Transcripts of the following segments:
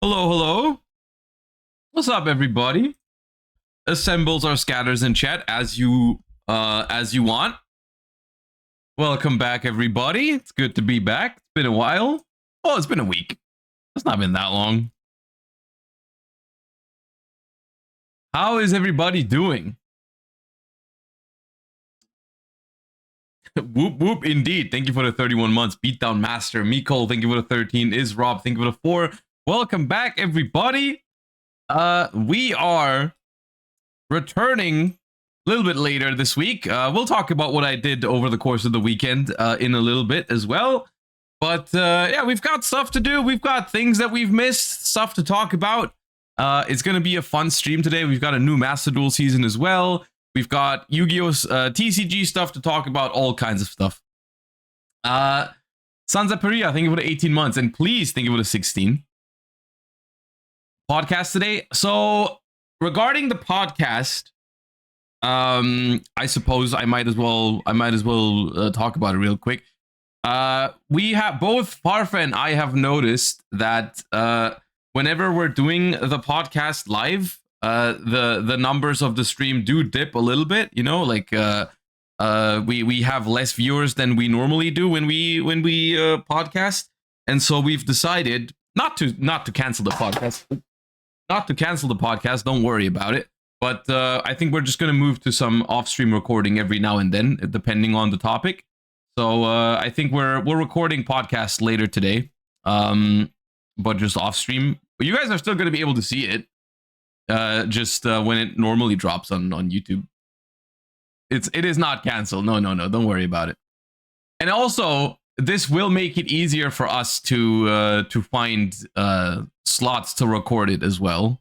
Hello, hello. What's up, everybody? Assembles or scatters in chat as you want. Welcome back, everybody. It's good to be back. It's been a while. Oh, it's been a week. It's not been that long. How is everybody doing? Whoop whoop, indeed. Thank you for the 31 months. Beatdown Master. Mikol, thank you for the 13. Is Rob, thank you for the 4. Welcome back, everybody. We are returning a little bit later this week. We'll talk about what I did over the course of the weekend in a little bit as well. But yeah, we've got stuff to do. We've got things that we've missed, stuff to talk about. It's going to be a fun stream today. We've got a new Master Duel season as well. We've got Yu-Gi-Oh's TCG stuff to talk about, all kinds of stuff. Sansa Peria, thank you for the 18 months. And please, thank you for the 16. Podcast today. So, regarding the podcast, I suppose I might as well talk about it real quick. We have both Parfa and I have noticed that whenever we're doing the podcast live, the numbers of the stream do dip a little bit, you know, like we have less viewers than we normally do when we podcast. And so we've decided not to cancel the podcast. Not to cancel the podcast, don't worry about it. But I think we're just going to move to some off-stream recording every now and then, depending on the topic. So I think we're recording podcasts later today, but just off-stream. You guys are still going to be able to see it, just when it normally drops on YouTube. It is not canceled. No, don't worry about it. And also, this will make it easier for us to find slots to record it as well.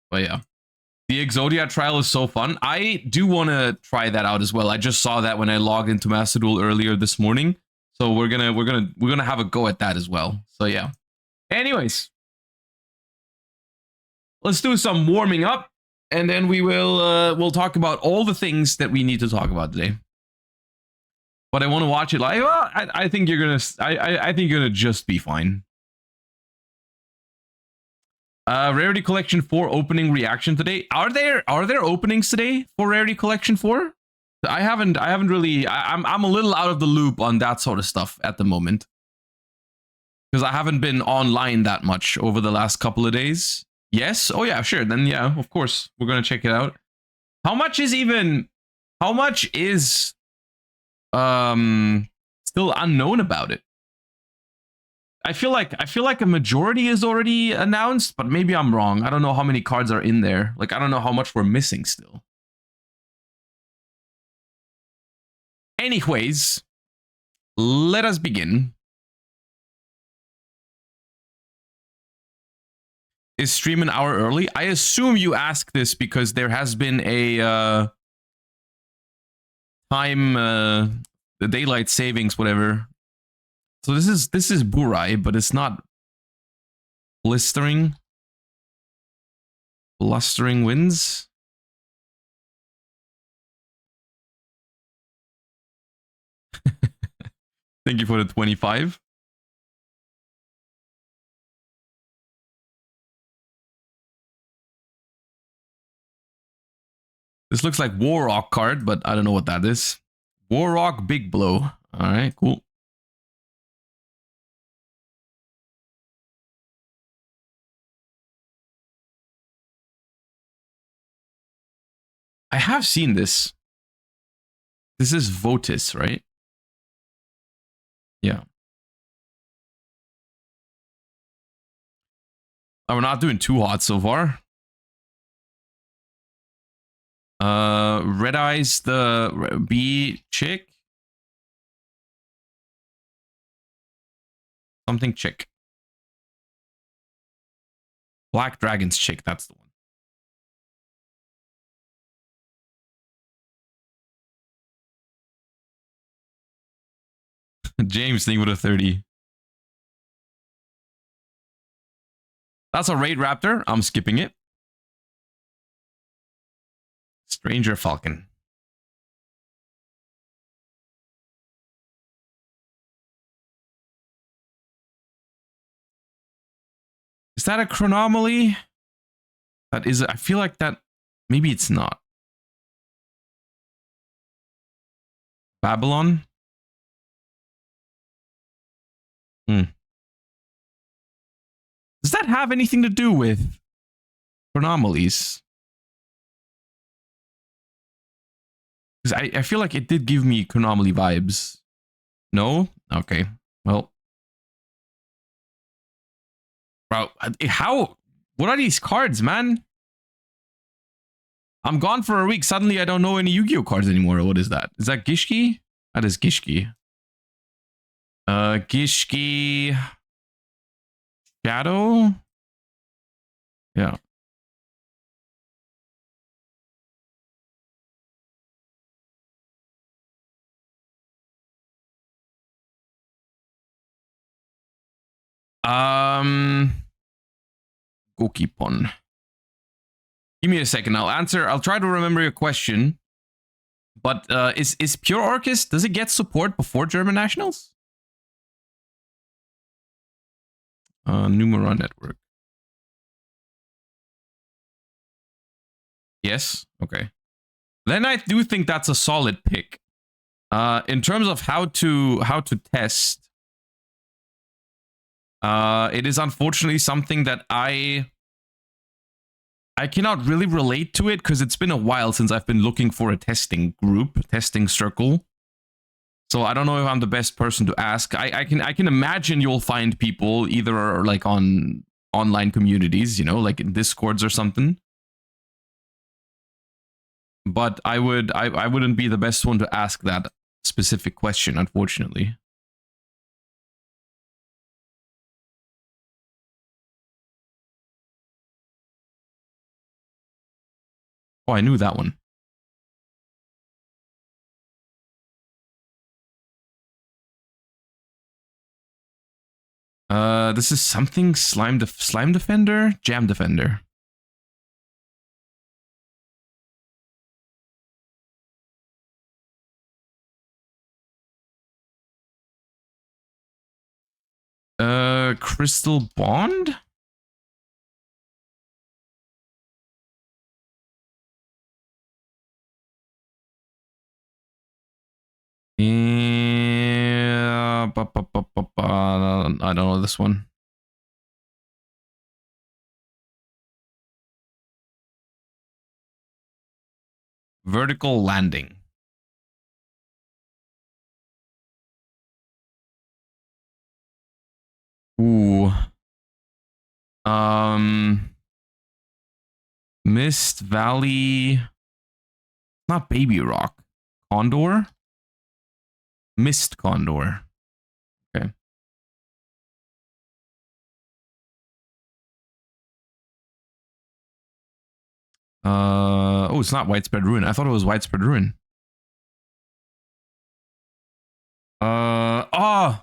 But yeah, the Exodia trial is so fun. I do want to try that out as well. I just saw that when I logged into Master Duel earlier this morning, so we're gonna have a go at that as well. So yeah. Anyways, let's do some warming up, and then we'll talk about all the things that we need to talk about today. But I want to watch it live. Well, I think you're gonna. I think you're gonna just be fine. Rarity Collection 4 opening reaction today. Are there openings today for Rarity Collection 4? I haven't really. I'm a little out of the loop on that sort of stuff at the moment, because I haven't been online that much over the last couple of days. Yes. Oh yeah, sure. Then yeah, of course we're gonna check it out. How much is still unknown about it? I feel like a majority is already announced, but maybe I'm wrong. I don't know how many cards are in there. Like, I don't know how much we're missing still. Anyways, let us begin. Is stream an hour early? I assume you ask this because there has been a time, the daylight savings, whatever. So this is Burai, but it's not blistering winds. Thank you for the 25. This looks like Warrock card, but I don't know what that is. Warrock Big Blow. All right, cool. I have seen this. This is Votis, right? Yeah. Oh, we're not doing too hot so far. Red Eyes, the bee chick. Something chick. Black Dragon's chick, that's the one. James, think with a 30. That's a Raid Raptor. I'm skipping it. Stranger Falcon. Is Is that a chronomaly? That is, I feel like that, maybe it's not. Babylon? Does that have anything to do with chronomalies? Because I feel like it did give me chronomaly vibes. No? Okay. Well. Bro, how? What are these cards, man? I'm gone for a week. Suddenly I don't know any Yu-Gi-Oh cards anymore. What is that? Is that Gishki? That is Gishki. Gishki... Shadow? Yeah. Gokipon. Give me a second. I'll answer. I'll try to remember your question. But is Pure Orchis, does it get support before German Nationals? Numera Network. Yes. Okay. Then I do think that's a solid pick. In terms of how to test, it is unfortunately something that I cannot really relate to it because it's been a while since I've been looking for a testing group, testing circle. So I don't know if I'm the best person to ask. I can imagine you'll find people either like on online communities, you know, like in Discords or something. But I wouldn't be the best one to ask that specific question, unfortunately. Oh, I knew that one. This is something slime defender, jam defender. Crystal Bond? Yeah, I don't know this one. Vertical landing. Ooh. Mist Valley. Not Baby Rock. Condor? Mist Condor. Okay. Oh, it's not Widespread Ruin. I thought it was Widespread Ruin. Oh.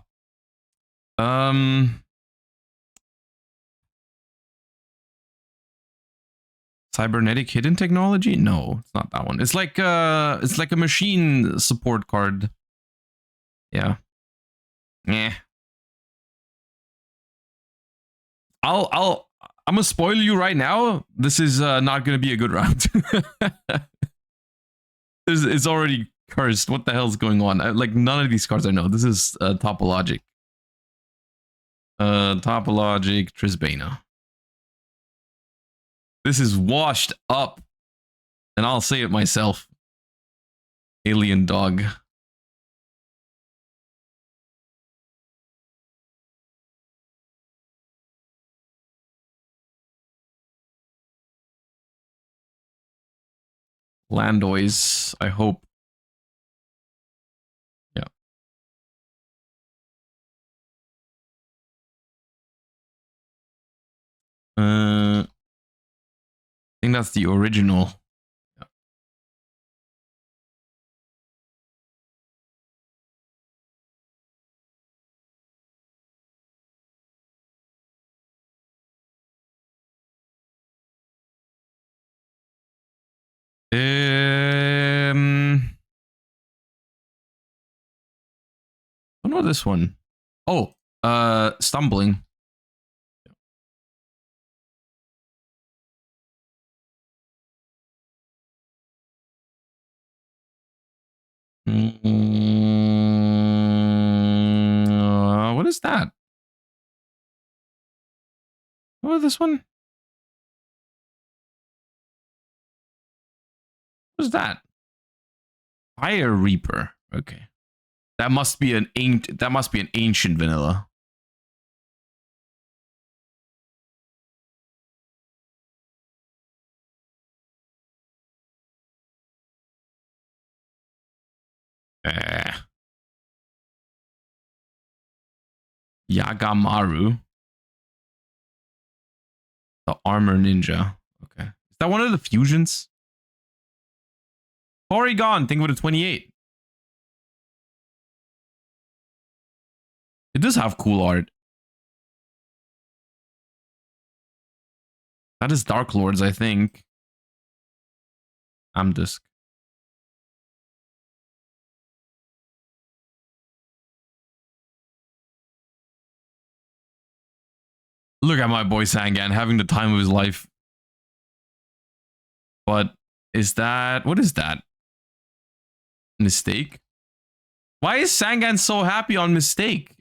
Cybernetic hidden technology? No, it's not that one. It's like a machine support card. Yeah. Yeah. I'm gonna spoil you right now. This is not gonna be a good round. It's already cursed. What the hell's going on? Like none of these cards I know. This is Topologic. Topologic Trisbana. This is washed up. And I'll say it myself. Alien Dog. Landois, I hope. Yeah. I think that's the original. I don't know this one. Oh, Stumbling. What is that? What is this one? What is that? Fire Reaper. Okay. That must be an ancient vanilla. Yagamaru. The Armor Ninja. Okay. Is that one of the fusions? Porygon. Think of it at 28. It does have cool art. That is Dark Lords, I think. Amdisk. Look at my boy Sangan having the time of his life. But is that... What is that? Mistake? Why is Sangan so happy on Mistake?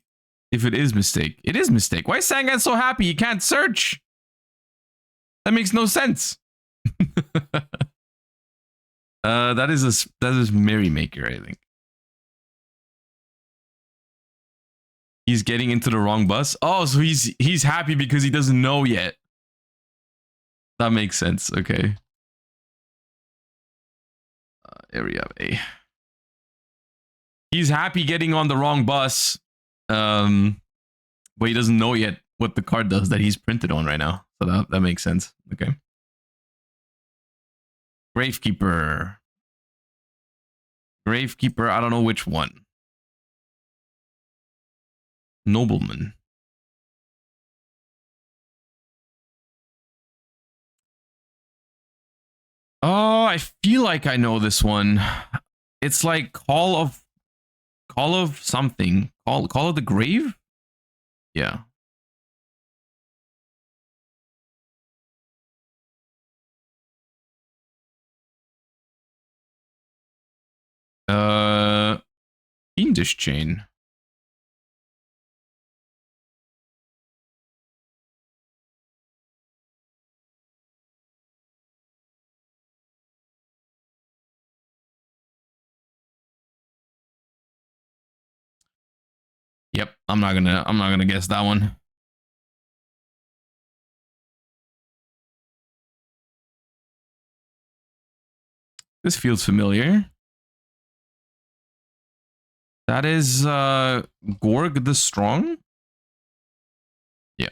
If it is Mistake. It is Mistake. Why is Sangan so happy he can't search? That makes no sense. That is Merrymaker, I think. He's getting into the wrong bus. Oh, so he's happy because he doesn't know yet. That makes sense. Okay. Area A. He's happy getting on the wrong bus. But he doesn't know yet what the card does that he's printed on right now. So that makes sense. Okay. Gravekeeper. Gravekeeper, I don't know which one. Nobleman. Oh, I feel like I know this one. It's like Call of something. Call of the Grave? Yeah. Fiendish Chain. Yep, I'm not gonna guess that one. This feels familiar. That is Gorg the Strong? Yeah.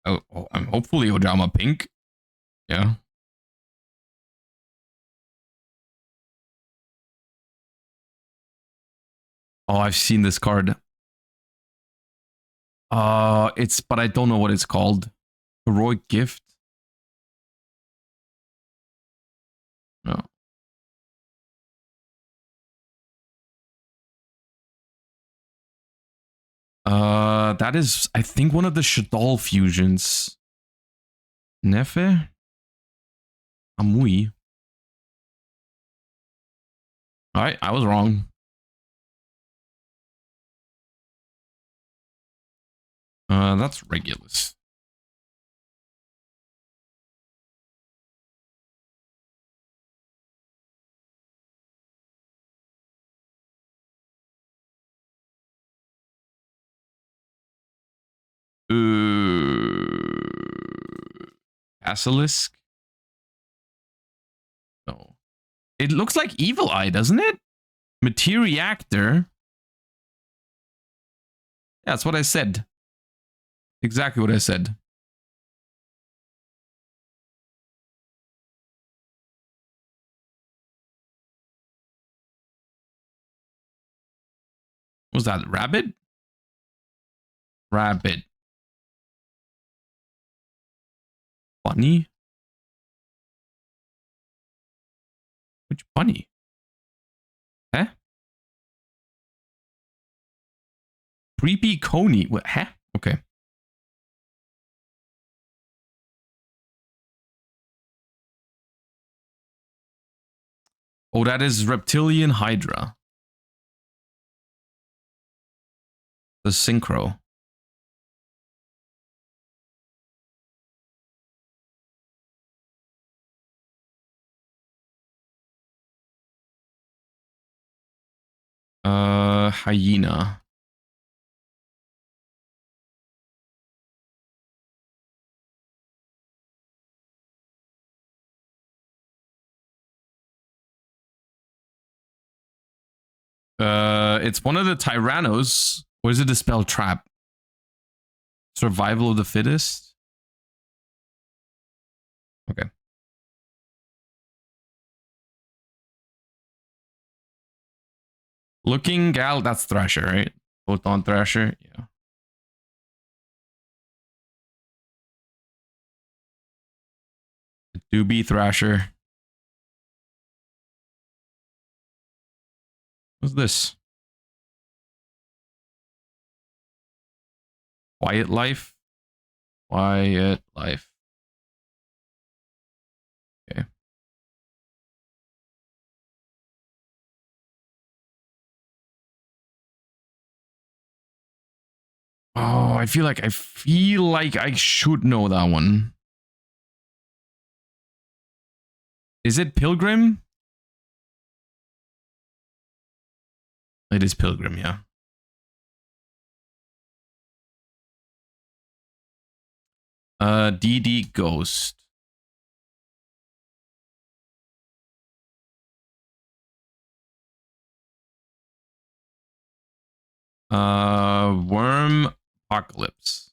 Oh, I'm hopefully Ojama Pink. Yeah. Oh, I've seen this card. But I don't know what it's called. Heroic Gift? No. That is, I think, one of the Shadal fusions. Nefe? Amui. Alright, I was wrong. That's Regulus. Basilisk? No. It looks like Evil Eye, doesn't it? Materiactor. Yeah, that's what I said. Exactly what I said. Was that Rabbit? Rabbit. Bunny? Which bunny? Huh? Creepy Coney. What? Huh? Okay. Oh, that is Reptilian Hydra. The Synchro. Hyena. It's one of the Tyrannos. Or is it the spell trap? Survival of the fittest? Okay. Looking Gal, that's Thrasher, right? Photon Thrasher, yeah. Doobie Thrasher. What's this? Quiet Life? Quiet Life. Okay. Oh, I feel like I should know that one. Is it Pilgrim? It is Pilgrim, yeah. DD Ghost. Worm Apocalypse.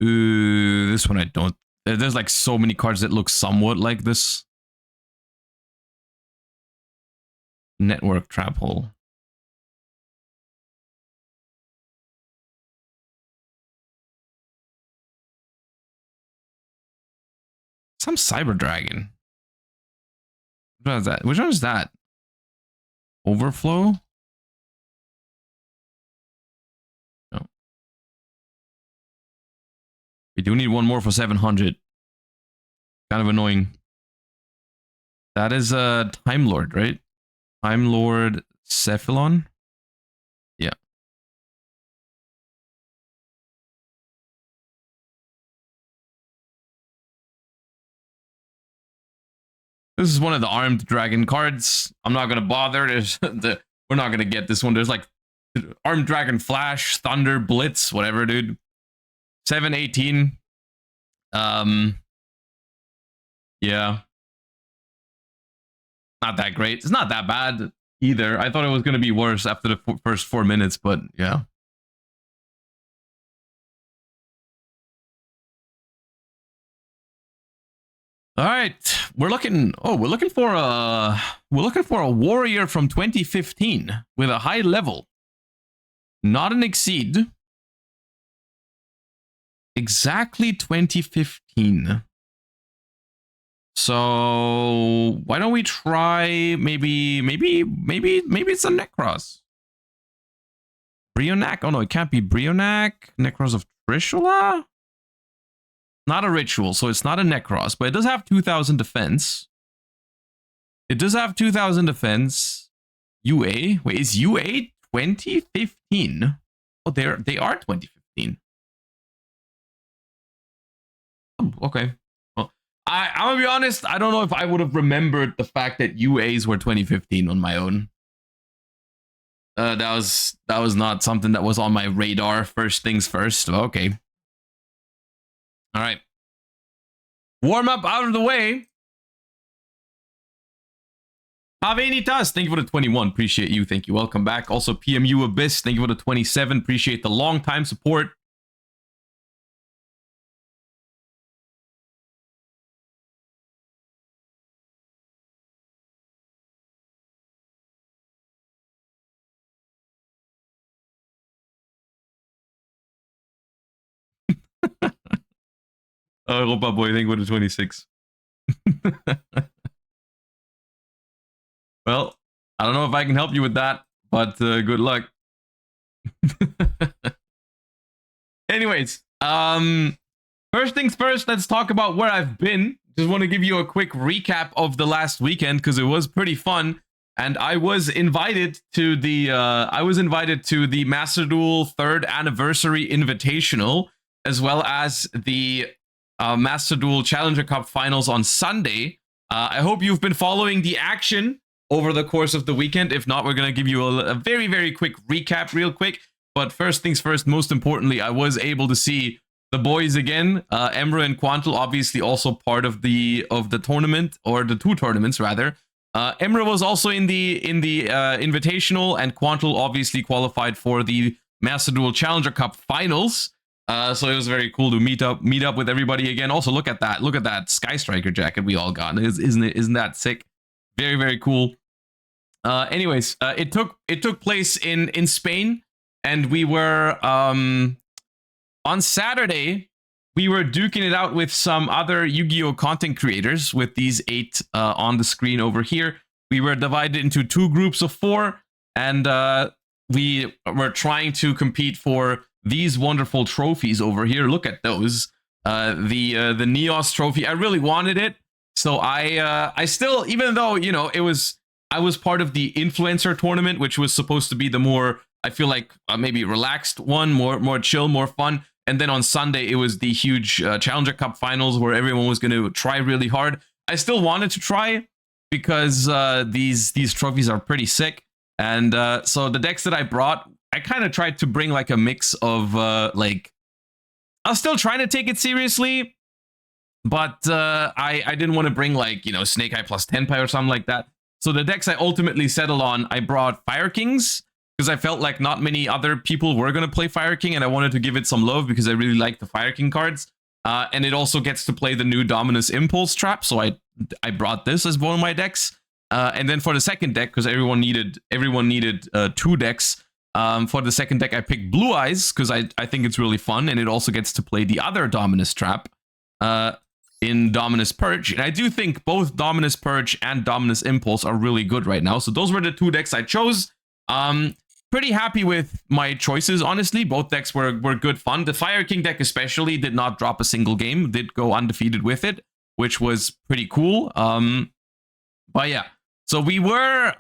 Ooh, this one I don't. There's like so many cards that look somewhat like this. Network Trap Hole. Some Cyber Dragon. Which one is that? Which one is that? Overflow? No. We do need one more for 700. Kind of annoying. That is a Time Lord, right? Time Lord Cephalon? Yeah. This is one of the armed dragon cards. I'm not gonna bother. We're not gonna get this one. There's like armed dragon flash, thunder, blitz, whatever, dude. 718. Yeah. Not that great. It's not that bad either. I thought it was gonna be worse after the first 4 minutes, but yeah. All right, we're looking. Oh, we're looking for a warrior from 2015 with a high level, not an exceed. Exactly 2015. So why don't we try maybe it's a Necros. Brionac. Oh no, it can't be Brionac. Necros of Trishula. Not a ritual, so it's not a Necros, but it does have 2,000 defense. It does have 2,000 defense. UA? Wait, is UA 2015? Oh, they are 2015. Oh, okay. Well, I'm gonna be honest. I don't know if I would have remembered the fact that UAs were 2015 on my own. That was not something that was on my radar. First things first. Okay. All right. Warm up out of the way. Avenitas, thank you for the 21. Appreciate you. Thank you. Welcome back. Also, PMU Abyss, thank you for the 27. Appreciate the long time support. Europa Boy, thank you for the 26. Well, I don't know if I can help you with that, but good luck. Anyways, first things first, let's talk about where I've been. Just want to give you a quick recap of the last weekend because it was pretty fun. And I was invited to the Master Duel 3rd Anniversary Invitational, as well as the Master Duel Challenger Cup Finals on Sunday. I hope you've been following the action over the course of the weekend. If not, we're going to give you a very, very quick recap real quick. But first things first, most importantly, I was able to see the boys again. Emre and Quantal, obviously also part of the tournament, or the 2 tournaments rather. Emre was also in the Invitational, and Quantal obviously qualified for the Master Duel Challenger Cup Finals. So it was very cool to meet up with everybody again. Also, look at that Sky Striker jacket we all got. Isn't that sick? Very, very cool. Anyways, it took place in Spain, and we were on Saturday, we were duking it out with some other Yu-Gi-Oh content creators with these 8 on the screen over here. We were divided into 2 groups of 4, and we were trying to compete for these wonderful trophies over here. Look at those. The Neos trophy. I really wanted it, so I still, even though, you know, I was part of the influencer tournament, which was supposed to be the more, I feel like, maybe relaxed one, more chill, more fun. And then on Sunday, it was the huge Challenger Cup Finals where everyone was going to try really hard. I still wanted to try because these trophies are pretty sick. And so the decks that I brought, I kind of tried to bring like a mix of like, I was still trying to take it seriously, but I didn't want to bring like, you know, Snake Eye plus Tenpai or something like that. So the decks I ultimately settled on, I brought Fire Kings, because I felt like not many other people were going to play Fire King, and I wanted to give it some love because I really like the Fire King cards. And it also gets to play the new Dominus Impulse trap, so I brought this as one of my decks. And then for the second deck, because everyone needed 2 decks, for the second deck I picked Blue Eyes, because I think it's really fun, and it also gets to play the other Dominus trap in Dominus Purge. And I do think both Dominus Purge and Dominus Impulse are really good right now. So those were the 2 decks I chose. Pretty happy with my choices, honestly. Both decks were good fun. The Fire King deck especially did not drop a single game, did go undefeated with it, which was pretty cool. But yeah, so we were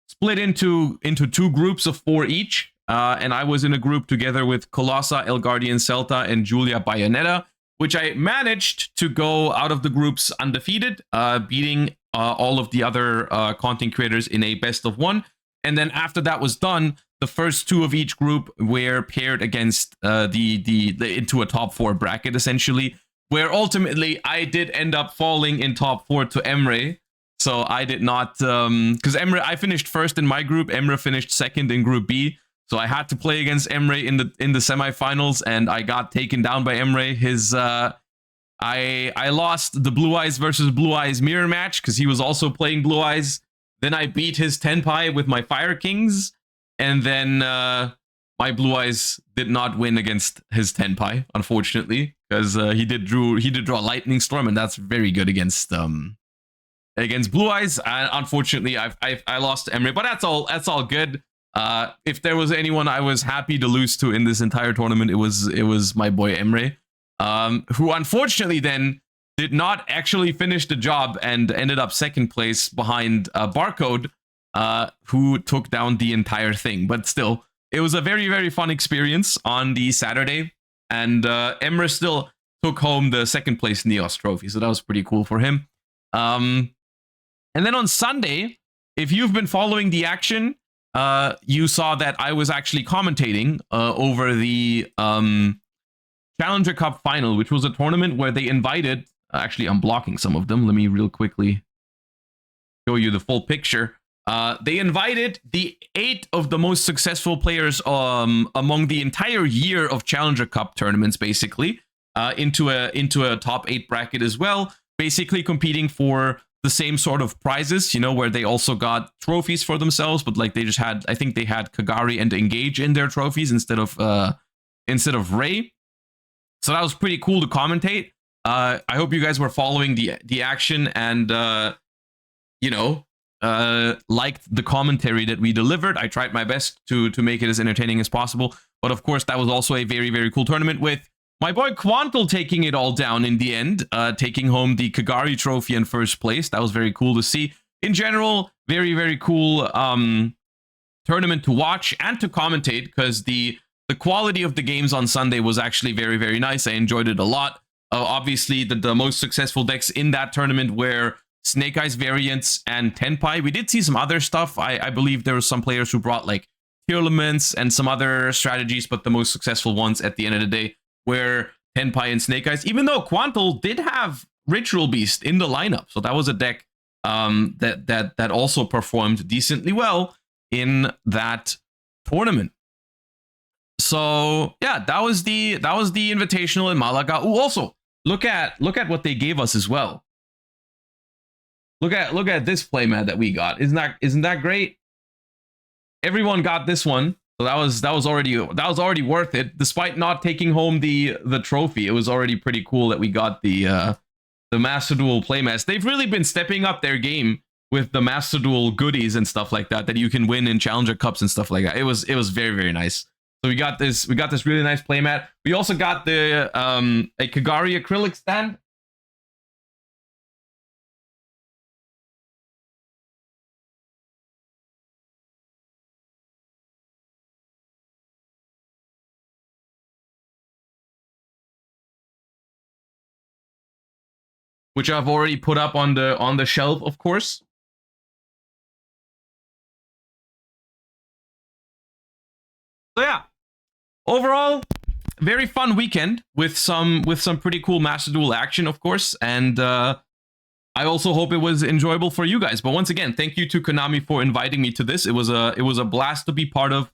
split into 2 groups of 4 each, and I was in a group together with Colossa, El Guardian Celta, and Julia Bayonetta, which I managed to go out of the groups undefeated, beating all of the other content creators in a best of 1. And then after that was done, the first 2 of each group were paired against into a top 4 bracket, essentially, where ultimately I did end up falling in top 4 to Emre. So I did not, because I finished first in my group, Emre finished second in Group B. So I had to play against Emre in the semifinals, and I got taken down by Emre. I lost the Blue Eyes versus Blue Eyes mirror match because he was also playing Blue Eyes. Then I beat his Tenpai with my Fire Kings, and then my Blue Eyes did not win against his Tenpai, unfortunately, because he did draw Lightning Storm, and that's very good against Blue Eyes. And unfortunately, I lost to Emre, but that's all good. If there was anyone I was happy to lose to in this entire tournament, it was my boy Emre, who unfortunately then did not actually finish the job and ended up second place behind Barcode, who took down the entire thing. But still, it was a very, very fun experience on the Saturday, and Emre still took home the second place Neos trophy, so that was pretty cool for him. And then on Sunday, if you've been following the action, you saw that I was actually commentating over the Challenger Cup Final, which was a tournament where they invited, actually I'm blocking some of them, let me real quickly show you the full picture. They invited the 8 of the most successful players among the entire year of Challenger Cup tournaments, basically, into a top 8 bracket as well, basically competing for the same sort of prizes, you know, where they also got trophies for themselves, but like they just had, I think they had Kagari and Engage in their trophies instead of Ray. So that was pretty cool to commentate. I hope you guys were following the action, and you know, liked the commentary that we delivered. I tried my best to make it as entertaining as possible. But of course, that was also a very, very cool tournament with my boy Quantle taking it all down in the end, taking home the Kagari trophy in first place. That was very cool to see. In general, very, very cool tournament to watch and to commentate, because the quality of the games on Sunday was actually very, very nice. I enjoyed it a lot. Obviously, the most successful decks in that tournament were Snake Eyes variants and Tenpai. We did see some other stuff. I believe there were some players who brought like Tearlaments and some other strategies, but the most successful ones at the end of the day were Tenpai and Snake Eyes, even though Quantle did have Ritual Beast in the lineup. So that was a deck that also performed decently well in that tournament. So yeah, that was the Invitational in Malaga. Oh, also look at what they gave us as well. Look at this playmat that we got. Isn't that great? Everyone got this one, so that was already worth it. Despite not taking home the trophy, it was already pretty cool that we got the Master Duel playmats. They've really been stepping up their game with the Master Duel goodies and stuff like that you can win in Challenger Cups and stuff like that. It was very, very nice. So we got this really nice playmat. We also got the a Kagari acrylic stand. Which I've already put up on the shelf, of course. So yeah, overall, very fun weekend with some pretty cool Master Duel action, of course, and I also hope it was enjoyable for you guys. But once again, thank you to Konami for inviting me to this. It was a blast to be part of.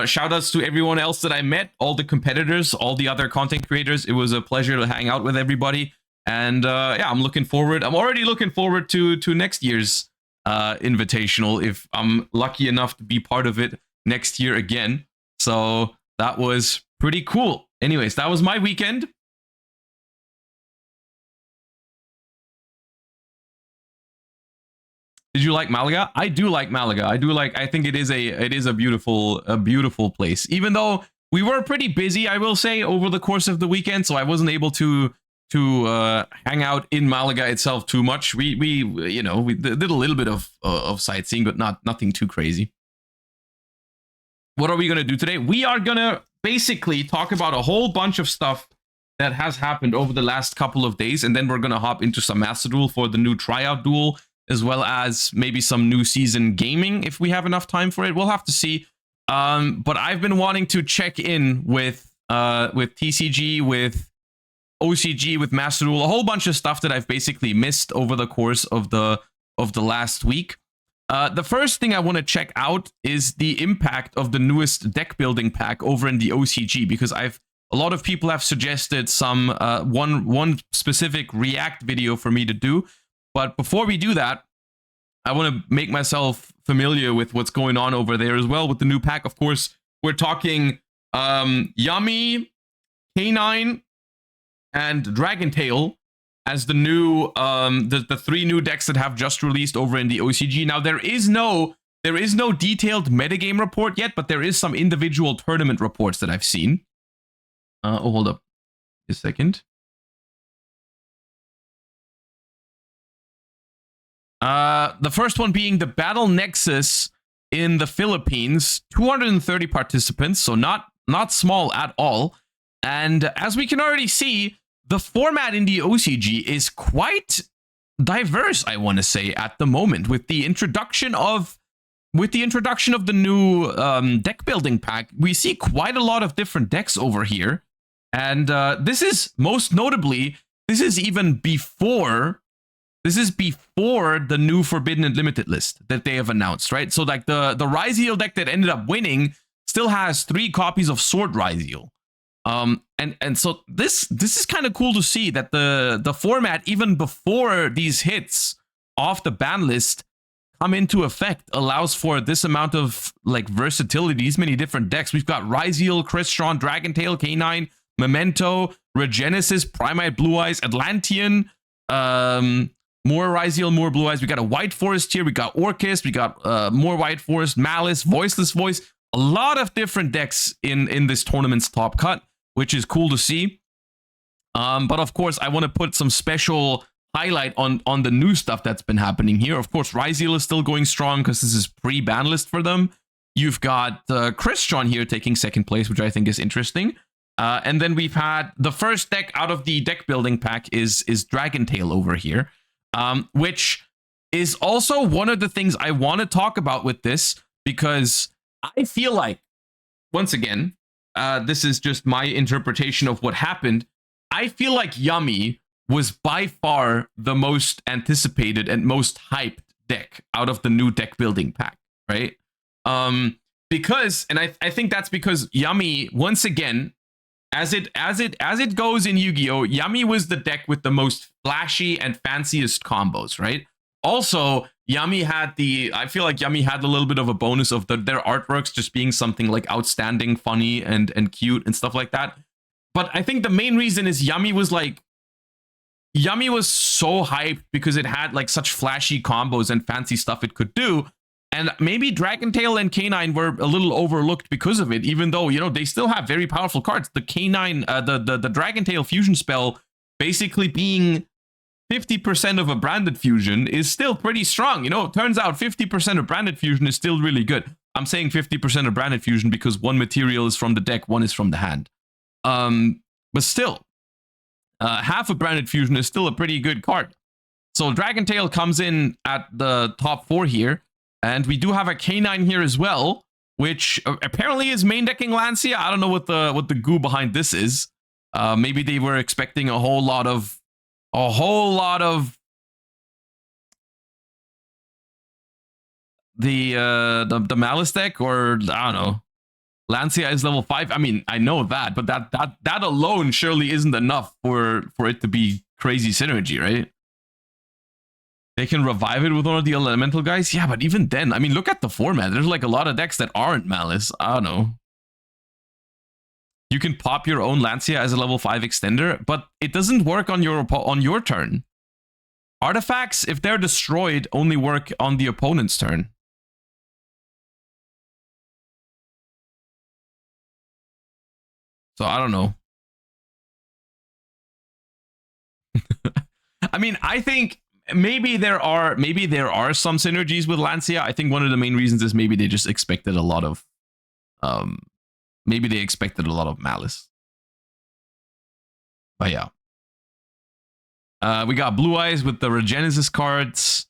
Shout outs to everyone else that I met, all the competitors, all the other content creators. It was a pleasure to hang out with everybody. And yeah, I'm already looking forward to next year's Invitational, if I'm lucky enough to be part of it next year again. So that was pretty cool. Anyways, that was my weekend. Did you like Malaga? I do like Malaga. I think it is a beautiful place. Even though we were pretty busy, I will say, over the course of the weekend, so I wasn't able to hang out in Malaga itself too much. We did a little bit of sightseeing, but nothing too crazy. What are we gonna do today? We are gonna basically talk about a whole bunch of stuff that has happened over the last couple of days, and then we're gonna hop into some Master Duel for the new tryout duel, as well as maybe some new season gaming if we have enough time for it. We'll have to see. But I've been wanting to check in with TCG, with OCG, with Master Duel, a whole bunch of stuff that I've basically missed over the course of the last week. The first thing I want to check out is the impact of the newest deck building pack over in the OCG, because a lot of people have suggested some one specific React video for me to do. But before we do that, I want to make myself familiar with what's going on over there as well with the new pack. Of course, we're talking Yummy, K9, and Dragontail as the new the three new decks that have just released over in the OCG. Now there is no detailed metagame report yet, but there is some individual tournament reports that I've seen. Hold up a second. The first one being the Battle Nexus in the Philippines, 230 participants, so not small at all. And as we can already see, the format in the OCG is quite diverse, I want to say, at the moment, with the introduction of the new deck building pack. We see quite a lot of different decks over here, and this is most notably, this is before the new Forbidden and Limited list that they have announced, right? So like the Ryziel deck that ended up winning still has 3 copies of Sword Ryziel. And so this is kind of cool to see that the format, even before these hits off the ban list come into effect, allows for this amount of like versatility, these many different decks. We've got Ryziel, Crystron, Dragontail, K9, Memento, Regenesis, Primite Blue Eyes, Atlantean, More Ryziel, more Blue Eyes. We got a White Forest here. We got Orcust. We got more White Forest, Malice, Voiceless Voice. A lot of different decks in this tournament's top cut, which is cool to see. But of course, I want to put some special highlight on the new stuff that's been happening here. Of course, Ryziel is still going strong because this is pre-ban list for them. You've got Christian here taking second place, which I think is interesting. And then we've had the first deck out of the deck building pack is Dragon Tail over here. Which is also one of the things I want to talk about with this, because I feel like, once again, this is just my interpretation of what happened. I feel like Yummy was by far the most anticipated and most hyped deck out of the new deck building pack, right? Because, and I think that's because Yummy, once again, as it goes in Yu-Gi-Oh, Yummy was the deck with the most flashy and fanciest combos, right? Also, Yummy had I feel like Yummy had a little bit of a bonus of their artworks just being something like outstanding, funny, and cute and stuff like that. But I think the main reason is Yummy was so hyped because it had like such flashy combos and fancy stuff it could do. And maybe Dragon Tail and K9 were a little overlooked because of it, even though, you know, they still have very powerful cards. The K9, the Dragon Tail fusion spell basically being 50% of a branded fusion is still pretty strong. You know, it turns out 50% of branded fusion is still really good. I'm saying 50% of branded fusion because one material is from the deck, one is from the hand. But still, half of branded fusion is still a pretty good card. So Dragon Tail comes in at the top 4 here. And we do have a K9 here as well, which apparently is main decking Lancia. I don't know what the goo behind this is. Maybe they were expecting a whole lot of the Malice deck, or I don't know. Lancia is level 5. I mean, I know that, but that alone surely isn't enough for it to be crazy synergy, right? They can revive it with one of the elemental guys. Yeah, but even then, I mean, look at the format. There's like a lot of decks that aren't Malice. I don't know. You can pop your own Lancia as a level 5 extender, but it doesn't work on your turn. Artifacts, if they're destroyed, only work on the opponent's turn. So I don't know. I mean, I think maybe there are some synergies with Lancia. I think one of the main reasons is maybe they just expected a lot of maybe they expected a lot of Malice. But yeah. We got Blue Eyes with the Regenesis cards.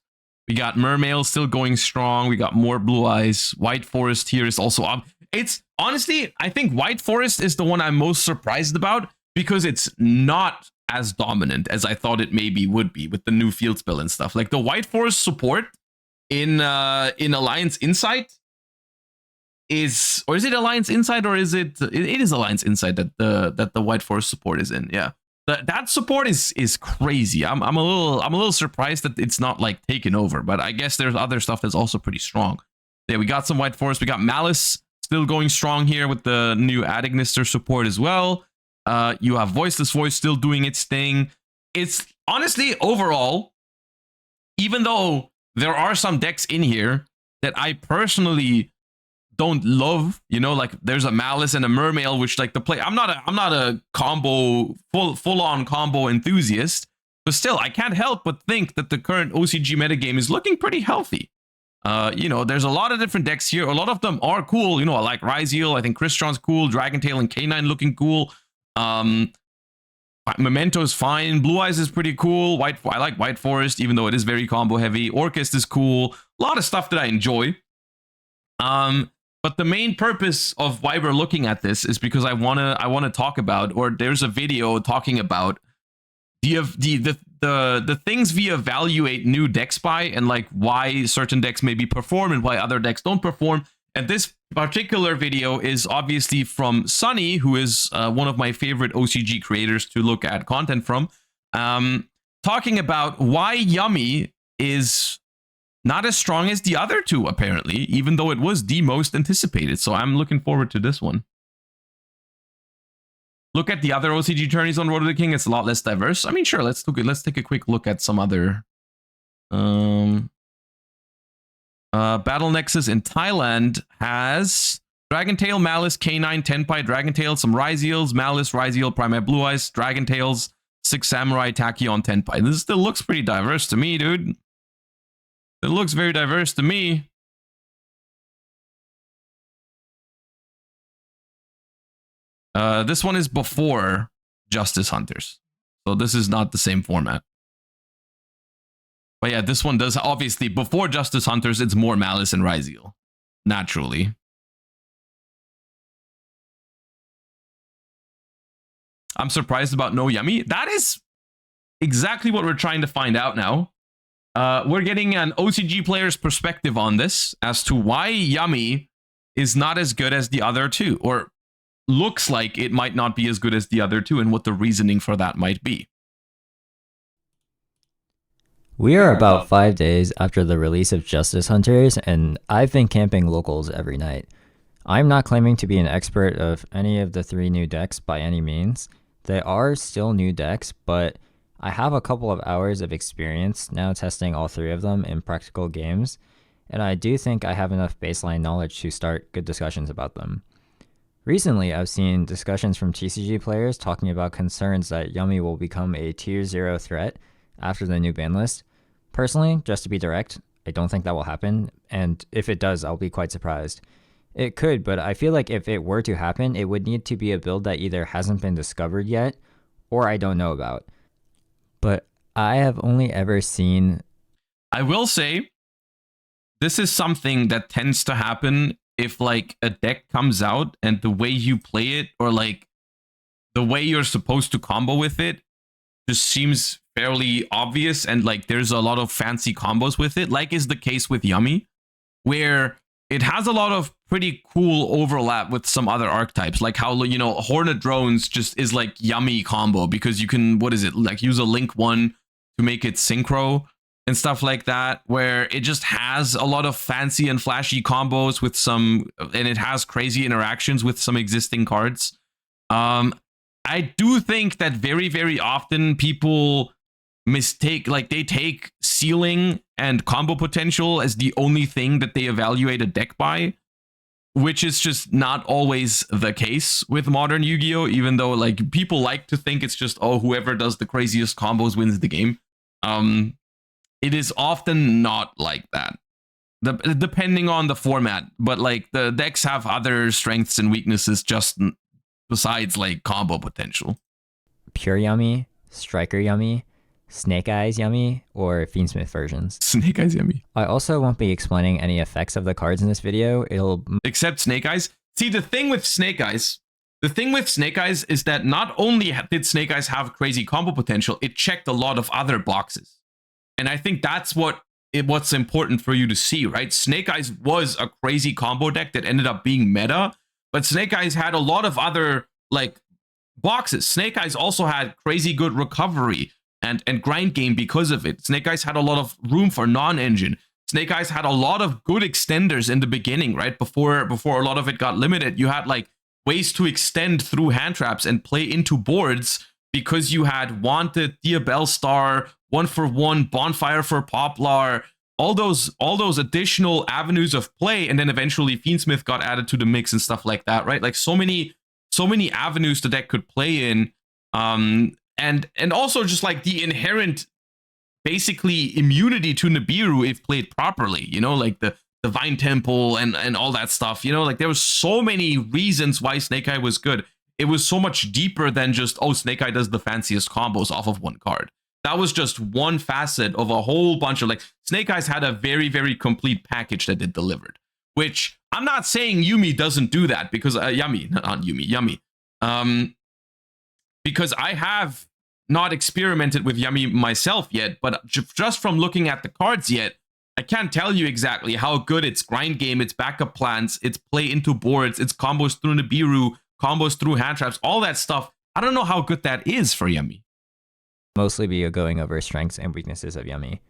We got Mermail still going strong. We got more Blue Eyes. White Forest here is also up. It's honestly, I think White Forest is the one I'm most surprised about because it's not as dominant as I thought it maybe would be with the new field spell and stuff. Like the White Forest support in Alliance Insight is, or is it Alliance Insight, or is it is Alliance Insight that the White Forest support is in? Yeah, that support is crazy. I'm a little surprised that it's not like taken over, but I guess there's other stuff that's also pretty strong. Yeah, we got some White Forest. We got Malice still going strong here with the new Adignister support as well. You have Voiceless Voice still doing its thing. It's honestly, overall, even though there are some decks in here that I personally don't love, you know, like there's a Malice and a Mermail, which like the play, I'm not a combo, full on combo enthusiast, but still I can't help but think that the current OCG metagame is looking pretty healthy. You know, there's a lot of different decks here. A lot of them are cool. You know, I like Ryziel. I think Christian's cool. Dragon Tail and K9 looking cool. Memento's fine. Blue Eyes is pretty cool. I like White Forest, even though it is very combo heavy. Orcust is cool. A lot of stuff that I enjoy. But the main purpose of why we're looking at this is because I wanna talk about, or there's a video talking about the things we evaluate new decks by, and like why certain decks maybe perform and why other decks don't perform. And this particular video is obviously from Sunny, who is one of my favorite OCG creators to look at content from, talking about why Yummy is not as strong as the other two, apparently, even though it was the most anticipated. So I'm looking forward to this one. Look at the other OCG tourneys on Road to the King. It's a lot less diverse. I mean, sure, let's take a quick look at some other Battle Nexus in Thailand has Dragon Tail, Malice, K9, Tenpai, Dragon Tail, some Ryzeals, Malice, Ryzeal, Prime Blue Eyes, Dragon Tails, 6 Samurai, Tachyon, Tenpai. This still looks pretty diverse to me, dude. It looks very diverse to me. This one is before Justice Hunters. So this is not the same format. But yeah, this one does, obviously, before Justice Hunters, it's more Malice and Ryzeal. Naturally. I'm surprised about no Yummy. That is exactly what we're trying to find out now. We're getting an OCG player's perspective on this as to why Yummy is not as good as the other two, or looks like it might not be as good as the other two, and what the reasoning for that might be. We are about 5 days after the release of Justice Hunters, and I've been camping locals every night. I'm not claiming to be an expert of any of the 3 new decks by any means. They are still new decks, but I have a couple of hours of experience now testing all 3 of them in practical games, and I do think I have enough baseline knowledge to start good discussions about them. Recently, I've seen discussions from TCG players talking about concerns that Yummy will become a tier 0 threat after the new ban list. Personally, just to be direct, I don't think that will happen, and if it does, I'll be quite surprised. It could, but I feel like if it were to happen, it would need to be a build that either hasn't been discovered yet, or I don't know about. But I have only ever seen... I will say, this is something that tends to happen if, like, a deck comes out and the way you play it, or, like, the way you're supposed to combo with it, just seems fairly obvious, and like there's a lot of fancy combos with it, like is the case with Yummy, where it has a lot of pretty cool overlap with some other archetypes, like how, you know, Hornet Drones just is like Yummy combo because you can, what is it, like use a Link 1 to make it synchro and stuff like that, where it just has a lot of fancy and flashy combos with some, and it has crazy interactions with some existing cards. I do think that very, very often people mistake, like they take ceiling and combo potential as the only thing that they evaluate a deck by, which is just not always the case with modern Yu-Gi-Oh, even though like people like to think it's just, oh, whoever does the craziest combos wins the game. It is often not like that, depending on the format, but like the decks have other strengths and weaknesses just besides like combo potential. Pure Yummy, Striker Yummy, Snake Eyes Yummy, or Fiendsmith versions. Snake Eyes Yummy. I also won't be explaining any effects of the cards in this video. Except Snake Eyes. See, the thing with Snake Eyes is that not only did Snake Eyes have crazy combo potential, it checked a lot of other boxes. And I think that's what's important for you to see, right? Snake Eyes was a crazy combo deck that ended up being meta, but Snake Eyes had a lot of other like boxes. Snake Eyes also had crazy good recovery and grind game because of it. Snake Eyes had a lot of room for non-engine. Snake Eyes had a lot of good extenders in the beginning, right? Before a lot of it got limited, you had like ways to extend through hand traps and play into boards because you had Wanted, Diabell Star, 1-for-1, Bonfire for Poplar, all those additional avenues of play, and then eventually Fiendsmith got added to the mix and stuff like that, right? Like so many avenues the deck could play in, and also just like the inherent basically immunity to Nibiru if played properly, you know, like the Divine Temple and all that stuff, you know, like there was so many reasons why Snake Eye was good. It was so much deeper than just, oh, Snake Eye does the fanciest combos off of one card. That was just one facet of a whole bunch of, like, Snake Eyes had a very, very complete package that it delivered, which I'm not saying Yumi doesn't do that because, Yummy, because I have not experimented with Yummy myself yet, but just from looking at the cards yet, I can't tell you exactly how good its grind game, its backup plans, its play into boards, its combos through Nibiru, combos through hand traps, all that stuff. I don't know how good that is for Yummy. Mostly be going over strengths and weaknesses of Yummy.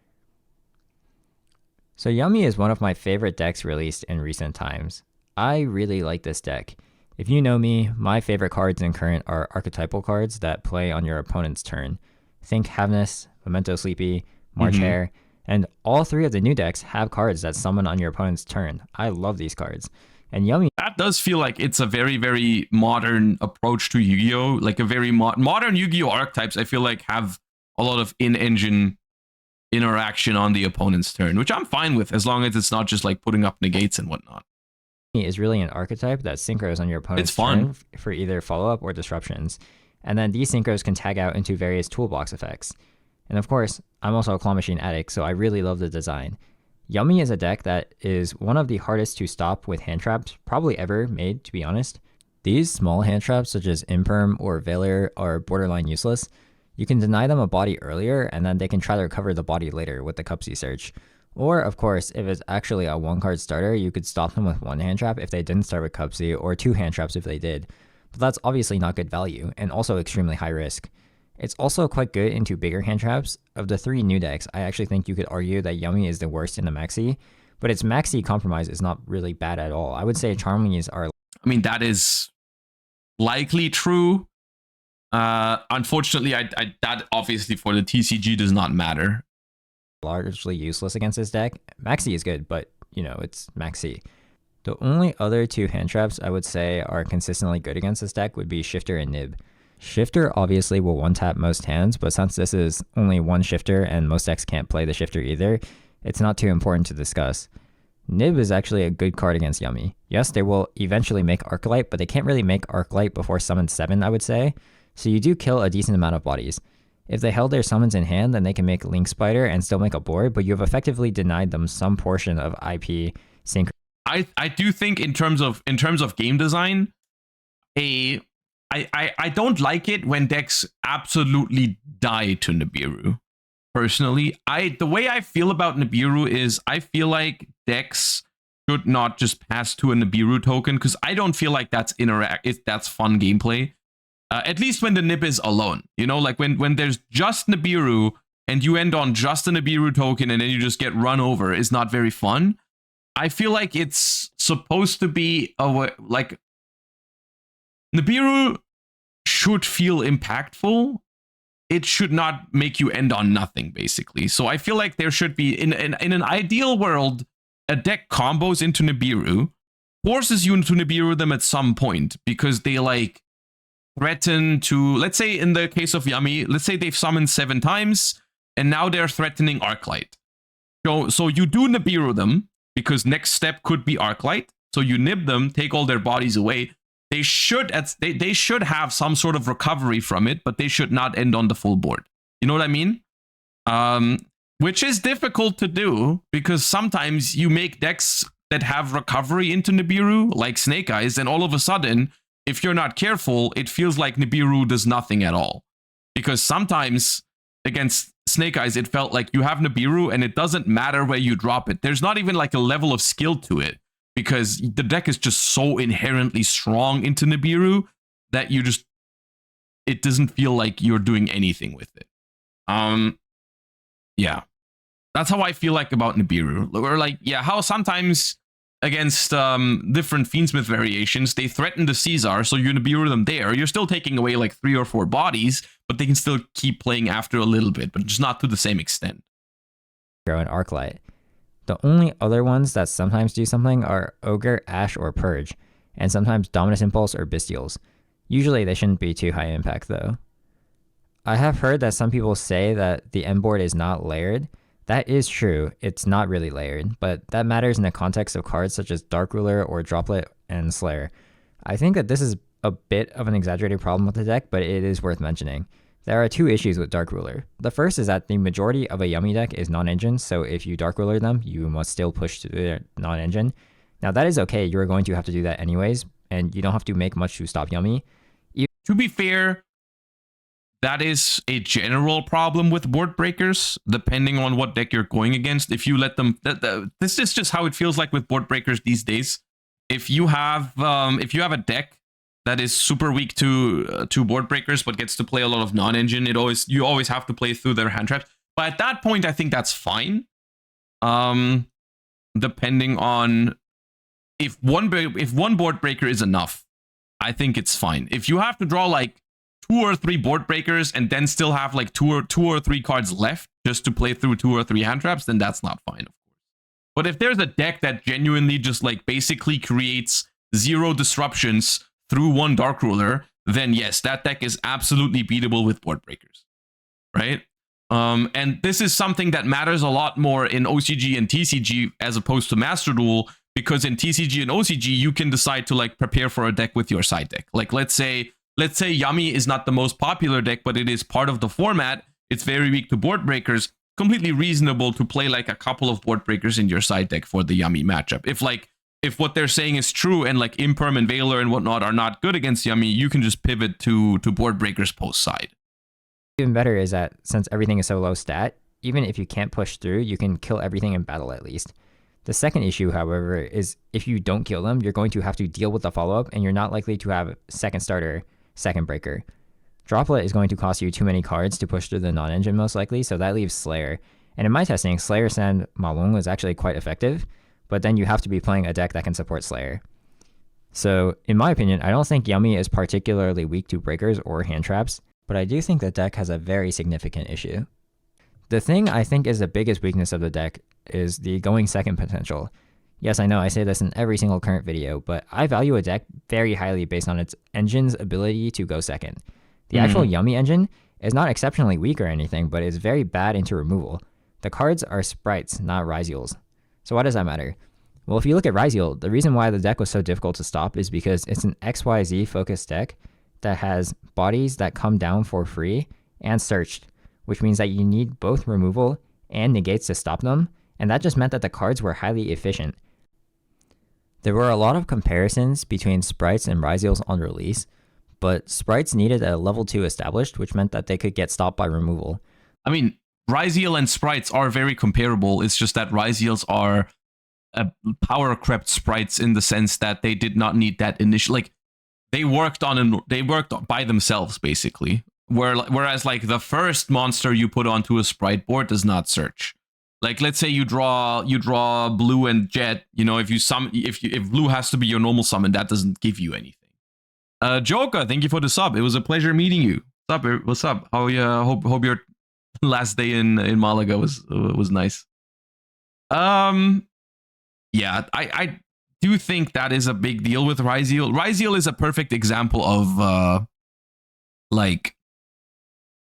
So Yummy is one of my favorite decks released in recent times. I really like this deck. If you know me, my favorite cards in current are archetypal cards that play on your opponent's turn. Think Havness, Memento Sleepy, March Hare, And all 3 of the new decks have cards that summon on your opponent's turn. I love these cards. And Yummy... That does feel like it's a very, very modern approach to Yu-Gi-Oh! Like a very modern Yu-Gi-Oh! Archetypes, I feel like, have a lot of in-engine interaction on the opponent's turn, which I'm fine with, as long as it's not just like putting up negates and whatnot. Is really an archetype that synchros on your opponent's turn for either follow-up or disruptions. And then these synchros can tag out into various toolbox effects. And of course, I'm also a claw machine addict, so I really love the design. Yummy is a deck that is one of the hardest to stop with hand traps probably ever made, to be honest. These small hand traps, such as Imperm or Valor, are borderline useless. You can deny them a body earlier, and then they can try to recover the body later with the Cupsy search. Or, of course, if it's actually a 1-card starter, you could stop them with 1 hand trap if they didn't start with Cupsy, or 2 hand traps if they did. But that's obviously not good value, and also extremely high risk. It's also quite good into bigger hand traps. Of the 3 new decks, I actually think you could argue that Yummy is the worst in the Maxi, but its Maxi compromise is not really bad at all. I would say Charmies are... I mean, that is likely true. Unfortunately, that obviously for the TCG does not matter. Largely useless against this deck. Maxi is good, but, you know, it's Maxi. The only other 2 hand traps I would say are consistently good against this deck would be Shifter and Nib. Shifter obviously will 1-tap most hands, but since this is only 1 Shifter and most decks can't play the Shifter either, it's not too important to discuss. Nib is actually a good card against Yummy. Yes, they will eventually make Arclight, but they can't really make Arclight before Summon 7, I would say, so you do kill a decent amount of bodies. If they held their summons in hand, then they can make Link Spider and still make a board, but you have effectively denied them some portion of IP sync. I do think in terms of game design, I don't like it when decks absolutely die to Nibiru. Personally, the way I feel about Nibiru is I feel like decks should not just pass to a Nibiru token, because I don't feel like that's fun gameplay. At least when the Nib is alone, you know, like when there's just Nibiru and you end on just a Nibiru token and then you just get run over is not very fun. I feel like it's supposed to be like Nibiru should feel impactful. It should not make you end on nothing, basically. So I feel like there should be, in an ideal world, a deck combos into Nibiru, forces you into Nibiru them at some point, because they like threaten to, let's say in the case of Yummy, let's say they've summoned 7 times, and now they're threatening Arclight. So you do Nibiru them, because next step could be Arclight. So you nib them, take all their bodies away. They should have some sort of recovery from it, but they should not end on the full board. You know what I mean? Which is difficult to do, because sometimes you make decks that have recovery into Nibiru, like Snake Eyes, and all of a sudden, if you're not careful, it feels like Nibiru does nothing at all. Because sometimes against Snake Eyes, it felt like you have Nibiru and it doesn't matter where you drop it. There's not even like a level of skill to it, because the deck is just so inherently strong into Nibiru that it doesn't feel like you're doing anything with it. Yeah. That's how I feel like about Nibiru. Or like, yeah, how sometimes against different Fiendsmith variations, they threaten the Caesar, so you Nibiru them there. You're still taking away like 3 or 4 bodies, but they can still keep playing after a little bit, but just not to the same extent. And Arclight. The only other ones that sometimes do something are Ogre, Ash, or Purge, and sometimes Dominus Impulse or Bestials. Usually they shouldn't be too high impact though. I have heard that some people say that the end board is not layered. That is true, it's not really layered, but that matters in the context of cards such as Dark Ruler or Droplet and Slayer. I think that this is a bit of an exaggerated problem with the deck, but it is worth mentioning. There are 2 issues with Dark Ruler. The first is that the majority of a Yummy deck is non-engine, so if you Dark Ruler them, you must still push to their non-engine. Now that is okay, you're going to have to do that anyways, and you don't have to make much to stop Yummy. To be fair, that is a general problem with board breakers, depending on what deck you're going against. If you let them, this is just how it feels like with board breakers these days. If you have a deck that is super weak to board breakers, but gets to play a lot of non-engine, you always have to play through their hand traps. But at that point, I think that's fine. Depending on if one board breaker is enough, I think it's fine. If you have to draw like 2 or 3 board breakers and then still have like two or three cards left just to play through 2 or 3 hand traps, then that's not fine, of course. But if there's a deck that genuinely just like basically creates 0 disruptions through 1 Dark Ruler, then yes, that deck is absolutely beatable with board breakers, right? And this is something that matters a lot more in OCG and TCG as opposed to Master Duel, because in TCG and OCG you can decide to like prepare for a deck with your side deck. Like let's say Yummy is not the most popular deck, but it is part of the format. It's very weak to board breakers. Completely reasonable to play like a couple of board breakers in your side deck for the Yummy matchup. If what they're saying is true and like Imperm and Veiler and whatnot are not good against Yummy, you can just pivot to board breakers post side. Even better is that since everything is so low stat, even if you can't push through, you can kill everything in battle at least. The second issue, however, is if you don't kill them, you're going to have to deal with the follow-up, and you're not likely to have second starter, second breaker. Droplet is going to cost you too many cards to push through the non-engine most likely, so that leaves Slayer. And in my testing, Slayer Sand Malung is actually quite effective, but then you have to be playing a deck that can support Slayer. So, in my opinion, I don't think Yummy is particularly weak to breakers or hand traps, but I do think the deck has a very significant issue. The thing I think is the biggest weakness of the deck is the going second potential. Yes, I know I say this in every single current video, but I value a deck very highly based on its engine's ability to go second. The actual Yummy engine is not exceptionally weak or anything, but is very bad into removal. The cards are sprites, not Ryzeals. So why does that matter? Well, if you look at Ryzeal, the reason why the deck was so difficult to stop is because it's an XYZ focused deck that has bodies that come down for free and searched, which means that you need both removal and negates to stop them, and that just meant that the cards were highly efficient. There were a lot of comparisons between sprites and Ryzeals on release, but sprites needed a level 2 established, which meant that they could get stopped by removal. I mean, Ryzeal and sprites are very comparable. It's just that Ryzeals are power crept sprites in the sense that they did not need that initial, like they worked by themselves basically. Whereas like the first monster you put onto a sprite board does not search. Like let's say you draw blue and jet, you know, if blue has to be your normal summon, that doesn't give you anything. Joker, thank you for the sub. It was a pleasure meeting you. What's up? How hope your last day in Malaga was nice. Yeah, I do think that is a big deal with Ryzeal. Ryzeal is a perfect example of like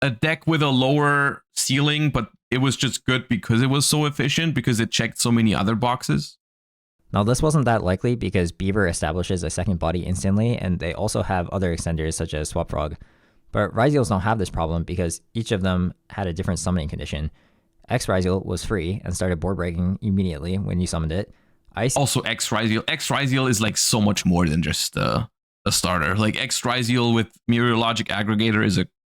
a deck with a lower ceiling, but it was just good because it was so efficient, because it checked so many other boxes. Now, this wasn't that likely because Beaver establishes a second body instantly, and they also have other extenders such as Swap Frog. But Ryzeals don't have this problem because each of them had a different summoning condition. X-Ryzeal was free and started board breaking immediately when you summoned it. Also, X-Ryzeal is like so much more than just a starter. Like X-Ryzeal with Meteorologic Aggregator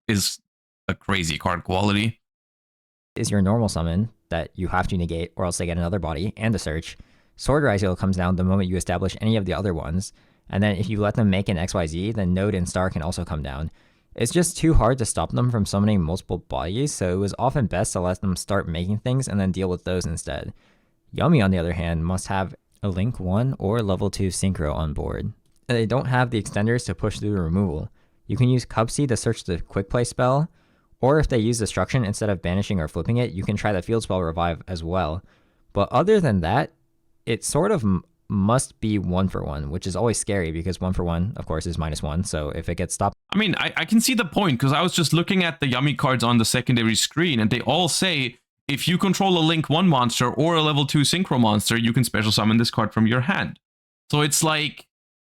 is a crazy card quality. Is your normal summon that you have to negate or else they get another body and a search. Sword Ryzeal comes down the moment you establish any of the other ones, and then if you let them make an XYZ, then Node and Star can also come down. It's just too hard to stop them from summoning multiple bodies, so it was often best to let them start making things and then deal with those instead. Yummy, on the other hand, must have a Link 1 or level 2 Synchro on board. They don't have the extenders to push through the removal. You can use Cubsy to search the Quick Play spell, or if they use Destruction instead of banishing or flipping it, you can try the Field Spell Revive as well. But other than that, it sort of must be 1-for-1, which is always scary because 1-for-1, of course, is -1, so if it gets stopped... I mean, I can see the point, because I was just looking at the Yummy cards on the secondary screen, and they all say, if you control a Link 1 monster or a level 2 Synchro monster, you can special summon this card from your hand. So it's like,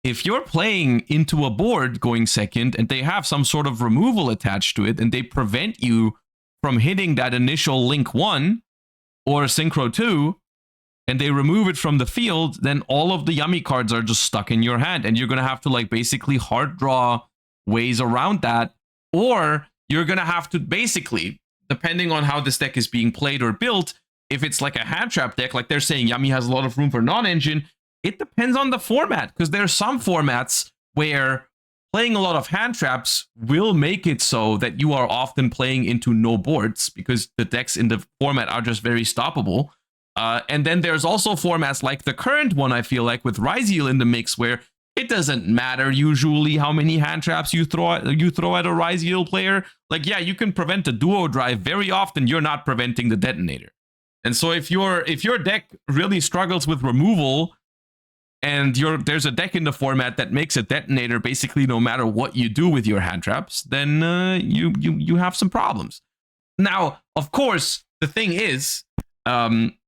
if you're playing into a board going second, and they have some sort of removal attached to it, and they prevent you from hitting that initial Link 1 or Synchro 2, and they remove it from the field, then all of the Yummy cards are just stuck in your hand, and you're going to have to like basically hard draw ways around that, or you're going to have to basically, depending on how this deck is being played or built, if it's like a hand trap deck, like they're saying Yummy has a lot of room for non-engine, it depends on the format, because there are some formats where playing a lot of hand traps will make it so that you are often playing into no boards because the decks in the format are just very stoppable. And then there's also formats like the current one, I feel like, with Ryzeal in the mix, where it doesn't matter usually how many hand traps you throw at a yugioh player. Like, yeah, you can prevent a duo drive. Very often you're not preventing the detonator. And so if your deck really struggles with removal, and there's a deck in the format that makes a detonator basically no matter what you do with your hand traps, then you have some problems. Now, of course, the thing is,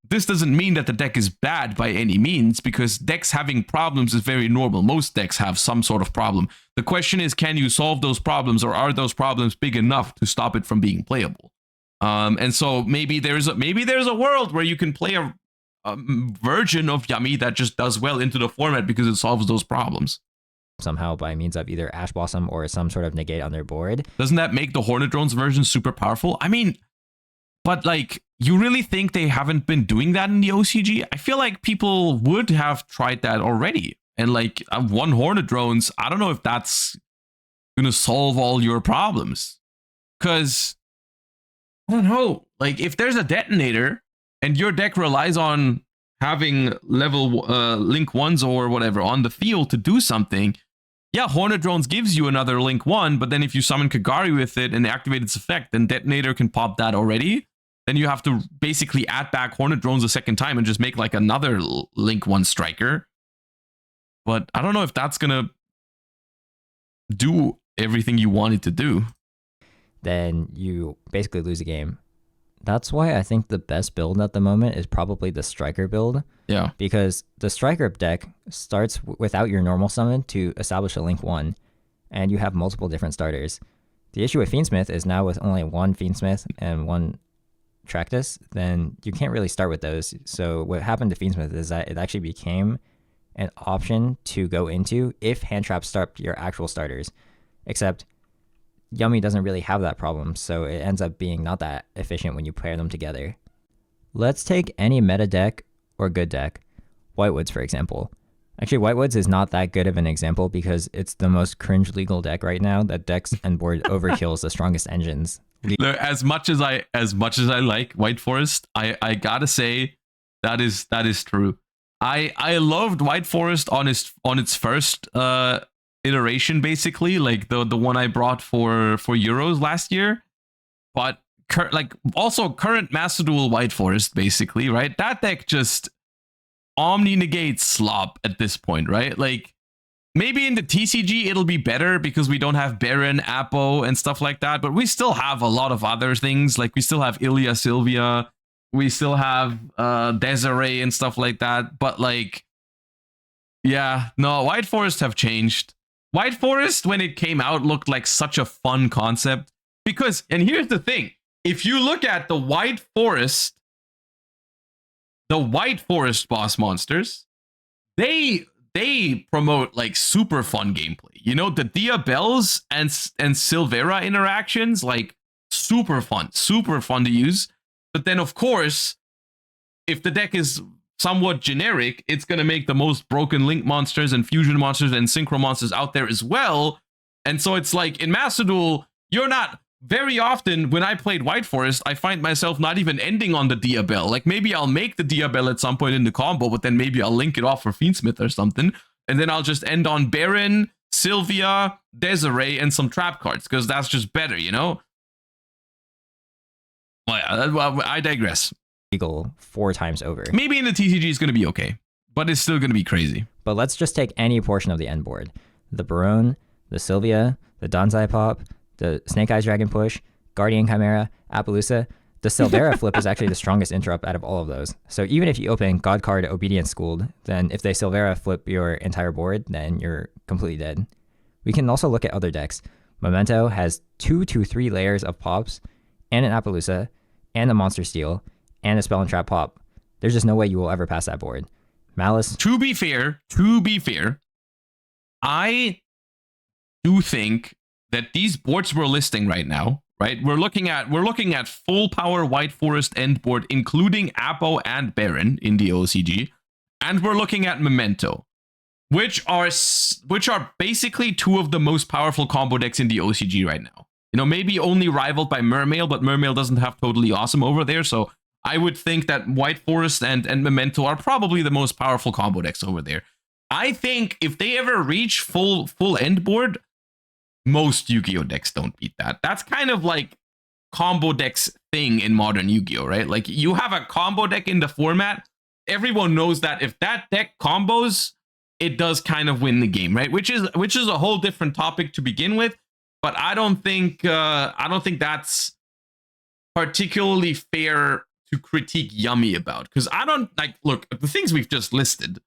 this doesn't mean that the deck is bad by any means, because decks having problems is very normal. Most decks have some sort of problem. The question is, can you solve those problems, or are those problems big enough to stop it from being playable? And so maybe there's a world where you can play a version of Yummy that just does well into the format because it solves those problems somehow by means of either Ash Blossom or some sort of negate on their board. Doesn't that make the Hornet Drones version super powerful? I mean, but like, you really think they haven't been doing that in the OCG? I feel like people would have tried that already. And like, one Hornet Drones, I don't know if that's gonna solve all your problems. Because, I don't know, like, if there's a detonator and your deck relies on having level link ones or whatever on the field to do something, yeah, Hornet Drones gives you another link one, but then if you summon Kagari with it and activate its effect, then detonator can pop that already. Then you have to basically add back Hornet Drones a second time and just make like another link one striker. But I don't know if that's gonna do everything you want it to do. Then you basically lose a game. That's why I think the best build at the moment is probably the Striker build. Yeah. Because the Striker deck starts without your normal summon to establish a Link 1, and you have multiple different starters. The issue with Fiendsmith is now with only one Fiendsmith and one Tractus, then you can't really start with those. So what happened to Fiendsmith is that it actually became an option to go into if hand traps start your actual starters. Except Yummy doesn't really have that problem, so it ends up being not that efficient when you pair them together. Let's take any meta deck or good deck. Whitewoods, for example. Actually, Whitewoods is not that good of an example because it's the most cringe legal deck right now that decks and board overkills the strongest engines. As much as I like White Forest, I gotta say that is true. I loved White Forest on its first iteration, basically, like the one I brought for Euros last year. But current Master Duel White Forest, basically, right? That deck just omni negates slop at this point, right? Like, maybe in the TCG it'll be better because we don't have Baron, Apo, and stuff like that, but we still have a lot of other things. Like, we still have Ilya Sylvia, we still have Desiree and stuff like that. But like, yeah, no, White Forest have changed. White Forest, when it came out, looked like such a fun concept. Because, and here's the thing, if you look at the White Forest boss monsters, they promote like super fun gameplay. You know, the Diabels and Silvera interactions, like super fun to use. But then, of course, if the deck is somewhat generic, it's going to make the most broken link monsters and fusion monsters and synchro monsters out there as well. And so it's like in Master Duel, you're not very often when I played White Forest, I find myself not even ending on the Diabel. Like, maybe I'll make the Diabel at some point in the combo, but then maybe I'll link it off for Fiendsmith or something. And then I'll just end on Baron, Sylvia, Desiree, and some trap cards, because that's just better, you know? Well, I digress. Legal 4 times over. Maybe in the TCG it's going to be okay, but it's still going to be crazy. But let's just take any portion of the end board. The Barone, the Sylvia, the Danzai Pop, the Snake Eyes Dragon Push, Guardian Chimera, Appaloosa. The Silvera flip is actually the strongest interrupt out of all of those. So even if you open God card Obedience Schooled, then if they Silvera flip your entire board, then you're completely dead. We can also look at other decks. Memento has 2 to 3 layers of pops, and an Appaloosa, and a Monster Steel, and a Spell and Trap pop. There's just no way you will ever pass that board. Malice. To be fair, I do think that these boards we're listing right now, right? We're looking at full power White Forest end board, including Apo and Baron in the OCG, and we're looking at Memento, which are basically 2 of the most powerful combo decks in the OCG right now. You know, maybe only rivaled by Mermail, but Mermail doesn't have Totally Awesome over there, so I would think that White Forest and Memento are probably the most powerful combo decks over there. I think if they ever reach full end board, most Yu-Gi-Oh decks don't beat that. That's kind of like combo decks thing in modern Yu-Gi-Oh, right? Like you have a combo deck in the format, everyone knows that if that deck combos, it does kind of win the game, right? Which is a whole different topic to begin with, but I don't think that's particularly fair to critique Yummy about, because I don't like, look, the things we've just listed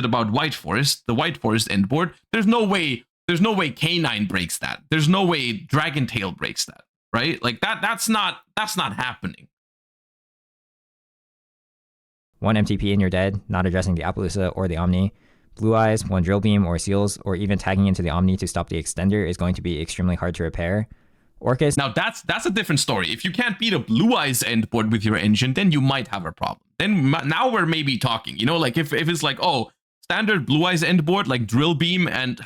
about White Forest, the White Forest end board, there's no way K9 breaks that. There's no way Dragon Tail breaks that, right? Like that's not happening. One MTP and you're dead, not addressing the Appaloosa or the Omni. Blue Eyes, one Drill Beam or Seals, or even tagging into the Omni to stop the Extender is going to be extremely hard to repair. Orcus. Now that's a different story. If you can't beat a Blue Eyes end board with your engine, then you might have a problem. Then now we're maybe talking, you know, like if it's like, oh, standard Blue Eyes end board like Drill Beam and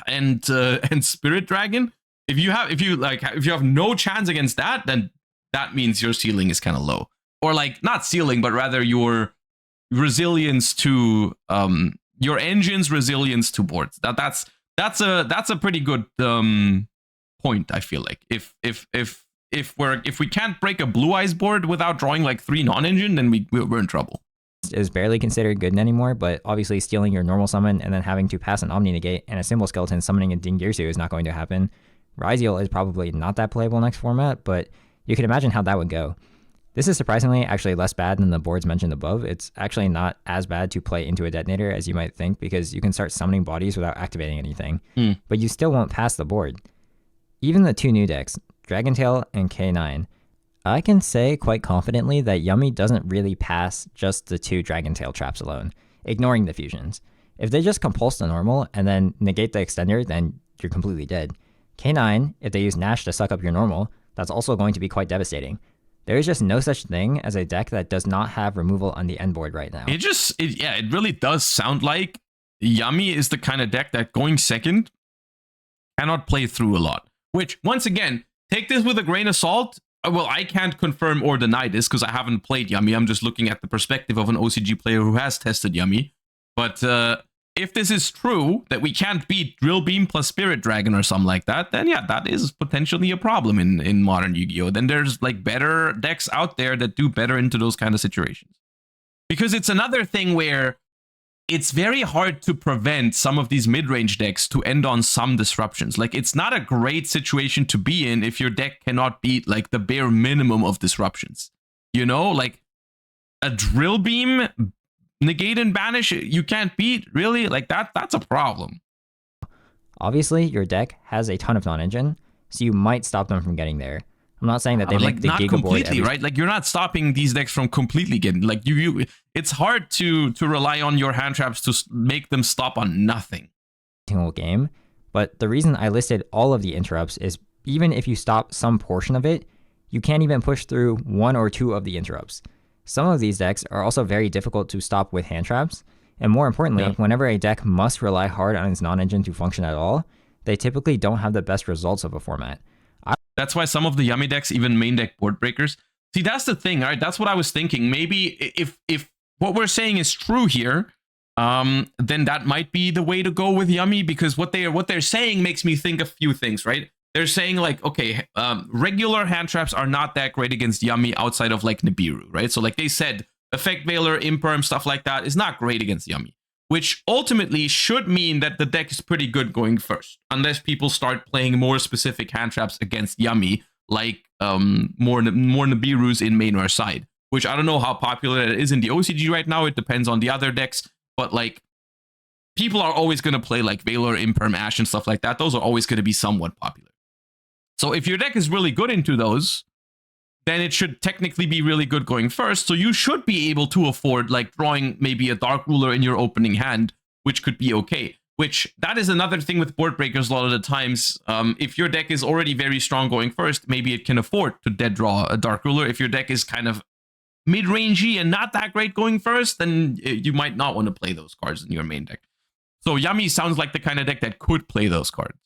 Spirit Dragon, if you have no chance against that, then that means your ceiling is kind of low, or like not ceiling, but rather your resilience to your engine's resilience to boards. That's a pretty good point. I feel like if we can't break a Blue Eyes board without drawing like 3 non-engine, then we're in trouble. Is barely considered good anymore, but obviously stealing your normal summon and then having to pass an Omni Negate and a Symbol Skeleton summoning a Dingirsu is not going to happen. Ryziel is probably not that playable next format, but you can imagine how that would go. This is surprisingly actually less bad than the boards mentioned above. It's actually not as bad to play into a detonator as you might think, because you can start summoning bodies without activating anything, but you still won't pass the board. Even the 2 new decks, Dragon Tail and K9, I can say quite confidently that Yummy doesn't really pass just the 2 Dragon Tail traps alone, ignoring the fusions. If they just compulse the normal and then negate the extender, then you're completely dead. K9, if they use Nash to suck up your normal, that's also going to be quite devastating. There is just no such thing as a deck that does not have removal on the end board right now. It really does sound like Yummy is the kind of deck that going second cannot play through a lot. Which, once again, take this with a grain of salt. Well, I can't confirm or deny this because I haven't played Yummy. I'm just looking at the perspective of an OCG player who has tested Yummy. But if this is true, that we can't beat Drill Beam plus Spirit Dragon or something like that, then yeah, that is potentially a problem in modern Yu-Gi-Oh! Then there's like better decks out there that do better into those kind of situations. Because it's another thing where it's very hard to prevent some of these mid-range decks to end on some disruptions. Like, it's not a great situation to be in if your deck cannot beat like the bare minimum of disruptions. You know, like a Drill Beam, negate and banish, you can't beat, really? Like that's a problem. Obviously, your deck has a ton of non-engine, so you might stop them from getting there. I'm not saying that they make the not Giga completely, board right? Like, you're not stopping these decks from completely getting, like, you it's hard to rely on your hand traps to make them stop on nothing. Single game, but the reason I listed all of the interrupts is even if you stop some portion of it, you can't even push through 1 or 2 of the interrupts. Some of these decks are also very difficult to stop with hand traps, and more importantly, whenever a deck must rely hard on its non-engine to function at all, they typically don't have the best results of a format. That's why some of the Yummy decks, even main deck board breakers. See, that's the thing, right? That's what I was thinking. Maybe if what we're saying is true here, then that might be the way to go with Yummy, because what they're saying makes me think a few things, right? They're saying like, okay, regular hand traps are not that great against Yummy outside of like Nibiru, right? So like they said, Effect Veiler, Imperm, stuff like that is not great against Yummy, which ultimately should mean that the deck is pretty good going first, unless people start playing more specific hand traps against Yummy, like more Nibirus in main or side, which I don't know how popular it is in the OCG right now. It depends on the other decks, but like people are always going to play like Veiler, Imperm, Ash, and stuff like that. Those are always going to be somewhat popular. So if your deck is really good into those, then it should technically be really good going first. So you should be able to afford like drawing maybe a Dark Ruler in your opening hand, which could be okay. Which, that is another thing with board breakers a lot of the times. If your deck is already very strong going first, maybe it can afford to dead draw a Dark Ruler. If your deck is kind of mid-rangey and not that great going first, then you might not want to play those cards in your main deck. So Yummy sounds like the kind of deck that could play those cards.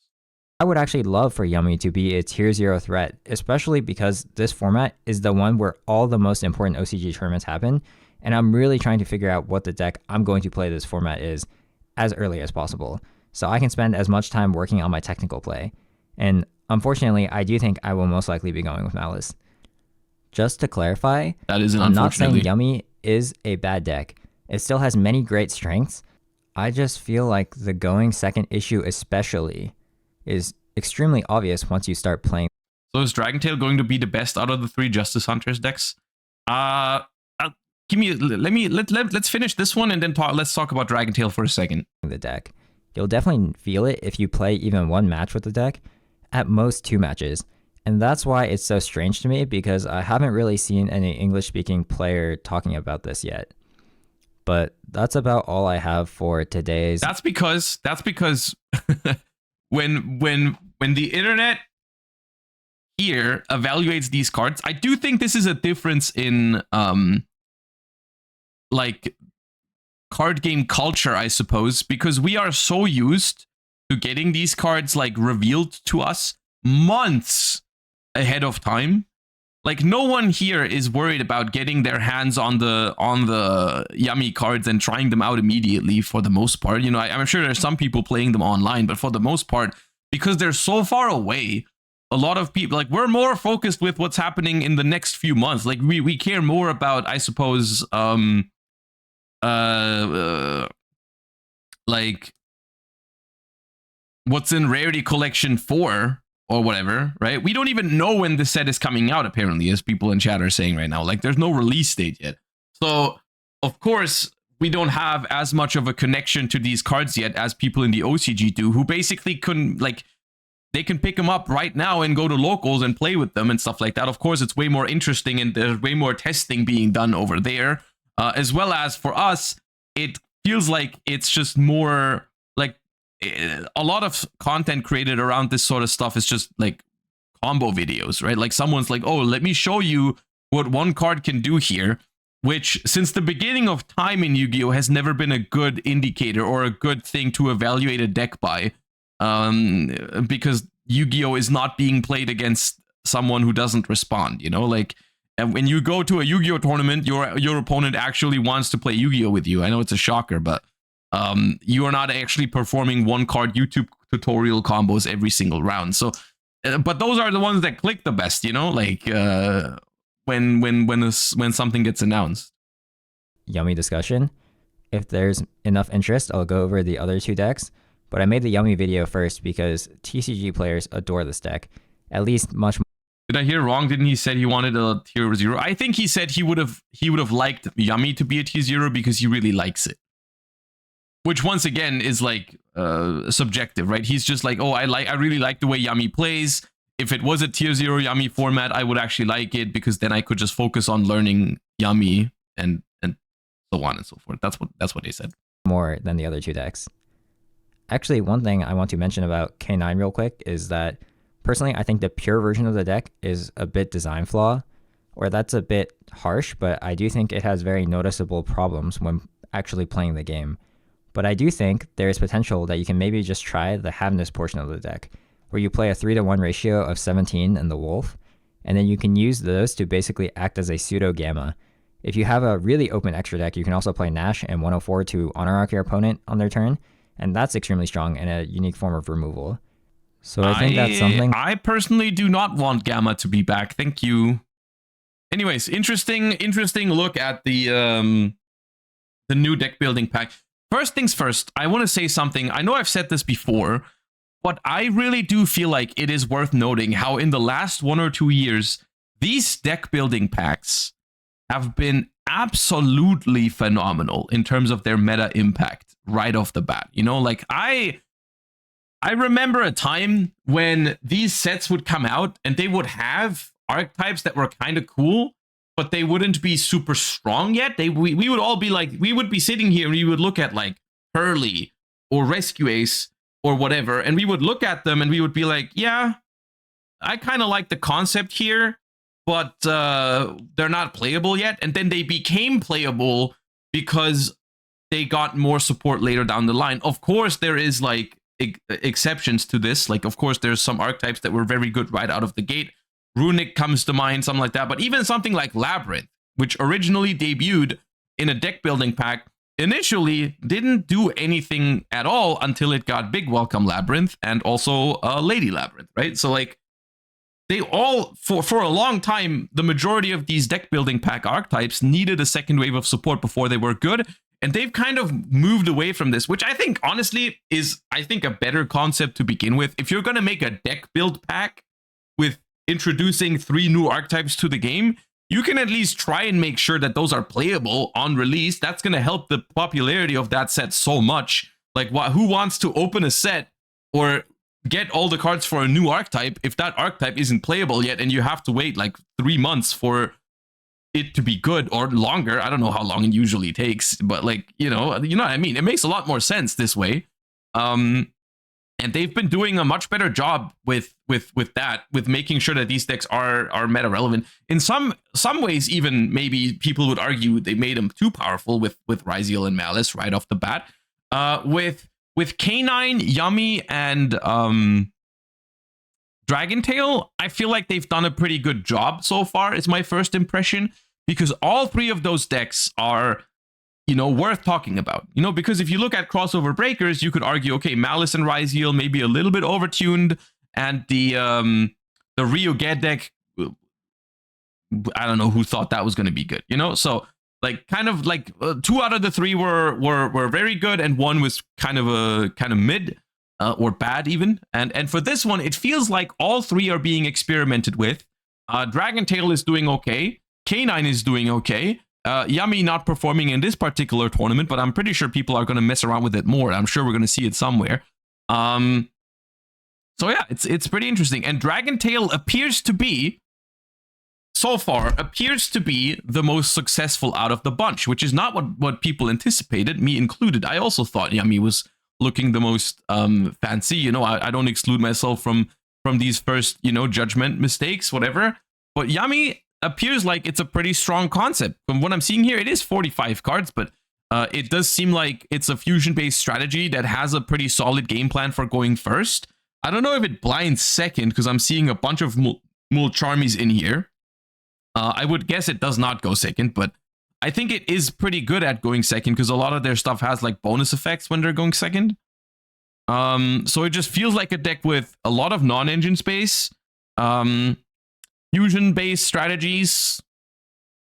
I would actually love for Yummy to be a tier 0 threat, especially because this format is the one where all the most important OCG tournaments happen, and I'm really trying to figure out what the deck I'm going to play this format is. as early as possible, so I can spend as much time working on my technical play. And unfortunately, I do think I will most likely be going with Malice. Just to clarify, That is an I'm not saying unfortunately. Yummy is a bad deck. It still has many great strengths. I just feel like the going second issue especially is extremely obvious once you start playing. So is Dragontail going to be the best out of the 3 Justice Hunters decks? Let's finish this one and then let's talk about Dragontail for a second. The deck. You'll definitely feel it if you play even one match with the deck, at most 2 matches. And that's why it's so strange to me, because I haven't really seen any English-speaking player talking about this yet. But that's about all I have for today's. That's because when the internet here evaluates these cards, I do think this is a difference in like card game culture, I suppose, because we are so used to getting these cards like revealed to us months ahead of time. Like, no one here is worried about getting their hands on the Yummy cards and trying them out immediately for the most part. You know, I'm sure there's some people playing them online, but for the most part, because they're so far away, a lot of people, like, we're more focused with what's happening in the next few months. Like, we care more about, I suppose, like what's in Rarity Collection 4 or whatever, right? We don't even know when the set is coming out, apparently, as people in chat are saying right now. Like, there's no release date yet. So, of course, we don't have as much of a connection to these cards yet as people in the OCG do, who basically couldn't, like, they can pick them up right now and go to locals and play with them and stuff like that. Of course, it's way more interesting and there's way more testing being done over there. As well as for us, it feels like it's just more like a lot of content created around this sort of stuff is just like combo videos, right? Like someone's like, oh, let me show you what one card can do here, which since the beginning of time in Yu-Gi-Oh! Has never been a good indicator or a good thing to evaluate a deck by. Because Yu-Gi-Oh! Is not being played against someone who doesn't respond, you know? Like, when you go to a Yu-Gi-Oh! Tournament, your opponent actually wants to play Yu-Gi-Oh! With you. I know it's a shocker, but you are not actually performing one card YouTube tutorial combos every single round. So, but those are the ones that click the best, you know? Like, when something gets announced. Yummy discussion. If there's enough interest, I'll go over the other 2 decks. But I made the Yummy video first because TCG players adore this deck, at least much more. Did I hear wrong? Didn't he said he wanted a tier 0? I think he said he would have liked Yummy to be a tier 0 because he really likes it. Which once again is like subjective, right? He's just like, oh, I really like the way Yummy plays. If it was a tier 0 Yummy format, I would actually like it because then I could just focus on learning Yummy and so on and so forth. That's what they said. More than the other 2 decks. Actually, one thing I want to mention about K9 real quick is that personally, I think the pure version of the deck is a bit design flaw, or that's a bit harsh, but I do think it has very noticeable problems when actually playing the game. But I do think there is potential that you can maybe just try the Havness portion of the deck, where you play a 3-to-1 ratio of 17 and the Wolf, and then you can use those to basically act as a pseudo Gamma. If you have a really open extra deck, you can also play Nash and 104 to honor arc your opponent on their turn, and that's extremely strong and a unique form of removal. So I think that's something. I personally do not want Gamma to be back. Thank you. Anyways, interesting look at the new deck building pack. First things first, I want to say something. I know I've said this before, but I really do feel like it is worth noting how in the last 1 or 2 years, these deck building packs have been absolutely phenomenal in terms of their meta impact right off the bat. You know, like I remember a time when these sets would come out and they would have archetypes that were kind of cool, but they wouldn't be super strong yet. We would all be like, we would be sitting here and we would look at like Hurley or Rescue Ace or whatever, and we would look at them and we would be like, yeah, I kind of like the concept here, but they're not playable yet. And then they became playable because they got more support later down the line. Of course, there is like exceptions to this. Like, of course, there's some archetypes that were very good right out of the gate. Runic comes to mind, something like that. But even something like Labyrinth, which originally debuted in a deck building pack initially didn't do anything at all until it got Big Welcome Labyrinth and also Lady Labyrinth, right? So like they all, for a long time, the majority of these deck building pack archetypes needed a second wave of support before they were good. And they've kind of moved away from this, which I think honestly is, I think, a better concept to begin with. If you're going to make a deck build pack with introducing 3 new archetypes to the game, you can at least try and make sure that those are playable on release. That's going to help the popularity of that set so much. Like, who wants to open a set or get all the cards for a new archetype if that archetype isn't playable yet and you have to wait like 3 months for it to be good, or longer? I don't know how long it usually takes, but like, you know what I mean? It makes a lot more sense this way. And they've been doing a much better job with that, with making sure that these decks are meta relevant. In some ways, even maybe people would argue they made them too powerful with Ryziel and Malice right off the bat. With K9, Yummy, and Dragontail, I feel like they've done a pretty good job so far, is my first impression, because all 3 of those decks are, you know, worth talking about. You know, because if you look at crossover breakers, you could argue, okay, Malice and Ryziel maybe a little bit overtuned, and the Ryuga deck, I don't know who thought that was going to be good, you know? So like kind of like 2 out of the 3 were very good, and 1 was kind of mid. Or bad even, and for this one, it feels like all 3 are being experimented with. Dragontail is doing okay, K9 is doing okay, Yummy not performing in this particular tournament, but I'm pretty sure people are going to mess around with it more. I'm sure we're going to see it somewhere. So yeah, it's pretty interesting, and Dragontail appears to be, so far, the most successful out of the bunch, which is not what people anticipated, me included. I also thought Yummy was looking the most fancy. You know, I don't exclude myself from these first, you know, judgment mistakes, whatever. But Yummy appears like it's a pretty strong concept. From what I'm seeing here, it is 45 cards, but it does seem like it's a fusion-based strategy that has a pretty solid game plan for going first. I don't know if it blinds second, because I'm seeing a bunch of Mulcharmies in here. I would guess it does not go second, but I think it is pretty good at going second, because a lot of their stuff has like bonus effects when they're going second. So it just feels like a deck with a lot of non-engine space. Fusion-based strategies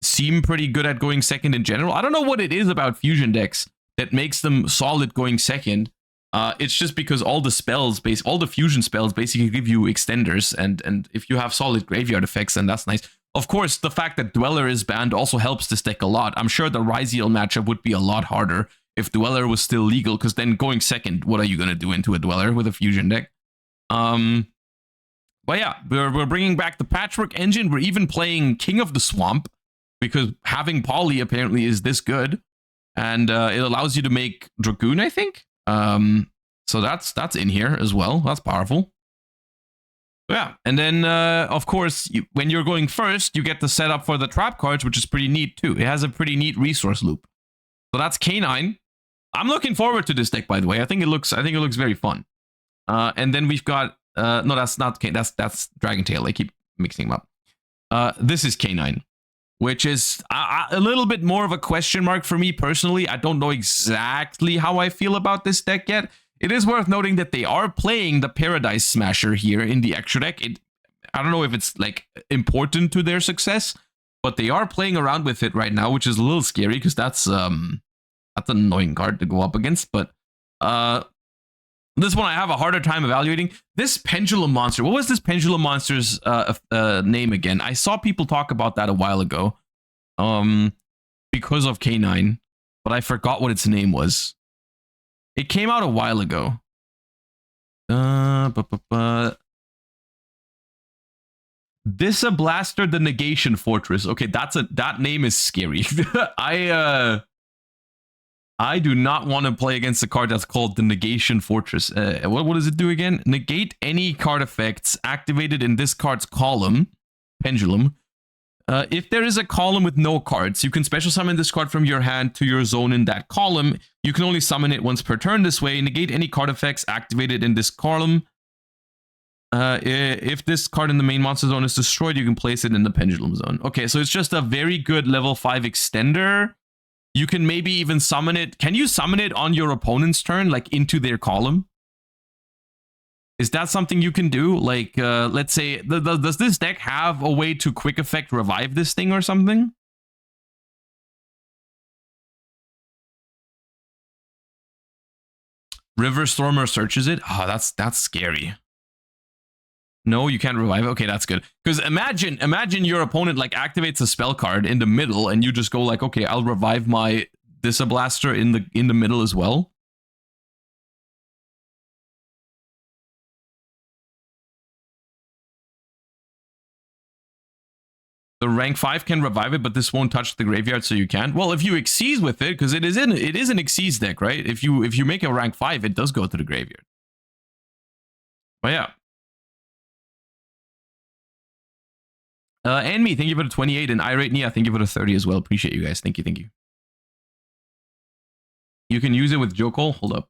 seem pretty good at going second in general. I don't know what it is about fusion decks that makes them solid going second. It's just because all the fusion spells basically give you extenders, and if you have solid graveyard effects, then that's nice. Of course, the fact that Dweller is banned also helps this deck a lot. I'm sure the Ryziel matchup would be a lot harder if Dweller was still legal, because then going second, what are you going to do into a Dweller with a fusion deck? But yeah, we're bringing back the Patchwork Engine. We're even playing King of the Swamp, because having Poly apparently is this good. And it allows you to make Dragoon, I think. So that's in here as well. That's powerful. Yeah, and then, of course, when you're going first, you get the setup for the trap cards, which is pretty neat, too. It has a pretty neat resource loop. So that's K9. I'm looking forward to this deck, by the way. I think it looks very fun. And then we've got... no, that's not K. That's Dragontail. I keep mixing them up. This is K9, which is a little bit more of a question mark for me personally. I don't know exactly how I feel about this deck yet. It is worth noting that they are playing the Paradise Smasher here in the extra deck. I don't know if it's like important to their success, but they are playing around with it right now, which is a little scary, because that's an annoying card to go up against. But this one I have a harder time evaluating. This Pendulum Monster. What was this Pendulum Monster's name again? I saw people talk about that a while ago, because of K9, but I forgot what its name was. It came out a while ago. Disablaster the Negation Fortress. Okay, that name is scary. I do not want to play against a card that's called the Negation Fortress. What does it do again? Negate any card effects activated in this card's column, Pendulum. If there is a column with no cards, you can special summon this card from your hand to your zone in that column. You can only summon it once per turn this way. Negate any card effects activated in this column. If this card in the main monster zone is destroyed, you can place it in the Pendulum zone. Okay, so it's just a very good level 5 extender. You can maybe even summon it. Can you summon it on your opponent's turn, like into their column? Is that something you can do? Like, let's say, does this deck have a way to quick effect revive this thing or something? River Stormer searches it. Oh, that's scary. No, you can't revive it. Okay, that's good. Because imagine your opponent like activates a spell card in the middle, and you just go like, okay, I'll revive my Disablaster in the middle as well. The rank 5 can revive it, but this won't touch the graveyard, so you can't. Well, if you Xyz with it, because it is an Xyz deck, right? If you make a rank 5, it does go to the graveyard. But yeah. And me, thank you for the 28, and Irate Nia, thank you for the 30 as well. Appreciate you guys. Thank you, thank you. You can use it with Jokol. Hold up.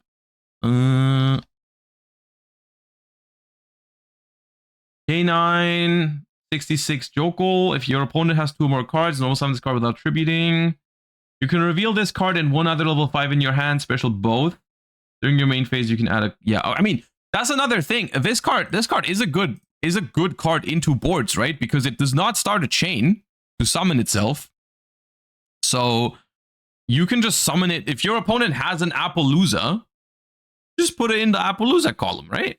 K9, 66 Jokol. If your opponent has 2 more cards, normal summon this card without tributing. You can reveal this card and 1 other level 5 in your hand. Special both. During your main phase, you can add a... Yeah, I mean, that's another thing. This card is a good card into boards, right? Because it does not start a chain to summon itself. So you can just summon it. If your opponent has an Appaloosa, just put it in the Appaloosa column, right?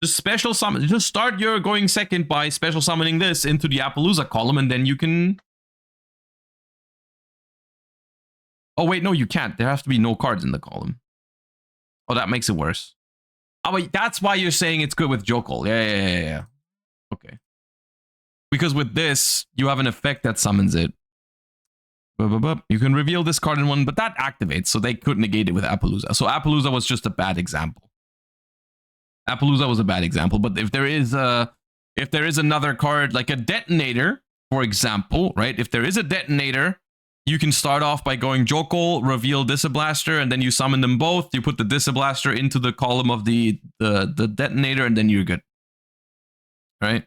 Just special summon. Just start your going second by special summoning this into the Appaloosa column, and then you can... Oh, wait, no, you can't. There has to be no cards in the column. Oh, that makes it worse. Oh, wait, that's why you're saying it's good with Jokol. Yeah. Okay. Because with this, you have an effect that summons it. You can reveal this card in one, but that activates, so they could negate it with Appaloosa. So Appaloosa was just a bad example. Appaloosa was a bad example, but if there is another card, like a detonator, for example, right? If there is a detonator, you can start off by going Jokol, reveal Disablaster, and then you summon them both. You put the Disablaster into the column of the detonator, and then you're good. Right?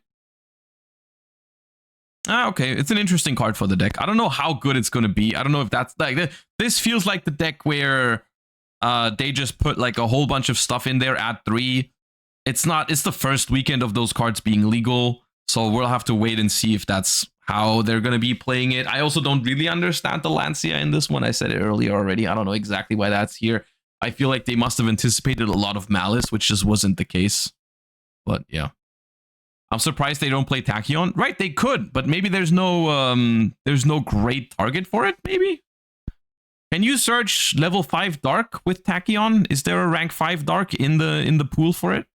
Okay, it's an interesting card for the deck. I don't know how good it's going to be. I don't know if that's like... This feels like the deck where they just put like a whole bunch of stuff in there at 3. It's the first weekend of those cards being legal, so we'll have to wait and see if that's how they're going to be playing it. I also don't really understand the Lancia in this one. I said it earlier already. I don't know exactly why that's here. I feel like they must have anticipated a lot of Malice, which just wasn't the case. But yeah. I'm surprised they don't play Tachyon. Right, they could, but maybe there's no great target for it, maybe? Can you search level 5 Dark with Tachyon? Is there a rank 5 Dark in the pool for it?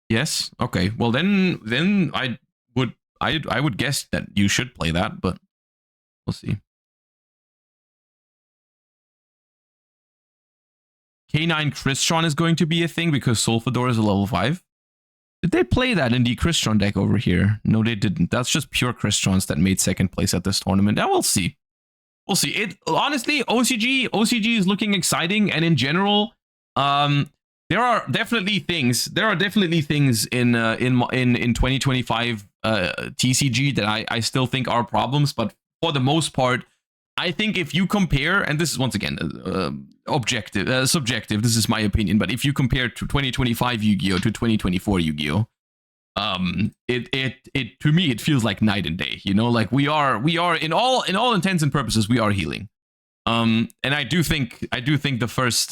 Yes. Okay. Well, then I would guess that you should play that, but we'll see. K9 Crystron is going to be a thing because Solfador is a level 5. Did they play that in the Crystron deck over here? No, they didn't. That's just pure Crystrons that made second place at this tournament. And we'll see. We'll see. It honestly, OCG is looking exciting, and in general, there are definitely things in 2025 TCG that I still think are problems, but for the most part, I think if you compare, and this is once again subjective, this is my opinion, but if you compare to 2025 Yu-Gi-Oh to 2024 Yu-Gi-Oh, it to me it feels like night and day. You know, like we are in all intents and purposes we are healing. And I do think the first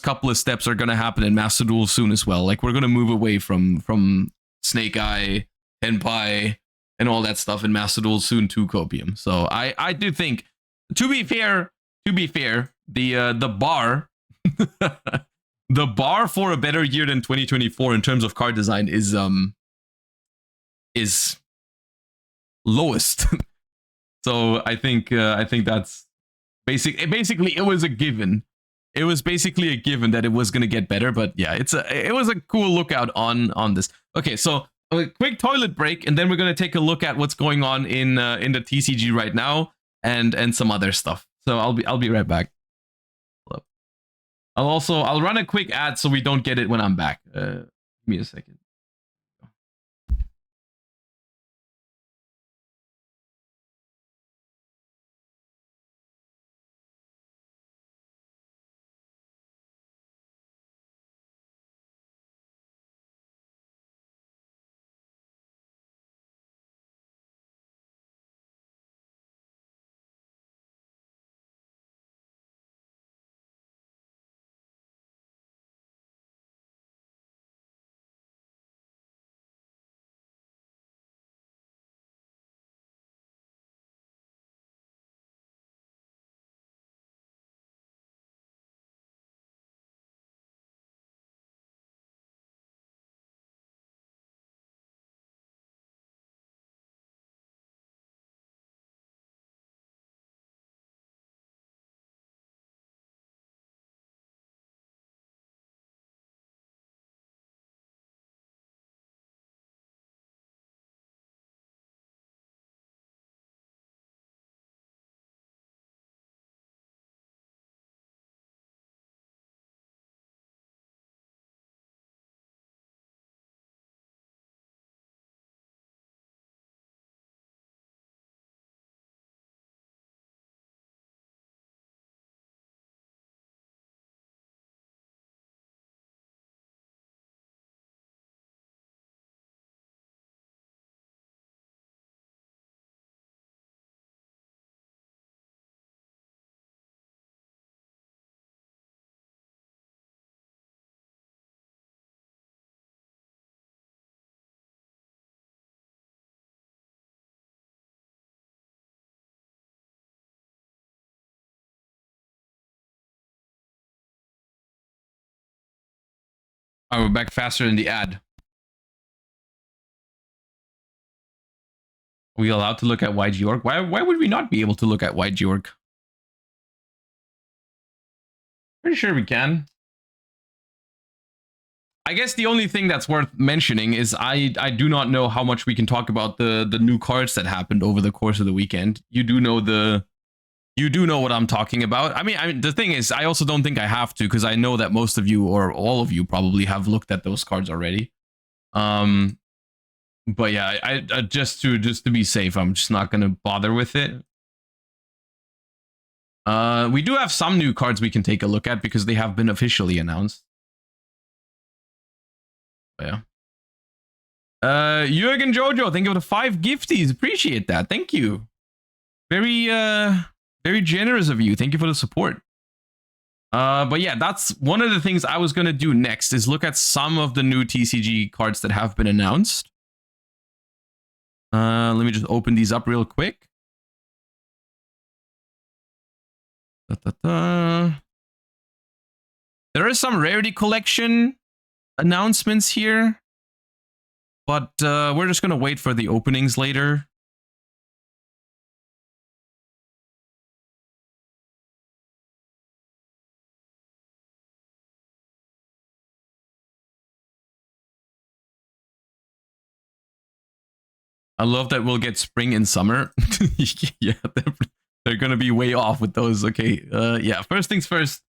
couple of steps are gonna happen in Master Duel soon as well. Like we're gonna move away from Snake Eye, Tenpai, and all that stuff in Master Duel soon to Copium. So I do think, to be fair, the bar the bar for a better year than 2024 in terms of card design is lowest. So I think that's basically it was a given. It was basically a given that it was going to get better, but yeah, it was a cool lookout on this. Okay, so a quick toilet break, and then we're going to take a look at what's going on in the TCG right now and some other stuff. So I'll be right back. I'll run a quick ad so we don't get it when I'm back. Give me a second. Oh, we're back faster than the ad. Are we allowed to look at yugioh? Why would we not be able to look at yugioh? Pretty sure we can. I guess the only thing that's worth mentioning is I do not know how much we can talk about the new cards that happened over the course of the weekend. You do know what I'm talking about. I mean, the thing is, I also don't think I have to, because I know that most of you, or all of you, probably have looked at those cards already. But yeah, I just to be safe, I'm just not gonna bother with it. We do have some new cards we can take a look at because they have been officially announced. But yeah. Jürgen Jojo, thank you for the 5 gifties. Appreciate that. Thank you. Very generous of you. Thank you for the support. But yeah, that's one of the things I was gonna do next, is look at some of the new TCG cards that have been announced. Let me just open these up real quick. There is some rarity collection announcements here, but we're just gonna wait for the openings later. I love that we'll get spring and summer. Yeah, they're gonna be way off with those. Okay, yeah, first things first.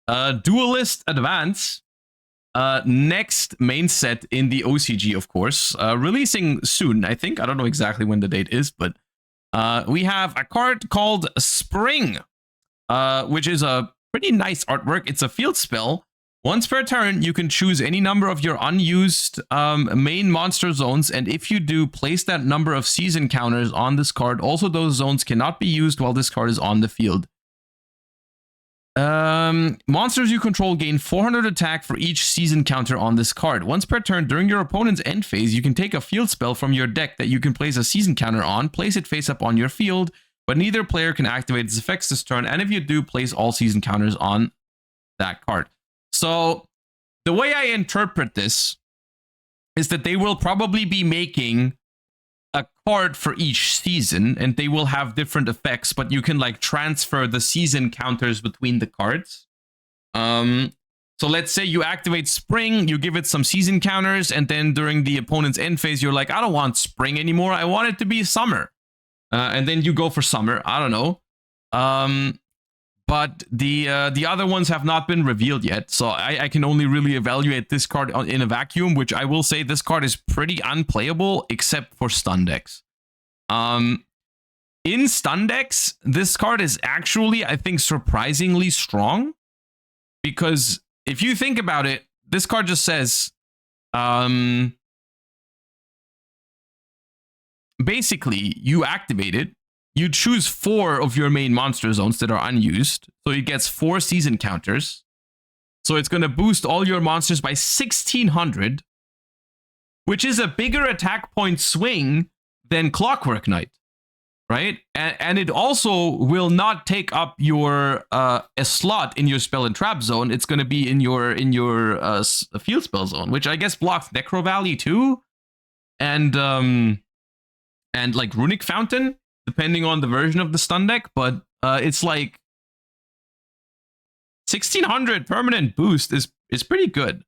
Duelist Advance. Next main set in the OCG, of course. Releasing soon, I think. I don't know exactly when the date is, but we have a card called Spring, which is a pretty nice artwork. It's a field spell. Once per turn, you can choose any number of your unused main monster zones, and if you do, place that number of season counters on this card. Also, those zones cannot be used while this card is on the field. Monsters you control gain 400 attack for each season counter on this card. Once per turn, during your opponent's end phase, you can take a field spell from your deck that you can place a season counter on, place it face up on your field, but neither player can activate its effects this turn, and if you do, place all season counters on that card. So, the way I interpret this is that they will probably be making a card for each season, and they will have different effects, but you can like transfer the season counters between the cards. So let's say you activate Spring, you give it some season counters, and then during the opponent's end phase, you're like, I don't want Spring anymore, I want it to be Summer. And then you go for Summer, I don't know. But the other ones have not been revealed yet, so I can only really evaluate this card in a vacuum, which I will say this card is pretty unplayable, except for stun decks. In stun decks, this card is actually, I think, surprisingly strong, because if you think about it, this card just says, basically, you activate it, you choose 4 of your main monster zones that are unused, so it gets 4 season counters. So it's going to boost all your monsters by 1600, which is a bigger attack point swing than Clockwork Knight, right? And it also will not take up your a slot in your spell and trap zone. It's going to be in your field spell zone, which I guess blocks Necro Valley too, and like Runic Fountain, depending on the version of the stun deck, but it's like 1600 permanent boost is pretty good.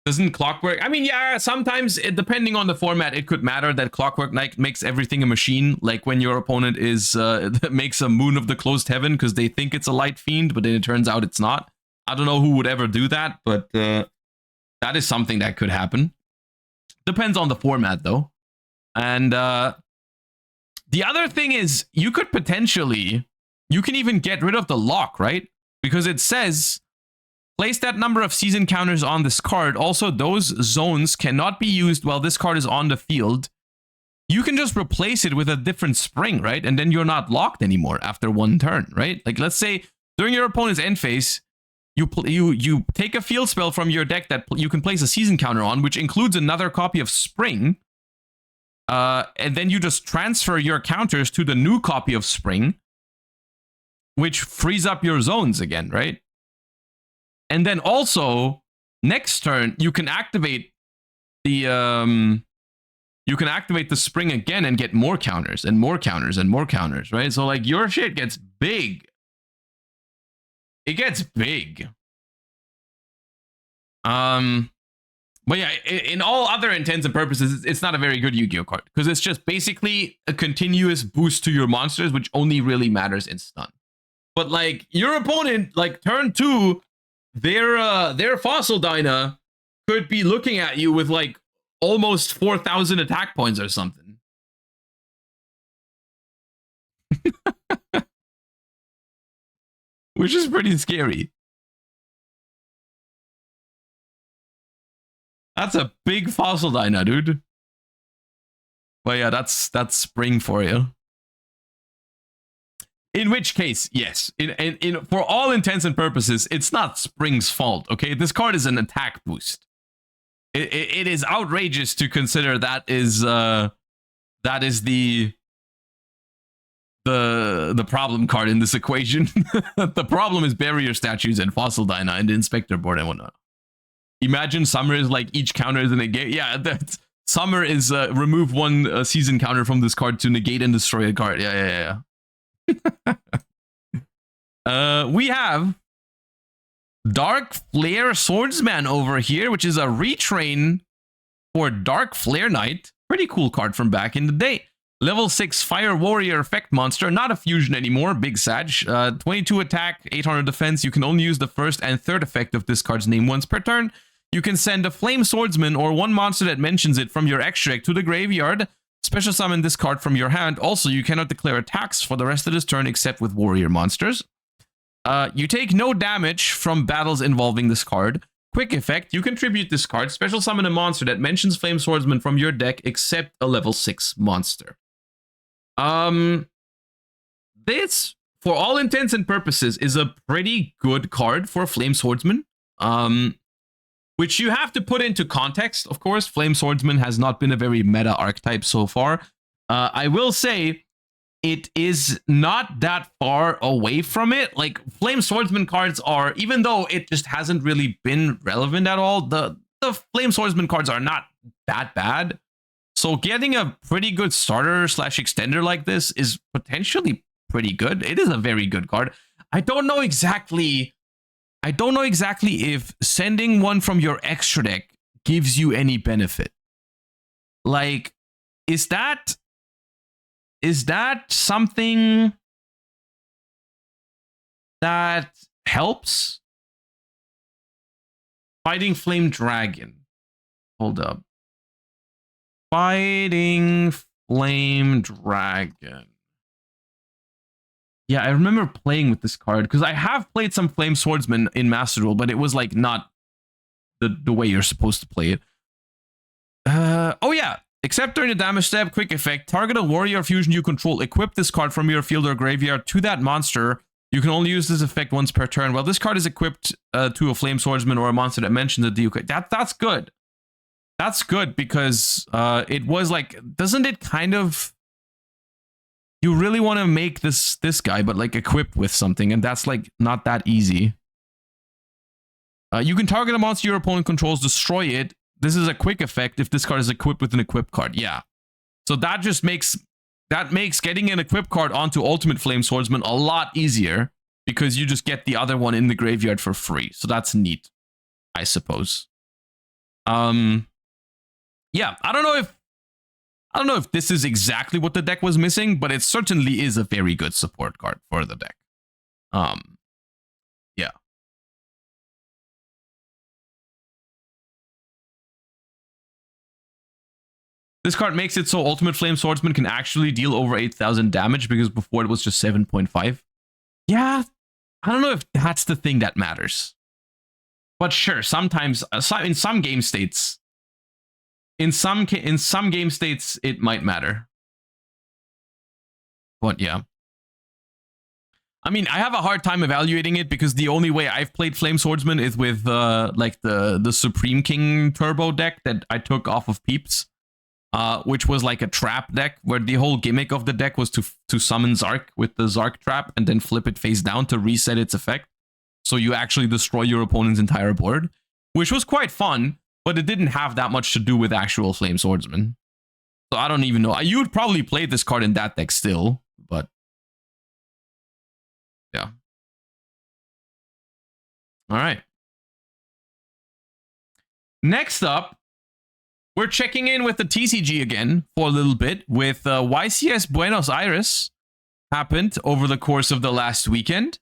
Doesn't Clockwork... I mean, yeah, sometimes, depending on the format, it could matter that Clockwork Knight makes everything a machine, like when your opponent is makes a Moon of the Closed Heaven because they think it's a Light Fiend, but then it turns out it's not. I don't know who would ever do that, but that is something that could happen. Depends on the format, though. And the other thing is, you could potentially, you can even get rid of the lock, right? Because it says, place that number of season counters on this card. Also, those zones cannot be used while this card is on the field. You can just replace it with a different Spring, right? And then you're not locked anymore after 1 turn, right? Like, let's say, during your opponent's end phase, you take a field spell from your deck that you can place a season counter on, which includes another copy of Spring. And then you just transfer your counters to the new copy of Spring, which frees up your zones again, right? And then also, Next turn, you can activate the spring again and get more counters and more counters and more counters, right? So like your shit gets big. It gets big. But yeah, in all other intents and purposes, it's not a very good Yu-Gi-Oh card because it's just basically a continuous boost to your monsters, which only really matters in stun. But like your opponent, like turn 2, their Fossil Dyna could be looking at you with like almost 4,000 attack points or something. Which is pretty scary. That's a big Fossil Dyna, dude. But yeah, that's spring for you. In which case, yes, in for all intents and purposes, it's not Spring's fault. Okay, this card is an attack boost. It is outrageous to consider that is the problem card in this equation. The problem is barrier statues and Fossil Dyna and the Inspector board and whatnot. Imagine Summer is like each counter is a negate. Yeah, that's Summer is remove one season counter from this card to negate and destroy a card. Yeah. We have Dark Flare Swordsman over here, which is a retrain for Dark Flare Knight. Pretty cool card from back in the day. Level 6 Fire Warrior effect monster, not a fusion anymore, big Sag. 22 attack, 800 defense. You can only use the first and third effect of this card's name once per turn. You can send a Flame Swordsman or one monster that mentions it from your extra deck to the graveyard. Special summon this card from your hand. Also, you cannot declare attacks for the rest of this turn except with warrior monsters. You take no damage from battles involving this card. Quick effect, you contribute this card. Special summon a monster that mentions Flame Swordsman from your deck except a level 6 monster. This, for all intents and purposes, is a pretty good card for Flame Swordsman. Which you have to put into context, of course. Flame Swordsman has not been a very meta archetype so far. I will say it is not that far away from it. Like, Flame Swordsman cards are, even though it just hasn't really been relevant at all, the Flame Swordsman cards are not that bad. So getting a pretty good starter / extender like this is potentially pretty good. It is a very good card. I don't know exactly if sending one from your extra deck gives you any benefit. Like, is that something that helps? Fighting Flame Dragon. Hold up. Fighting Flame Dragon. Yeah, I remember playing with this card because I have played some Flame Swordsman in Master Duel, but it was like not the way you're supposed to play it. Oh yeah, except during the damage step, quick effect, target a warrior fusion you control. Equip this card from your field or graveyard to that monster. You can only use this effect once per turn. Well, this card is equipped to a Flame Swordsman or a monster that mentions the Duke. That's good. That's good because it was like, doesn't it kind of... You really want to make this guy, but like equipped with something, and that's like not that easy. You can target a monster your opponent controls, destroy it. This is a quick effect if this card is equipped with an equipped card. Yeah. So that just makes getting an equipped card onto Ultimate Flame Swordsman a lot easier because you just get the other one in the graveyard for free. So that's neat, I suppose. Yeah, I don't know if this is exactly what the deck was missing, but it certainly is a very good support card for the deck. Yeah. This card makes it so Ultimate Flame Swordsman can actually deal over 8,000 damage because before it was just 7.5. Yeah, I don't know if that's the thing that matters. But sure, sometimes, in some game states, in some game states, it might matter. But yeah. I mean, I have a hard time evaluating it because the only way I've played Flame Swordsman is with like the Supreme King Turbo deck that I took off of Peeps, which was like a trap deck where the whole gimmick of the deck was to summon Zark with the Zark trap and then flip it face down to reset its effect. So you actually destroy your opponent's entire board, which was quite fun, but it didn't have that much to do with actual Flame Swordsman. So I don't even know. You would probably play this card in that deck still, but yeah. All right. Next up, we're checking in with the TCG again for a little bit with YCS Buenos Aires. Happened over the course of the last weekend.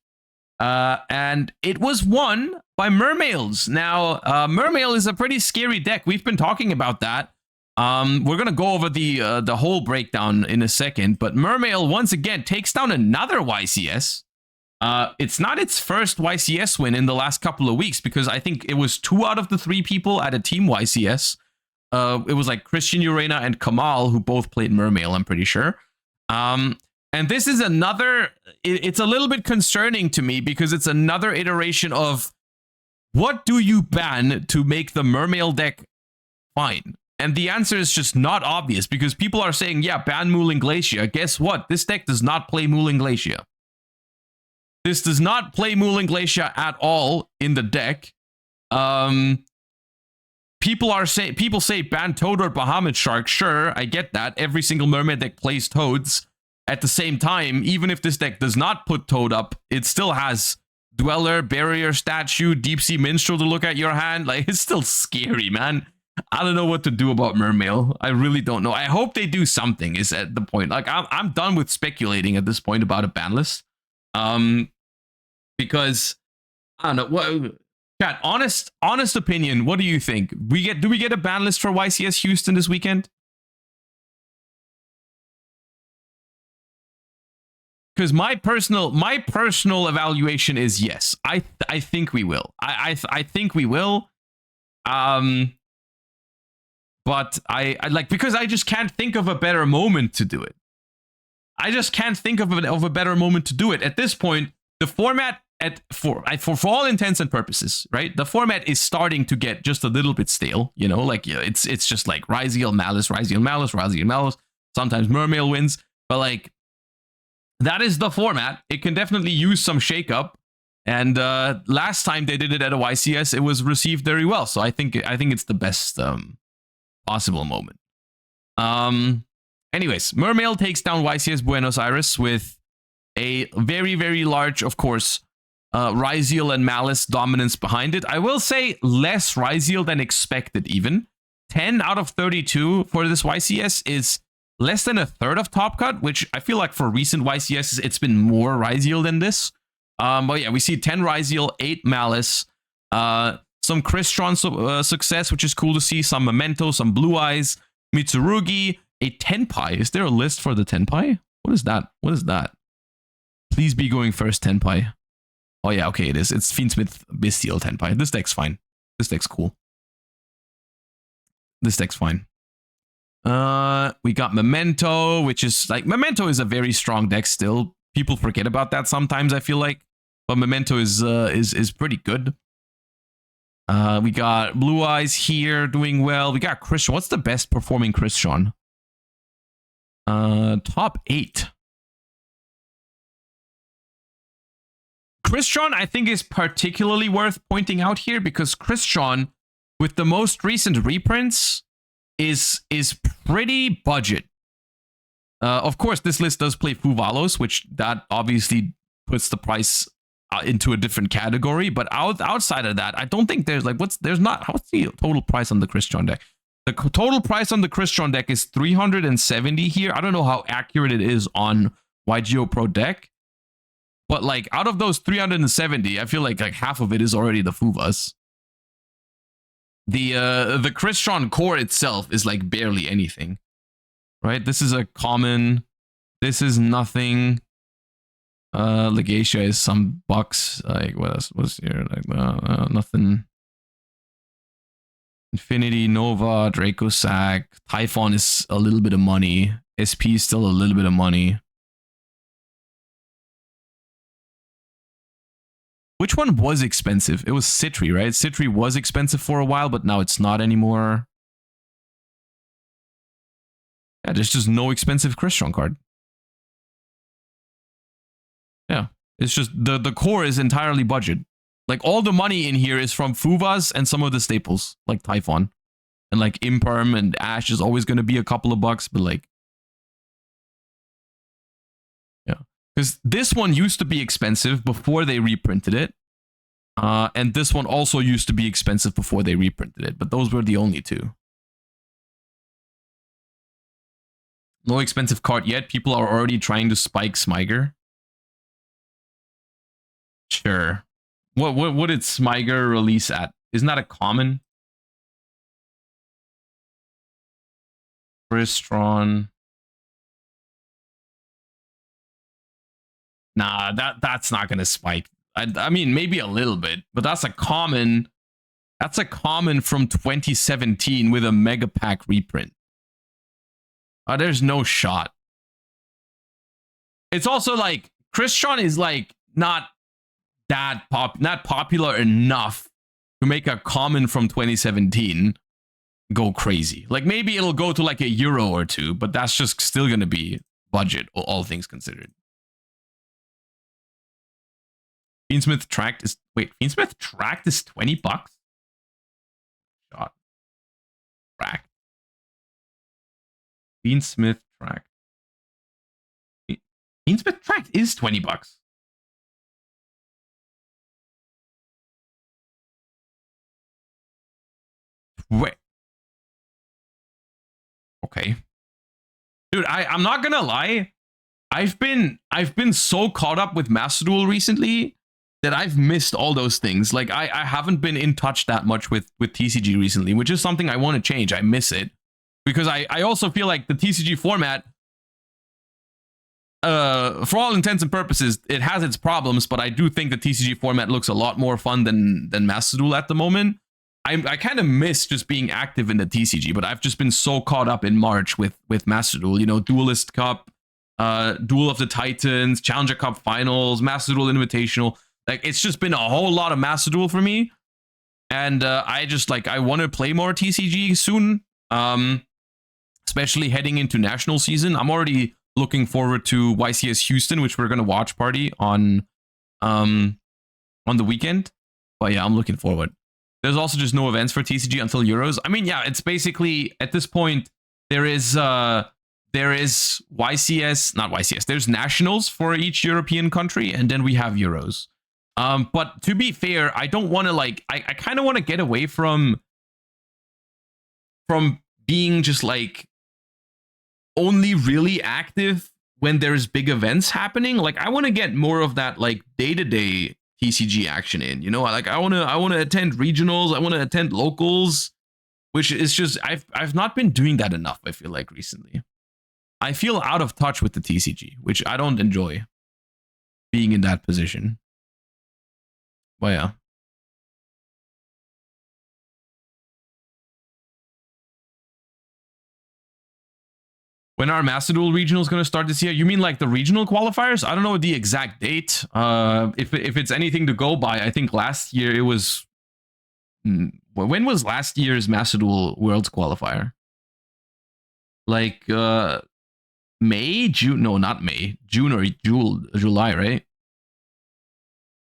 And it was won by Mermails. Now, Mermail is a pretty scary deck. We've been talking about that. We're going to go over the whole breakdown in a second. But Mermail, once again, takes down another YCS. It's not its first YCS win in the last couple of weeks, because I think it was 2 out of the 3 people at a team YCS. It was like Christian Urena and Kamal, who both played Mermail, I'm pretty sure. And this is another, it's a little bit concerning to me, because it's another iteration of what do you ban to make the Mermail deck fine? And the answer is just not obvious, because people are saying, yeah, ban Mooling Glacier. Guess what? This deck does not play Mooling Glacier. This does not play Mooling Glacier at all in the deck. People say ban Toad or Bahamut Shark. Sure, I get that. Every single Mermaid deck plays Toads. At the same time, even if this deck does not put Toad up, it still has Dweller, Barrier Statue, Deep Sea Minstrel to look at your hand. Like, it's still scary, man. I don't know what to do about Mermail. I really don't know. I hope they do something, is at the point. Like, I'm done with speculating at this point about a ban list. Because, I don't know. What, chat, honest opinion, what do you think? Do we get a ban list for YCS Houston this weekend? Because my personal evaluation is yes. I think we will. I think we will. But I like, because I just can't think of a better moment to do it. I just can't think of a better moment to do it. At this point, the format for all intents and purposes, right? The format is starting to get just a little bit stale. You know, like, yeah, it's just like Ryziel, Malice, Ryziel, Malice, Ryziel, Malice. Sometimes Mermail wins, but like, that is the format. It can definitely use some shakeup. And last time they did it at a YCS, it was received very well. So I think it's the best possible moment. Anyways, Mermail takes down YCS Buenos Aires with a very, very large, of course, Ryziel and Malice dominance behind it. I will say less Ryziel than expected even. 10 out of 32 for this YCS is less than a third of Top Cut, which I feel like for recent YCSs, it's been more Ryziel than this. But yeah, we see 10 Ryziel, 8 Malice, some Crystron success, which is cool to see, some Memento, some Blue Eyes, Mitsurugi, a Tenpai. Is there a list for the Tenpai? What is that? What is that? Please be going first, Tenpai. Oh yeah, okay, it is. It's Fiendsmith Bestial Tenpai. This deck's fine. This deck's cool. This deck's fine. We got Memento, which is like, Memento is a very strong deck still. People forget about that sometimes, I feel like, but Memento is pretty good. We got Blue Eyes here doing well. We got Christian. What's the best performing Christian? Top 8. Christian, I think, is particularly worth pointing out here, because Christian, with the most recent reprints, is pretty budget. Of course, this list does play Fuvalos, which that obviously puts the price into a different category. But outside of that, I don't think there's like, what's the total price on the Christian deck? The total price on the Christian deck is 370 here. I don't know how accurate it is on YGO Pro deck, but like, out of those 370, I feel like half of it is already the Fuvas. The Christian core itself is like barely anything, right? This is a common. This is nothing. Legacia is some bucks. Like, what else was here? Like, nothing. Infinity, Nova, Draco Sack, Typhon is a little bit of money. SP is still a little bit of money. Which one was expensive? It was Citri, right? Citri was expensive for a while, but now it's not anymore. Yeah, there's just no expensive Christian card. Yeah, it's just the core is entirely budget. Like all the money in here is from Fuvas and some of the staples, like Typhon. And like Imperm and Ash is always going to be a couple of bucks, but like, yeah. Because this one used to be expensive before they reprinted it. And this one also used to be expensive before they reprinted it, but those were the only two. No expensive card yet. People are already trying to spike Smyger. Sure. What did Smyger release at? Isn't that a common? Bristron. Nah, that's not gonna spike. I mean, maybe a little bit, but that's a common. That's a common from 2017 with a mega pack reprint. There's no shot. It's also like Crystron is like not popular enough to make a common from 2017 go crazy. Like maybe it'll go to like a euro or two, but that's just still gonna be budget, all things considered. Fiendsmith Tract is Fiendsmith Tract is 20 bucks. Shot. Tract. Fiendsmith Tract. Fiendsmith Tract is 20 bucks. Wait. Okay. Dude, I'm not gonna lie. I've been so caught up with Master Duel recently that I've missed all those things. Like I haven't been in touch that much with TCG recently, which is something I want to change. I miss it. Because I also feel like the TCG format, for all intents and purposes, it has its problems, but I do think the TCG format looks a lot more fun than Master Duel at the moment. I kind of miss just being active in the TCG, but I've just been so caught up in March with Master Duel, you know, Duelist Cup, Duel of the Titans, Challenger Cup Finals, Master Duel Invitational. Like, it's just been a whole lot of Master Duel for me. And I just, like, I want to play more TCG soon. Especially heading into national season. I'm already looking forward to YCS Houston, which we're going to watch party on the weekend. But yeah, I'm looking forward. There's also just no events for TCG until Euros. I mean, yeah, it's basically at this point there is YCS, not YCS. There's nationals for each European country, and then we have Euros. But to be fair, I don't want to like. I kind of want to get away from being just like only really active when there's big events happening. Like I want to get more of that like day-to-day TCG action in, you know, like I want to attend regionals, I want to attend locals, which is just I've not been doing that enough. I feel like recently I feel out of touch with the TCG, which I don't enjoy being in that position. But yeah. When are Master Duel regionals going to start this year? You mean like the regional qualifiers? I don't know the exact date. If it's anything to go by, I think last year it was. When was last year's Master Duel Worlds qualifier? Like May, June? No, not May. June or July, right?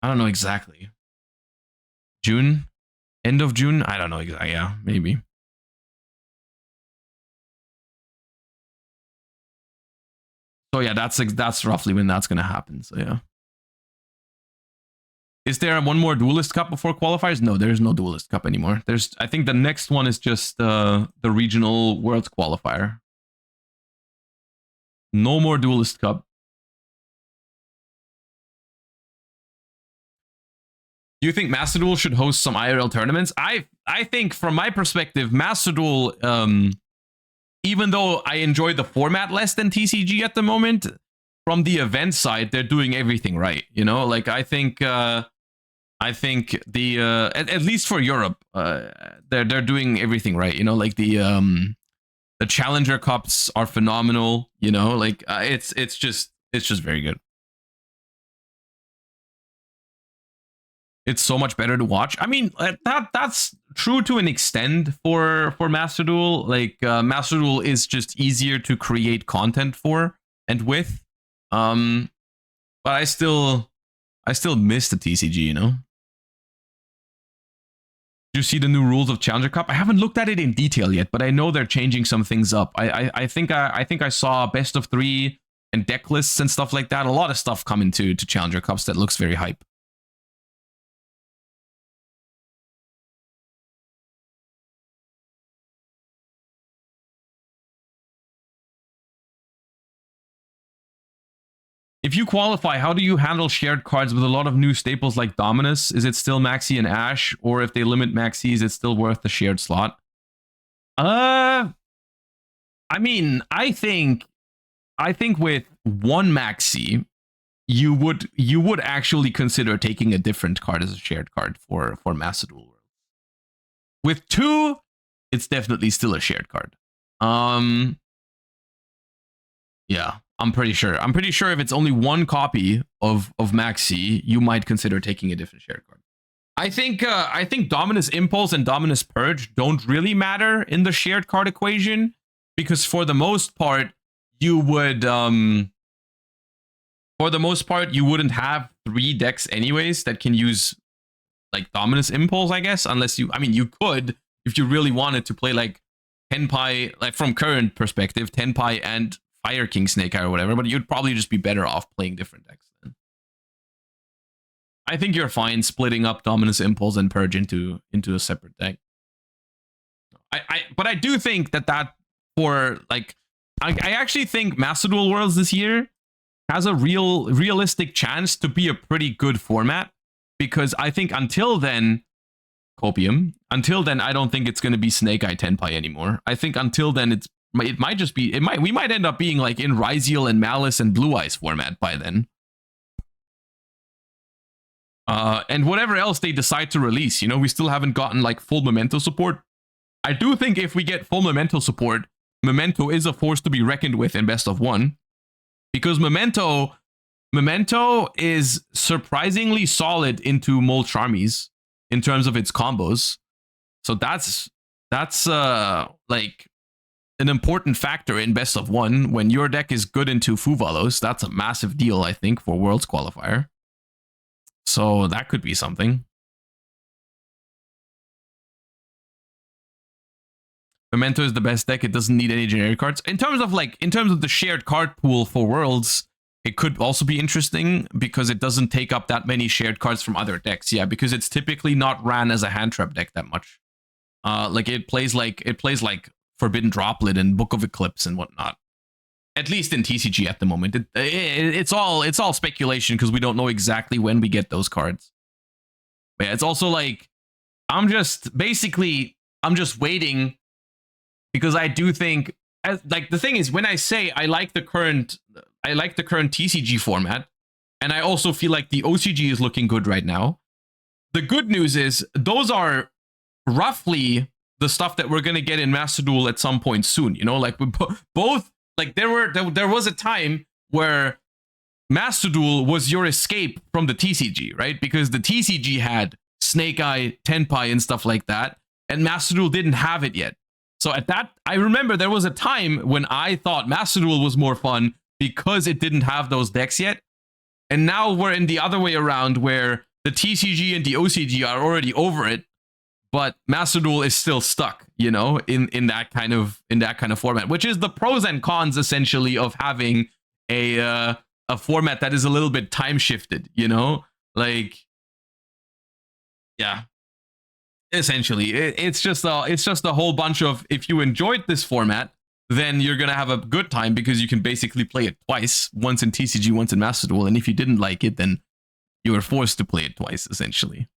I don't know exactly. June, end of June. I don't know exactly. Yeah, maybe. So yeah, that's roughly when that's gonna happen. So yeah. Is there one more Duelist Cup before qualifiers? No, there is no Duelist Cup anymore. I think the next one is just the regional Worlds qualifier. No more Duelist Cup. Do you think Master Duel should host some IRL tournaments? I think from my perspective, Master Duel, even though I enjoy the format less than TCG at the moment, from the event side, they're doing everything right. You know, like I think the at least for Europe, they're doing everything right. You know, like the Challenger Cups are phenomenal. You know, like it's just very good. It's so much better to watch. I mean, that's true to an extent for Master Duel. Like Master Duel is just easier to create content for and with. But I still miss the TCG, you know. Do you see the new rules of Challenger Cup? I haven't looked at it in detail yet, but I know they're changing some things up. I think I saw best of 3 and deck lists and stuff like that. A lot of stuff coming to Challenger Cups that looks very hype. If you qualify, how do you handle shared cards with a lot of new staples like Dominus? Is it still Maxi and Ash? Or if they limit Maxi, is it still worth the shared slot? I mean, I think with one Maxi, you would actually consider taking a different card as a shared card for Master Duel. With 2, it's definitely still a shared card. Yeah, I'm pretty sure. I'm pretty sure if it's only one copy of Maxi, you might consider taking a different shared card. I think Dominus Impulse and Dominus Purge don't really matter in the shared card equation, because for the most part, you would you wouldn't have 3 decks anyways that can use like Dominus Impulse, I guess, unless you, I mean, you could if you really wanted to play like Tenpai, like from current perspective, Tenpai and Fire King Snake Eye or whatever, but you'd probably just be better off playing different decks then. I think you're fine splitting up Dominus Impulse and Purge into a separate deck. But I do think that for like, I actually think Master Duel Worlds this year has a realistic chance to be a pretty good format, because I think until then, Copium, until then, I don't think it's going to be Snake Eye Tenpai anymore. I think until then, it might just be, we might end up being like in Ryziel and Malice and Blue Eyes format by then. And whatever else they decide to release, you know, we still haven't gotten like full Memento support. I do think if we get full Memento support, Memento is a force to be reckoned with in best of 1, because Memento is surprisingly solid into Molch armies in terms of its combos. So that's like an important factor in best of 1. When your deck is good into Fuvalos, that's a massive deal, I think, for Worlds qualifier. So that could be something. Memento is the best deck. It doesn't need any generic cards. In terms of the shared card pool for Worlds, it could also be interesting because it doesn't take up that many shared cards from other decks. Yeah, because it's typically not ran as a hand trap deck that much. Like it plays like Forbidden Droplet and Book of Eclipse and whatnot. At least in TCG at the moment. It's all speculation because we don't know exactly when we get those cards. But yeah, it's also like I'm just waiting, because I do think, like, the thing is, when I say I like the current TCG format, and I also feel like the OCG is looking good right now. The good news is those are roughly the stuff that we're gonna get in Master Duel at some point soon. You know, like we both, like there was a time where Master Duel was your escape from the TCG, right? Because the TCG had Snake Eye, Tenpai, and stuff like that, and Master Duel didn't have it yet. So at that, I remember there was a time when I thought Master Duel was more fun because it didn't have those decks yet. And now we're in the other way around, where the TCG and the OCG are already over it, but Master Duel is still stuck, you know, in that kind of format, which is the pros and cons essentially of having a format that is a little bit time shifted, you know, like, yeah. Essentially, it's just a whole bunch of, if you enjoyed this format, then you're gonna have a good time because you can basically play it twice, once in TCG, once in Master Duel, and if you didn't like it, then you were forced to play it twice, essentially.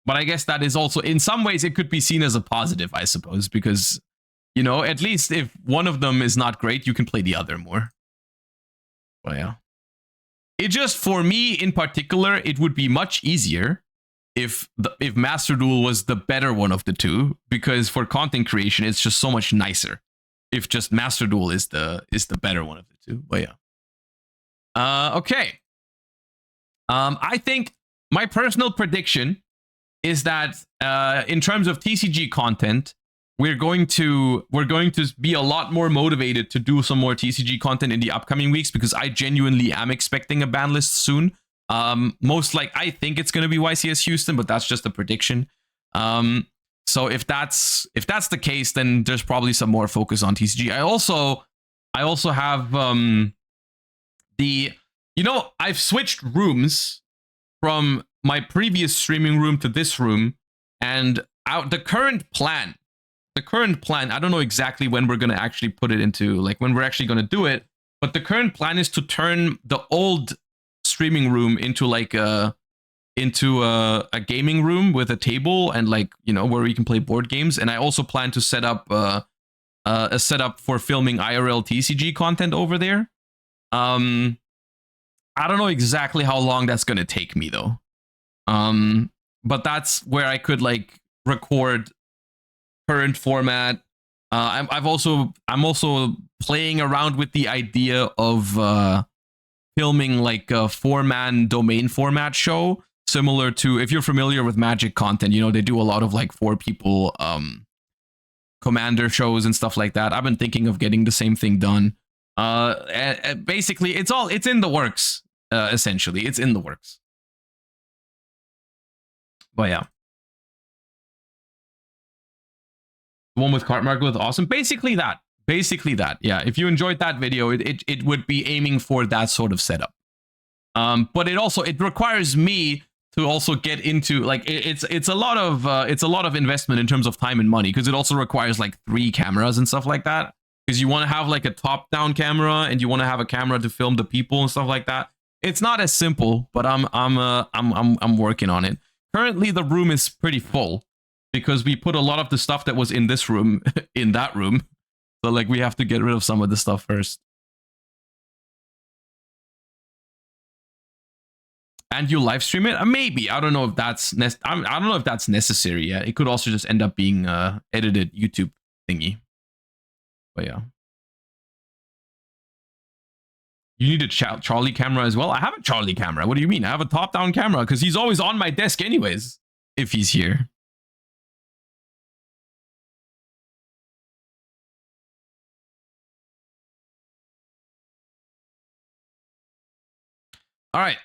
But I guess that is also, in some ways, it could be seen as a positive, I suppose, because, you know, at least if one of them is not great, you can play the other more. Well, yeah. It just, for me in particular, it would be much easier if Master Duel was the better one of the two, because for content creation, it's just so much nicer if just Master Duel is the better one of the two. But yeah. Okay. I think my personal prediction is that in terms of TCG content, we're going to be a lot more motivated to do some more TCG content in the upcoming weeks, because I genuinely am expecting a ban list soon. I think it's going to be YCS Houston, but that's just a prediction. So if that's the case, then there's probably some more focus on TCG. I also have I've switched rooms from my previous streaming room to this room, and the current plan, I don't know exactly when we're going to actually put it into, like, when we're actually going to do it, but the current plan is to turn the old streaming room into like a gaming room with a table and, like, you know, where we can play board games. And I also plan to set up a setup for filming IRL TCG content over there. I don't know exactly how long that's going to take me though. But that's where I could, like, record current format. I'm also playing around with the idea of filming like a 4-man domain format show, similar to, if you're familiar with Magic content, you know, they do a lot of like 4 people commander shows and stuff like that. I've been thinking of getting the same thing done. Basically, it's in the works. Essentially, it's in the works. But yeah. The one with cart market was awesome. Basically that. Yeah. If you enjoyed that video, it would be aiming for that sort of setup. But it requires me to also get into, like, it's a lot of investment in terms of time and money, because it also requires like 3 cameras and stuff like that. Because you want to have like a top-down camera, and you want to have a camera to film the people and stuff like that. It's not as simple, but I'm working on it. Currently, the room is pretty full because we put a lot of the stuff that was in this room in that room. So, like, we have to get rid of some of the stuff first. And you live stream it? Maybe. I don't know if that's I don't know if that's necessary yet. It could also just end up being edited YouTube thingy. But yeah. You need a Charlie camera as well? I have a Charlie camera. What do you mean? I have a top-down camera because he's always on my desk anyways, if he's here. All right.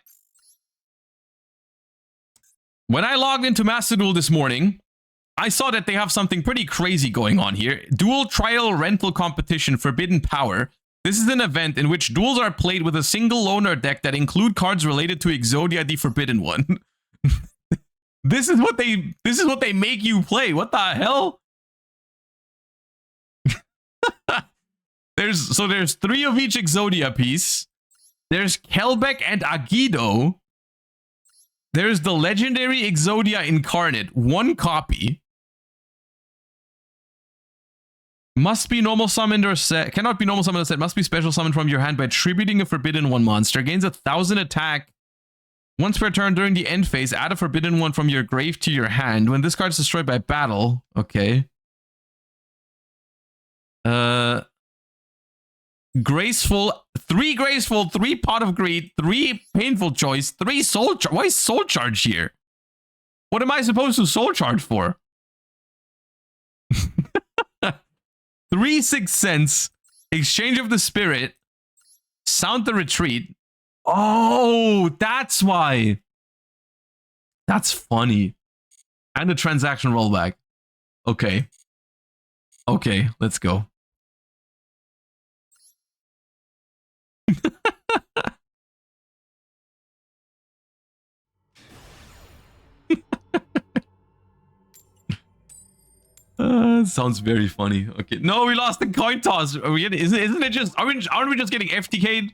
When I logged into Master Duel this morning, I saw that they have something pretty crazy going on here. Duel Trial Rental Competition Forbidden Power. This is an event in which duels are played with a single loner deck that include cards related to Exodia, the Forbidden One. This is what they make you play. What the hell? There's 3 of each Exodia piece. There's Kelbeck and Agido. There's the legendary Exodia Incarnate, 1 copy. Must be normal summoned or set. Cannot be normal summoned or set. Must be special summoned from your hand by attributing a Forbidden One monster. Gains 1,000 attack. Once per turn during the end phase, add a Forbidden One from your grave to your hand. When this card is destroyed by battle. Okay. Graceful. 3 graceful. 3 pot of greed. 3 painful choice. 3 soul charge. Why is soul charge here? What am I supposed to soul charge for? 3 Sixth Sense, Exchange of the Spirit, Sound the Retreat. Oh, that's why. That's funny. And the transaction rollback. Okay. Okay, let's go. Sounds very funny. Okay. No, we lost the coin toss. Are we getting, isn't it just, aren't we just getting FTK'd?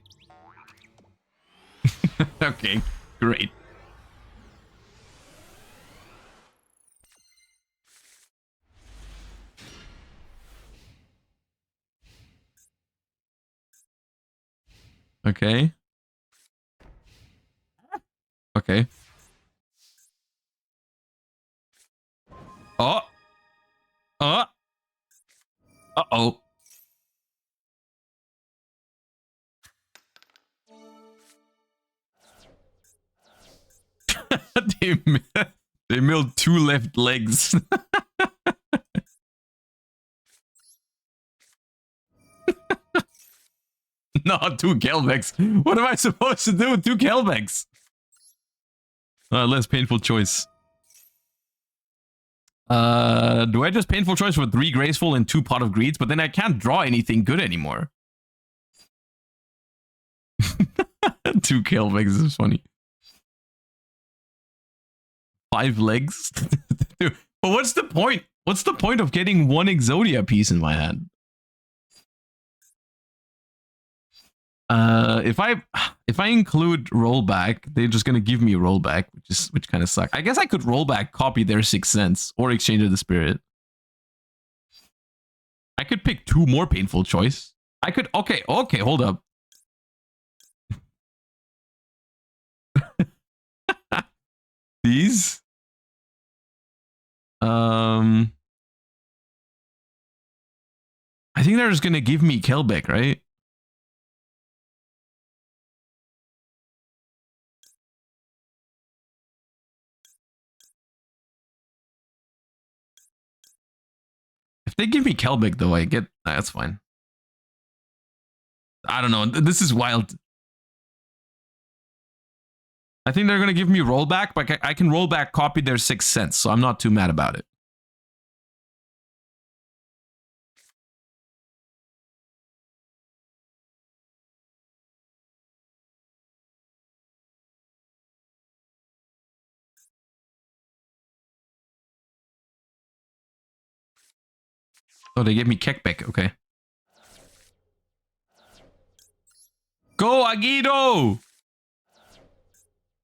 Okay, great. Okay. Okay. Oh. Uh-oh. They milled 2 left legs. No, 2 Kelbecks. What am I supposed to do with 2 Kelbecks? Less painful choice. Do I just painful choice for 3 graceful and 2 pot of greeds? But then I can't draw anything good anymore. 2 kill makes this funny. 5 legs? Dude, but what's the point? What's the point of getting 1 Exodia piece in my hand? If I include rollback, they're just gonna give me a rollback, which kind of sucks. I guess I could rollback, copy their 6th Sense, or Exchange of the Spirit. I could pick 2 more painful choice. I could okay, hold up. These I think they're just gonna give me Kelbeck, right? If they give me Kelbeck, though, I get that's fine. I don't know. This is wild. I think they're gonna give me rollback, but I can rollback copy their 6th Sense, so I'm not too mad about it. Oh, they gave me Kickback. Okay. Go, Aguido!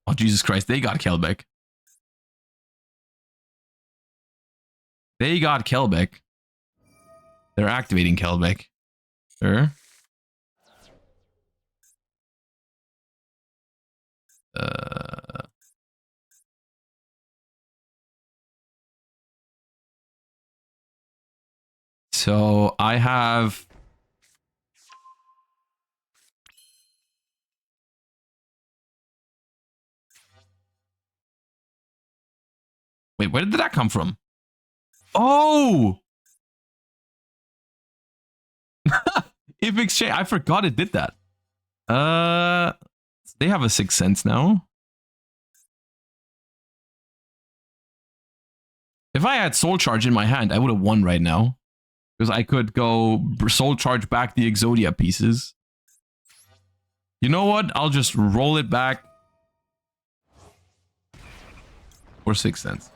Oh, Jesus Christ. They got Kelbeck. They got Kelbeck. They're activating Kelbeck. Sure. So I have... Wait, where did that come from? Oh! If exchange... I forgot it did that. They have a 6th Sense now. If I had Soul Charge in my hand, I would have won right now. Because I could go Soul Charge back the Exodia pieces. You know what? I'll just roll it back. For 6th Sense.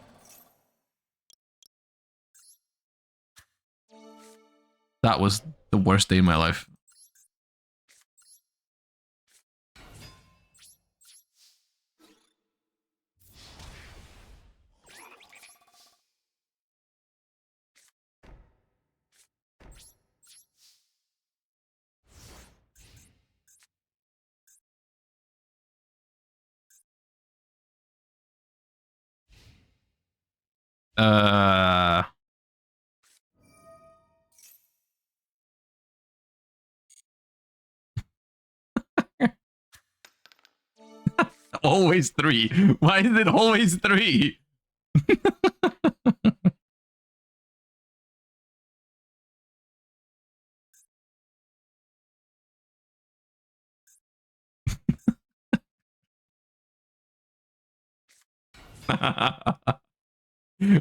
That was the worst day of my life. Always 3. Why is it always 3?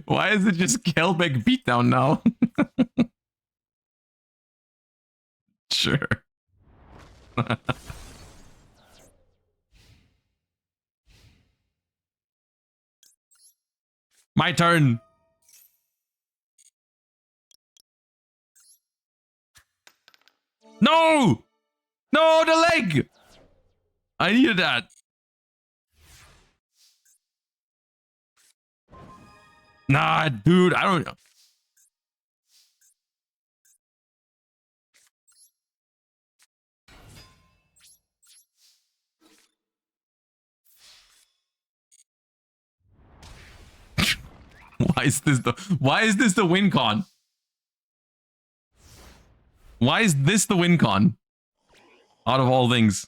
Why is it just Kelbeck beatdown now? Sure. My turn. No! No, the leg! I needed that. Nah, dude, I don't know. Why is this the win con? Why is this the win con? Out of all things.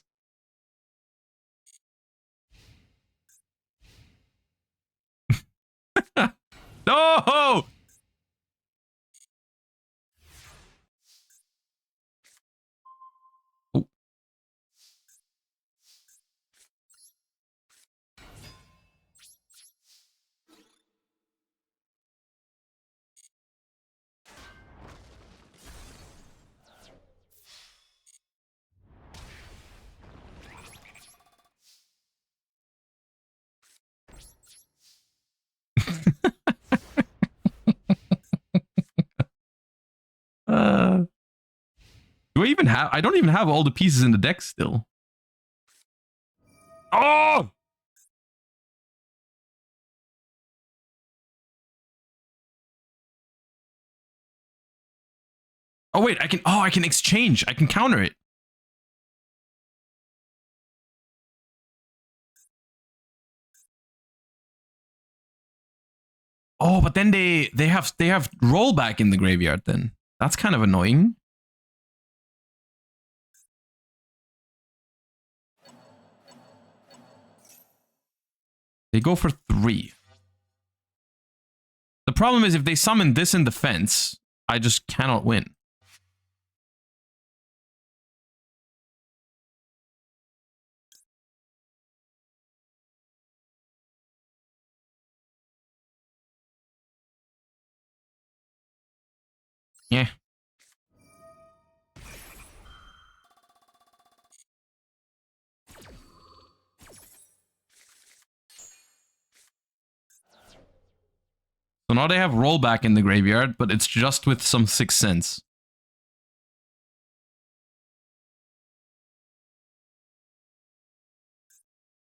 No! I don't even have all the pieces in the deck still. Oh! Oh wait, I can exchange. I can counter it. Oh, but then they have rollback in the graveyard then. That's kind of annoying. They go for 3. The problem is if they summon this in defense, I just cannot win. Yeah. So now they have rollback in the graveyard, but it's just with some 6th Sense.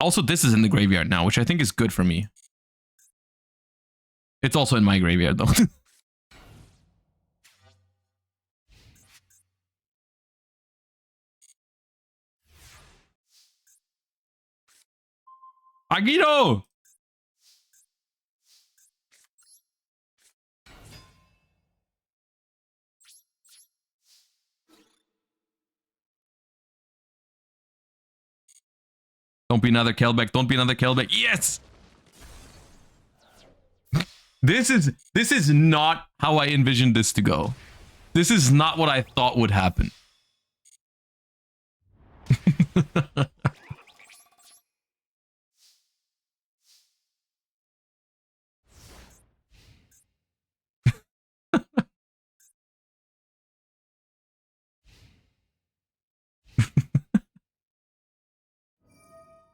Also, this is in the graveyard now, which I think is good for me. It's also in my graveyard, though. Agito! Don't be another Kelbeck. Don't be another Kelbeck. Yes! This is not how I envisioned this to go. This is not what I thought would happen.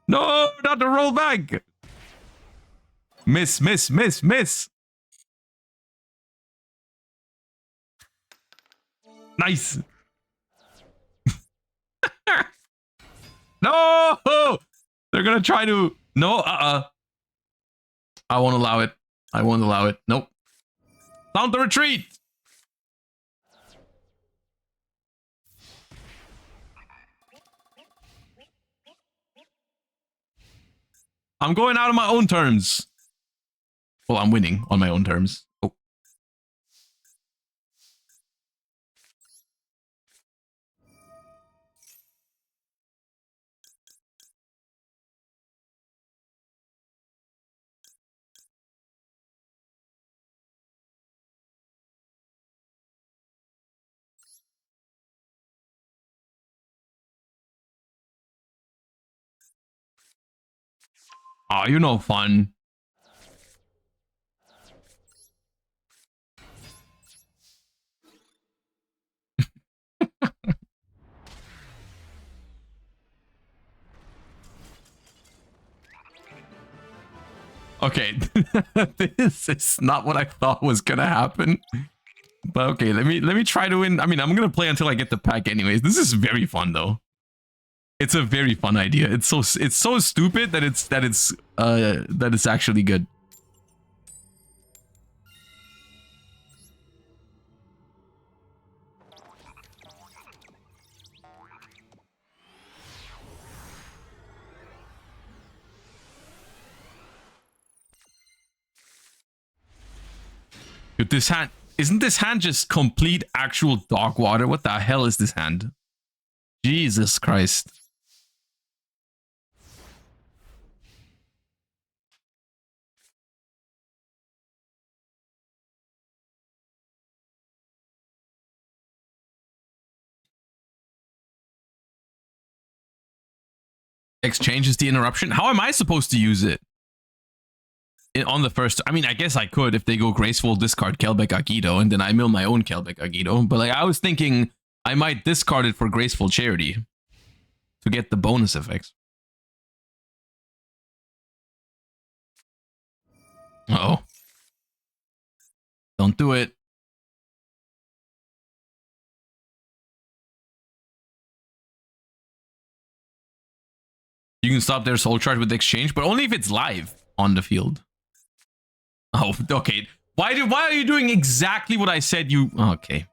No, not the rollback. Miss, miss, miss, miss. Nice. No! They're gonna try to... No, I won't allow it. I won't allow it. Nope. Sound the retreat! I'm going out on my own terms. Well, I'm winning on my own terms. Oh. Oh, you're no fun. Okay, this is not what I thought was gonna happen. But okay, let me try to win. I mean, I'm gonna play until I get the pack anyways. This is very fun though. It's a very fun idea. It's so stupid that it's actually good. Dude, this hand isn't this hand just complete actual dog water? What the hell is this hand? Jesus Christ. Exchanges the interruption. How am I supposed to use it? On the first, I mean, I guess I could if they go graceful discard Kelbeck Agito and then I mill my own Kelbeck Agito. But like I was thinking I might discard it for graceful charity to get the bonus effects. Uh-oh. Don't do it. You can stop their soul charge with the exchange, but only if it's live on the field. Oh, okay. Why are you doing exactly what I said you... Okay.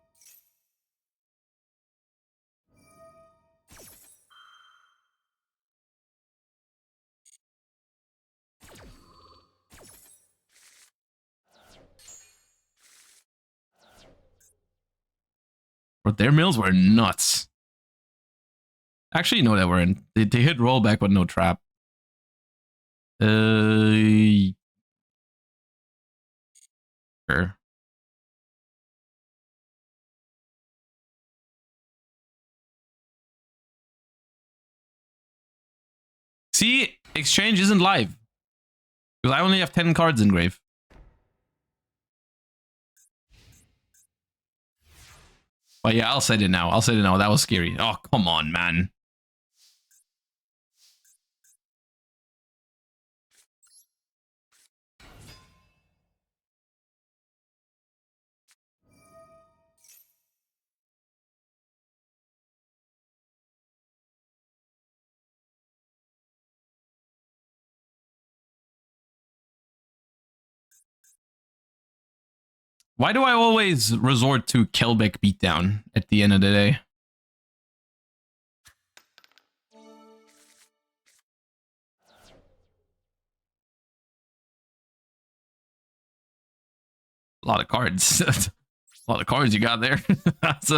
But their mills were nuts. Actually, no, they weren't. They hit rollback, but no trap. Sure. See, exchange isn't live. Because I only have 10 cards in grave. But yeah, I'll set it now. I'll set it now. That was scary. Oh, come on, man. Why do I always resort to Kelbeck beatdown at the end of the day? A lot of cards. A lot of cards you got there. That's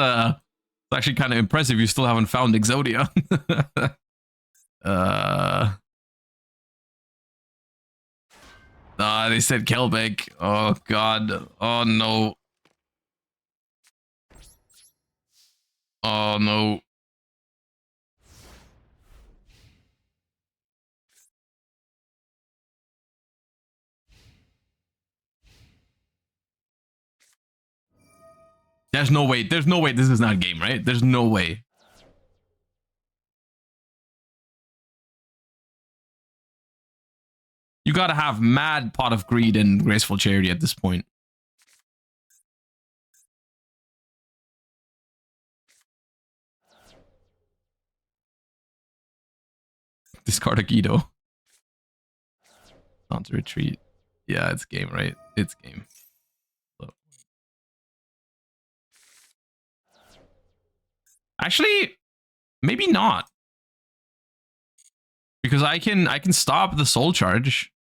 actually kind of impressive. You still haven't found Exodia. They said Kelbeck. Oh god. Oh no. Oh no. There's no way. There's no way this is not a game, right? There's no way. You gotta have mad Pot of Greed and Graceful Charity at this point. Discard a Guido. On to retreat. Yeah, it's game, right? It's game. Actually, maybe not. Because I can stop the soul charge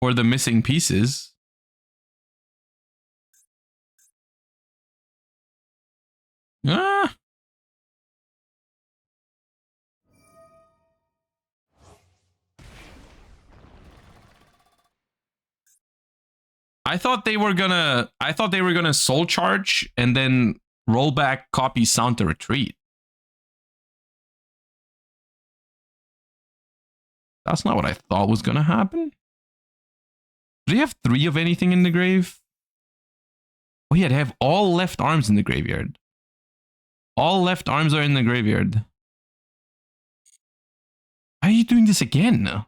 for the missing pieces. Ah. I thought they were gonna soul charge and then roll back, copy, sound to retreat. That's not what I thought was gonna happen. Do they have 3 of anything in the grave? Oh yeah, they have all left arms in the graveyard. All left arms are in the graveyard. Why are you doing this again?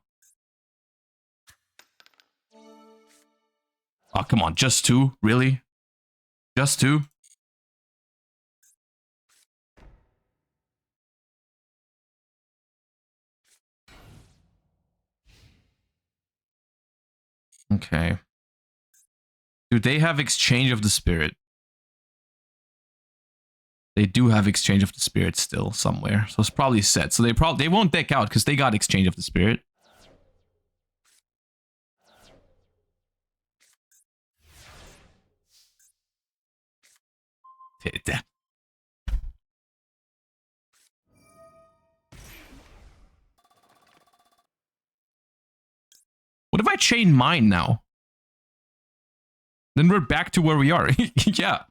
Oh, come on. Just 2? Really? Just 2? Okay. Do they have Exchange of the Spirit? They do have Exchange of the Spirit still somewhere. So it's probably set. So they won't deck out because they got Exchange of the Spirit. What if I chain mine now? Then we're back to where we are. Yeah.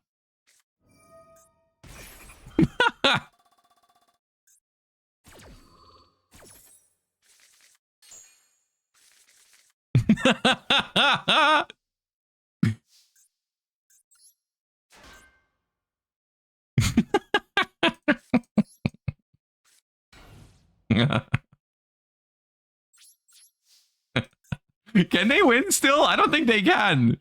Can they win still? I don't think they can.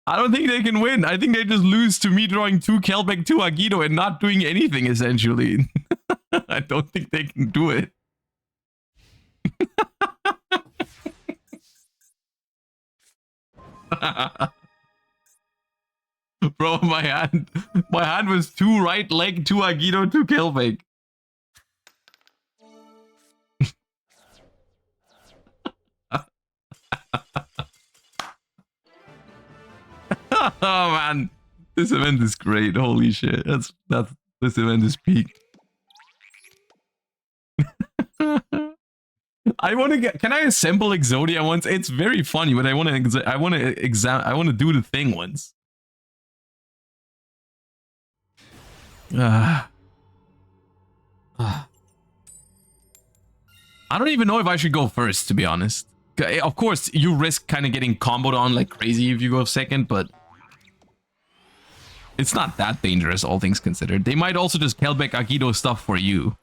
I don't think they can win. I think they just lose to me drawing 2 Kelbeck, 2 Agito, and not doing anything, essentially. I don't think they can do it. Bro, my hand was 2 right leg, 2 Agito, 2 Kelbeck. Oh man, this event is great. Holy shit, that's this event is peak. I want to get. Can I assemble Exodia once? It's very funny, but I want to do the thing once. I don't even know if I should go first, to be honest. Of course, you risk kind of getting comboed on like crazy if you go second, but it's not that dangerous, all things considered. They might also just Kelbeck Agito stuff for you.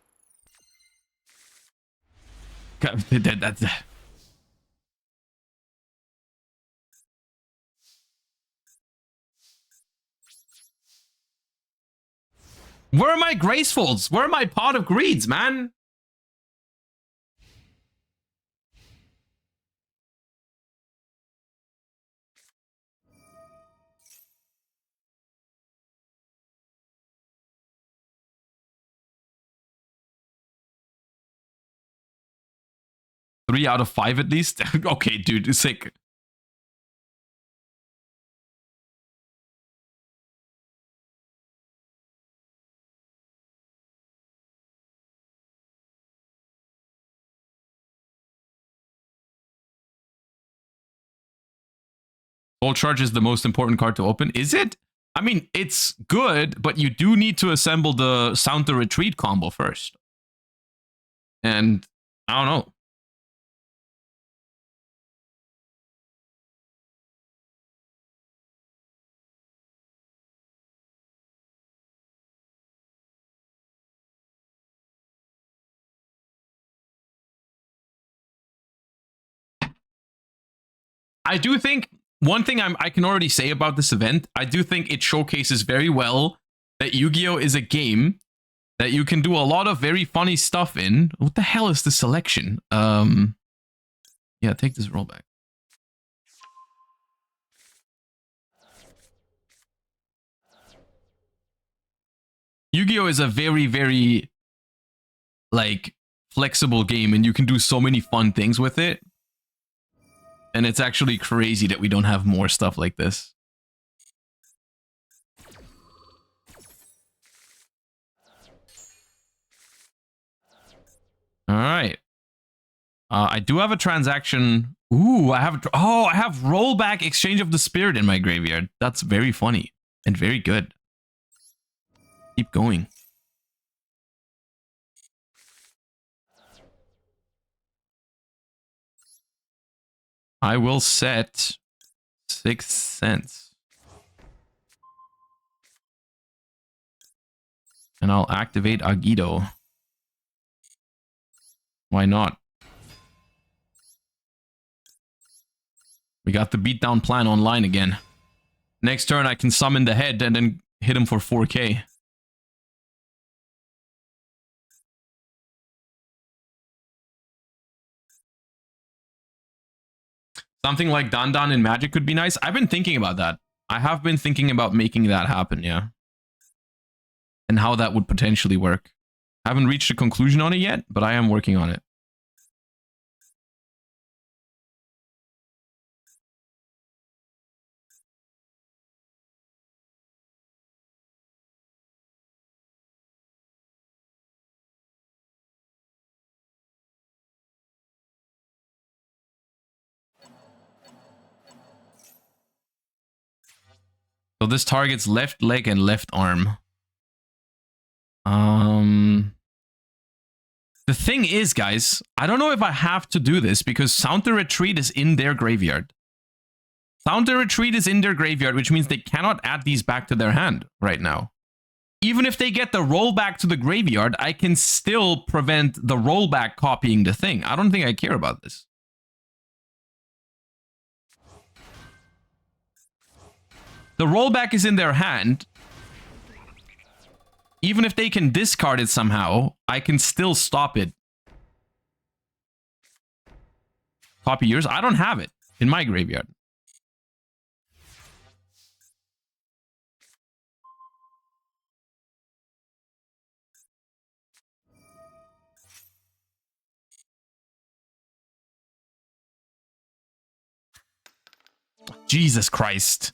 Where are my Gracefuls? Where are my Pot of Greeds, man? Three out of 5 at least? Okay, dude, sick. Gold Charge is the most important card to open. Is it? I mean, it's good, but you do need to assemble the Sound the Retreat combo first. And I don't know. I do think one thing I can already say about this event, I do think it showcases very well that Yu-Gi-Oh! Is a game that you can do a lot of very funny stuff in. What the hell is the selection? Yeah, take this rollback. Yu-Gi-Oh! Is a very, very, like, flexible game, and you can do so many fun things with it. And it's actually crazy that we don't have more stuff like this. All right. I do have a transaction. Ooh, I have rollback Exchange of the Spirit in my graveyard. That's very funny and very good. Keep going. I will set 6 cents. And I'll activate Agito. Why not? We got the beatdown plan online again. Next turn I can summon the head and then hit him for 4k. Something like Dan in Magic could be nice. I've been thinking about that. I have been thinking about making that happen, yeah. And how that would potentially work. I haven't reached a conclusion on it yet, but I am working on it. So this targets left leg and left arm. The thing is, guys, I don't know if I have to do this because Sound the Retreat is in their graveyard. Sound the Retreat is in their graveyard, which means they cannot add these back to their hand right now. Even if they get the rollback to the graveyard, I can still prevent the rollback copying the thing. I don't think I care about this. the rollback is in their hand. Even if they can discard it somehow, I can still stop it. Copy yours? I don't have it in my graveyard. Jesus Christ.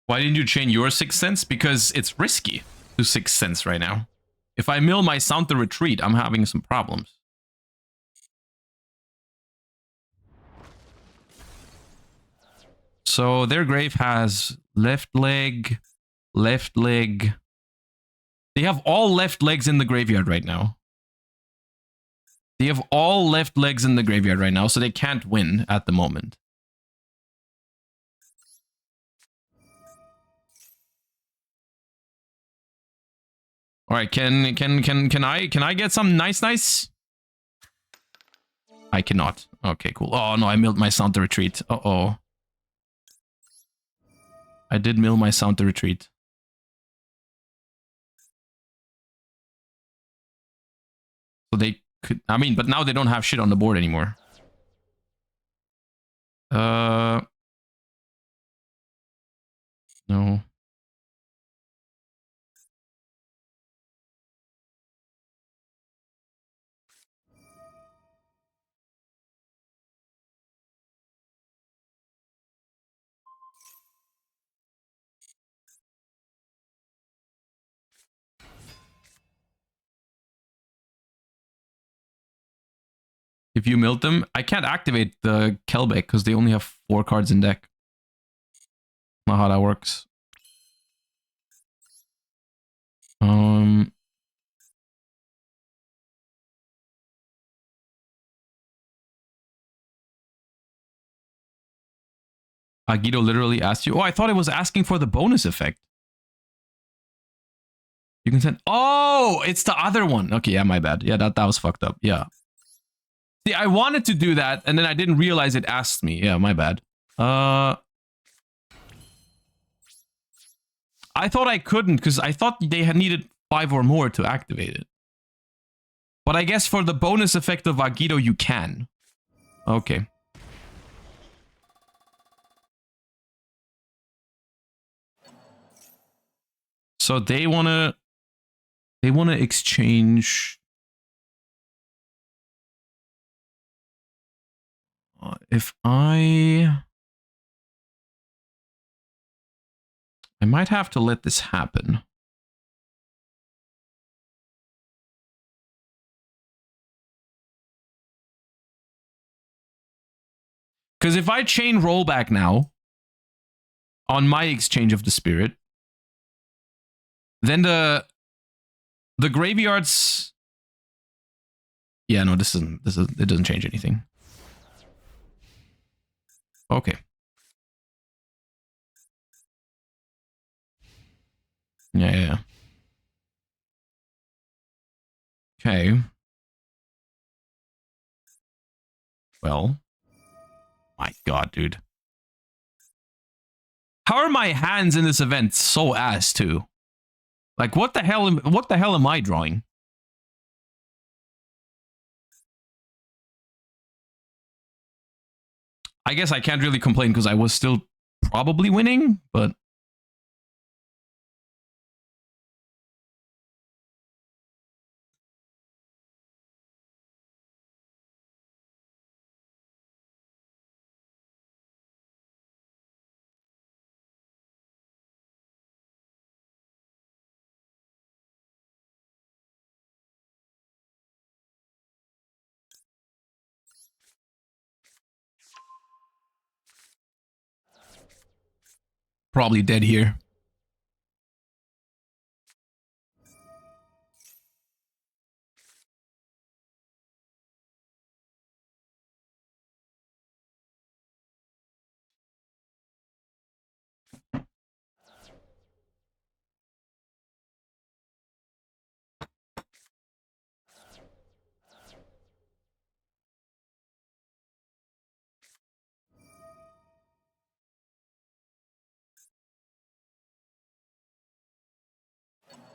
Why didn't you chain your Sixth Sense? Because it's risky to Sixth Sense right now. If I mill my Sound the Retreat, I'm having some problems. So their grave has left leg, left leg. They have all left legs in the graveyard right now. They have all left legs in the graveyard right now, so they can't win at the moment. All right, can I get some nice? I cannot. Okay, cool. Oh no, I milled my Sound to Retreat. Uh-oh. I did mill my Sound to Retreat. So they could, I mean, but now they don't have shit on the board anymore. No. If you milled them, I can't activate the Kelbeck because they only have 4 cards in deck. Not how that works. Agido literally asked you. Oh, I thought it was asking for the bonus effect. You can send. Oh, it's the other one. Okay, yeah, my bad. Yeah, that was fucked up. Yeah. See, I wanted to do that, and then I didn't realize it asked me. Yeah, my bad. I thought I couldn't because I thought they had needed 5 or more to activate it. But I guess for the bonus effect of Agido, you can. Okay. So they wanna exchange. If I might have to let this happen. Because if I chain rollback now on my exchange of the spirit, then the graveyards. Yeah, no, this isn't. It doesn't change anything. Okay. Yeah. Okay. Well, my God, dude. How are my hands in this event so ass too? Like, what the hell am I drawing? I guess I can't really complain because I was still probably winning, but probably dead here.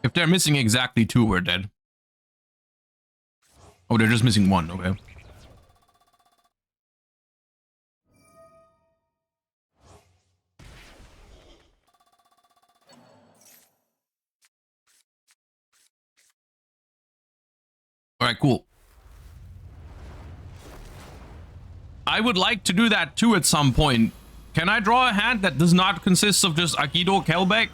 If they're missing exactly 2, we're dead. Oh, they're just missing 1. Okay. All right, cool. I would like to do that too at some point. Can I draw a hand that does not consist of just Aikido Kelbeck?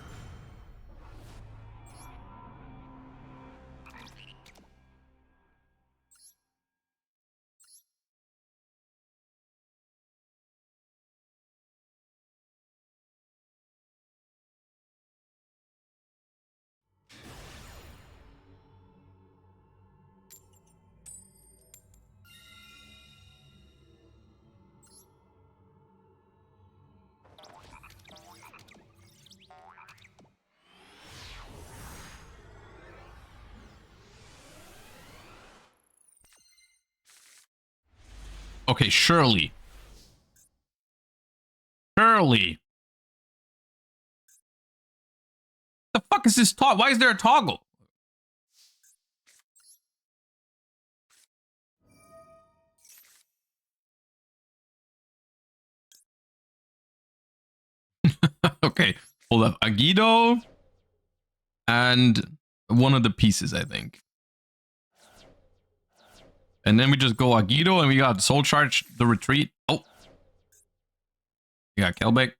Okay, surely. Surely. The fuck is this toggle? Why is there a toggle? Okay, hold up. Agido and one of the pieces, I think. And then we just go Agido and we got Soul Charge, the retreat. Oh. We got Kelbeck.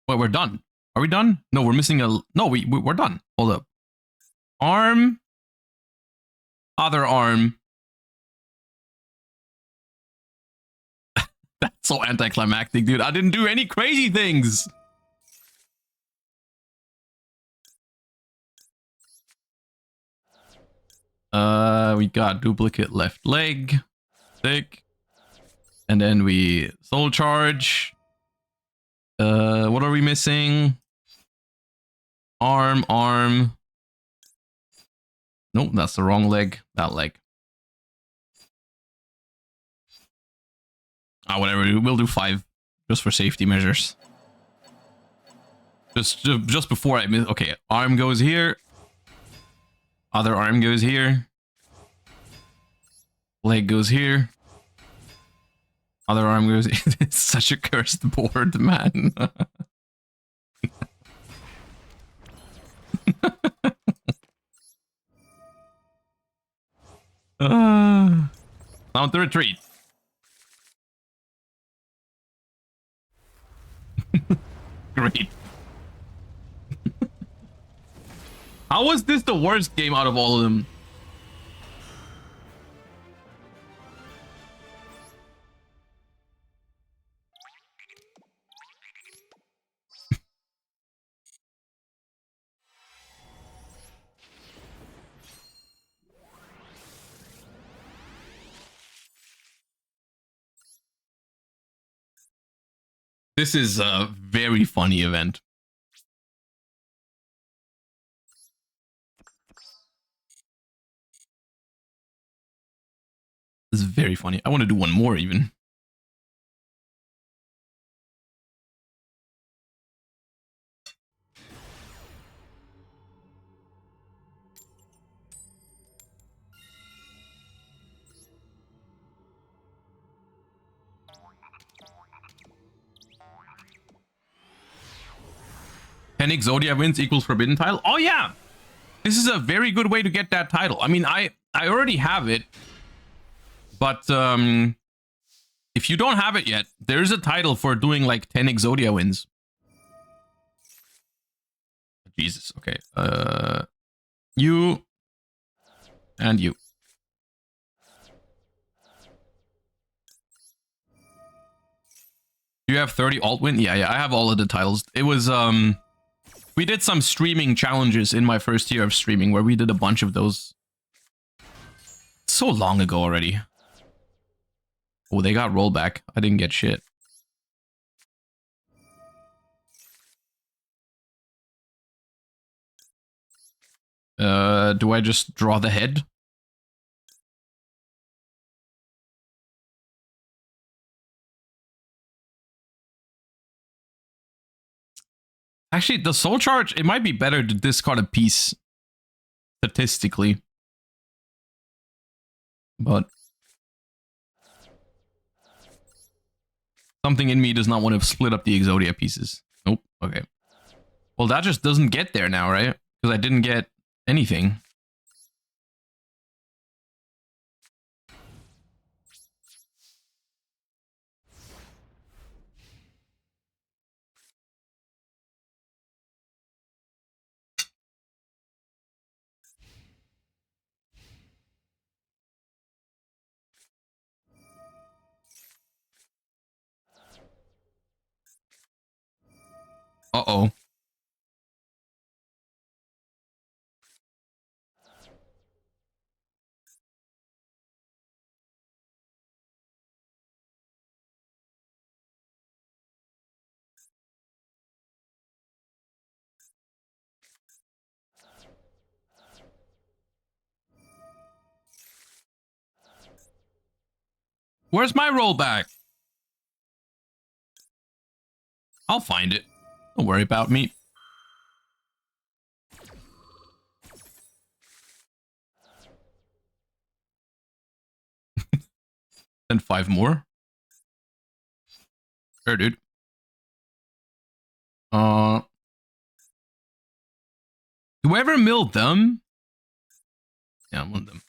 Wait, we're done. Are we done? No, we're missing a... No, we're done. Hold up. Arm. Other arm. That's so anticlimactic, dude. I didn't do any crazy things. We got duplicate left leg. Sick. And then we soul charge. What are we missing? Arm. Nope, that's the wrong leg. That leg. Ah, whatever. We'll do 5 just for safety measures. Just before I miss. Okay, arm goes here. Other arm goes here. Leg goes here. Other arm goes. It's such a cursed board, man. Mount the retreat. Great. How was this the worst game out of all of them? This is a very funny event. This is very funny. I want to do one more even. Panic Zodiac wins equals forbidden title. Oh yeah, this is a very good way to get that title. I mean, I already have it, but if you don't have it yet, there's a title for doing like 10 Exodia wins. Jesus. Okay. You and you. You have 30 alt win? Yeah, I have all of the titles. It was we did some streaming challenges in my first year of streaming where we did a bunch of those. So long ago already. Oh, they got rollback. I didn't get shit. Do I just draw the head? Actually, the soul charge, it might be better to discard a piece statistically. But something in me does not want to split up the Exodia pieces. Nope. Okay. Well, that just doesn't get there now, right? Because I didn't get anything. Uh-oh. Where's my rollback? I'll find it. Don't worry about me. And 5 more. Sure, dude. Do I ever mill them? Yeah, I'm one of them.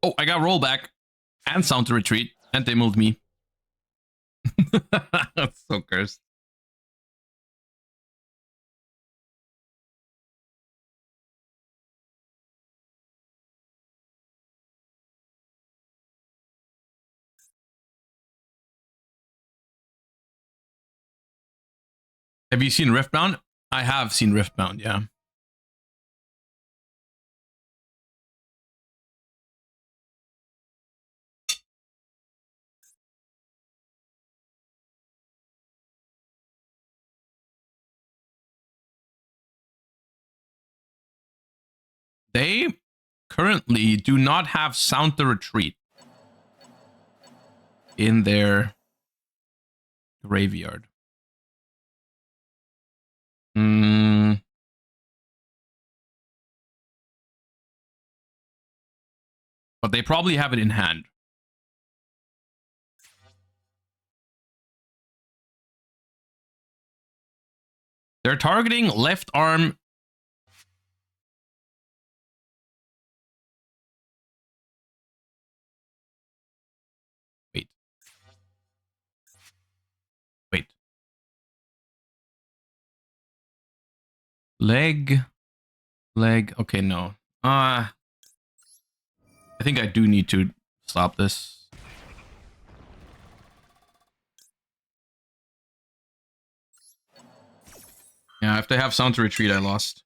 Oh, I got rollback and sound to retreat, and they milled me. That's so cursed. Have you seen Riftbound? I have seen Riftbound, yeah. They currently do not have Sound to Retreat in their graveyard. But they probably have it in hand. They're targeting left arm. Wait. Wait. Leg. Okay, no. I think I do need to stop this. Yeah, if they have Sound to Retreat, I lost.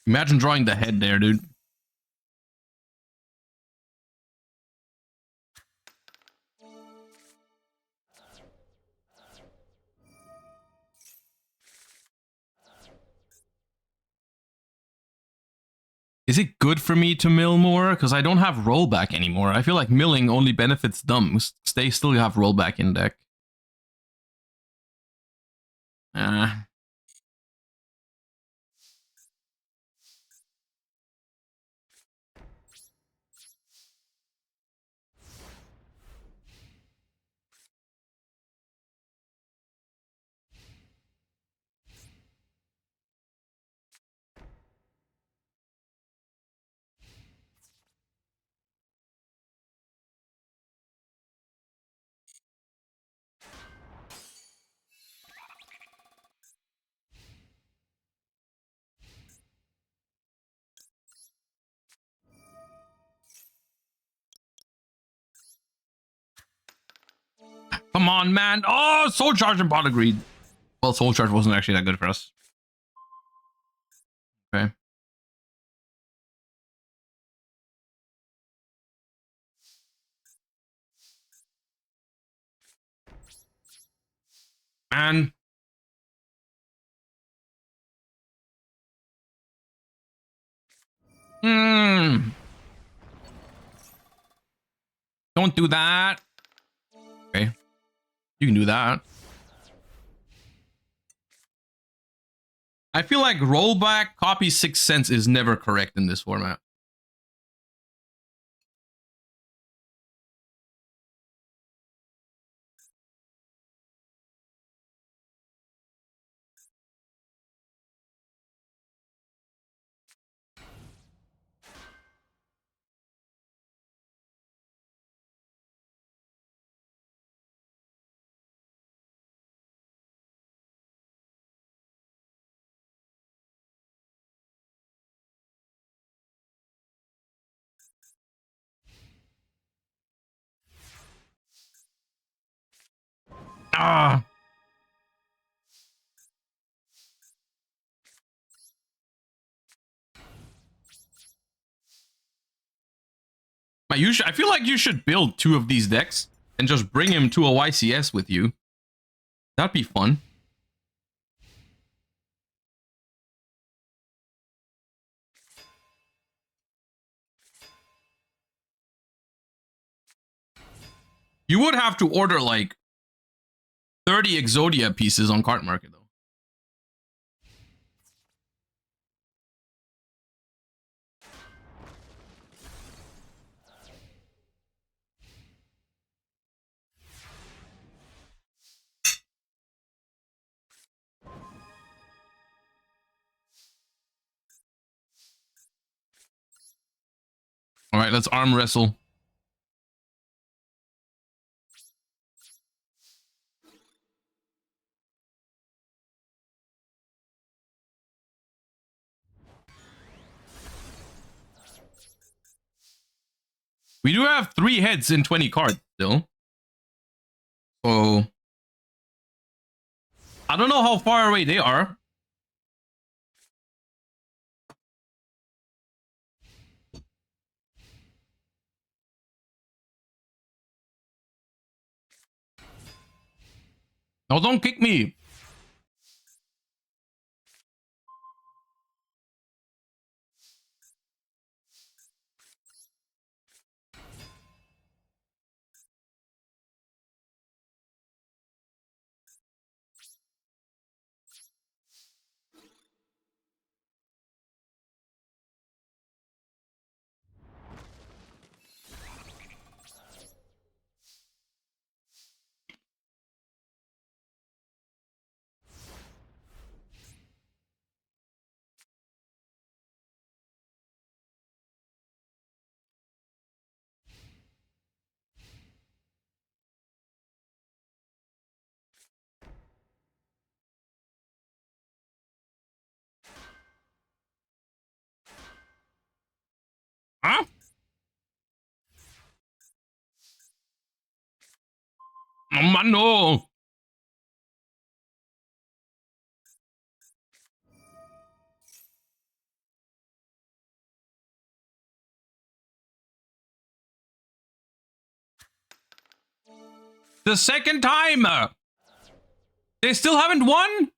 Imagine drawing the head there, dude. Is it good for me to mill more? Because I don't have rollback anymore. I feel like milling only benefits them. They still have rollback in deck. Come on, man. Oh, Soul Charge and Bot agreed. Well, Soul Charge wasn't actually that good for us. Okay. man. Don't do that. Okay. You can do that. I feel like rollback copy 6 cents is never correct in this format. Ah. I feel like you should build 2 of these decks and just bring him to a YCS with you. That'd be fun. You would have to order like 30 Exodia pieces on Card Market though. All right, let's arm wrestle. We do have 3 heads in 20 cards still. So I don't know how far away they are. No, don't kick me. Huh? Oh, man, no. The second time. They still haven't won?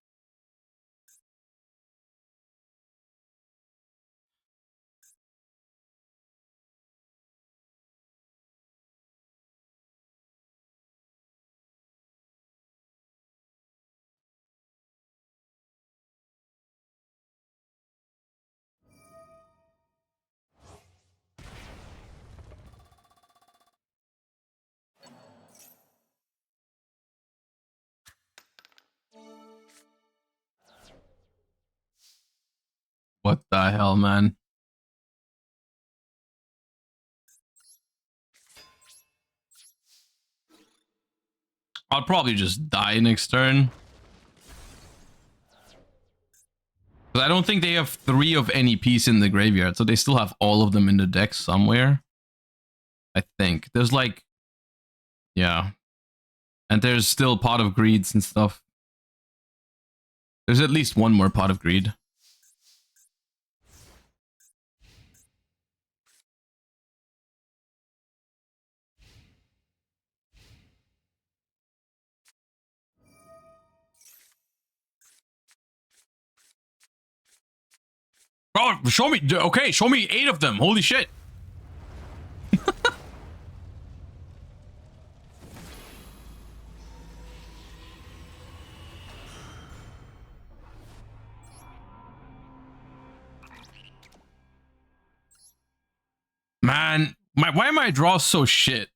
What the hell, man? I'll probably just die next turn. I don't think they have 3 of any piece in the graveyard, so they still have all of them in the deck somewhere. I think. There's like... Yeah. And there's still Pot of Greeds and stuff. There's at least 1 more Pot of Greed. Oh, show me. Okay, show me 8 of them. Holy shit. Man, why are my draws so shit?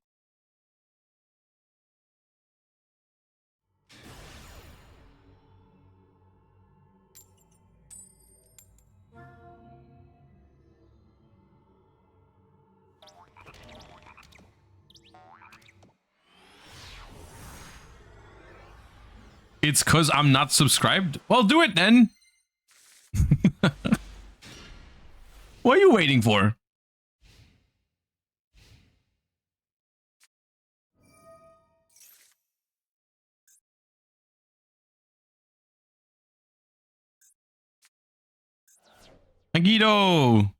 It's cause I'm not subscribed? Well, do it then. What are you waiting for? Magito!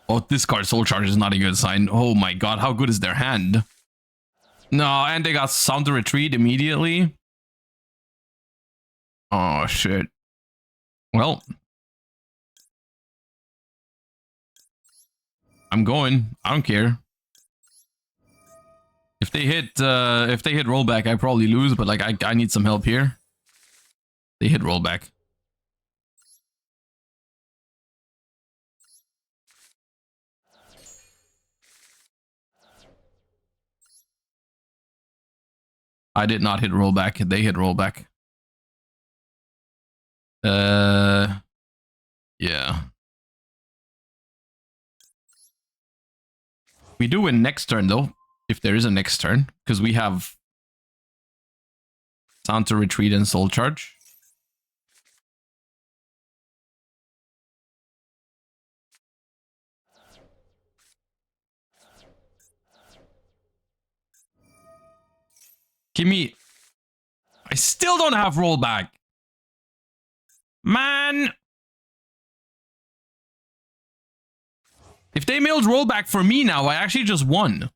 Oh, this card Soul Charge is not a good sign. Oh my god, how good is their hand? No, and they got Sound to Retreat immediately. Oh shit. Well, I'm going. I don't care. If they hit rollback, I probably lose, but like I need some help here. They hit rollback. I did not hit rollback. They hit rollback. Yeah. We do win next turn though, if there is a next turn, because we have Sound to Retreat and Soul Charge. Give me... I still don't have rollback. Man! If they milled rollback for me now, I actually just won.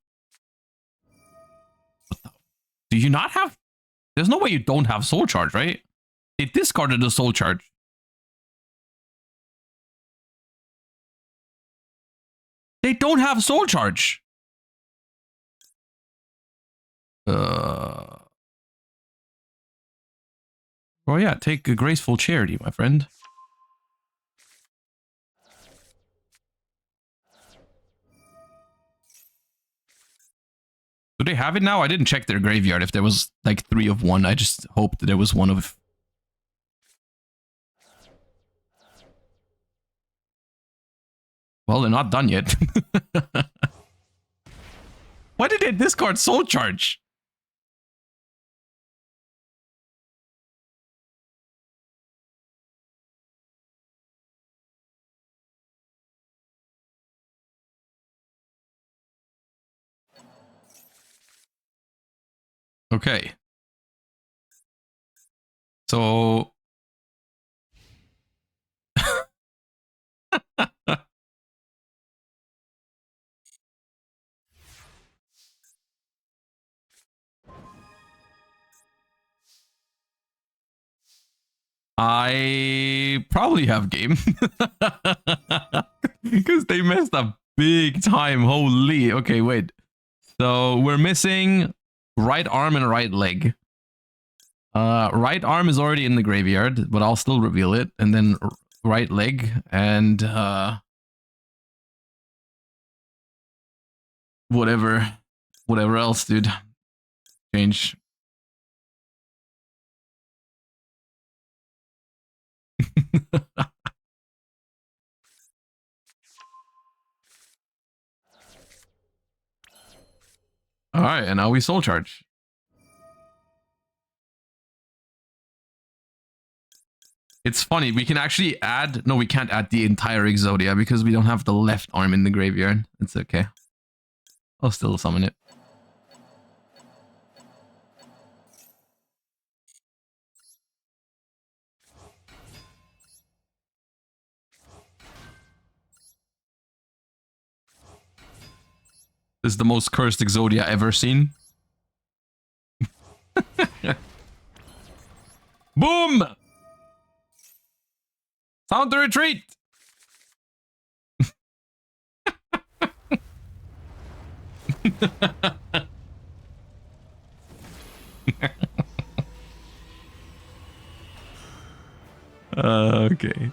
What the... Do you not have... There's no way you don't have Soul Charge, right? They discarded the Soul Charge. They don't have Soul Charge. Oh yeah, take a graceful charity, my friend. Do they have it now? I didn't check their graveyard if there was like 3 of 1. I just hoped that there was 1 of... Well, they're not done yet. Why did they discard Soul Charge? Okay. So... I probably have game. Because they messed up big time. Holy. Okay, wait. So we're missing right arm and right leg. Right arm is already in the graveyard, but I'll still reveal it. And then right leg and whatever else, dude. Change. All right, and now we Soul Charge. It's funny, we can actually add... No, we can't add the entire Exodia because we don't have the left arm in the graveyard. It's okay. I'll still summon it. This is the most cursed Exodia ever seen. Boom! Sound to Retreat! Okay.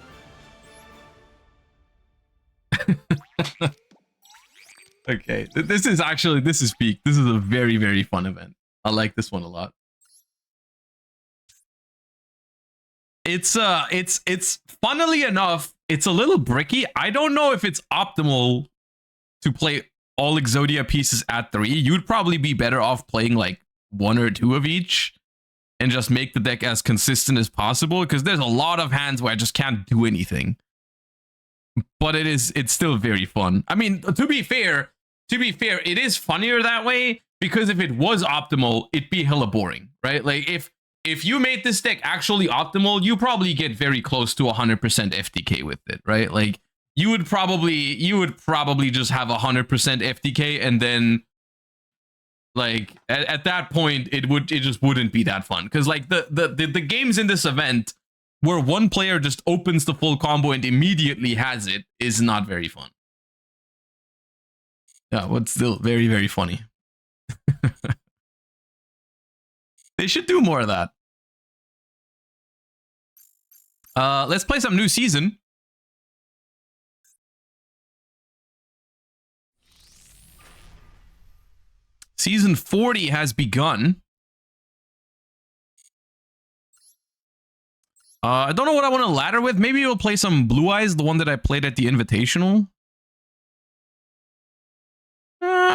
Okay. This is actually, this is peak. This is a very, very fun event. I like this one a lot. It's funnily enough, it's a little bricky. I don't know if it's optimal to play all Exodia pieces at 3. You'd probably be better off playing like 1 or 2 of each and just make the deck as consistent as possible, because there's a lot of hands where I just can't do anything. But it's still very fun. I mean, to be fair, it is funnier that way, because if it was optimal, it'd be hella boring, right? Like if you made this deck actually optimal, you probably get very close to 100% FTK with it, right? Like you would probably just have 100% FTK, and then like at that point it just wouldn't be that fun, because like the games in this event where one player just opens the full combo and immediately has it is not very fun. Yeah, but still very, very funny. They should do more of that. Let's play some new season. Season 40 has begun. I don't know what I want to ladder with. Maybe we'll play some Blue Eyes, the one that I played at the Invitational.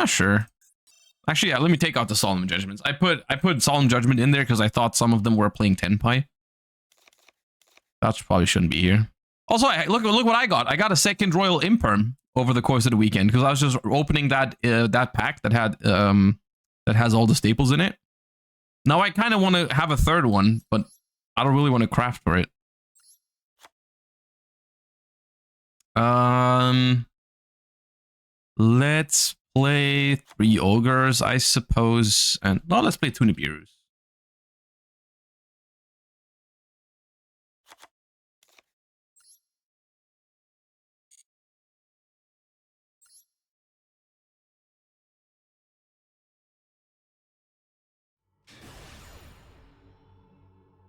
Sure. Actually, yeah, let me take out the Solemn Judgments. I put Solemn Judgment in there because I thought some of them were playing Tenpai. That probably shouldn't be here. Also, look what I got. I got a second Royal Imperm over the course of the weekend, because I was just opening that that pack that had that has all the staples in it. Now I kind of want to have a third one, but I don't really want to craft for it. Let's play 3 Ogres, I suppose, and no, let's play 2 Nibirus.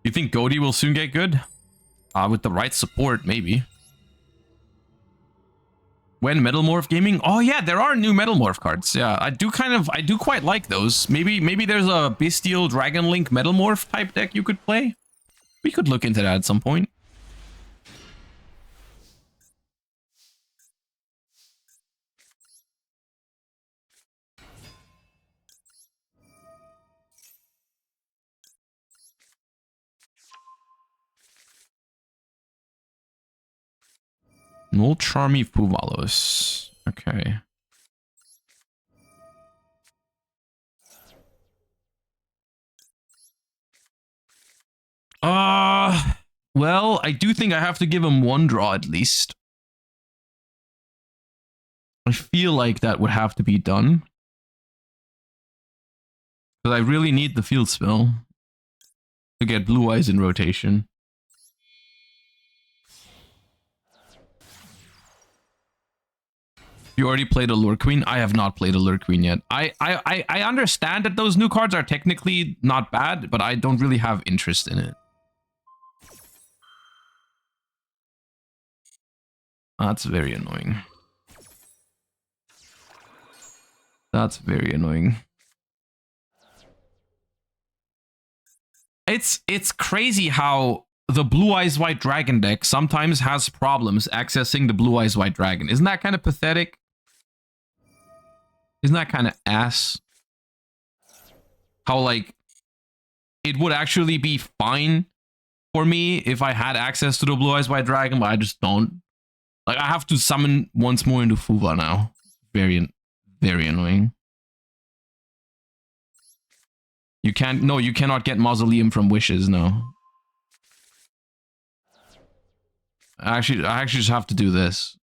You think Goaty will soon get good? With the right support, maybe. When Metalmorph Gaming? Oh yeah, there are new Metalmorph cards. Yeah, I do quite like those. Maybe there's a Bestial Dragon Link Metalmorph type deck you could play. We could look into that at some point. Null Charmy Fuvalos. Okay. Well, I do think I have to give him 1 draw at least. I feel like that would have to be done. Because I really need the field spell to get Blue Eyes in rotation. You already played Allure Queen? I have not played Allure Queen yet. I understand that those new cards are technically not bad, but I don't really have interest in it. That's very annoying. That's very annoying. It's crazy how the Blue Eyes White Dragon deck sometimes has problems accessing the Blue Eyes White Dragon. Isn't that kind of pathetic? Isn't that kind of ass? How, like, it would actually be fine for me if I had access to the Blue Eyes White Dragon, but I just don't. Like, I have to summon once more into Fuva now. Very, very annoying. You can't, no, you cannot get Mausoleum from Wishes, no. I actually just have to do this.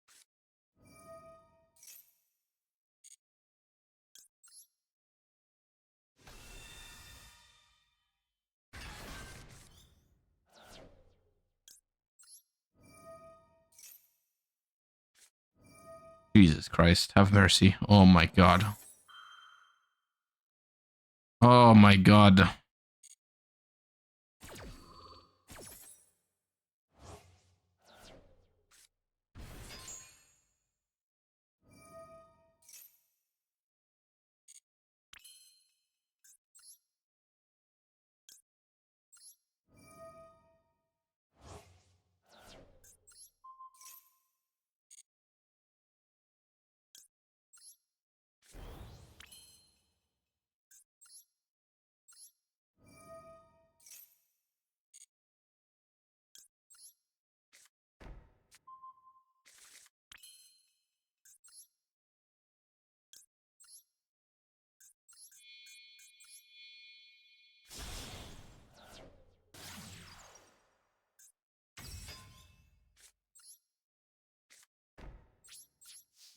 Jesus Christ, have mercy. Oh my God. Oh my god.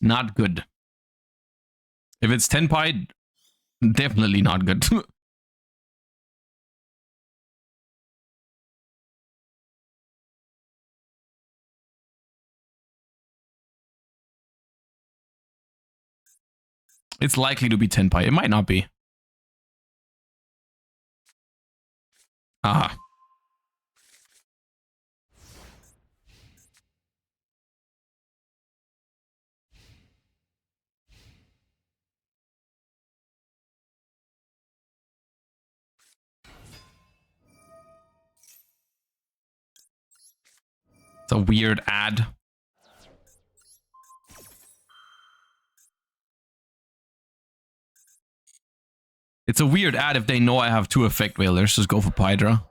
Not good. If it's Tenpai, definitely not good. It's likely to be Tenpai. It might not be. Aha. It's a weird ad. It's a weird ad if they know I have 2 effect whalers. Just go for Pydra.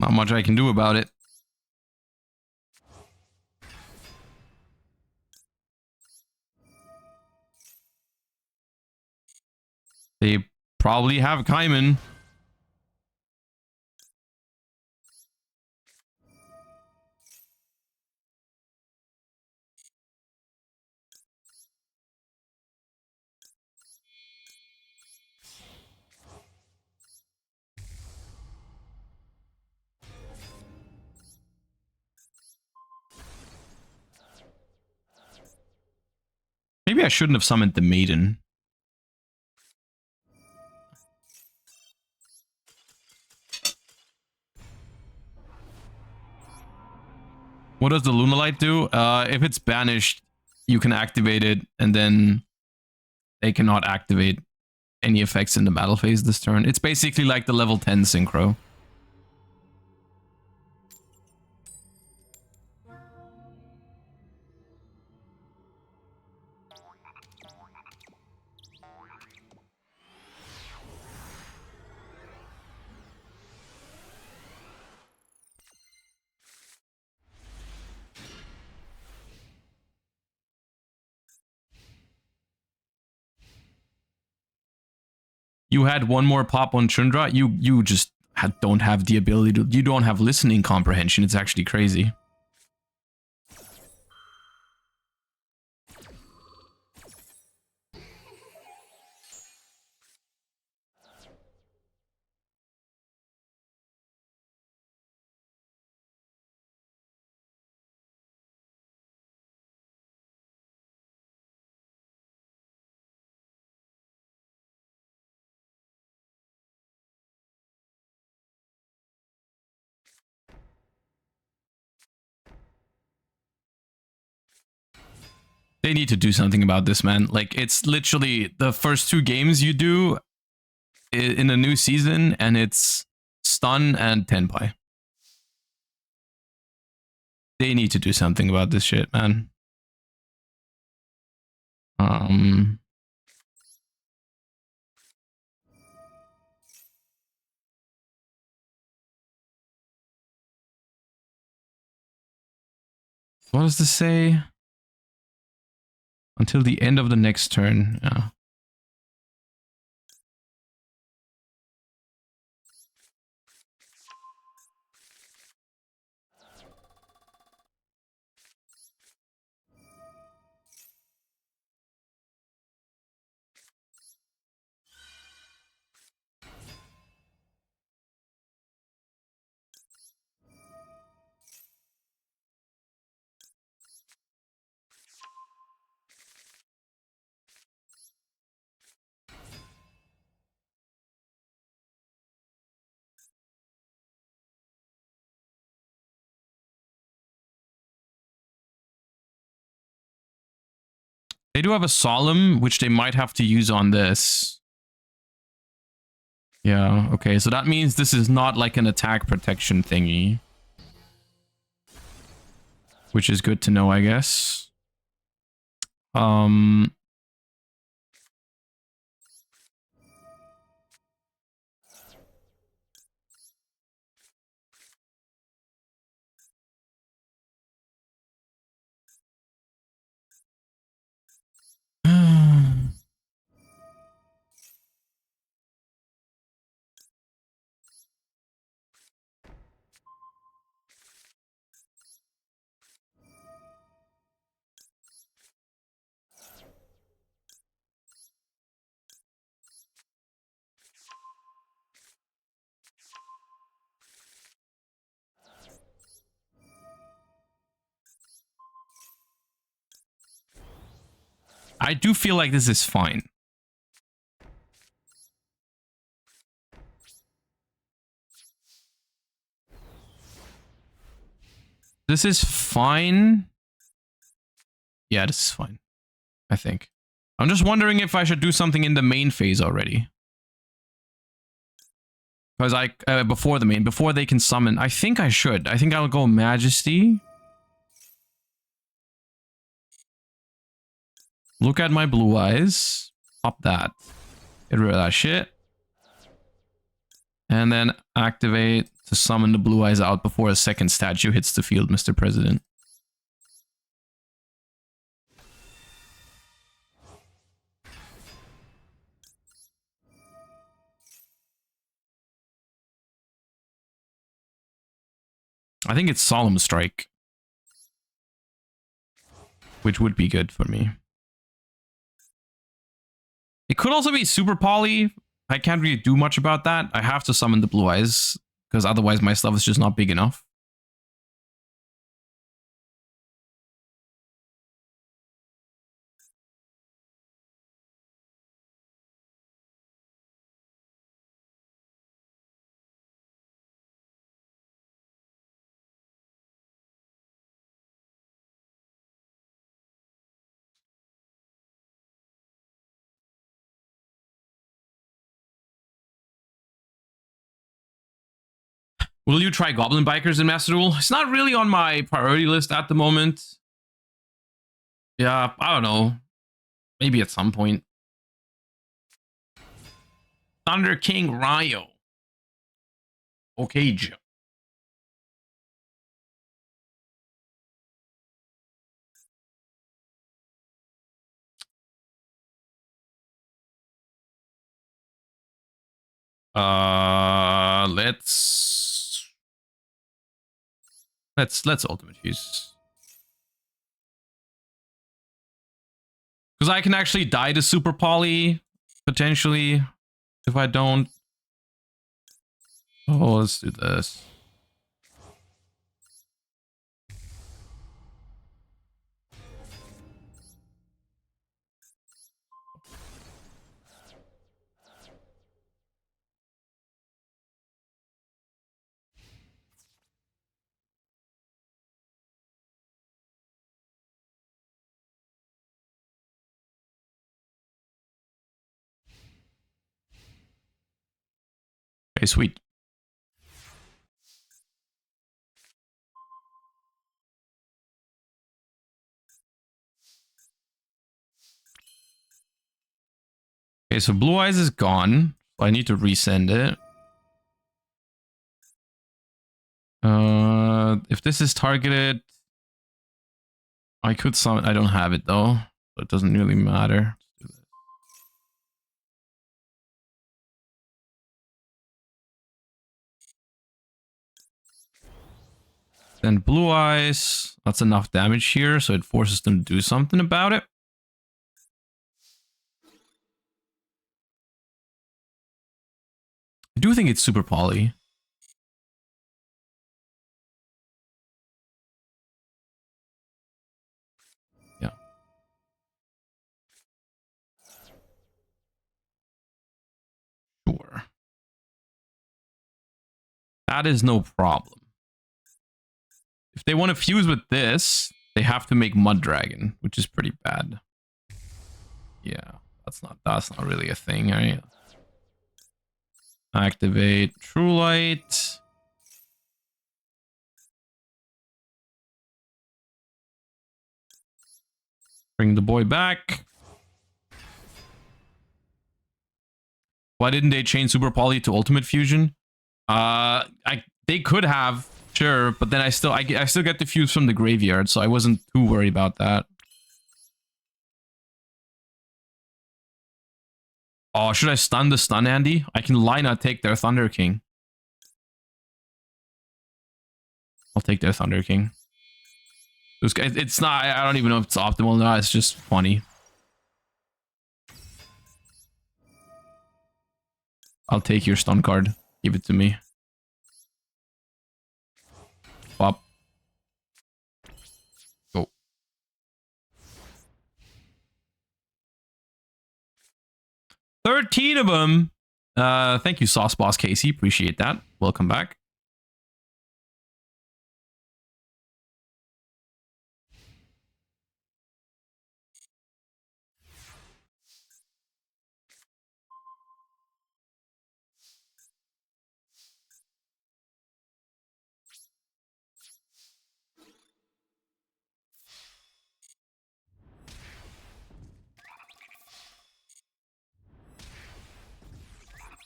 Not much I can do about it. They probably have Kaiman. Maybe I shouldn't have summoned the maiden. What does the Lunalight do? If it's banished, you can activate it, and then they cannot activate any effects in the battle phase this turn. It's basically like the level 10 synchro. You had one more pop on Chundra. You just don't have the ability to. You don't have listening comprehension. It's actually crazy. They need to do something about this, man. Like, it's literally the first 2 games you do in a new season, and it's stun and tenpai. They need to do something about this shit, man. What does this say? Until the end of the next turn. Yeah. They do have a Solemn, which they might have to use on this. Yeah, okay, so that means this is not like an attack protection thingy. Which is good to know, I guess. I do feel like this is fine. This is fine. Yeah, this is fine. I think. I'm just wondering if I should do something in the main phase already. Because before the main, before they can summon, I think I should. I think I'll go Majesty. Look at my blue eyes. Pop that. Get rid of that shit. And then activate to summon the blue eyes out before a second statue hits the field, Mr. President. I think it's Solemn Strike. Which would be good for me. It could also be Super Poly. I can't really do much about that. I have to summon the blue eyes, because otherwise my stuff is just not big enough. Will you try Goblin Bikers in Master Duel? It's not really on my priority list at the moment. Yeah, I don't know. Maybe at some point. Thunder King Ryo. Okay, Joe. Let's ultimate use. Because I can actually die to Super Poly, potentially, if I don't. Oh, let's do this. Okay, sweet. Okay, so Blue Eyes is gone. So I need to resend it. If this is targeted, I could summon. I don't have it though, so it doesn't really matter. Then Blue Eyes. That's enough damage here, so it forces them to do something about it. I do think it's super poly. Yeah. Sure. That is no problem. If they want to fuse with this, they have to make Mud Dragon, which is pretty bad. Yeah, that's not really a thing, right? Activate True Light. Bring the boy back. Why didn't they change Super Poly to Ultimate Fusion? They could have, sure, but then I still get the fuse from the graveyard, so I wasn't too worried about that. Oh, should I stun the stun Andy? I can Lina take their Thunder King. I'll take their Thunder King. It's not, I don't even know if it's optimal or not, it's just funny. I'll take your stun card. Give it to me. Pop. Go. $13 of them. Thank you, Sauce Boss Casey. Appreciate that. Welcome back.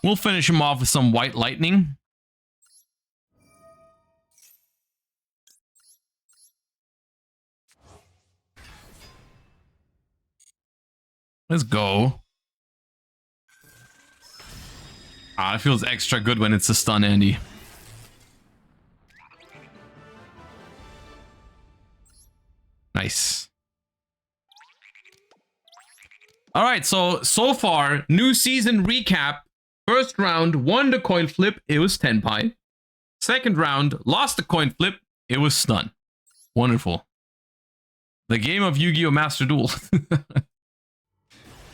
We'll finish him off with some White Lightning. Let's go. Ah, it feels extra good when it's a stun, Andy. Nice. All right, so far, new season recap. First round, won the coin flip. It was Tenpai. Second round, lost the coin flip. It was stun. Wonderful. The game of Yu-Gi-Oh! Master Duel.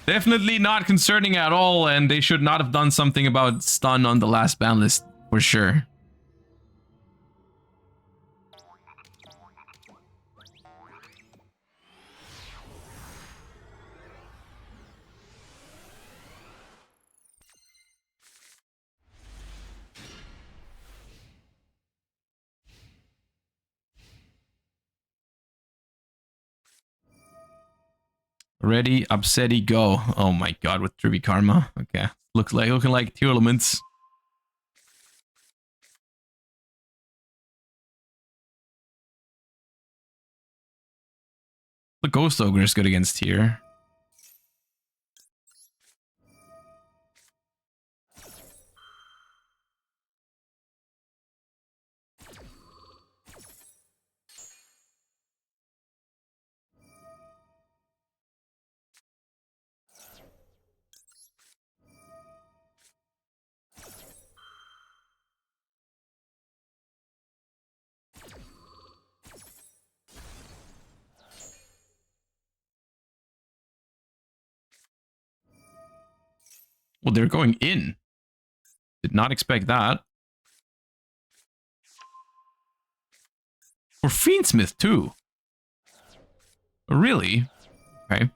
Definitely not concerning at all, and they should not have done something about stun on the last ban list, for sure. Ready, upsetty, go. Oh my god, with Trivi Karma. Okay. Looking like 2 elements. The Ghost Ogre is good against here. Well, they're going in. Did not expect that. For Fiendsmith, too. Really? Okay.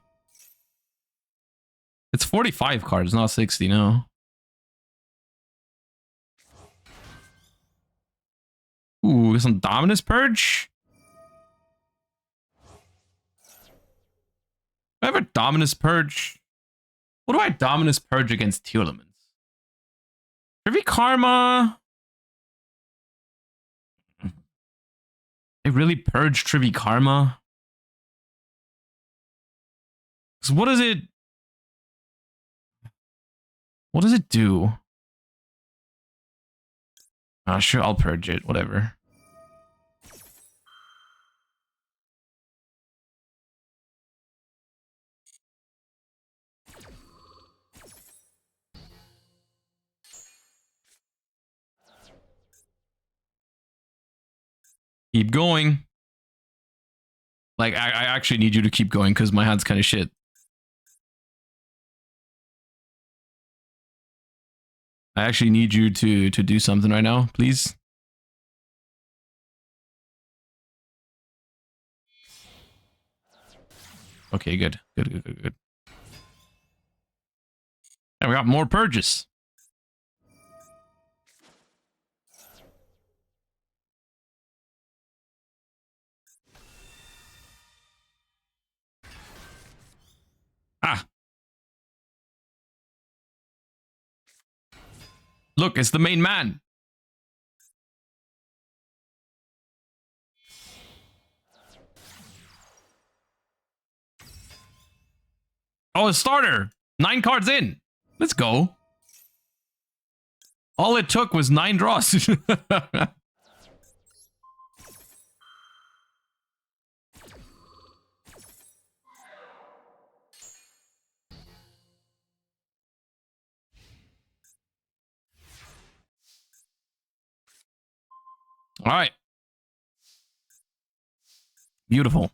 It's 45 cards, not 60, no. focus on Dominus Purge. Do I have a Dominus Purge? What do I Dominus Purge against Tearlaments? Privy Karma. I really purge Trivy Karma. So what does it? What does it do? Sure, I'll purge it. Whatever. Keep going. Like, I actually need you to keep going because my hand's kind of shit. I actually need you to do something right now, please. Okay, good. Good. And we got more purges. Ah. Look, it's the main man. Oh, a starter. 9 cards in. Let's go. All it took was 9 draws. All right. Beautiful.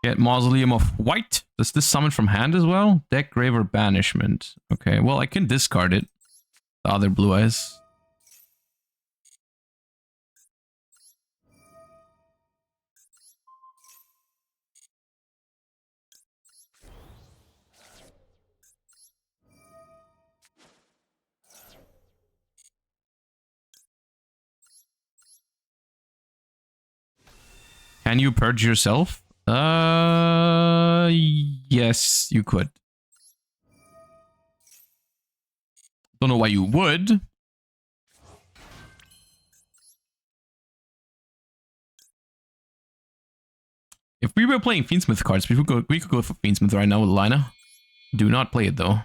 Get Mausoleum of White. Does this summon from hand as well? Deck, Grave, or Banishment. Okay, well, I can discard it. The other blue eyes. Can you purge yourself? Yes, you could. Don't know why you would. If we were playing Fiendsmith cards, we could go for Fiendsmith right now with Lina. Do not play it though.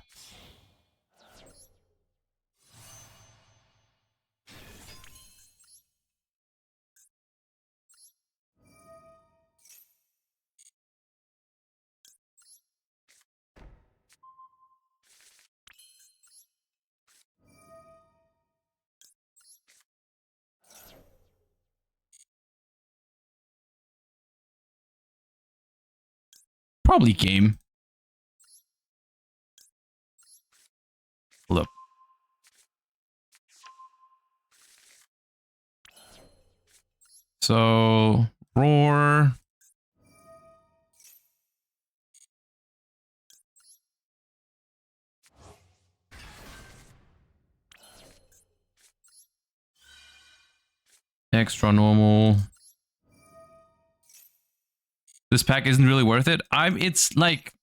Probably game. Look. So, roar. Extra normal. This pack isn't really worth it. It's like,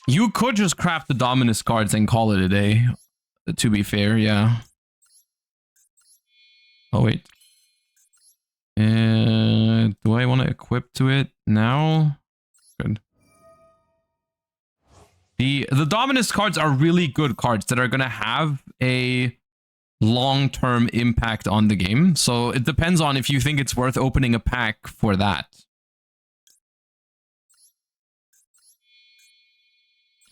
you could just craft the Dominus cards and call it a day. To be fair, yeah. Oh, wait. Do I want to equip to it now? Good. The Dominus cards are really good cards that are going to have a long-term impact on the game. So it depends on if you think it's worth opening a pack for that.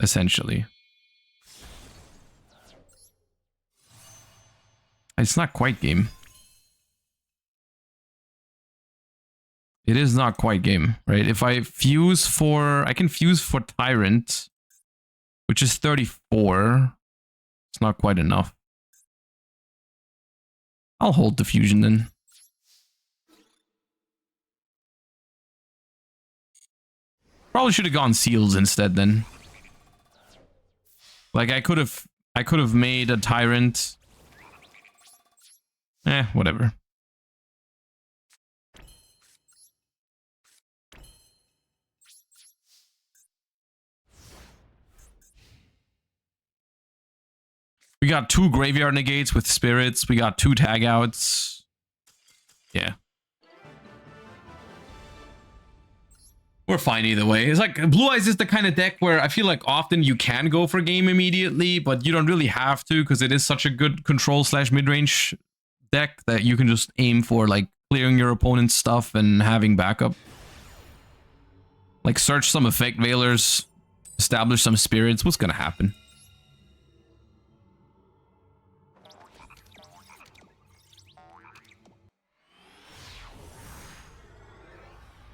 Essentially. It's not quite game. It is not quite game, right? If I fuse for... I can fuse for Tyrant, which is 34. It's not quite enough. I'll hold the fusion then. Probably should have gone seals instead then. Like I could have made a Tyrant. Whatever. We got 2 graveyard negates with spirits. We got 2 tag outs. Yeah. We're fine either way. It's like Blue Eyes is the kind of deck where I feel like often you can go for game immediately, but you don't really have to because it is such a good control / mid-range deck that you can just aim for like clearing your opponent's stuff and having backup. Like search some effect veilers, establish some spirits. What's gonna happen?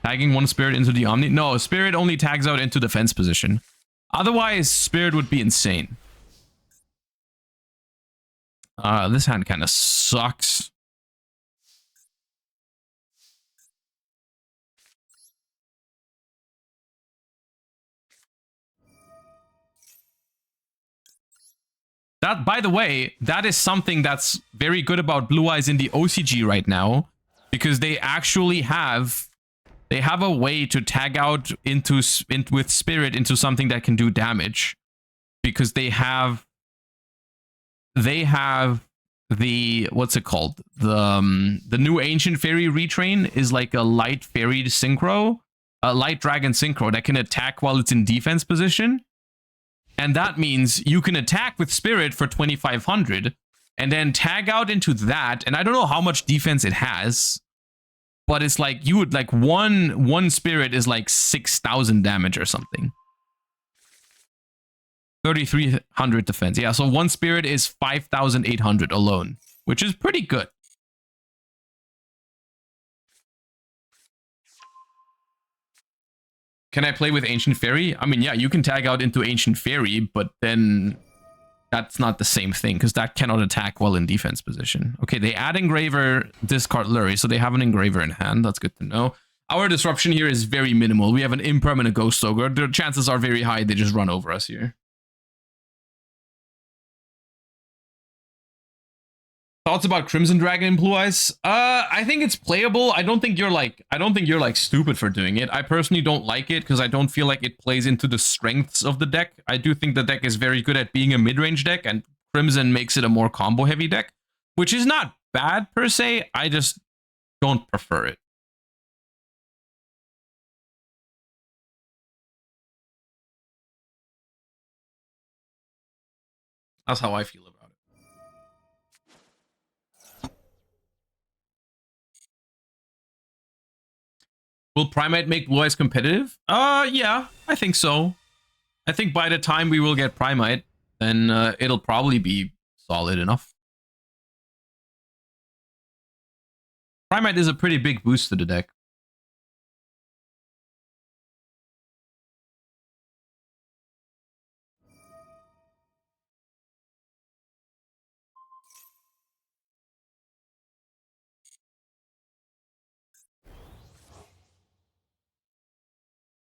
Tagging 1 spirit into the Omni? No, spirit only tags out into defense position. Otherwise, spirit would be insane. This hand kind of sucks. That, by the way, that is something that's very good about Blue Eyes in the OCG right now, because they actually have... They have a way to tag out with spirit into something that can do damage, because they have the what's it called, the new Ancient Fairy retrain is like a light fairy synchro, a light dragon synchro that can attack while it's in defense position, and that means you can attack with spirit for 2500 and then tag out into that, and I don't know how much defense it has. But it's like, you would like one spirit is like 6,000 damage or something. 3,300 defense. Yeah, so 1 spirit is 5,800 alone, which is pretty good. Can I play with Ancient Fairy? I mean, yeah, you can tag out into Ancient Fairy, but then that's not the same thing, because that cannot attack while in defense position. Okay, they add Engraver, discard Lurry, so they have an Engraver in hand. That's good to know. Our disruption here is very minimal. We have an impermanent Ghost Ogre. The chances are very high they just run over us here. Thoughts about Crimson Dragon in Blue Eyes? I think it's playable. I don't think you're like stupid for doing it. I personally don't like it because I don't feel like it plays into the strengths of the deck. I do think the deck is very good at being a mid-range deck, and Crimson makes it a more combo-heavy deck, which is not bad per se. I just don't prefer it. That's how I feel about it. Will Primate make Blue Eyes competitive? Yeah, I think so. I think by the time we will get Primate, then it'll probably be solid enough. Primate is a pretty big boost to the deck.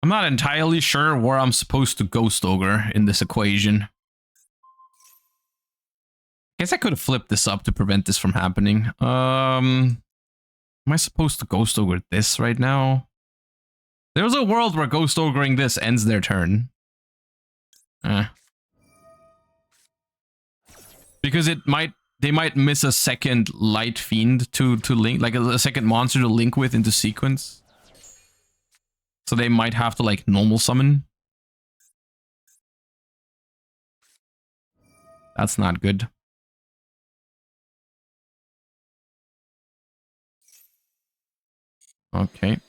I'm not entirely sure where I'm supposed to Ghost Ogre in this equation. Guess I could have flipped this up to prevent this from happening. Am I supposed to Ghost Ogre this right now? There's a world where Ghost Ogring this ends their turn. Because they might miss a second Light Fiend to link, like a second monster to link with into sequence. So they might have to like normal summon. That's not good. Okay.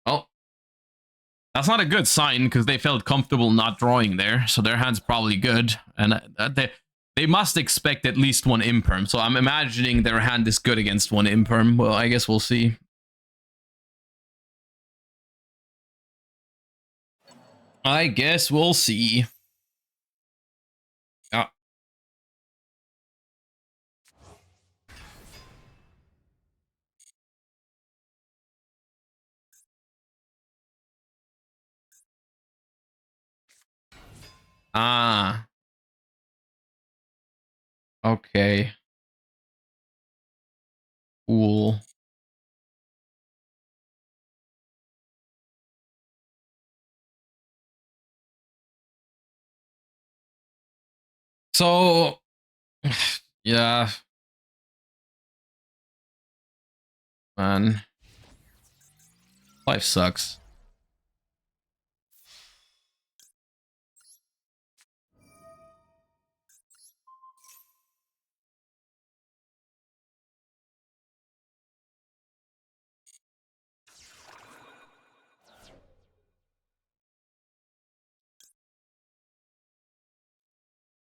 Oh, that's not a good sign because they felt comfortable not drawing there, so their hand's probably good, and they must expect at least one imperm. So I'm imagining their hand is good against one imperm. Well, I guess we'll see. I guess we'll see. Ah. Okay. Cool. So, yeah. Man. Life sucks.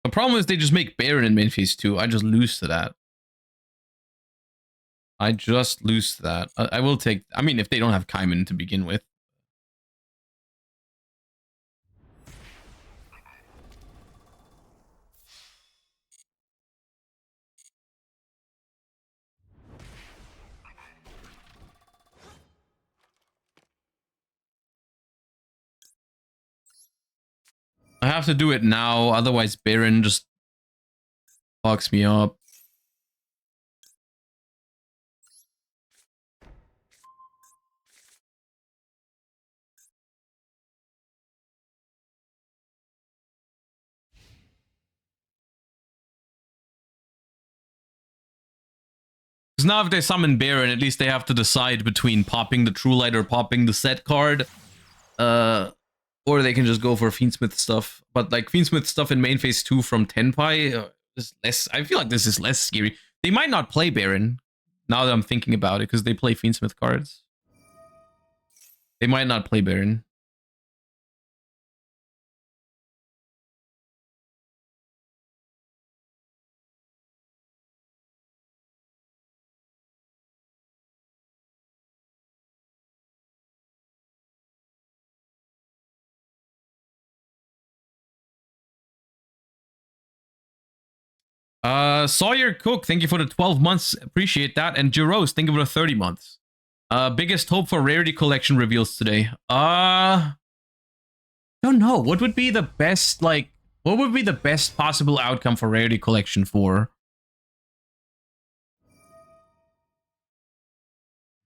The problem is they just make Baron in main phase 2. I just lose to that. I just lose to that. I will take... I mean, if they don't have Kaiman to begin with. I have to do it now, otherwise Baron just fucks me up. Because now if they summon Baron, at least they have to decide between popping the True Light or popping the set card. Or they can just go for Fiendsmith stuff. But like Fiendsmith stuff in main phase 2 from Tenpai is less... I feel like this is less scary. They might not play Baron, now that I'm thinking about it, because they play Fiendsmith cards. They might not play Baron. Sawyer Cook, thank you for the 12 months. Appreciate that. And Jerose, thank you for the 30 months. Biggest hope for rarity collection reveals today. Don't know. What would be the best, like, what would be the best possible outcome for rarity collection for?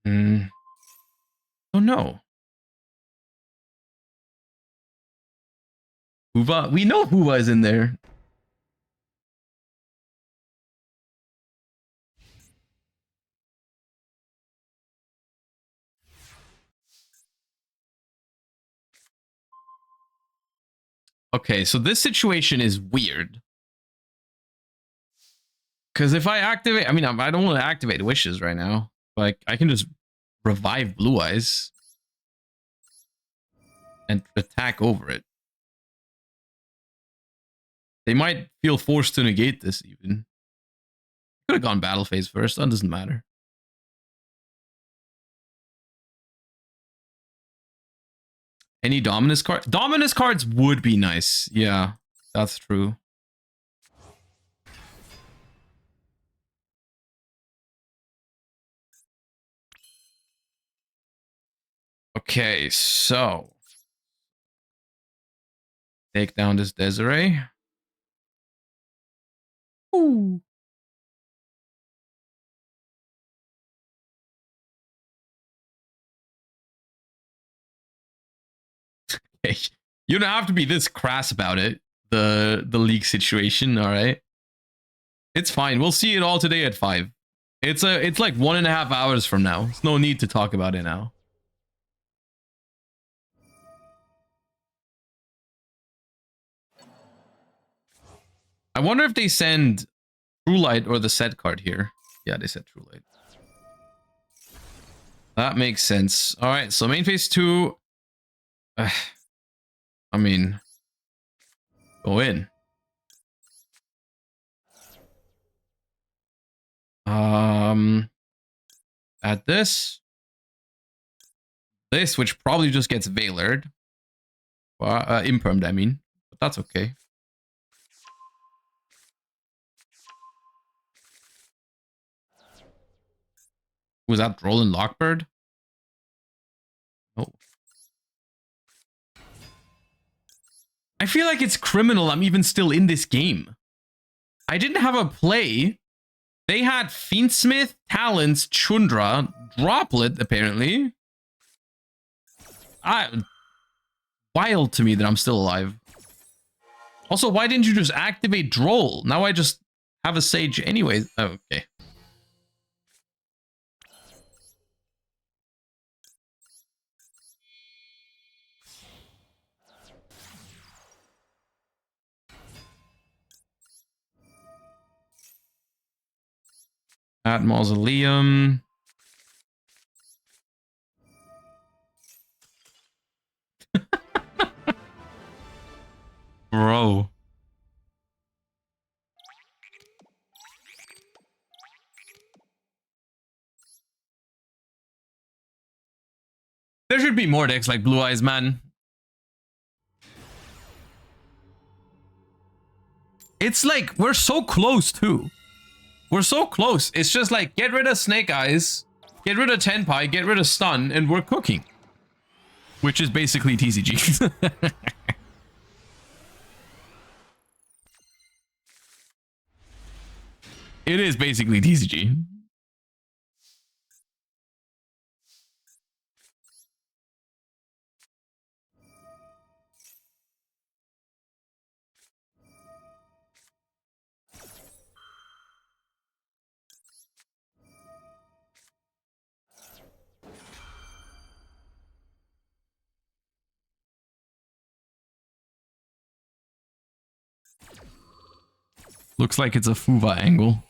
Don't know. Huva, we know Huva is in there. Okay, so this situation is weird. Because if I activate, I mean, I don't want to activate Wishes right now. Like, I can just revive Blue Eyes and attack over it. They might feel forced to negate this even. Could have gone battle phase first. That doesn't matter. Any Dominus card? Dominus cards would be nice. Yeah, that's true. Okay, so take down this Desiree. Ooh. Okay. You don't have to be this crass about it. The league situation, all right? It's fine. We'll see it all today at 5. It's like 1.5 hours from now. There's no need to talk about it now. I wonder if they send True Light or the set card here. Yeah, they said true late. That makes sense. All right, so main phase 2. I mean, go in. At this, which probably just gets Veilered, impermed. I mean, but that's okay. Was that Roland Lockbird? Oh. I feel like it's criminal I'm even still in this game. I didn't have a play. They had Fiendsmith, Talons, Chundra, Droplet, apparently. Wild to me that I'm still alive. Also, why didn't you just activate Droll? Now I just have a Sage anyway. Oh, okay. At Mausoleum. Bro. There should be more decks like Blue Eyes, man. It's like, we're so close, too. We're so close. It's just like, get rid of Snake Eyes, get rid of Tenpai, get rid of Stun, and we're cooking. Which is basically TCG. It is basically TCG. Looks like it's a Fuva angle.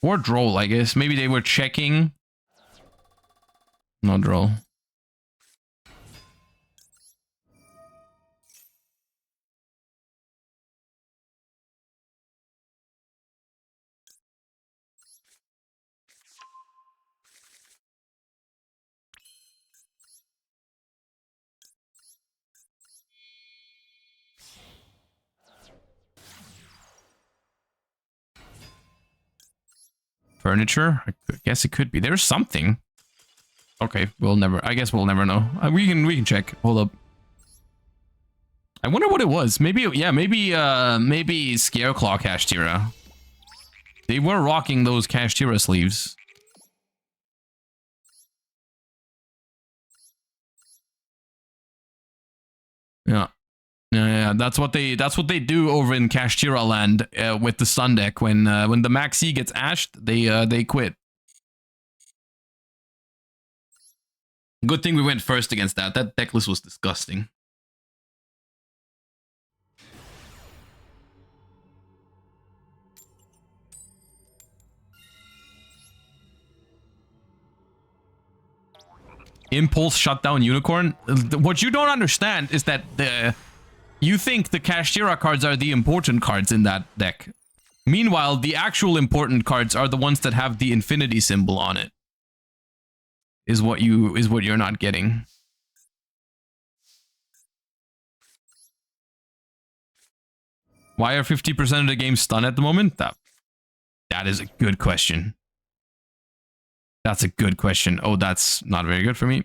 Or Droll, I guess. Maybe they were checking. No Droll. Furniture? I guess it could be. There's something. Okay, we'll never. I guess we'll never know. We can check. Hold up. I wonder what it was. Maybe yeah. Maybe Scareclaw Kashtira. They were rocking those Kashtira sleeves. Yeah. Yeah, that's what they do over in Kashtira land with the Sun deck. When the Maxi gets ashed, they quit. Good thing we went first against that. That deck list was disgusting. Impulse Shutdown Unicorn. What you don't understand is that you think the Kashtira cards are the important cards in that deck. Meanwhile, the actual important cards are the ones that have the infinity symbol on it. Is what you're not getting. Why are 50% of the game stun at the moment? That is a good question. That's a good question. Oh, that's not very good for me.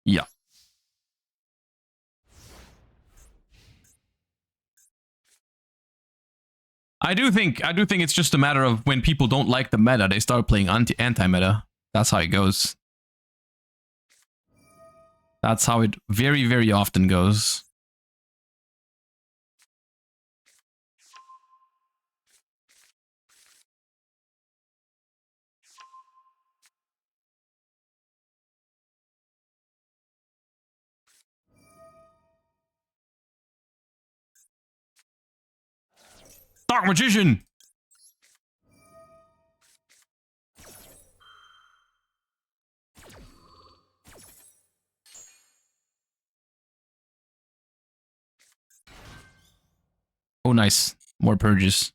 Yeah. I do think it's just a matter of when people don't like the meta, they start playing anti-meta. That's how it goes. That's how it very, very often goes. Dark Magician! Oh, nice. More purges.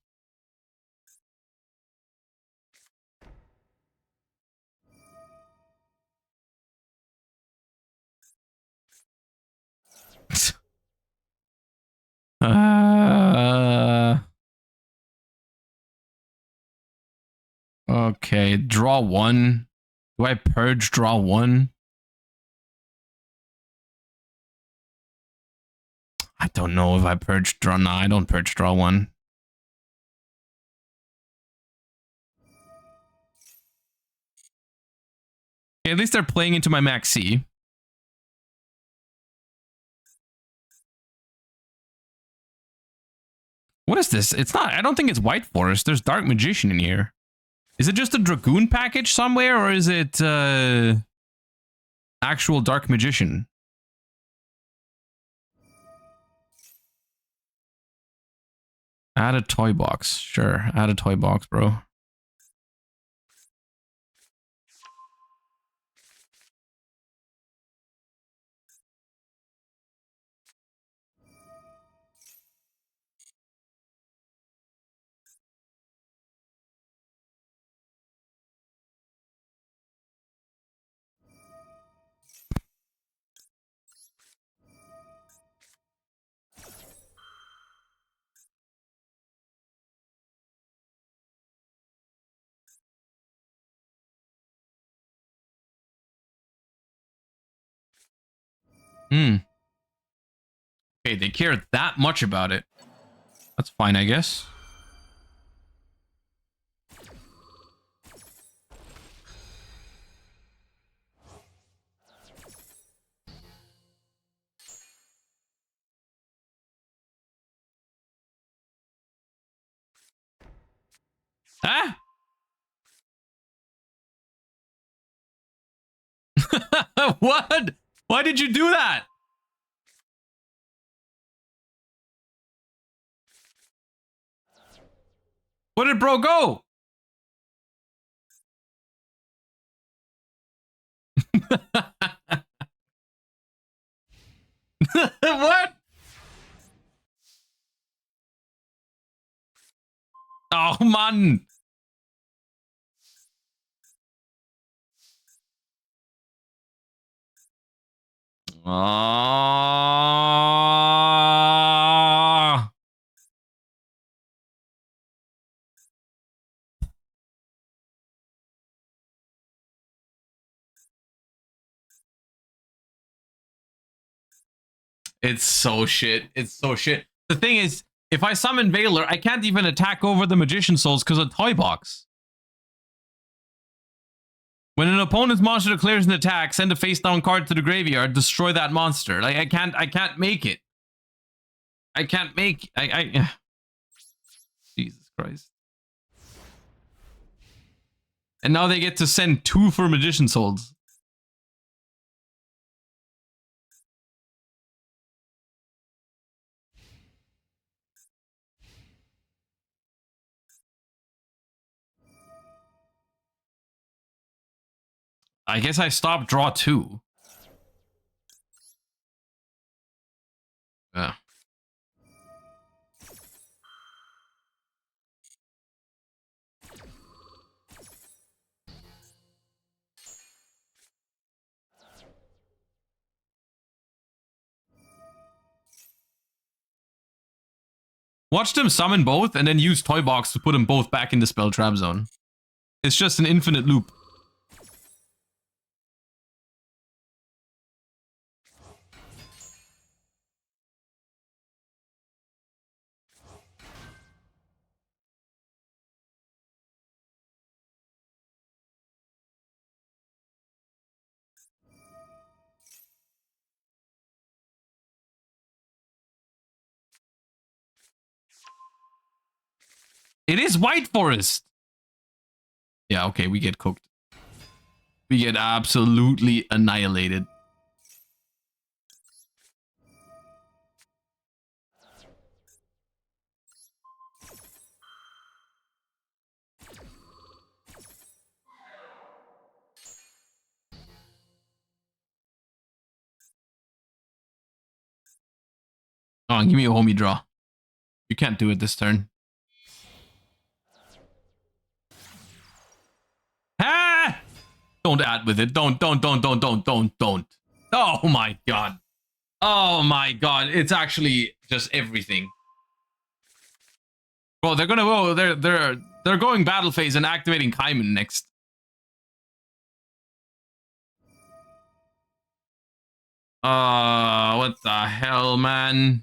Okay, draw one. Do I purge draw one? I don't know if I purge draw. No, I don't purge draw one. Okay, at least they're playing into my max C. What is this? It's not. I don't think it's White Forest. There's Dark Magician in here. Is it just a Dragoon package somewhere, or is it actual Dark Magician? Add a toy box. Sure, add a toy box, bro. Hmm. Okay, they care that much about it. That's fine, I guess. Ah! What? Why did you do that? Where did bro go? What? Oh, man. Oh. It's so shit. It's so shit. The thing is, if I summon Veiler, I can't even attack over the Magician Souls because of Toy Box. When an opponent's monster declares an attack, send a face down card to the graveyard, destroy that monster. Like I can't make it. I can't make Jesus Christ. And now they get to send 2 for Magician Souls. I guess I stopped draw 2. Yeah. Watch them summon both and then use Toy Box to put them both back in the spell trap zone. It's just an infinite loop. It is White Forest. Yeah, okay, we get cooked. We get absolutely annihilated. Come on, give me a homie draw. You can't do it this turn. Ah! Don't add with it. Don't. Oh my god. Oh my god. It's actually just everything. Bro, they're gonna go. They're going battle phase and activating Kaiman next. What the hell, man?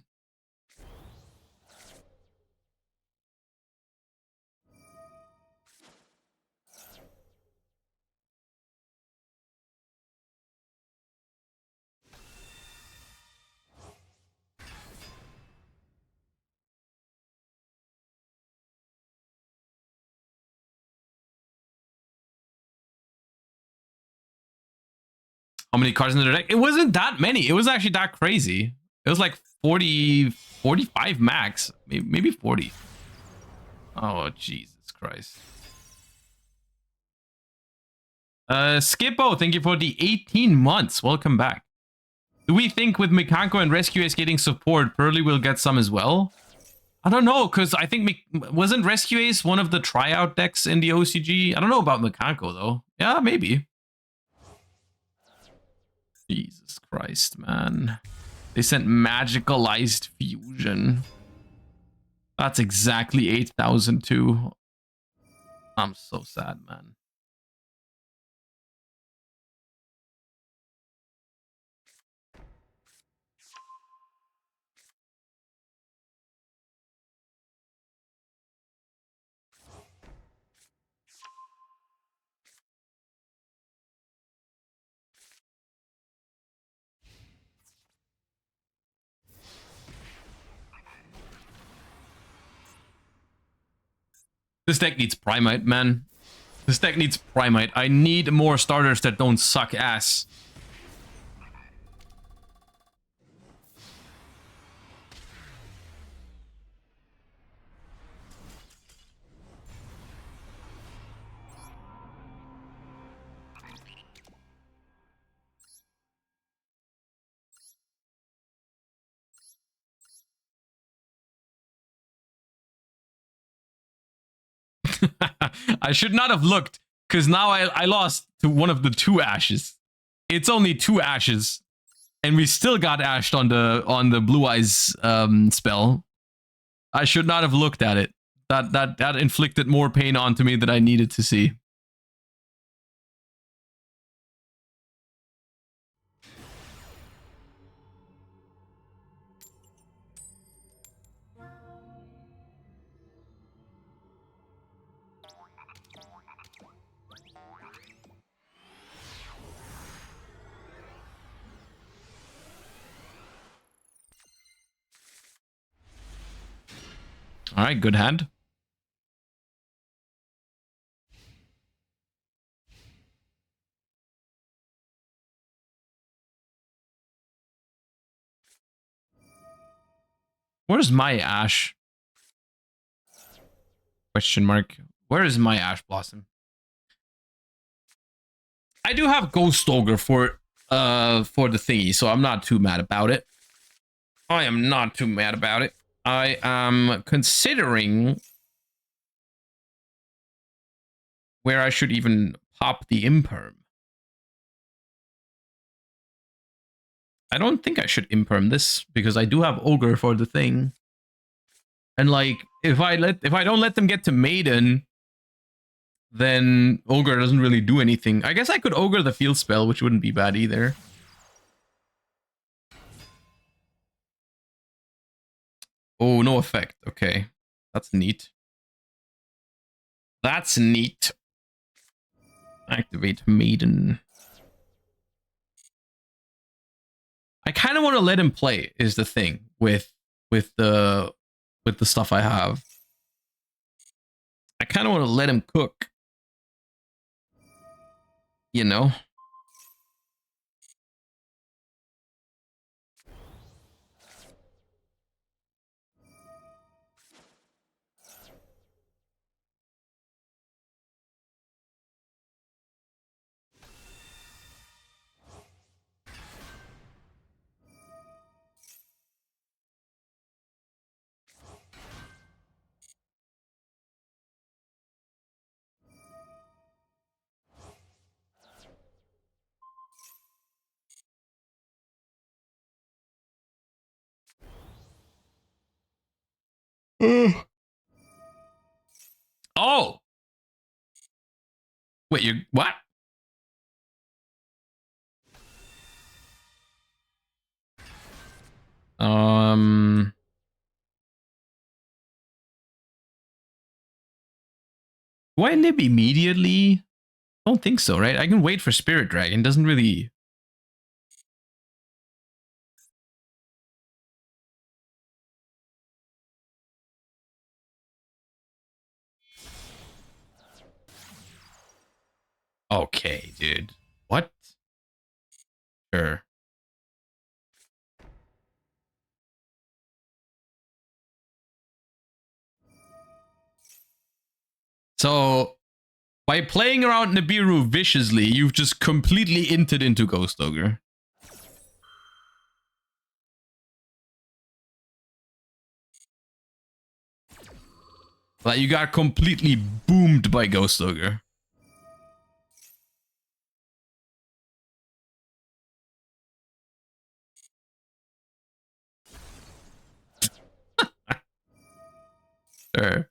How many cards in the deck? It wasn't that many. It was actually that crazy. It was like 40, 45 max. Maybe 40. Oh, Jesus Christ. Skippo, thank you for the 18 months. Welcome back. Do we think with Mikanko and Rescue Ace getting support, Pearly will get some as well? I don't know, because I think... wasn't Rescue Ace one of the tryout decks in the OCG? I don't know about Mikanko, though. Yeah, maybe. Jesus Christ, man. They sent Magicalized Fusion. That's exactly 8,002. I'm so sad, man. This deck needs Primite, man. This deck needs Primite. I need more starters that don't suck ass. I should not have looked, because now I lost to one of the 2 ashes. It's only 2 ashes, and we still got ashed on the Blue Eyes spell. I should not have looked at it. That inflicted more pain onto me than I needed to see. All right, good hand. Where's my Ash? Question mark. Where is my Ash Blossom? I do have Ghost Ogre for the thingy, so I'm not too mad about it. I am not too mad about it. I am considering where I should even pop the Imperm. I don't think I should Imperm this because I do have Ogre for the thing. And like if I don't let them get to Maiden, then Ogre doesn't really do anything. I guess I could Ogre the field spell, which wouldn't be bad either. Oh, no effect. Okay. That's neat. That's neat. Activate Maiden. I kind of want to let him play is the thing with the stuff I have. I kind of want to let him cook. You know? Oh! Wait, you what? Do I nib immediately? I don't think so, right? I can wait for Spirit Dragon. Doesn't really. Okay, dude. What? Sure. So, by playing around Nibiru viciously, you've just completely inted into Ghost Ogre. Like, you got completely boomed by Ghost Ogre. Sure.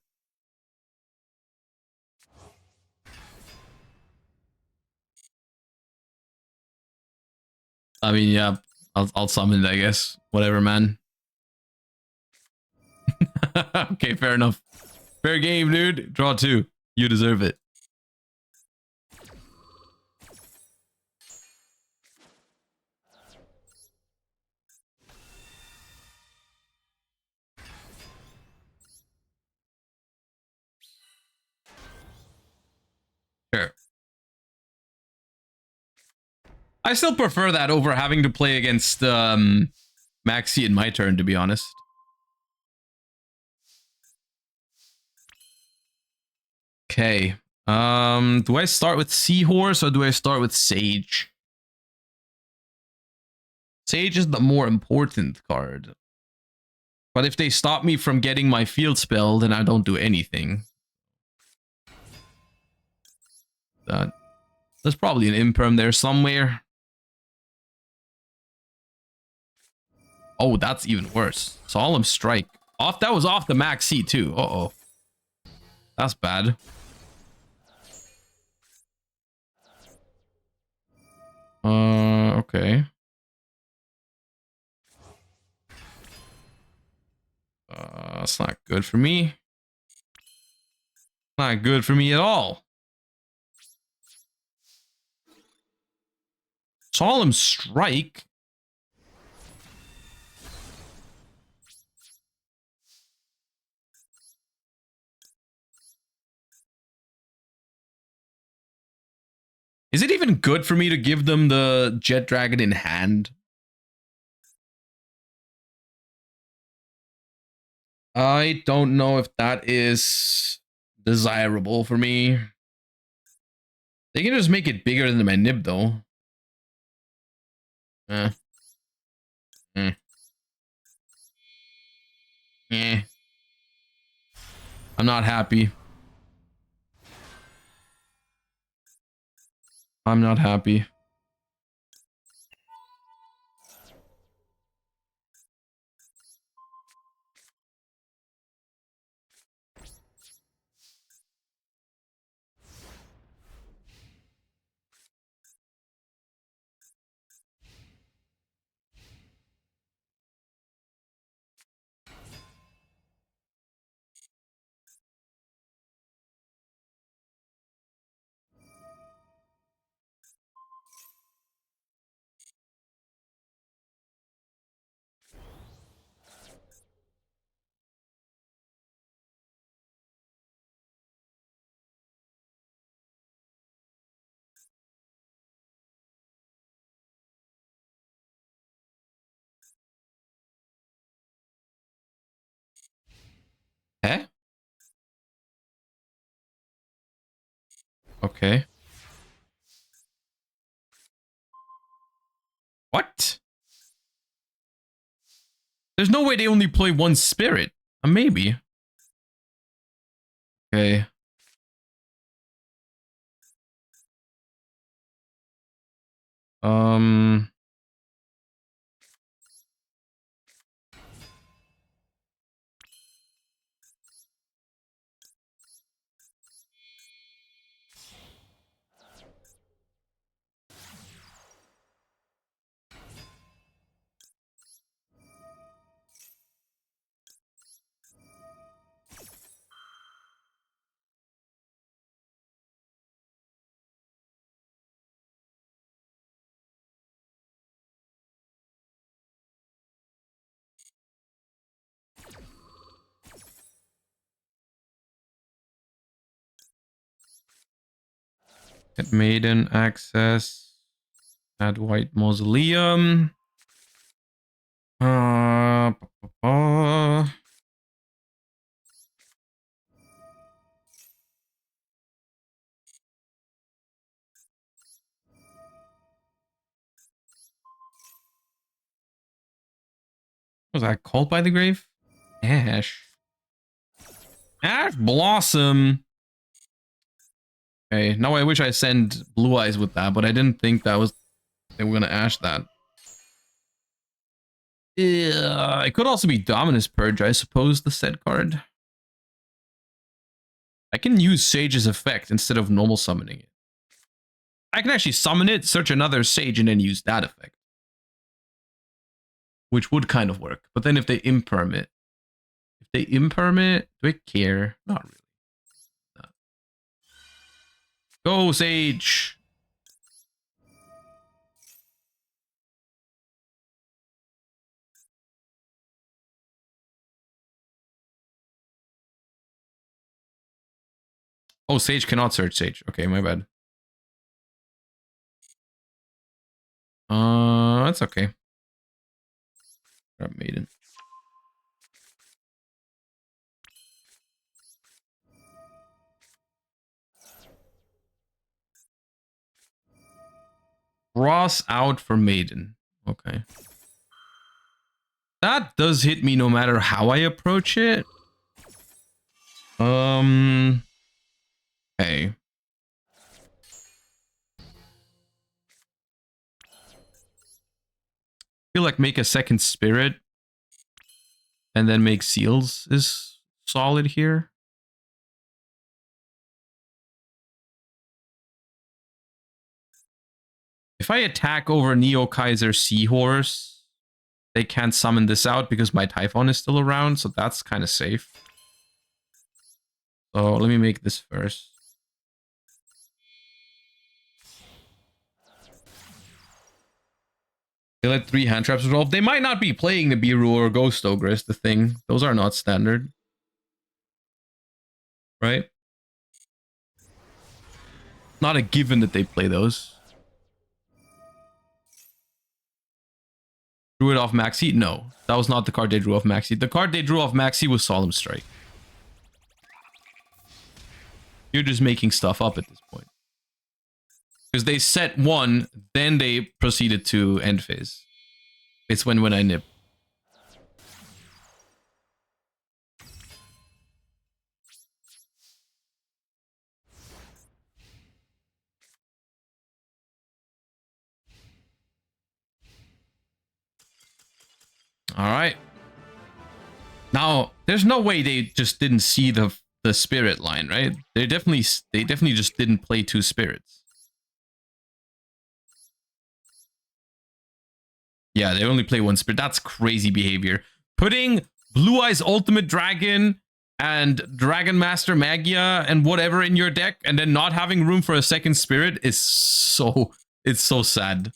I mean, yeah, I'll summon it, I guess. Whatever, man. Okay, fair enough. Fair game, dude. Draw 2. You deserve it. Sure. I still prefer that over having to play against Maxi in my turn, to be honest. Okay. Do I start with Seahorse or do I start with Sage? Sage is the more important card. But if they stop me from getting my field spell, then I don't do anything. There's probably an imperm there somewhere. Oh, that's even worse. Solemn Strike. That was off the Maxi too. Uh-oh. That's bad. Okay. That's not good for me. Not good for me at all. Solemn Strike? Is it even good for me to give them the Jet Dragon in hand? I don't know if that is desirable for me. They can just make it bigger than my nib, though. Eh. Eh. Eh. I'm not happy. I'm not happy. Eh? Okay. What? There's no way they only play one spirit. Maybe. Okay. Um. Get Maiden access. Add White Mausoleum. Uh, Was that Called by the Grave? Ash. Ash Blossom. Okay, now I wish I sent Blue Eyes with that, but I didn't think that was they were gonna Ash that. Yeah, it could also be Dominus Purge, I suppose, the set card. I can use Sage's effect instead of normal summoning it. I can actually summon it, search another Sage, and then use that effect. Which would kind of work. But then if they imperm it, do I care? Not really. No. Go, Sage! Oh, Sage cannot search Sage. Okay, my bad. That's okay. Grab Maiden. Cross out for Maiden. Okay. That does hit me no matter how I approach it. Okay. Feel like make a second spirit and then make seals is solid here. If I attack over Neo Kaiser Seahorse, they can't summon this out because my Typhon is still around, so that's kind of safe. So let me make this first. They let 3 hand traps resolve. They might not be playing the Biru or Ghost Ogre is the thing. Those are not standard. Right? Not a given that they play those. Drew it off Maxi? No. That was not the card they drew off Maxi. The card they drew off Maxi was Solemn Strike. You're just making stuff up at this point. Because they set 1, then they proceeded to end phase. It's when I nip. Alright. Now, there's no way they just didn't see the spirit line, right? They definitely just didn't play 2 spirits. Yeah, they only play 1 spirit. That's crazy behavior. Putting Blue Eyes Ultimate Dragon and Dragon Master Magia and whatever in your deck and then not having room for a second spirit is so... It's so sad.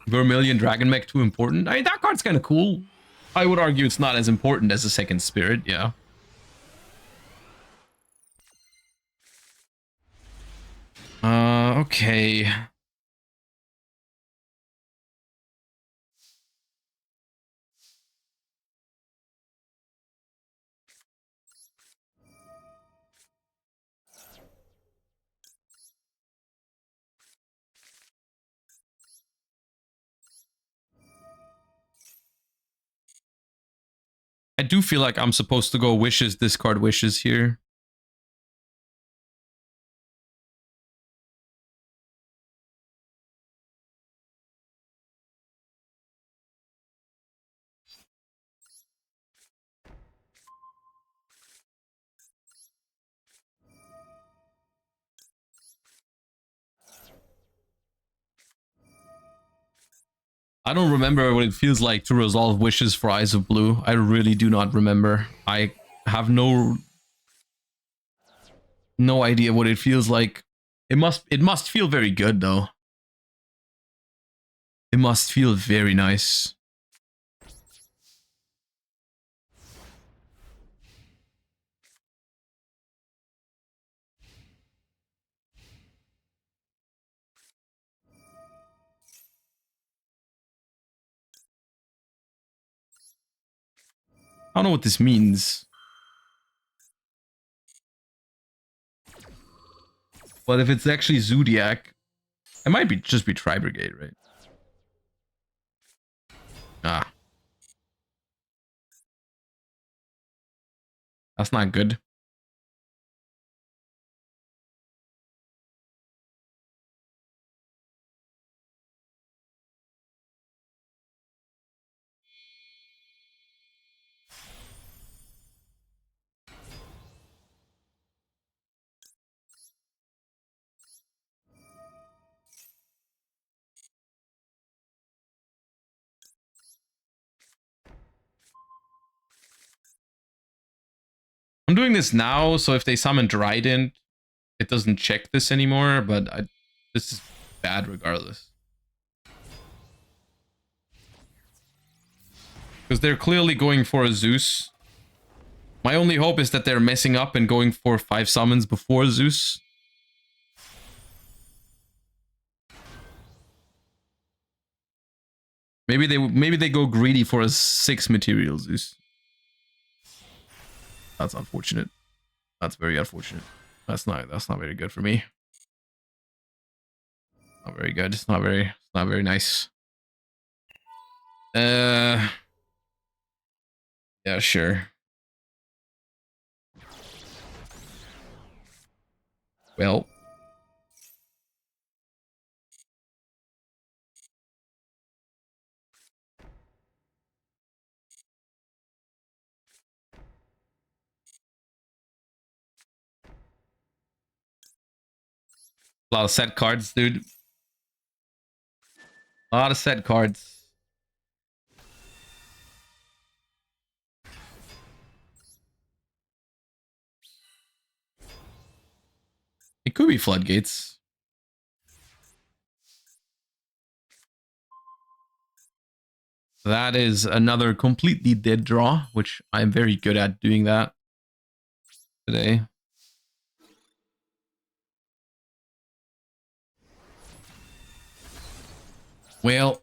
Vermilion Dragon Mech too important? I mean, that card's kind of cool. I would argue it's not as important as a second spirit, yeah. Okay. I do feel like I'm supposed to go wishes, discard wishes here. I don't remember what it feels like to resolve wishes for Eyes of Blue. I really do not remember. I have no idea what it feels like. It must feel very good though. It must feel very nice. I don't know what this means. But if it's actually Zodiac, it might be just be Tri-Brigade, right? Ah. That's not good. I'm doing this now, so if they summon Dryden, it doesn't check this anymore, but this is bad regardless. Because they're clearly going for a Zeus. My only hope is that they're messing up and going for 5 summons before Zeus. Maybe they go greedy for a 6 material Zeus. That's unfortunate. That's very unfortunate. That's not very good for me. Not very good. It's not very nice. Yeah, sure. Well, a lot of set cards, dude. A lot of set cards. It could be floodgates. That is another completely dead draw, which I'm very good at doing that today. Well,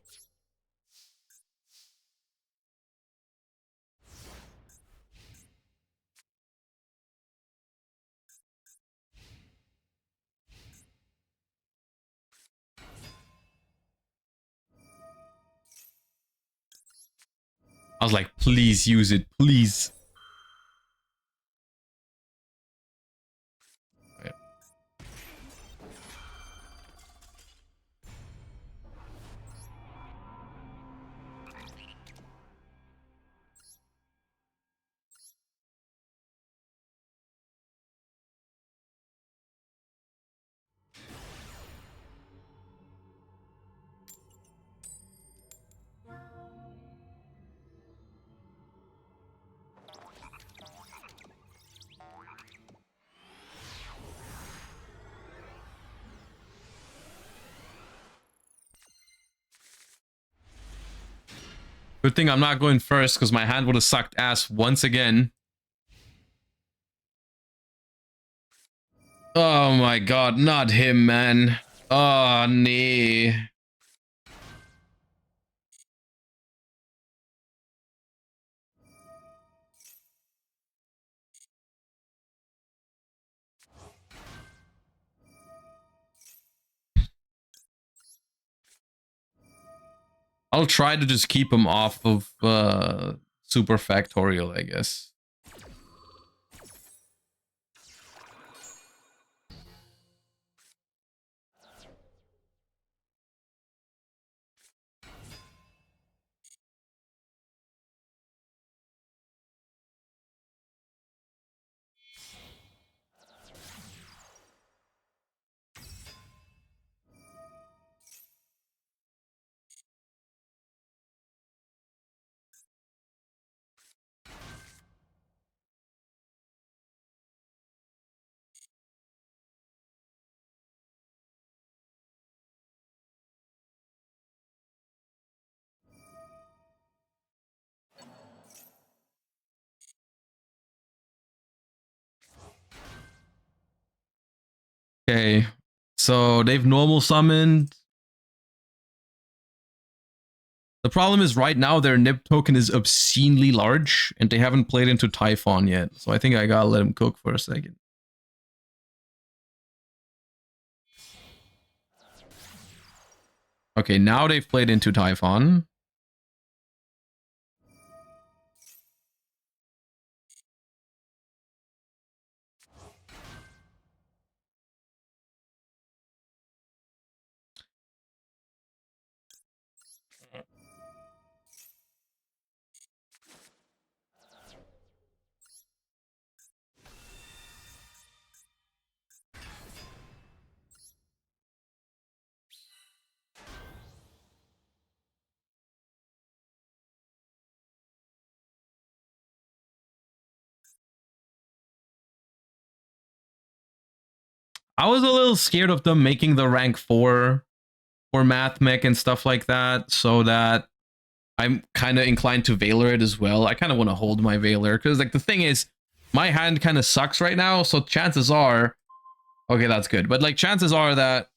I was like, please use it, please. Good thing I'm not going first, because my hand would have sucked ass once again. Oh my god, not him, man. Oh, nee. I'll try to just keep him off of Super Factorial, I guess. Okay, so they've normal summoned. The problem is right now their nib token is obscenely large and they haven't played into Typhon yet. So I think I gotta let them cook for a second. Okay, now they've played into Typhon. I was a little scared of them making the rank 4 for Math Mech and stuff like that, so that I'm kind of inclined to Veiler it as well. I kind of want to hold my Veiler, because like the thing is, my hand kind of sucks right now, so chances are... Okay, that's good. But like chances are that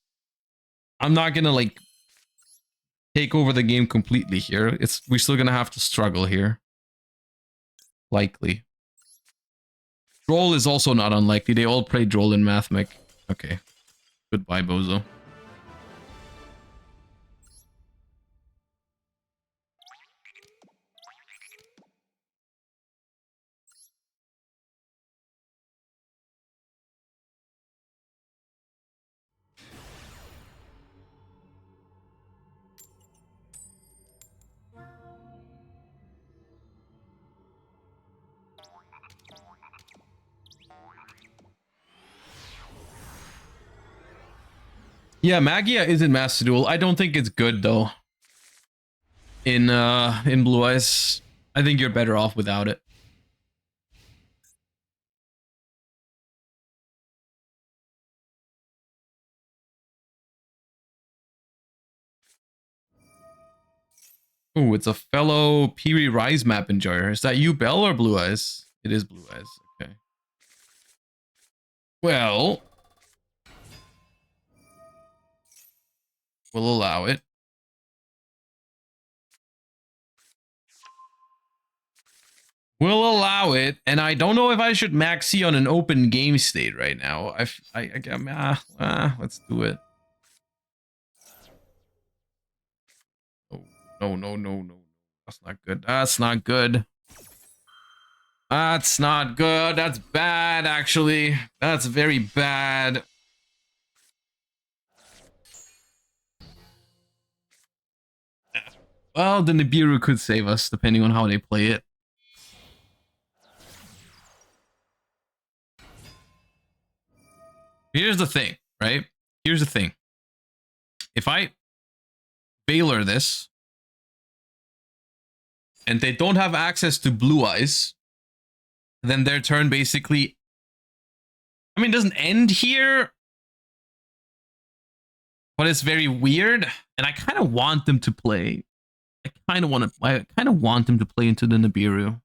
I'm not going to like take over the game completely here. We're still going to have to struggle here. Likely. Droll is also not unlikely. They all play Droll in Math Mech. Okay. Goodbye, Bozo. Yeah, Magia is in Master Duel. I don't think it's good though. In Blue Eyes, I think you're better off without it. Ooh, it's a fellow Piri Rise map enjoyer. Is that you, Bell, or Blue Eyes? It is Blue Eyes. Okay. Well, we'll allow it. We'll allow it, and I don't know if I should maxi on an open game state right now. Let's do it. Oh, no, no, no, no. That's not good. That's not good. That's not good. That's bad, actually. That's very bad. Well, the Nibiru could save us, depending on how they play it. Here's the thing, right? Here's the thing. If I Veiler this, and they don't have access to Blue Eyes, then their turn basically... I mean, it doesn't end here, but it's very weird, and I kind of want them to play. I kind of want them to play into the Nibiru.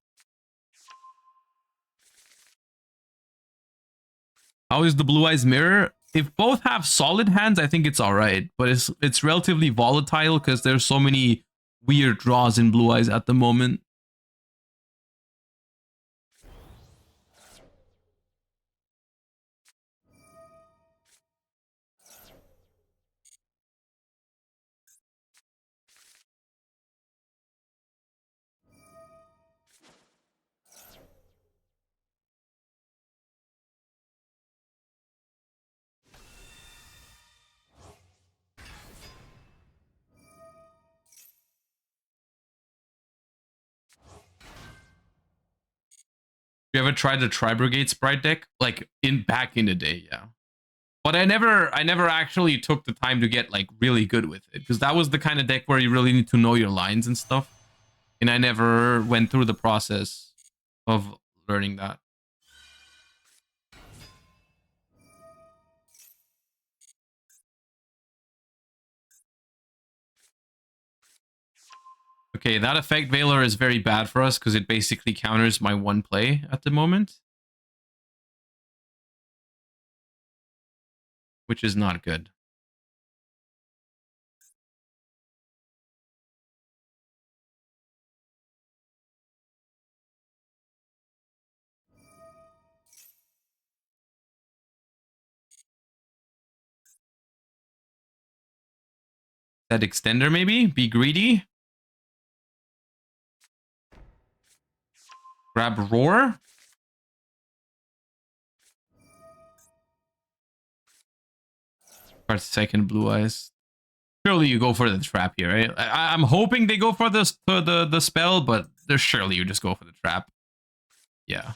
How is the Blue Eyes Mirror? If both have solid hands, I think it's all right, but it's relatively volatile because there's so many weird draws in Blue Eyes at the moment. You ever tried the Tri-Brigade Sprite deck? Like back in the day, yeah. But I never actually took the time to get like really good with it, because that was the kind of deck where you really need to know your lines and stuff. And I never went through the process of learning that. Okay, that effect Veiler is very bad for us because it basically counters my one play at the moment. which is not good. That extender maybe? Be greedy? Grab Roar? Or second Blue Eyes. Surely you go for the trap here, right? I'm hoping they go for the spell, but there's surely you just go for the trap. Yeah.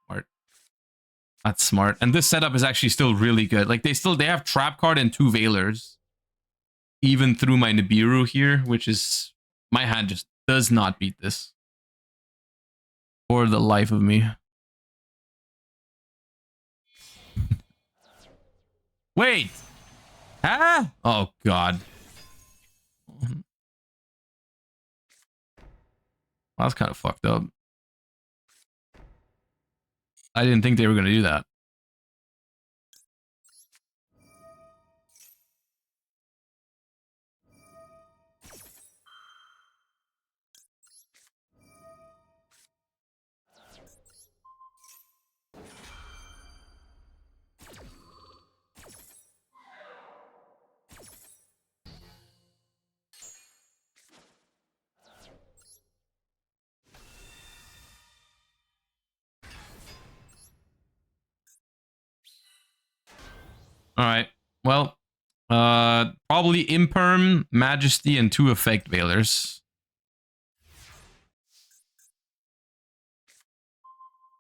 Smart. That's smart. And this setup is actually still really good. Like they have trap card and 2 Veilers. Even through my Nibiru here, which is my hand just does not beat this. For the life of me. Wait! Huh? Oh god. That's kind of fucked up. I didn't think they were going to do that. All right. Well, probably Imperm, Majesty, and 2 Effect Veilers.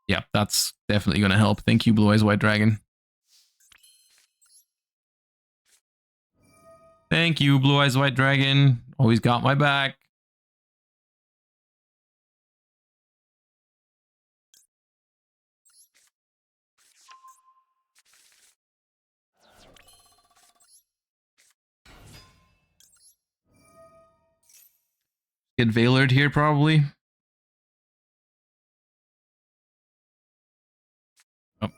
Yeah, that's definitely going to help. Thank you, Blue Eyes White Dragon. Thank you, Blue Eyes White Dragon. Always got my back. Get Veilered here, probably. Oh.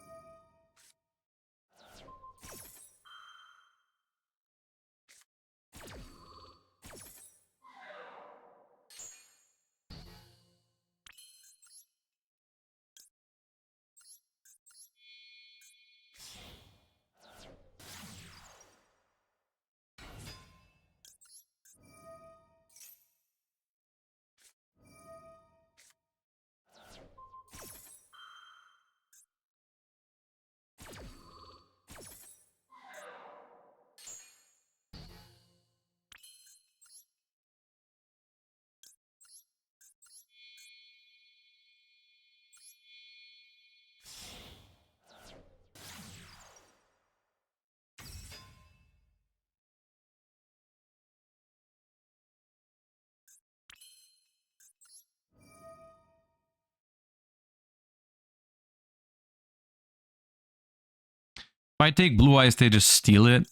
If I take Blue Eyes, they just steal it.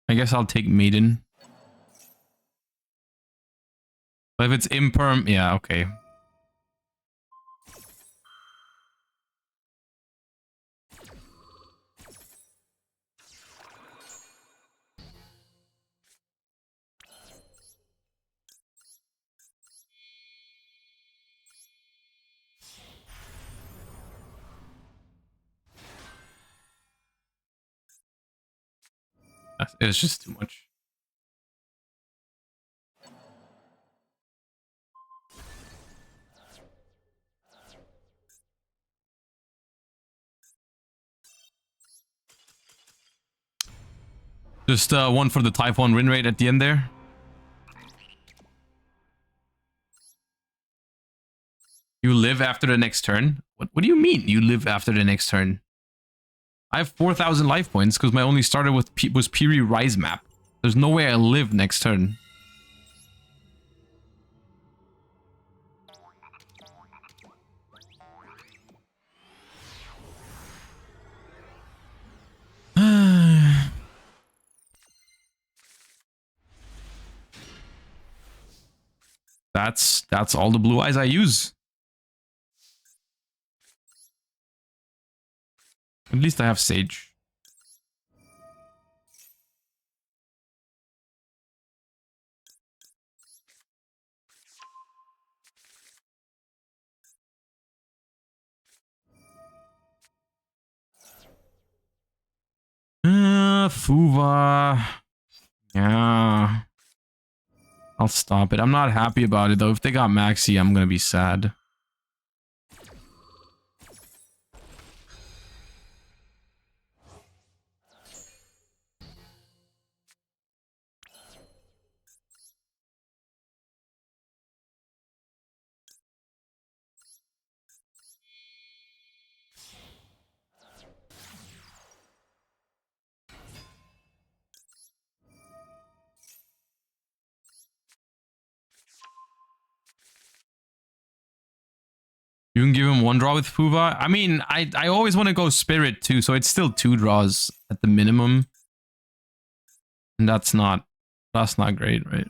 I guess I'll take Maiden. But if it's Imperm, yeah, okay. It's just too much. Just one for the Typhon win rate at the end there. You live after the next turn? What do you mean you live after the next turn? I have 4,000 life points because my only starter was Piri Rise map. There's no way I live next turn. That's all the Blue Eyes I use. At least I have Sage. Fuva. Yeah. I'll stop it. I'm not happy about it though. If they got Maxi, I'm gonna be sad. You can give him one draw with Fuva. I mean, I always want to go Spirit too, so it's still 2 draws at the minimum. And that's not great, right?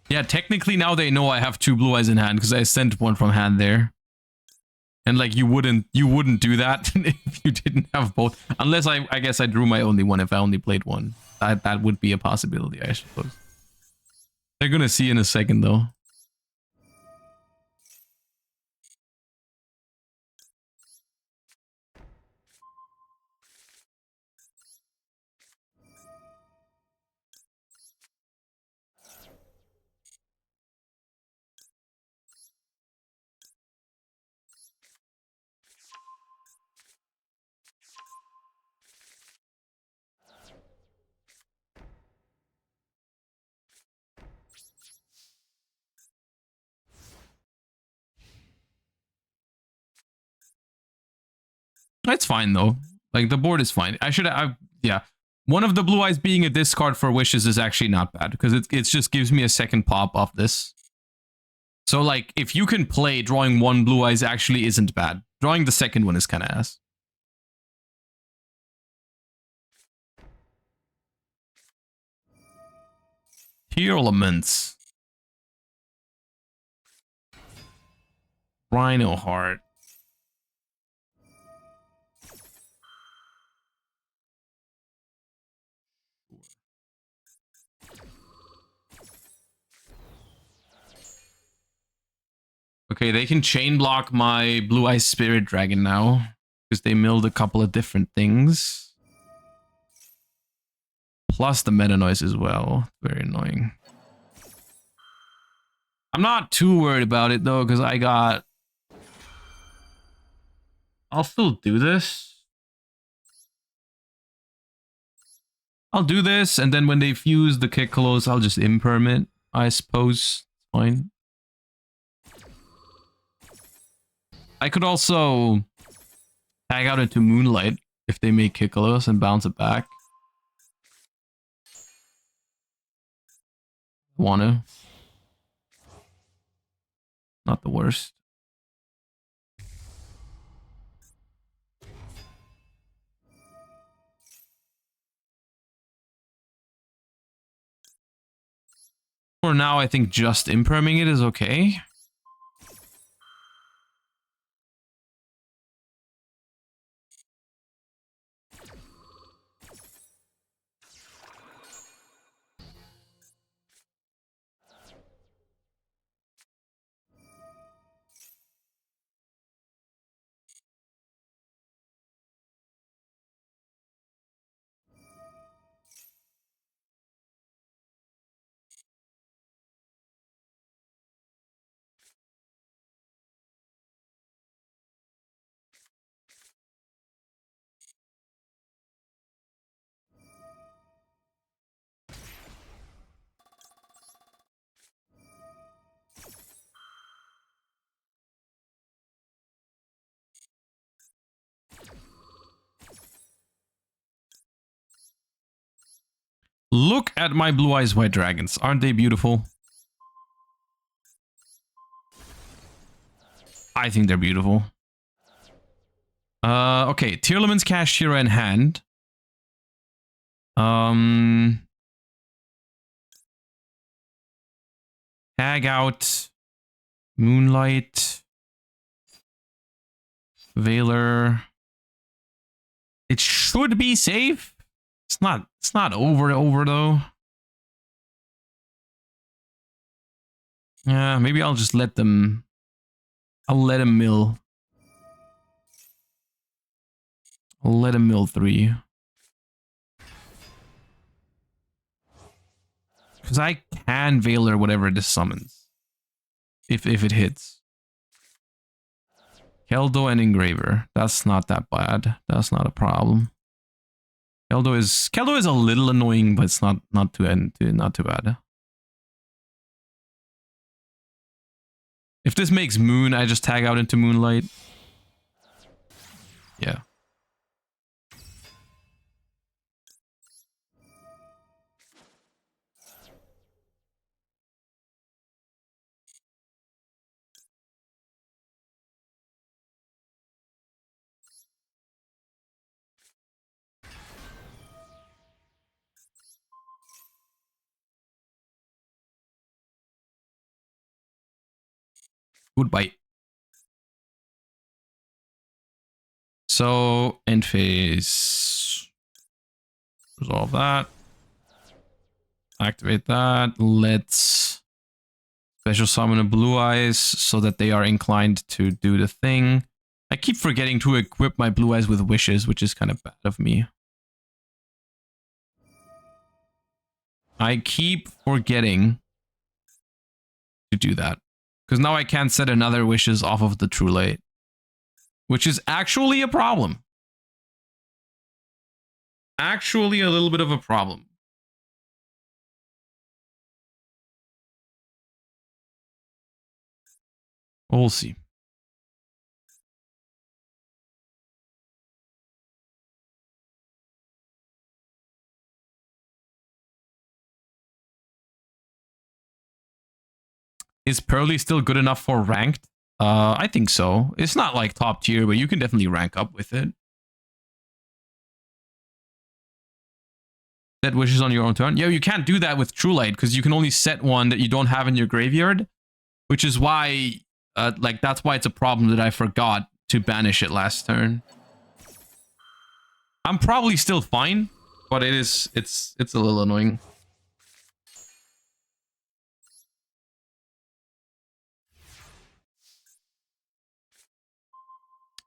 Yeah, technically now they know I have 2 blue eyes in hand because I sent one from hand there. And like you wouldn't do that if you didn't have both. Unless I guess I drew my only one if I only played one. That would be a possibility, I suppose. They're gonna see in a second though. It's fine though. Like the board is fine. Yeah. One of the blue eyes being a discard for wishes is actually not bad because it just gives me a second pop off this. So like if you can play, drawing 1 blue eyes actually isn't bad. Drawing the second one is kind of ass. Elements. Rhino Heart. Okay, they can chain block my Blue Eye Spirit Dragon now because they milled a couple of different things. Plus the meta noise as well. Very annoying. I'm not too worried about it though because I'll still do this. I'll do this and then when they fuse the kick close, I'll just imperm it. I suppose. Fine. I could also tag out into Moonlight if they make Kikolos and bounce it back. Wanna. Not the worst. For now, I think just imperming it is okay. Look at my blue eyes white dragons. Aren't they beautiful? I think they're beautiful. Okay, Tearlaman's Cashier in hand. Tag out Moonlight, Veiler. It should be safe. It's not over though. Yeah, maybe I'll just let them. I'll let him mill. I'll let him mill 3. Because I can Veiler whatever this summons. If it hits. Keldo and Engraver. That's not that bad. That's not a problem. Keldo is a little annoying, but it's not too bad. If this makes Moon, I just tag out into Moonlight. Yeah. Goodbye. So, end phase. Resolve that. Activate that. Let's special summon a Blue Eyes so that they are inclined to do the thing. I keep forgetting to equip my Blue Eyes with wishes, which is kind of bad of me. I keep forgetting to do that. Because now I can't set another wishes off of the True Light. Which is actually a problem. Actually a little bit of a problem. We'll see. Is Pearly still good enough for ranked? I think so. It's not like top tier, but you can definitely rank up with it. Set wishes on your own turn. Yeah, you can't do that with True Light because you can only set one that you don't have in your graveyard, which is why, that's why it's a problem that I forgot to banish it last turn. I'm probably still fine, but it's a little annoying.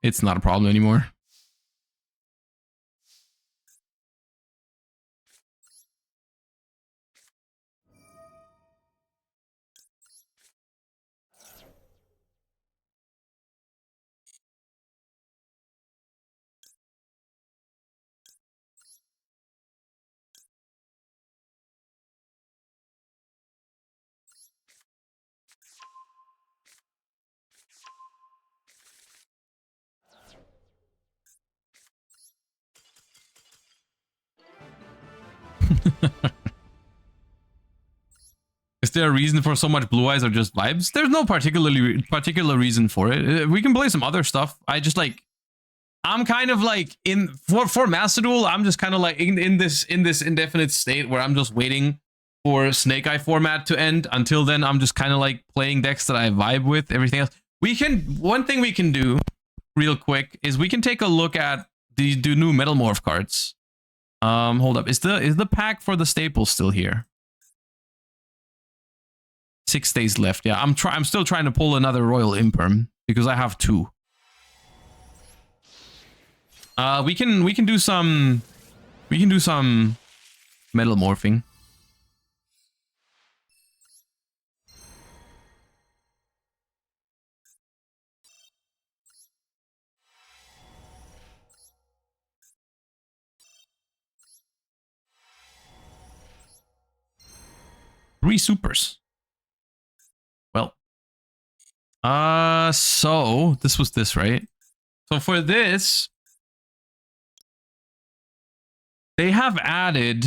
It's not a problem anymore. Is there a reason for so much Blue Eyes or just vibes? There's no particular reason for it. We can play some other stuff. I just I'm kind of like for Master Duel, I'm just kind of like in this indefinite state where I'm just waiting for Snake Eye format to end. Until then, I'm just kind of like playing decks that I vibe with. Everything else, one thing we can do real quick is we can take a look at the new Metal Morph cards. Hold up, is the pack for the staples still here? 6 days left. Yeah, I'm still trying to pull another Royal Imperm because I have 2. We can do some metal morphing. Three supers. Well, so this was this, right? So for this, they have added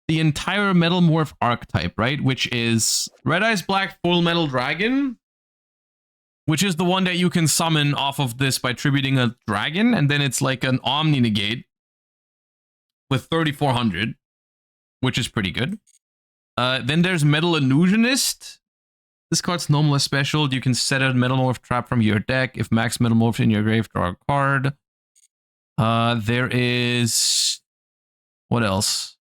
the entire Metal Morph archetype, right? Which is Red Eyes Black Full Metal Dragon, which is the one that you can summon off of this by tributing a dragon, and then it's like an Omni Negate with 3,400, which is pretty good. Then there's Metal Illusionist. This card's normal as special. You can set a Metalmorph trap from your deck. If max Metalmorphs in your grave, draw a card. There is... What else?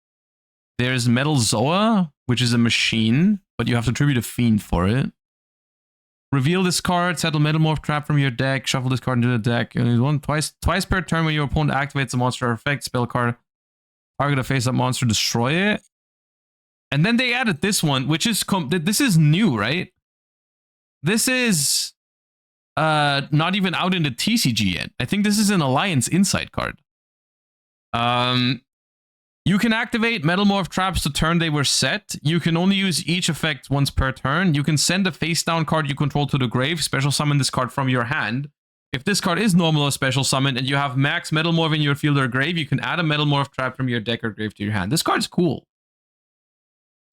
There's Metal Zoa, which is a machine, but you have to tribute a fiend for it. Reveal this card, settle Metalmorph trap from your deck, shuffle this card into the deck. Twice per turn when your opponent activates a monster or effect, spell card, target a face-up monster, destroy it. And then they added this one, which is this is new, right? This is not even out in the TCG yet. I think this is an Alliance Insight card. You can activate Metalmorph traps the turn they were set. You can only use each effect once per turn. You can send a face-down card you control to the grave, special summon this card from your hand. If this card is normal or special summon and you have max Metalmorph in your field or grave, you can add a Metalmorph trap from your deck or grave to your hand. This card's cool.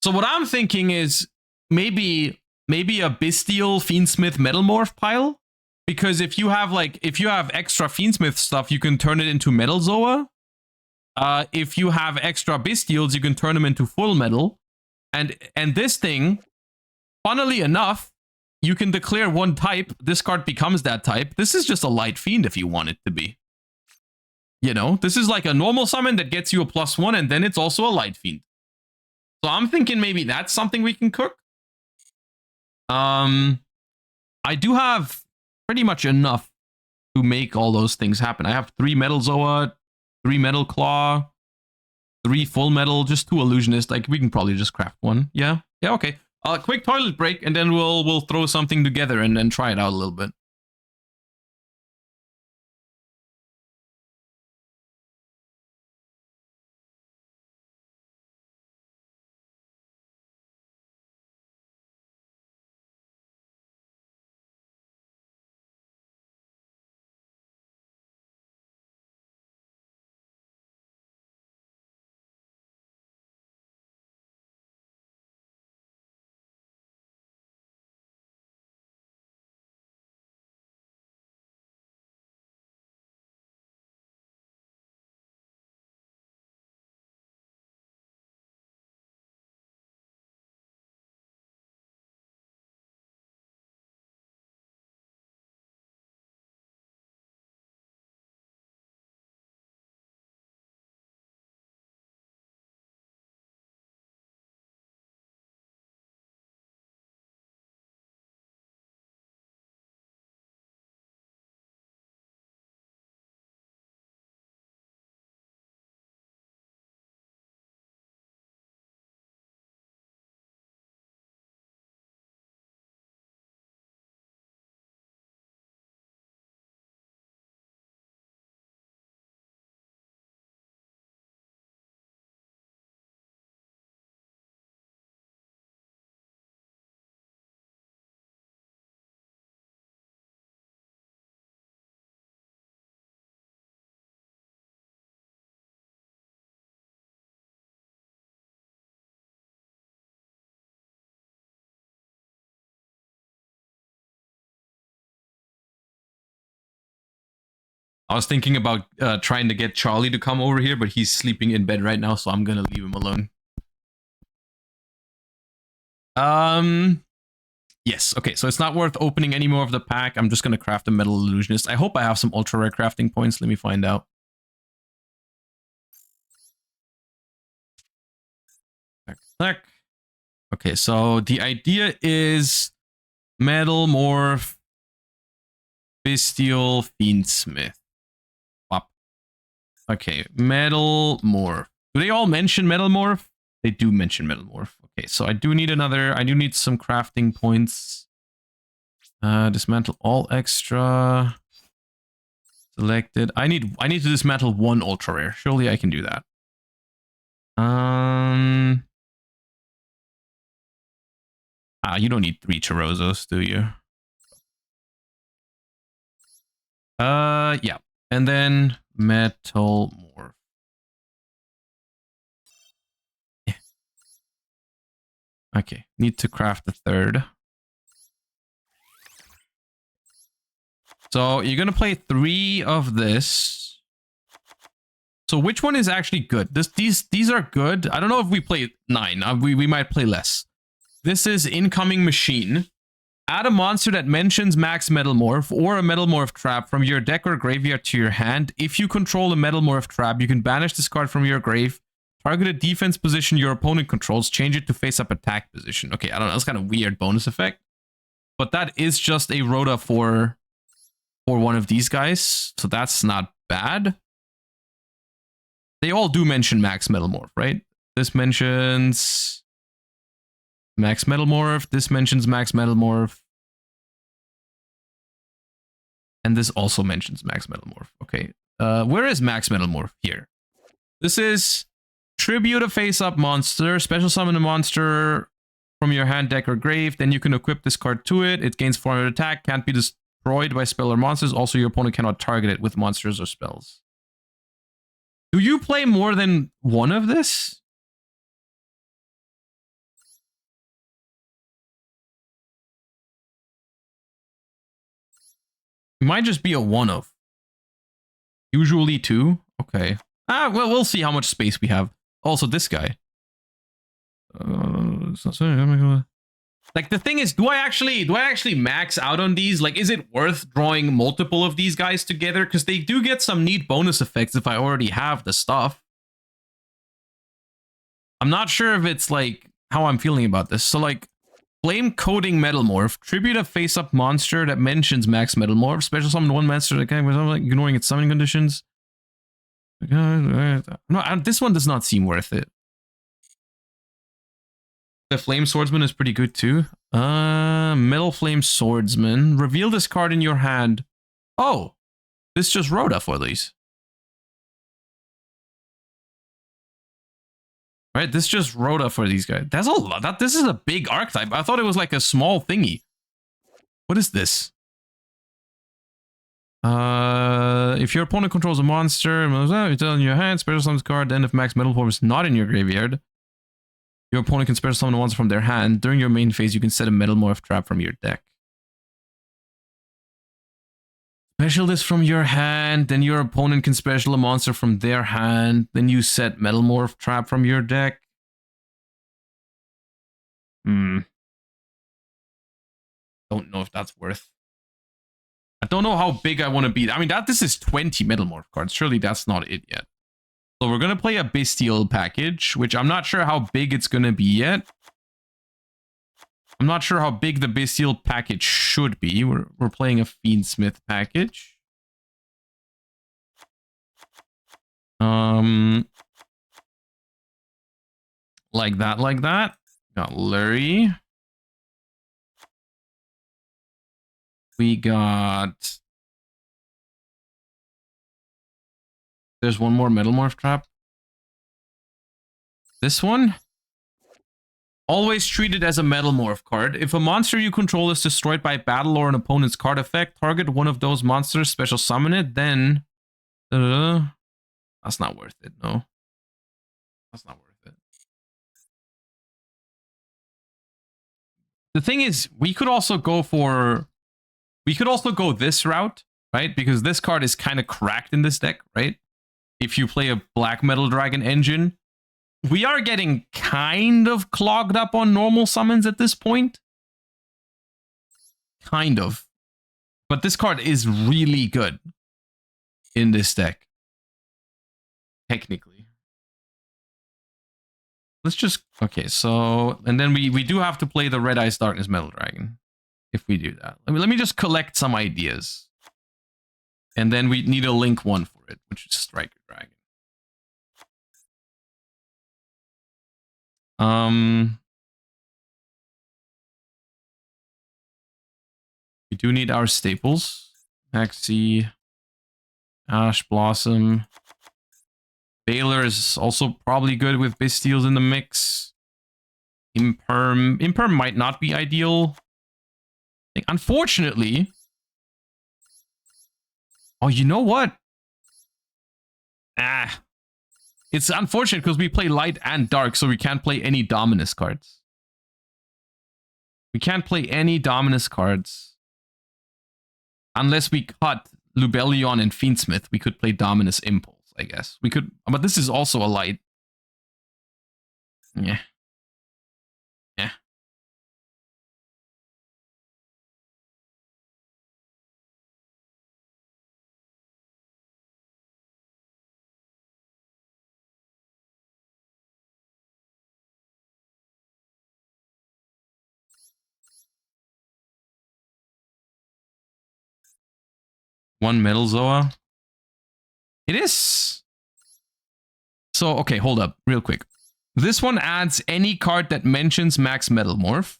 So what I'm thinking is maybe a Bestial Fiendsmith Metalmorph pile, because if you have extra Fiendsmith stuff, you can turn it into Metal Zoa. If you have extra Bestials, you can turn them into full metal. And this thing, funnily enough, you can declare one type. This card becomes that type. This is just a light fiend if you want it to be. You know, this is like a normal summon that gets you a +1, and then it's also a light fiend. So I'm thinking maybe that's something we can cook. I do have pretty much enough to make all those things happen. I have 3 Metal Zoa, 3 Metal Claw, 3 Full Metal, just 2 Illusionist. Like, we can probably just craft one. Yeah, okay. Quick toilet break, and then we'll throw something together and then try it out a little bit. I was thinking about trying to get Charlie to come over here, but he's sleeping in bed right now, so I'm gonna leave him alone. Yes, okay, so it's not worth opening any more of the pack. I'm just gonna craft a Metal Illusionist. I hope I have some ultra rare crafting points. Let me find out. Okay, so the idea is Metal Morph, Bestial, Fiendsmith. Okay, Metal Morph. Do they all mention Metal Morph? They do mention Metal Morph. Okay, so I do need some crafting points. Dismantle all extra. Selected. I need to dismantle 1 ultra rare. Surely I can do that. You don't need 3 Chirozos, do you? Yeah. And then Metal Morph. Yeah. Okay, need to craft the 3rd. So you're gonna play 3 of this. So which one is actually good? These are good. I don't know if we play 9. We might play less. This is Incoming Machine. Add a monster that mentions Max Metalmorph or a Metalmorph trap from your deck or graveyard to your hand. If you control a Metalmorph trap, you can banish this card from your grave. Target a defense position your opponent controls. Change it to face-up attack position. Okay, I don't know. That's kind of weird bonus effect. But that is just a Rhoda for one of these guys. So that's not bad. They all do mention Max Metalmorph, right? This mentions Max Metalmorph. This mentions Max Metalmorph. And this also mentions Max Metalmorph. Okay. Where is Max Metalmorph? Here. This is tribute a face-up monster. Special summon a monster from your hand, deck, or grave. Then you can equip this card to it. It gains 400 attack. Can't be destroyed by spell or monsters. Also, your opponent cannot target it with monsters or spells. Do you play more than one of this? It might just be a one of. Usually 2. Okay. Well, we'll see how much space we have. Also, this guy. Like, the thing is, do I actually max out on these? Like, is it worth drawing multiple of these guys together? Because they do get some neat bonus effects if I already have the stuff. I'm not sure if it's, like, how I'm feeling about this. So, like, Flame Coating Metalmorph. Tribute a face-up monster that mentions Max Metalmorph. Special summon one monster that can, like, ignoring its summoning conditions. No, this one does not seem worth it. The Flame Swordsman is pretty good too. Metal Flame Swordsman. Reveal this card in your hand. Oh, this just Rhoda for these. Right, this just Rhoda for these guys. That's a lot. This is a big archetype. I thought it was like a small thingy. What is this? If your opponent controls a monster, it's in your hand, special summon this card. Then if Max Metalmorph is not in your graveyard, your opponent can special summon a monster from their hand. During your main phase, you can set a Metalmorph trap from your deck. Special this from your hand, then your opponent can special a monster from their hand. Then you set Metalmorph trap from your deck. Don't know if that's worth. I don't know how big I want to be. I mean, this is 20 Metalmorph cards. Surely that's not it yet. So we're going to play a Bestial package, which I'm not sure how big it's going to be yet. I'm not sure how big the Bestial package should be. We're playing a Fiendsmith package. Like that. Got Lurie. We got... There's one more Metalmorph trap. This one? Always treat it as a Metalmorph card. If a monster you control is destroyed by battle or an opponent's card effect, target one of those monsters, special summon it, then... That's not worth it, no. That's not worth it. The thing is, we could also go this route, right? Because this card is kind of cracked in this deck, right? If you play a Black Metal Dragon engine, we are getting kind of clogged up on normal summons at this point. Kind of. But this card is really good in this deck. Technically. Let's just... Okay, so... And then we do have to play the Red Ice Darkness Metal Dragon. If we do that. Let me just collect some ideas. And then we need a link one for it, which is Striker Dragon. We do need our staples. Maxi, Ash Blossom. Baylor is also probably good with Bestials in the mix. Imperm might not be ideal. Unfortunately... Oh, you know what? It's unfortunate because we play light and dark, so we can't play any Dominus cards. We can't play any Dominus cards. unless we cut Lubellion and Fiendsmith, we could play Dominus Impulse, I guess. We could, but this is also a light. Yeah. Yeah. One Metal Zoa. It is. So, okay, hold up real quick. This one adds any card that mentions Max Metalmorph.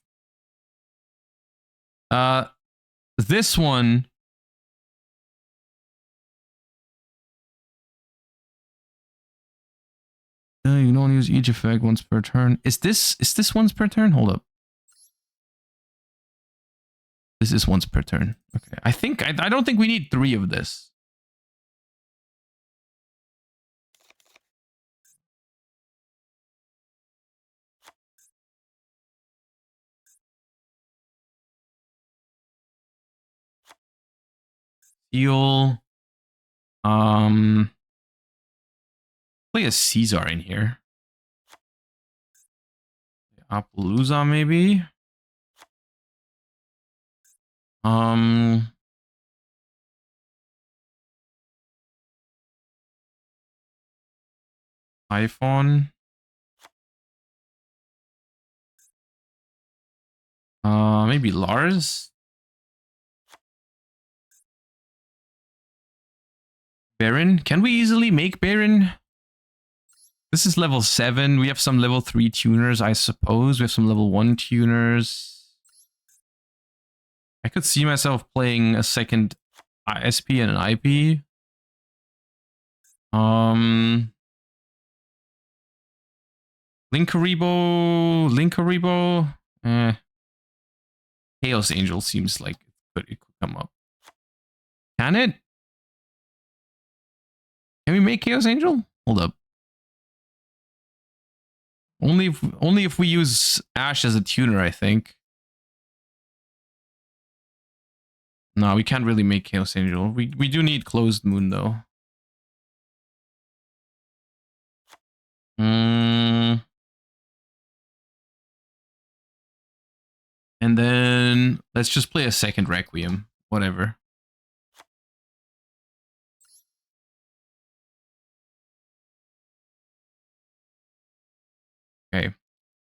This one... you can only use each effect once per turn. Is this once per turn? Hold up. This is once per turn. Okay. I don't think we need 3 of this. Heal. Play a Caesar in here. Appaloosa maybe. iPhone. Maybe Lars. Baron. Can we easily make Baron? This is level 7. We have some level 3 tuners, I suppose. We have some level 1 tuners. I could see myself playing a second ISP and an IP. Linkaribo. Chaos Angel seems like it could come up. Can it? Can we make Chaos Angel? Hold up. Only if we use Ash as a tuner, I think. No, we can't really make Chaos Angel. We do need Closed Moon though. And then let's just play a second Requiem. Whatever. Okay.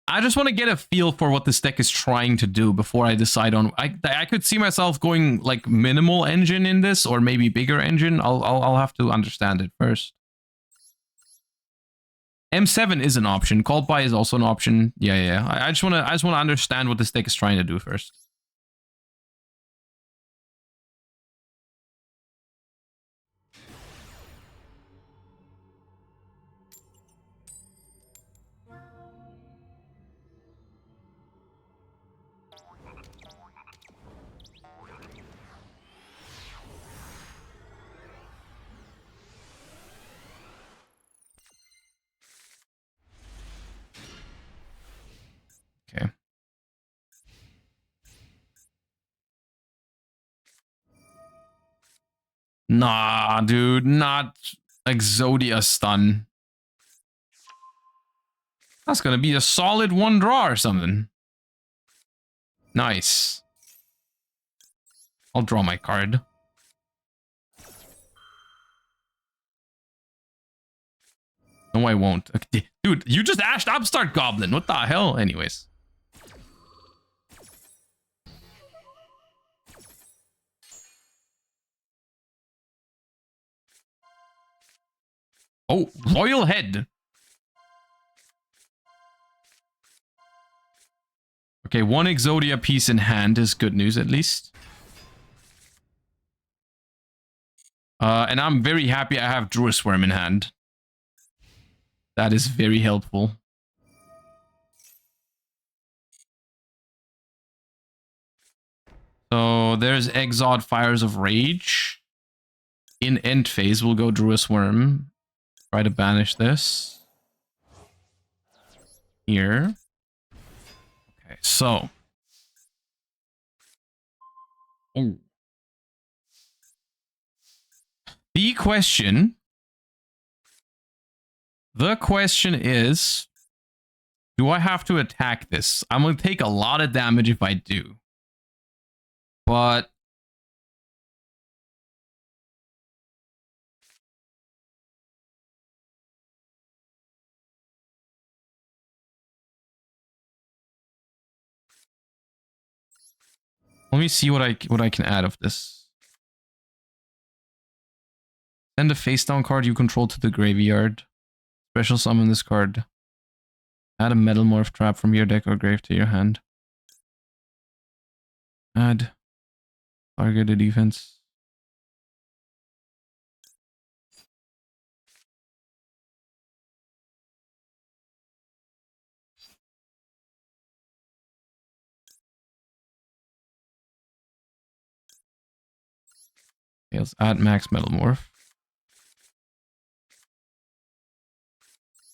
I just want to get a feel for what this deck is trying to do before I decide on. I could see myself going like minimal engine in this, or maybe bigger engine. I'll have to understand it first. M7 is an option. Called by is also an option. Yeah. I just want to understand what this deck is trying to do first. Okay. Nah, dude, not Exodia stun. That's gonna be a solid 1 draw or something. Nice. I'll draw my card. No, I won't. Dude, you just ashed Upstart Goblin. What the hell? Anyways. Oh, Royal Head. Okay, 1 Exodia piece in hand is good news, at least. And I'm very happy I have Druisworm in hand. That is very helpful. So there's Exod Fires of Rage. In end phase, we'll go Druisworm. Try to banish this. Here. Okay, so. Oh. The question is, do I have to attack this? I'm going to take a lot of damage if I do. But let me see what I can add of this. Send a face down card you control to the graveyard. Special summon this card. Add a metal morph trap from your deck or grave to your hand. Add targeted defense. Okay, let's add max metal morph.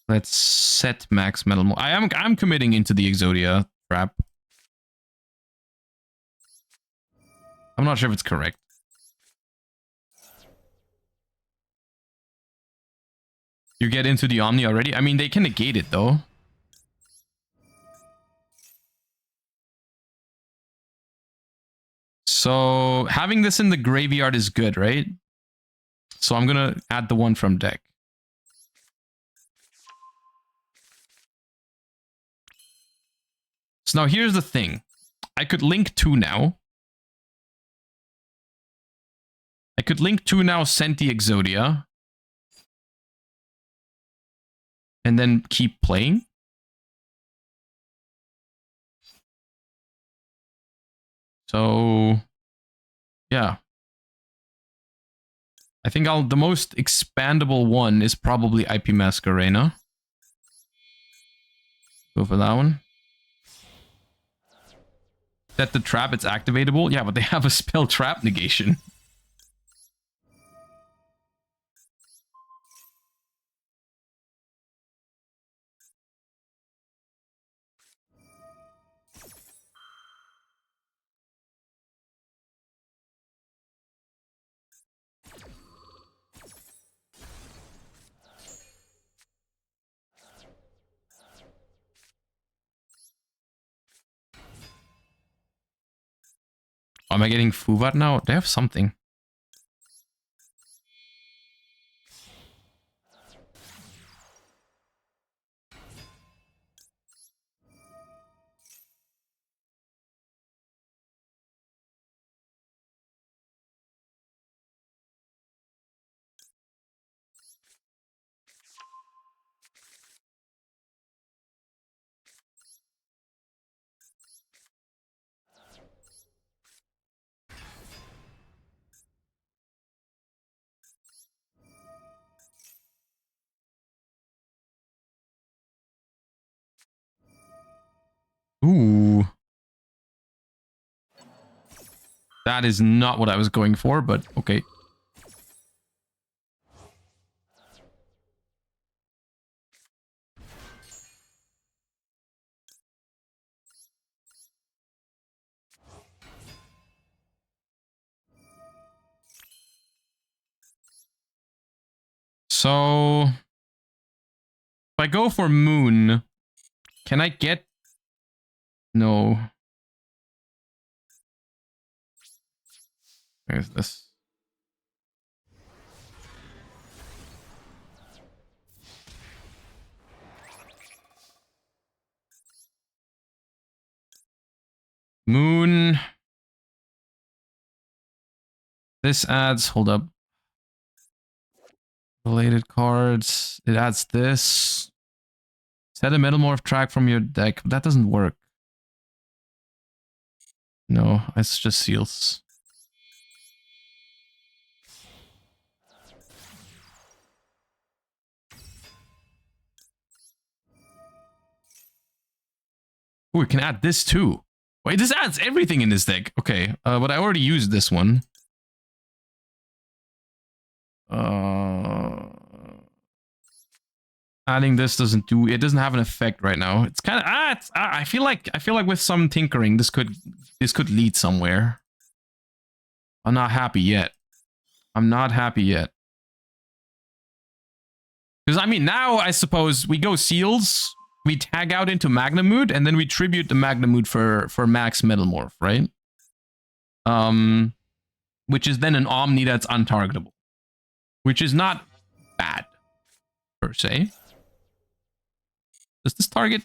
Let's set max metal morph. I'm committing into the Exodia trap. I'm not sure if it's correct. You get into the Omni already? I mean, they can negate it though. So having this in the graveyard is good, right? So I'm gonna add the one from deck. So now here's the thing. I could link 2 now. Send the Exodia. And then keep playing. So, yeah. I think the most expandable one is probably IP Masquerena. Go for that one. Set the trap, it's activatable. Yeah, but they have a spell trap negation. Oh, am I getting Fuvat now? They have something. Ooh. That is not what I was going for, but okay. So, if I go for Moon, can I get... No. Where's this? Moon. This adds... Hold up. Related cards. It adds this. Set a metamorph track from your deck. That doesn't work. No, it's just seals. Ooh, we can add this too. Wait, this adds everything in this deck. Okay, but I already used this one. Adding this doesn't have an effect right now. It's kind of I feel like with some tinkering this could lead somewhere. I'm not happy yet. Because, I mean, now I suppose we go seals, we tag out into Magnamood, and then we tribute the Magnamood for max Metalmorph, right? Which is then an Omni that's untargetable. Which is not bad, per se. Does this target?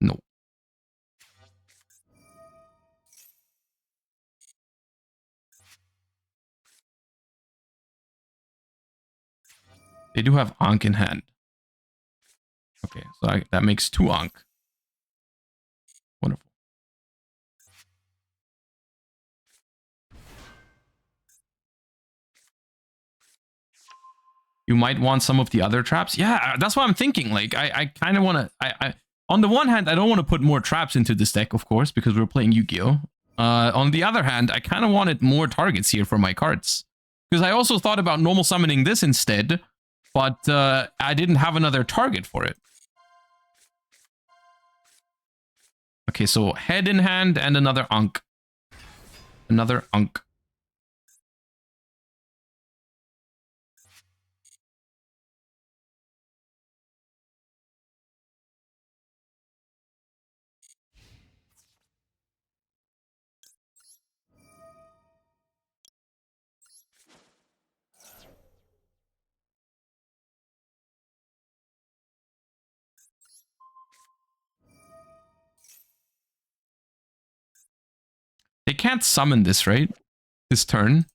No. They do have Ankh in hand. Okay, so that makes 2 Ankh. Wonderful. You might want some of the other traps. Yeah, that's what I'm thinking. Like, I kind of want to... on the one hand, I don't want to put more traps into this deck, of course, because we're playing Yu-Gi-Oh! On the other hand, I kind of wanted more targets here for my cards. Because I also thought about normal summoning this instead, but I didn't have another target for it. Okay, so head in hand and another Ankh. Another Ankh. They can't summon this, right? This turn.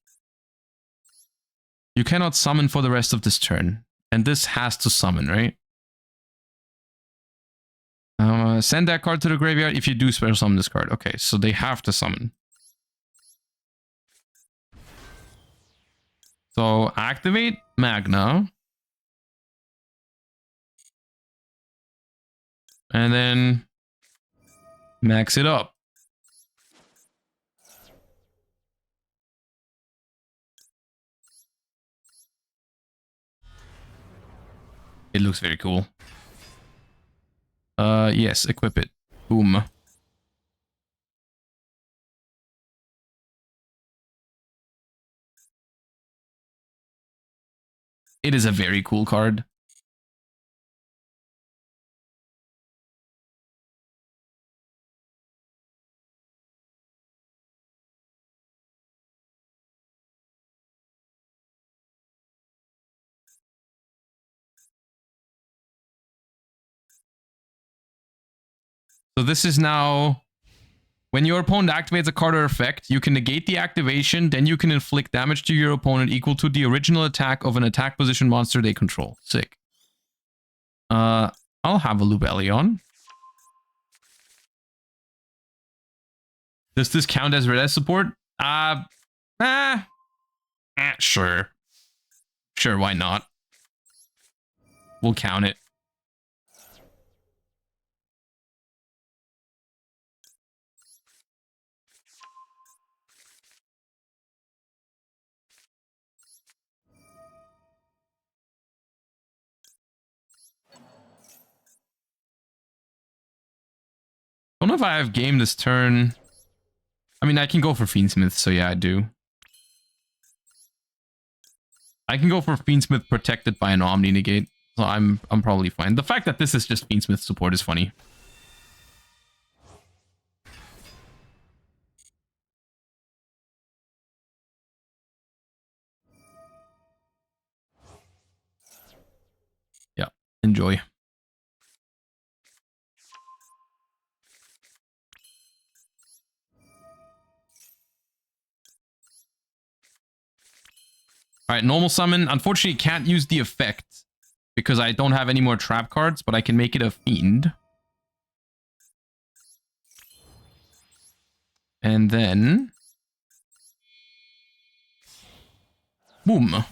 You cannot summon for the rest of this turn. And this has to summon, right? Send that card to the graveyard if you do special summon this card. Okay, so they have to summon. So activate Magna. And then max it up. It looks very cool. Yes, equip it. Boom. It is a very cool card. So this is now... When your opponent activates a card or effect, you can negate the activation, then you can inflict damage to your opponent equal to the original attack of an attack position monster they control. Sick. I'll have a Lubellion. Does this count as red support? Sure. Sure, why not? We'll count it. Don't know if I have game this turn. I mean, I can go for Fiendsmith, so yeah, I do. I can go for Fiendsmith protected by an Omni negate, so I'm probably fine. The fact that this is just Fiendsmith support is funny. Yeah, enjoy. Alright, normal summon. Unfortunately, can't use the effect because I don't have any more trap cards, but I can make it a fiend. And then... boom.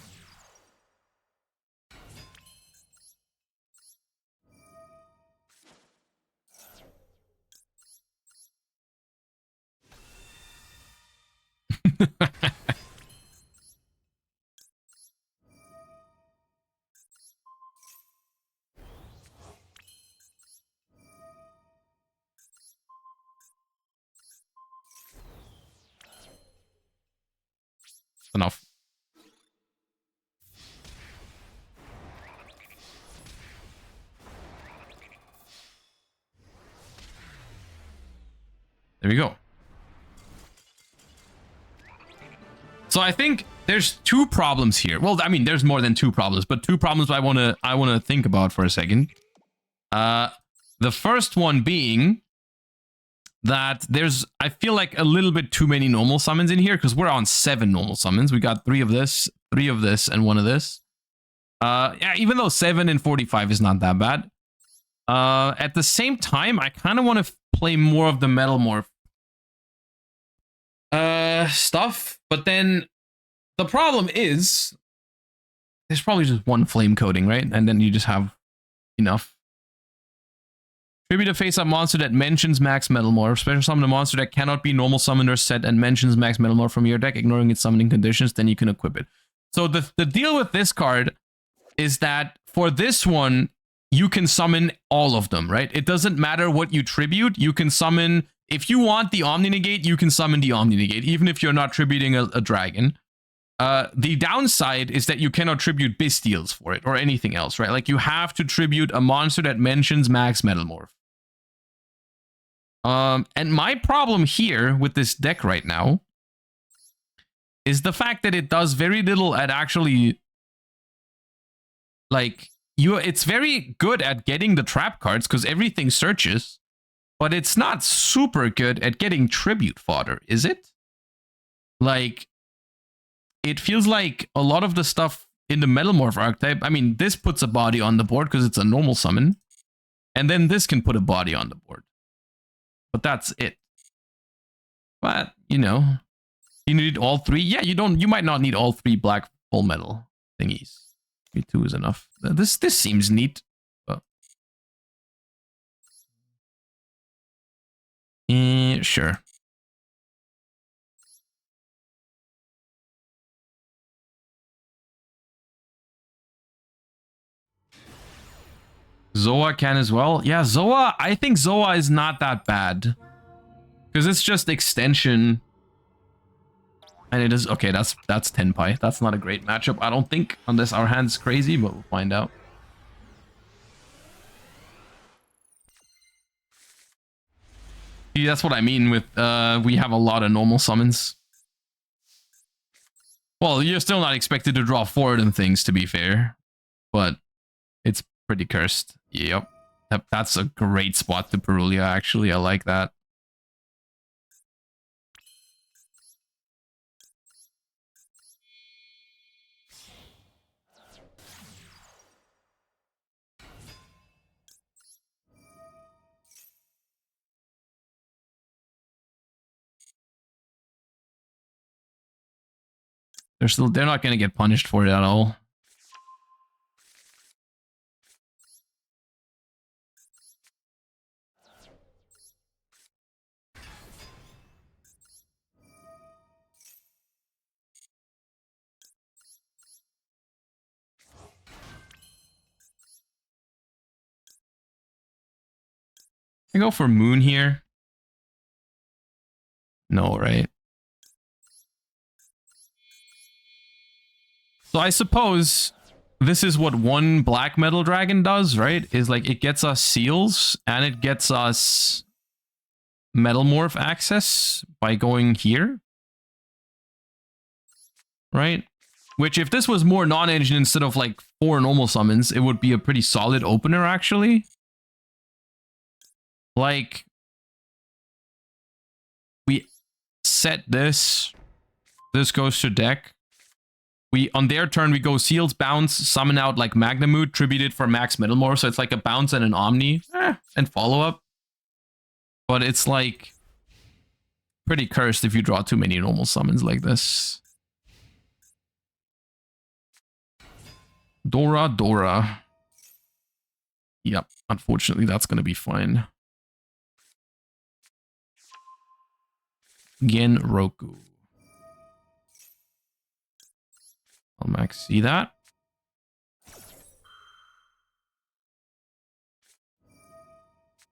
Enough. There we go. So I think there's two problems here. Well, I mean, there's more than two problems, but two problems I wanna think about for a second. The first one being that I feel like a little bit too many normal summons in here because we're on 7 normal summons. We got 3 of this, and 1 of this. Yeah, even though 7 and 45 is not that bad. At the same time, I kind of want to play more of the Metal Morph stuff, but then the problem is there's probably just one flame coating, right? And then you just have enough. Tribute a face-up monster that mentions max Metal Morph. Special summon a monster that cannot be normal summoned or set and mentions max Metal Morph from your deck, ignoring its summoning conditions, then you can equip it. So the deal with this card is that for this one, you can summon all of them, right? It doesn't matter what you tribute. You can summon, if you want the Omni Negate, you can summon the Omni Negate, even if you're not tributing a dragon. The downside is that you cannot tribute Bestials for it or anything else, right? Like you have to tribute a monster that mentions max Metal Morph. And my problem here with this deck right now is the fact that it does very little at actually, like, it's very good at getting the trap cards because everything searches, but it's not super good at getting tribute fodder, is it? Like, it feels like a lot of the stuff in the Metal Morph archetype, I mean, this puts a body on the board because it's a normal summon, and then this can put a body on the board. But that's it. But, you know, you need all 3. Yeah, you might not need all 3 black full metal thingies. Maybe 2 is enough. This seems neat. But... sure. Zoa can as well. Yeah, Zoa, I think Zoa is not that bad. Because it's just extension. And it is, okay, that's Tenpai. That's not a great matchup, I don't think, unless our hand's crazy, but we'll find out. See, that's what I mean with, we have a lot of normal summons. Well, you're still not expected to draw forward and things, to be fair. But it's pretty cursed. Yep. That's a great spot to Perulia, actually. I like that. They're not going to get punished for it at all. I go for Moon here. No, right? So I suppose this is what one black metal dragon does, right? Is like it gets us seals and it gets us Metal Morph access by going here. Right? Which if this was more non-engine instead of like 4 normal summons, it would be a pretty solid opener actually. Like, we set this. This goes to deck. On their turn, we go Seals, bounce, summon out like Magnamood, tribute it for max Metal Morph. So it's like a bounce and an Omni and follow-up. But it's like pretty cursed if you draw too many normal summons like this. Dora. Yep, unfortunately, that's going to be fine. Genroku. I'll max see that.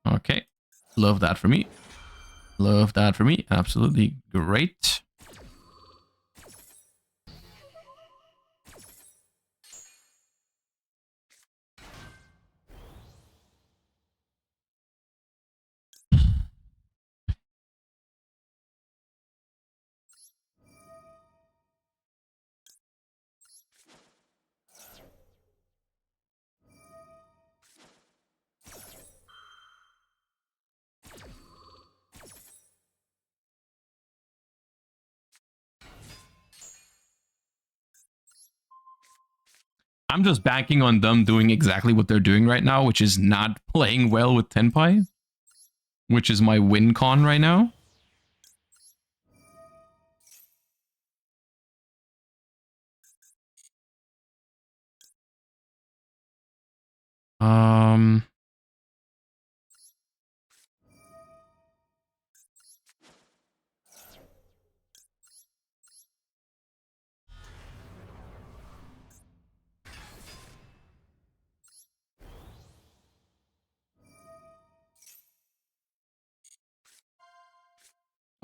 Okay. Love that for me. Love that for me. Absolutely great. I'm just banking on them doing exactly what they're doing right now, which is not playing well with Tenpai, which is my win con right now.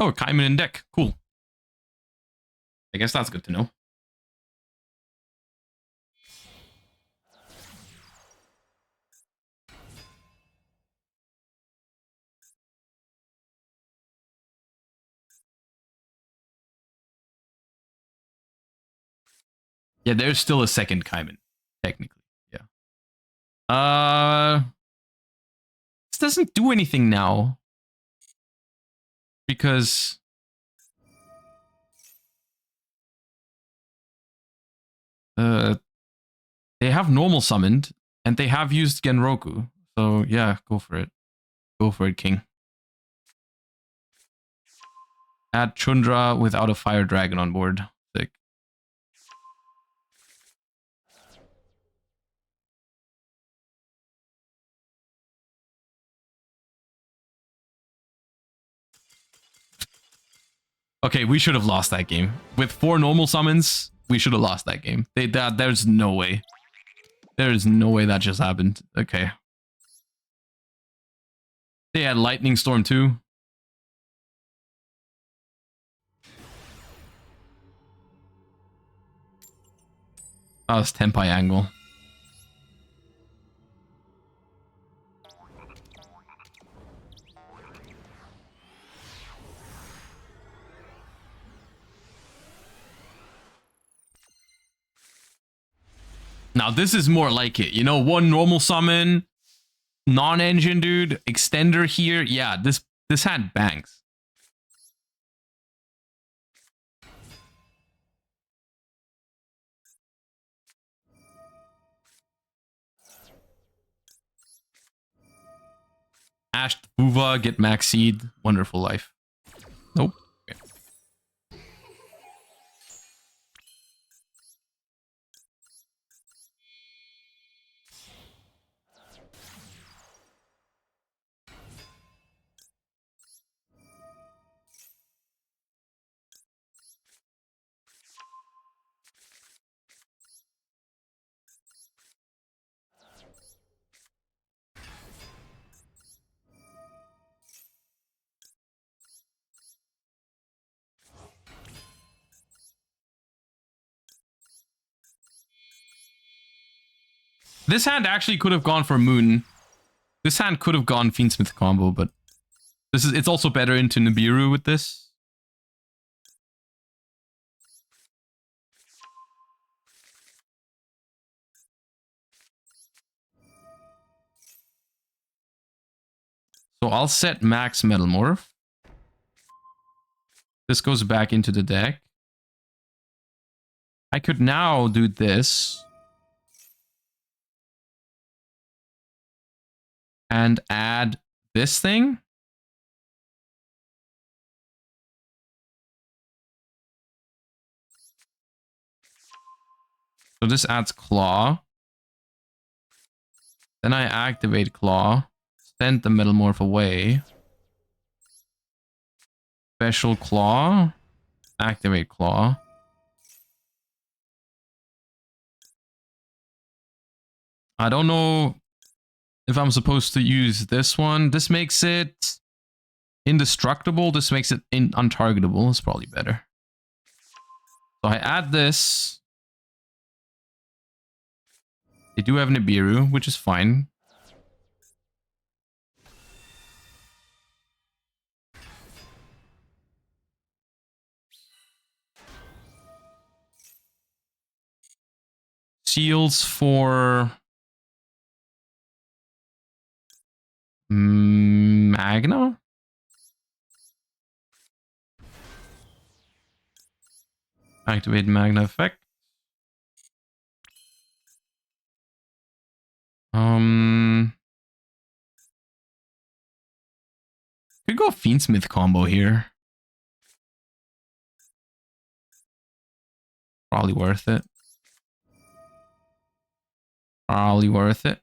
Oh, Kaiman in deck. Cool. I guess that's good to know. Yeah, there's still a second Kaiman, technically. Yeah. This doesn't do anything now. Because they have normal summoned and they have used Genroku. So yeah, go for it. Go for it, King. Add Chundra without a fire dragon on board. Sick. Okay, we should have lost that game. With 4 normal summons, we should have lost that game. There's no way. There is no way that just happened. Okay. They had Lightning Storm too. Oh, it's Tenpai angle. Now this is more like it. You know, 1 normal summon, non-engine dude, extender here. Yeah, this hand bangs. Ash Buva, get max seed, wonderful life. Nope. Okay. This hand actually could have gone for Moon. This hand could have gone Fiendsmith combo, but it's also better into Nibiru with this. So I'll set max Metalmorph. This goes back into the deck. I could now do this. And add this thing. So this adds Claw. Then I activate Claw. Send the Metalmorph away. Special Claw. Activate Claw. I don't know if I'm supposed to use this one. This makes it indestructible. This makes it untargetable. It's probably better. So I add this. They do have Nibiru, which is fine. Seals for Magna? Activate Magna effect. go Fiendsmith combo here. Probably worth it. Probably worth it.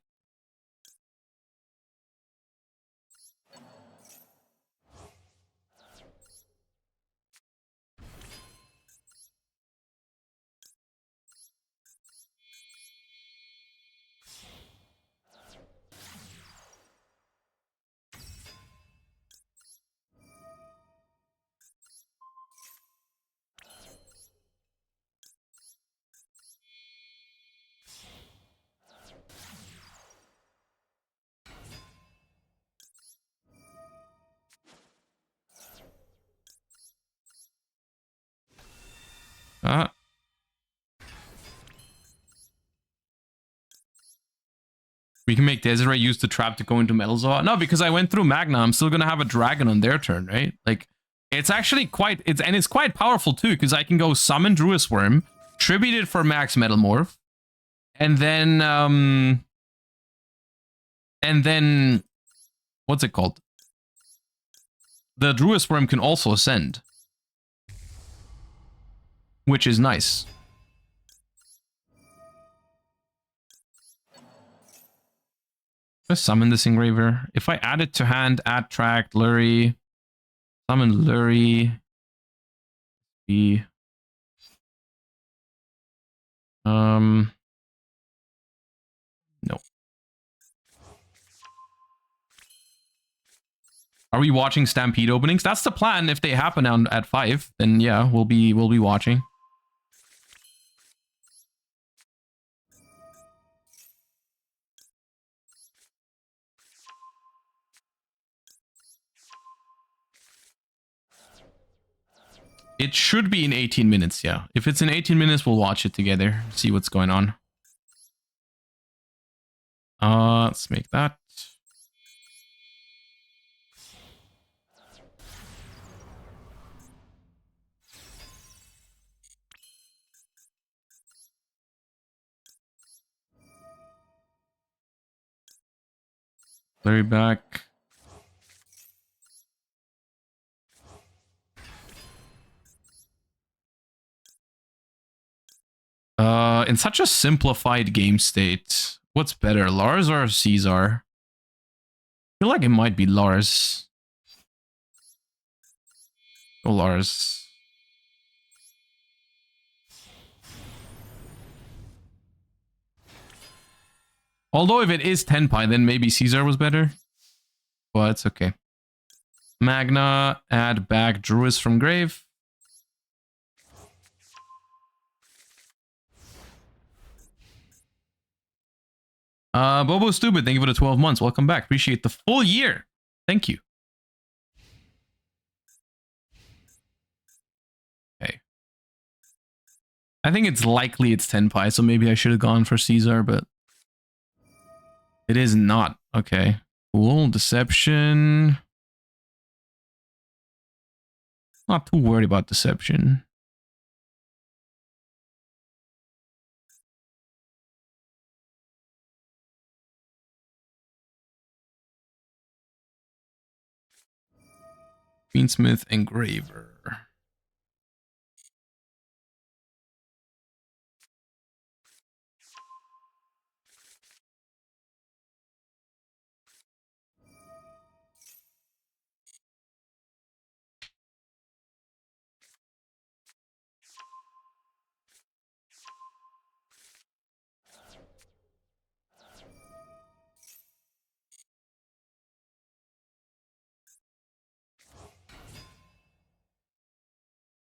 We can make Desiree use the trap to go into Metalzaw. No, because I went through Magna. I'm still gonna have a dragon on their turn, right? Like, it's actually quite it's quite powerful too, because I can go summon Druid Worm, tribute it for max Metalmorph, and then what's it called? The Druid Worm can also ascend, which is nice. Let's summon this Engraver. If I add it to hand, add track, Lurie, summon Lurie, no. Are we watching Stampede openings? That's the plan. If they happen at 5, then yeah, we'll be watching. It should be in 18 minutes, yeah. If it's in 18 minutes, we'll watch it together, see what's going on. Let's make that. Larry back. In such a simplified game state, what's better, Lars or Caesar? I feel like it might be Lars. Go Lars. Although if it is Tenpai, then maybe Caesar was better. But it's okay. Magna, add back Druis from grave. Bobo Stupid, thank you for the 12 months. Welcome back. Appreciate the full year. Thank you. Okay. I think it's likely it's Tenpai, so maybe I should have gone for Caesar, but it is not. Okay. Cool. Deception. Not too worried about Deception. Fiendsmith Engraver.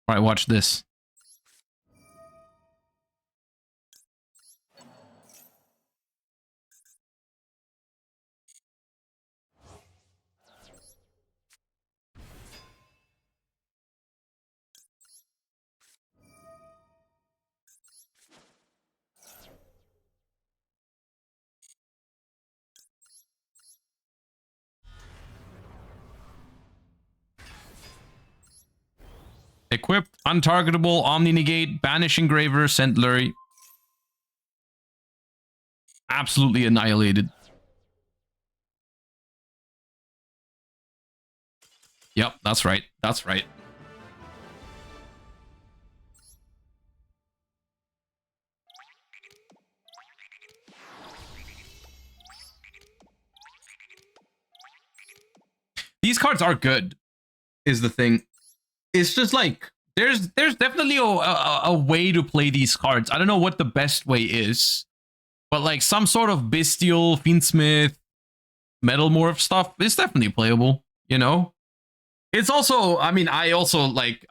All right, watch this. Equipped, untargetable, Omni Negate, Banish Engraver, sent Lurie. Absolutely annihilated. Yep, that's right. That's right. These cards are good, is the thing. It's just like there's definitely a way to play these cards. I don't know what the best way is, but like some sort of bestial, Fiendsmith, Metal Morph stuff is definitely playable, you know? It's also, I mean, I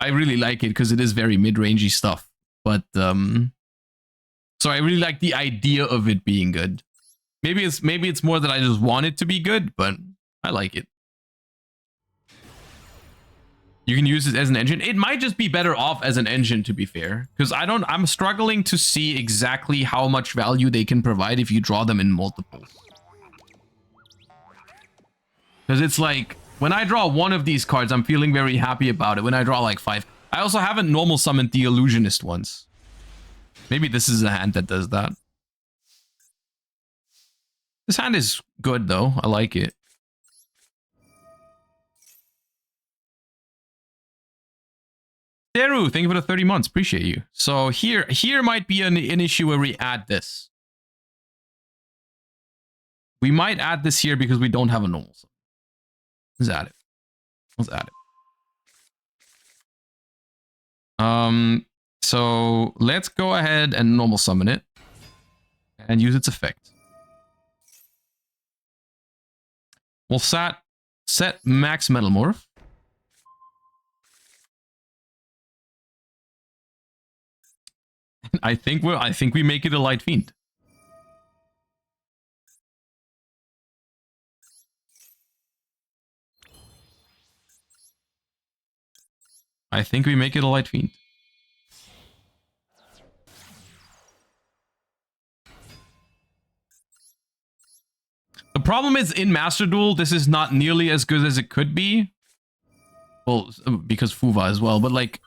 really like it because it is very mid-rangey stuff. But so I really like the idea of it being good. Maybe it's more that I just want it to be good, but I like it. You can use it as an engine. It might just be better off as an engine, to be fair, because I'm struggling to see exactly how much value they can provide if you draw them in multiples. Because it's like, when I draw one of these cards, I'm feeling very happy about it. When I draw like 5. I also haven't normal summoned the Illusionist once. Maybe this is a hand that does that. This hand is good, though. I like it. Teru, thank you for the 30 months. Appreciate you. So here might be an issue where we add this. We might add this here because we don't have a normal summon. Let's add it. Let's add it. So let's go ahead and normal summon it and use its effect. We'll set max Metal Morph. I think we make it a Light Fiend. I think we make it a Light Fiend. The problem is in Master Duel, this is not nearly as good as it could be. Well, because Fuva as well, but like,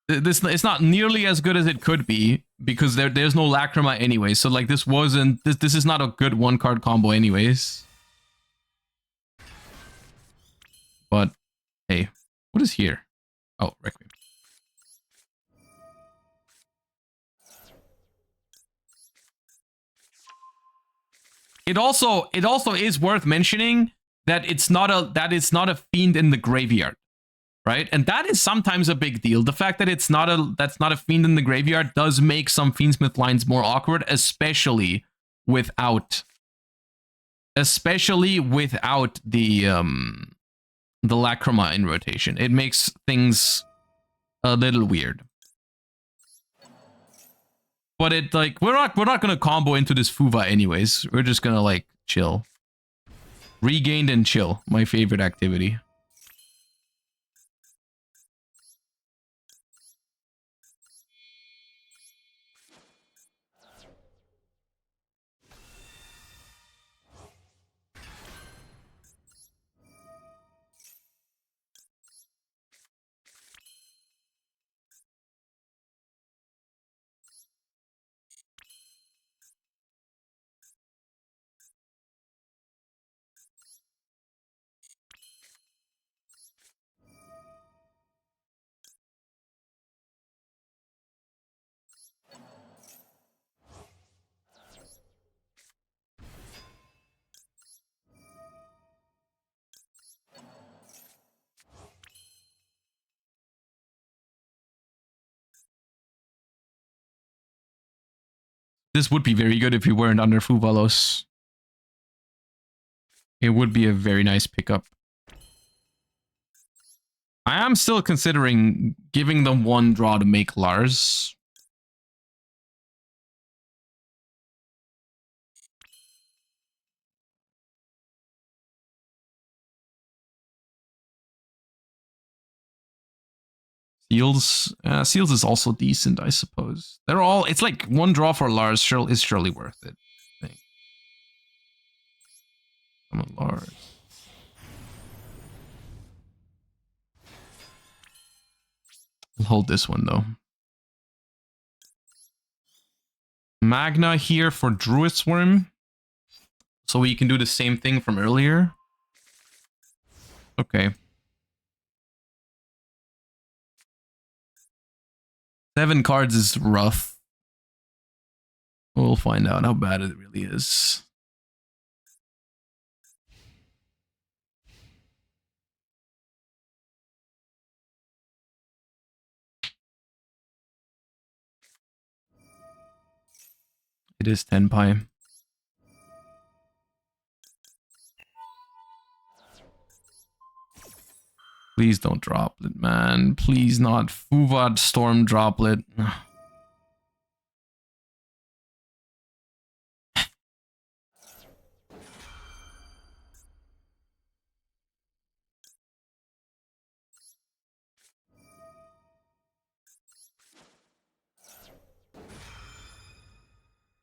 it's not nearly as good as it could be because there's no Lacrima anyway. So like, this is not a good 1-card combo anyways. But hey, what is here? Oh, Requiem. It also is worth mentioning that it's not a fiend in the graveyard, right? And that is sometimes a big deal. The fact that that's not a fiend in the graveyard does make some Fiendsmith lines more awkward, especially without the Lacrima in rotation. It makes things a little weird. But it like we're not gonna combo into this Fuva anyways. We're just gonna like chill. Regained and chill, my favorite activity. This would be very good if you weren't under Fuvalos. It would be a very nice pickup. I am still considering giving them 1 draw to make Lars. Seals is also decent, I suppose. It's like 1 draw for Lars is surely worth it, I think. I'm a Lars. I'll hold this one though. Magna here for Druid Swarm. So we can do the same thing from earlier. Okay. 7 cards is rough. We'll find out how bad it really is. It is Tenpai. Please don't droplet, man. Please not. Fuvad Storm droplet.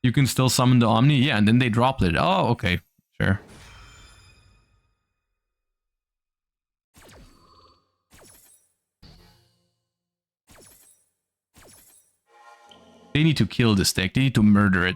You can still summon the Omni? Yeah, and then they droplet. Oh, okay. Sure. They need to kill this deck. They need to murder it.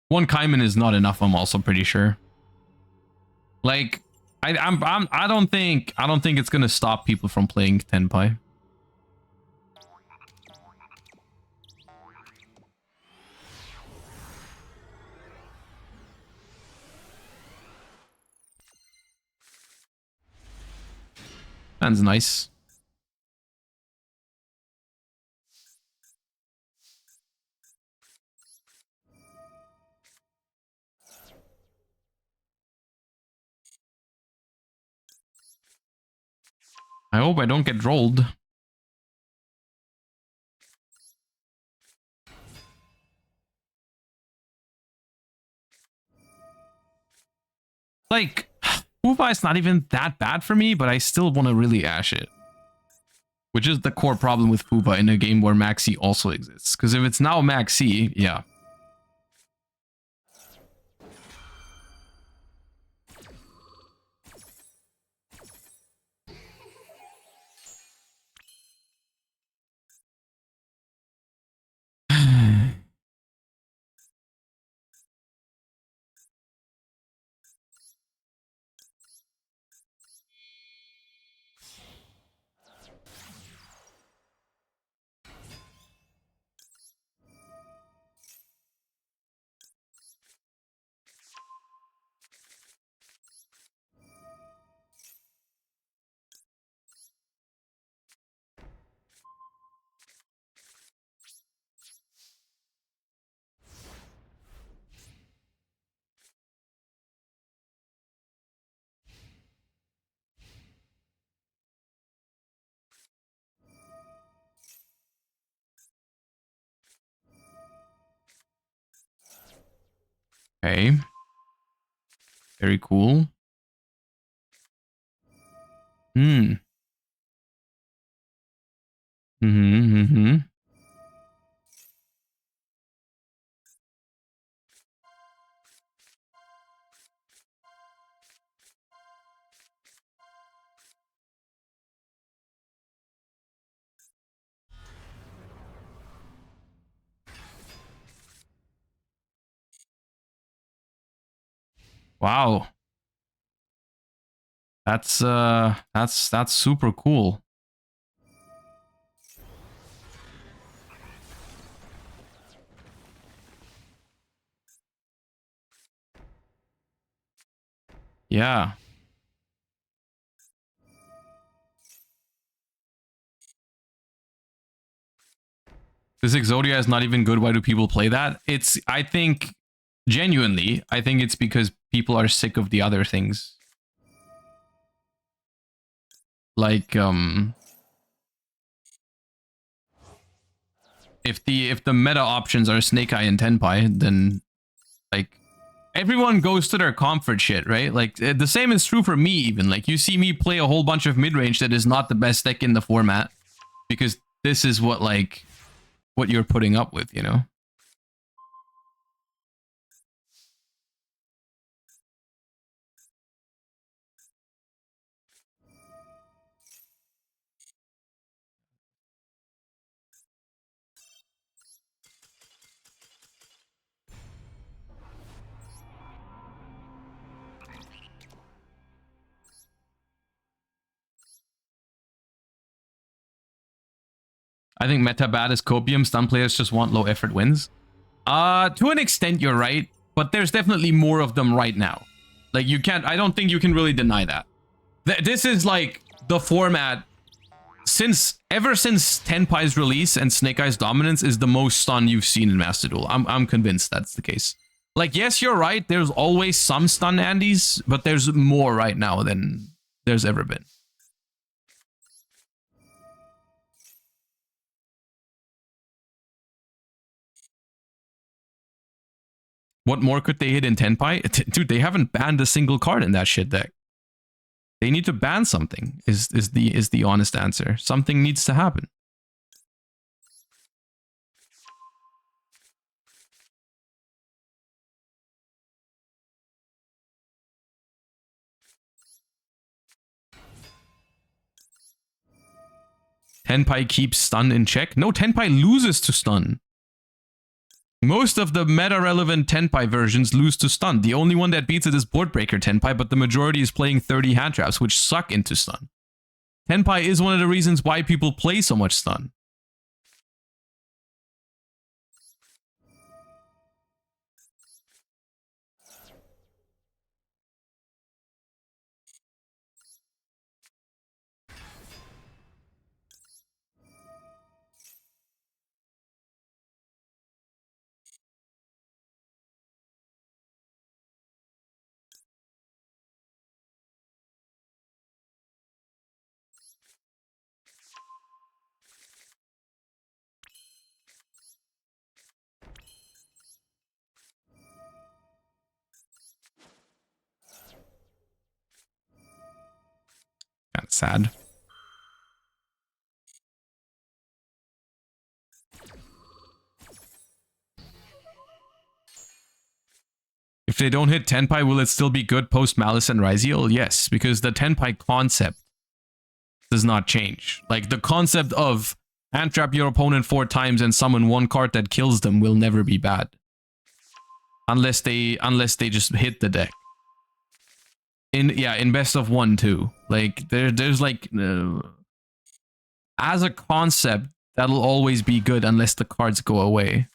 One Kaiman is not enough, I'm also pretty sure. Like, I don't think it's gonna stop people from playing Tenpai. That's nice. I hope I don't get rolled. Like, Uva is not even that bad for me, but I still want to really ash it. Which is the core problem with Fuba in a game where Maxi also exists. Because if it's now Maxi, yeah. Okay. Very cool. Hmm. Mm-hmm. Wow. That's super cool. Yeah. This Exodia is not even good. Why do people play that? It's, I think, genuinely, I think it's because people are sick of the other things. Like, if the meta options are Snake Eye and Tenpai, then, like, everyone goes to their comfort shit, right? Like, the same is true for me, even. Like, you see me play a whole bunch of mid-range that is not the best deck in the format, because this is what, like, what you're putting up with, you know? I think meta bad is copium. Stun players just want low effort wins. To an extent, you're right, but there's definitely more of them right now. Like you can't. I don't think you can really deny that. This is like the format ever since Tenpai's release and Snake Eyes dominance is the most stun you've seen in Master Duel. I'm convinced that's the case. Like, yes, you're right. There's always some stun Andes, but there's more right now than there's ever been. What more could they hit in Tenpai? Dude, they haven't banned a single card in that shit deck. They need to ban something. Is the honest answer. Something needs to happen. Tenpai keeps stun in check. No, Tenpai loses to stun. Most of the meta-relevant Tenpai versions lose to stun. The only one that beats it is Boardbreaker Tenpai, but the majority is playing 30 hand traps, which suck into stun. Tenpai is one of the reasons why people play so much stun. Kind of sad. If they don't hit Tenpai, will it still be good post Malice and Ryziel? Yes, because the Tenpai concept does not change. Like, the concept of hand trap your opponent 4 times and summon one card that kills them will never be bad. Unless they just hit the deck. In best of 1 too. Like there's like as a concept that'll always be good unless the cards go away.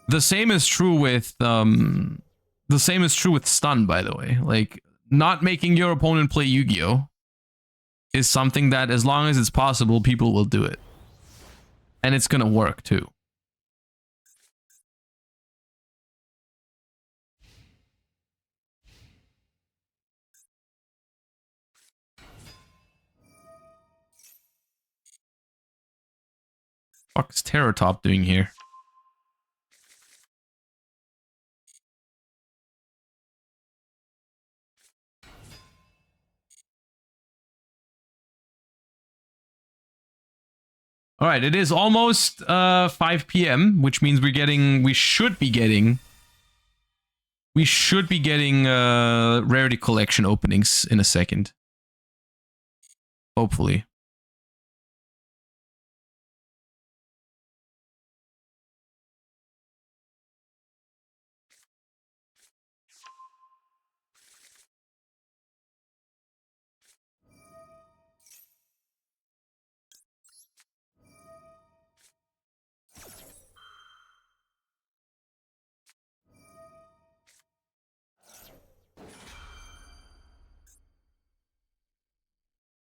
The same is true with stun, by the way. Like, not making your opponent play Yu-Gi-Oh is something that, as long as it's possible, people will do it. And it's gonna work too. What's Terror Top doing here? All right, it is almost 5 p.m., which means we should be getting rarity collection openings in a second. Hopefully.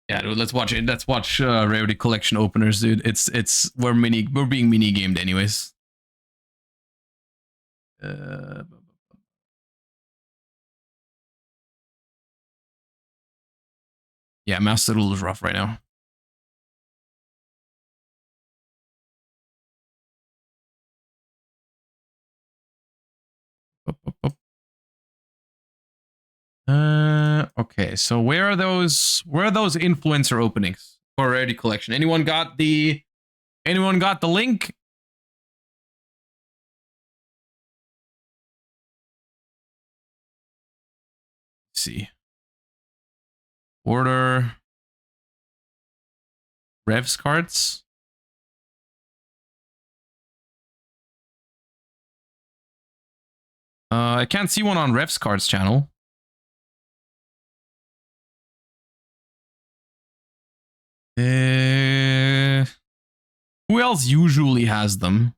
Yeah, dude, let's watch it. Let's watch rarity collection openers, dude. We're being mini gamed anyways. Yeah, Master Duel is rough right now. Okay, so where are those influencer openings for rarity collection? Anyone got the link? Let's see. Order Revs cards. I can't see one on Revs cards channel. Who Who else usually has them?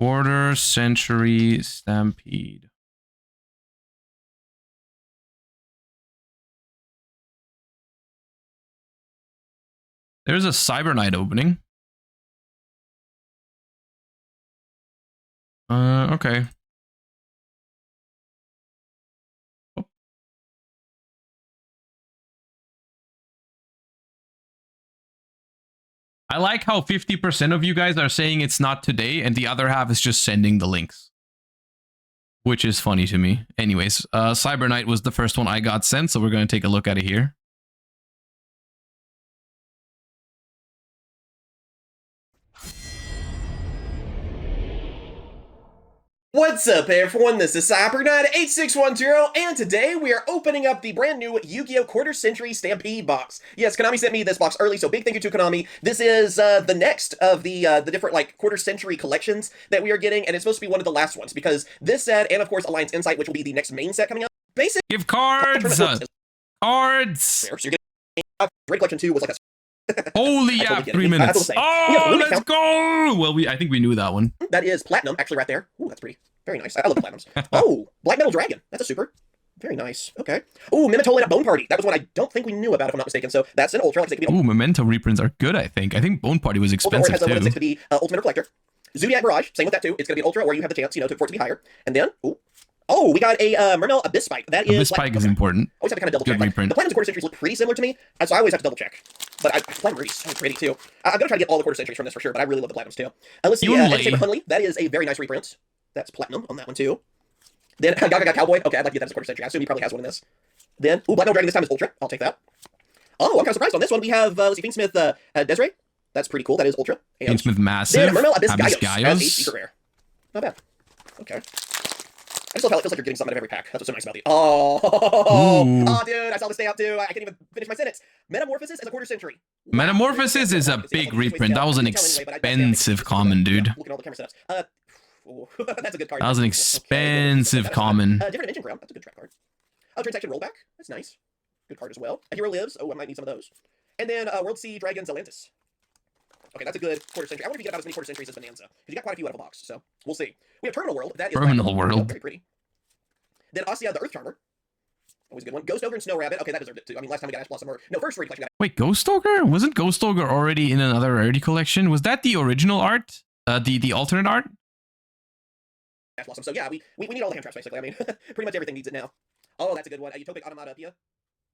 Quarter Century Stampede. There's a CyberKnight opening. Okay. Oh. I like how 50% of you guys are saying it's not today, and the other half is just sending the links. Which is funny to me. Anyways, CyberKnight was the first one I got sent, so we're going to take a look at it here. What's up, everyone? This is CyberKnight8610, and today we are opening up the brand new Yu-Gi-Oh! Quarter Century Stampede box. Yes, Konami sent me this box early, so big thank you to Konami. This is the next of the different like Quarter Century collections that we are getting, and it's supposed to be one of the last ones because this set, and of course Alliance Insight, which will be the next main set coming up. Basic give cards, cards. So you're getting Great Collection 2 was like a holy yeah, 3 minutes. Oh, let's go. Well, I think we knew that one. That is platinum, actually, right there. Ooh, that's pretty. Very nice. I love the platinums. Oh, Black Metal Dragon. That's a super. Very nice. Okay. Ooh, Memento Light Up Bone Party. That was one I don't think we knew about, if I'm not mistaken. So that's an ultra. Like, ooh, Memento reprints are good, I think. I think Bone Party was expensive, too. It has too. To be Ultimate or Collector. Zodiac Barrage. Same with that, too. It's going to be an ultra, or you have the chance, you know, for it to be higher. And then, ooh. Oh, we got a Mermail Abyss Spike. That is... Abyss Spike is important. Always have to kind of double check. Reprint. The Platinums and Quarter Centuries look pretty similar to me, so I always have to double check. But Platinum Ruby's so pretty, too. I'm going to try to get all the Quarter Centuries from this for sure, but I really love the Platinums, too. Let's see, Saber Hunley. That is a very nice reprint. That's Platinum on that one, too. Then, Gaga Cowboy. Okay, I'd like to get that as Quarter Century. I assume he probably has one in this. Then, ooh, Black Metal Dragon this time is Ultra. I'll take that. Oh, I'm kind of surprised on this one. We have, let's see, Fiendsmith Desiree. That's pretty cool. That is Ultra. Fiendsmith Massive. Then Mermail Abyss Gaios as a secret rare. Not bad. Okay. I just love how it feels like you're getting something out of every pack. That's what's so nice about these. Oh, dude, I saw this stay out too. I can't even finish my sentence. Metamorphosis is a Quarter Century. Wow. Metamorphosis is a big reprint. That was an expensive common, dude. Look at all the camera setups. That's a good card. That was an expensive common. Different Dimension Ground. That's a good trap card. Transaction Rollback. That's nice. Good card as well. A Hero Lives. Oh, I might need some of those. And then World Sea Dragons Atlantis. Okay, that's a good Quarter Century. I wonder if you get about as many Quarter Centuries as Bonanza, because you got quite a few out of a box, so we'll see. We have Terminal World. That is Terminal World. Very pretty. Then Ossia, the Earth Charmer. Always a good one. Ghost Ogre and Snow Rabbit. Okay, that deserved it too. I mean, last time we got Ash Blossom, or no, first Rarity Collection. Wait, Ghost Ogre? Wasn't Ghost Ogre already in another Rarity Collection? Was that the original art? The alternate art? Ash Blossom. So yeah, we need all the hand traps basically. I mean, pretty much everything needs it now. Oh, that's a good one. Utopic Automatopoeia.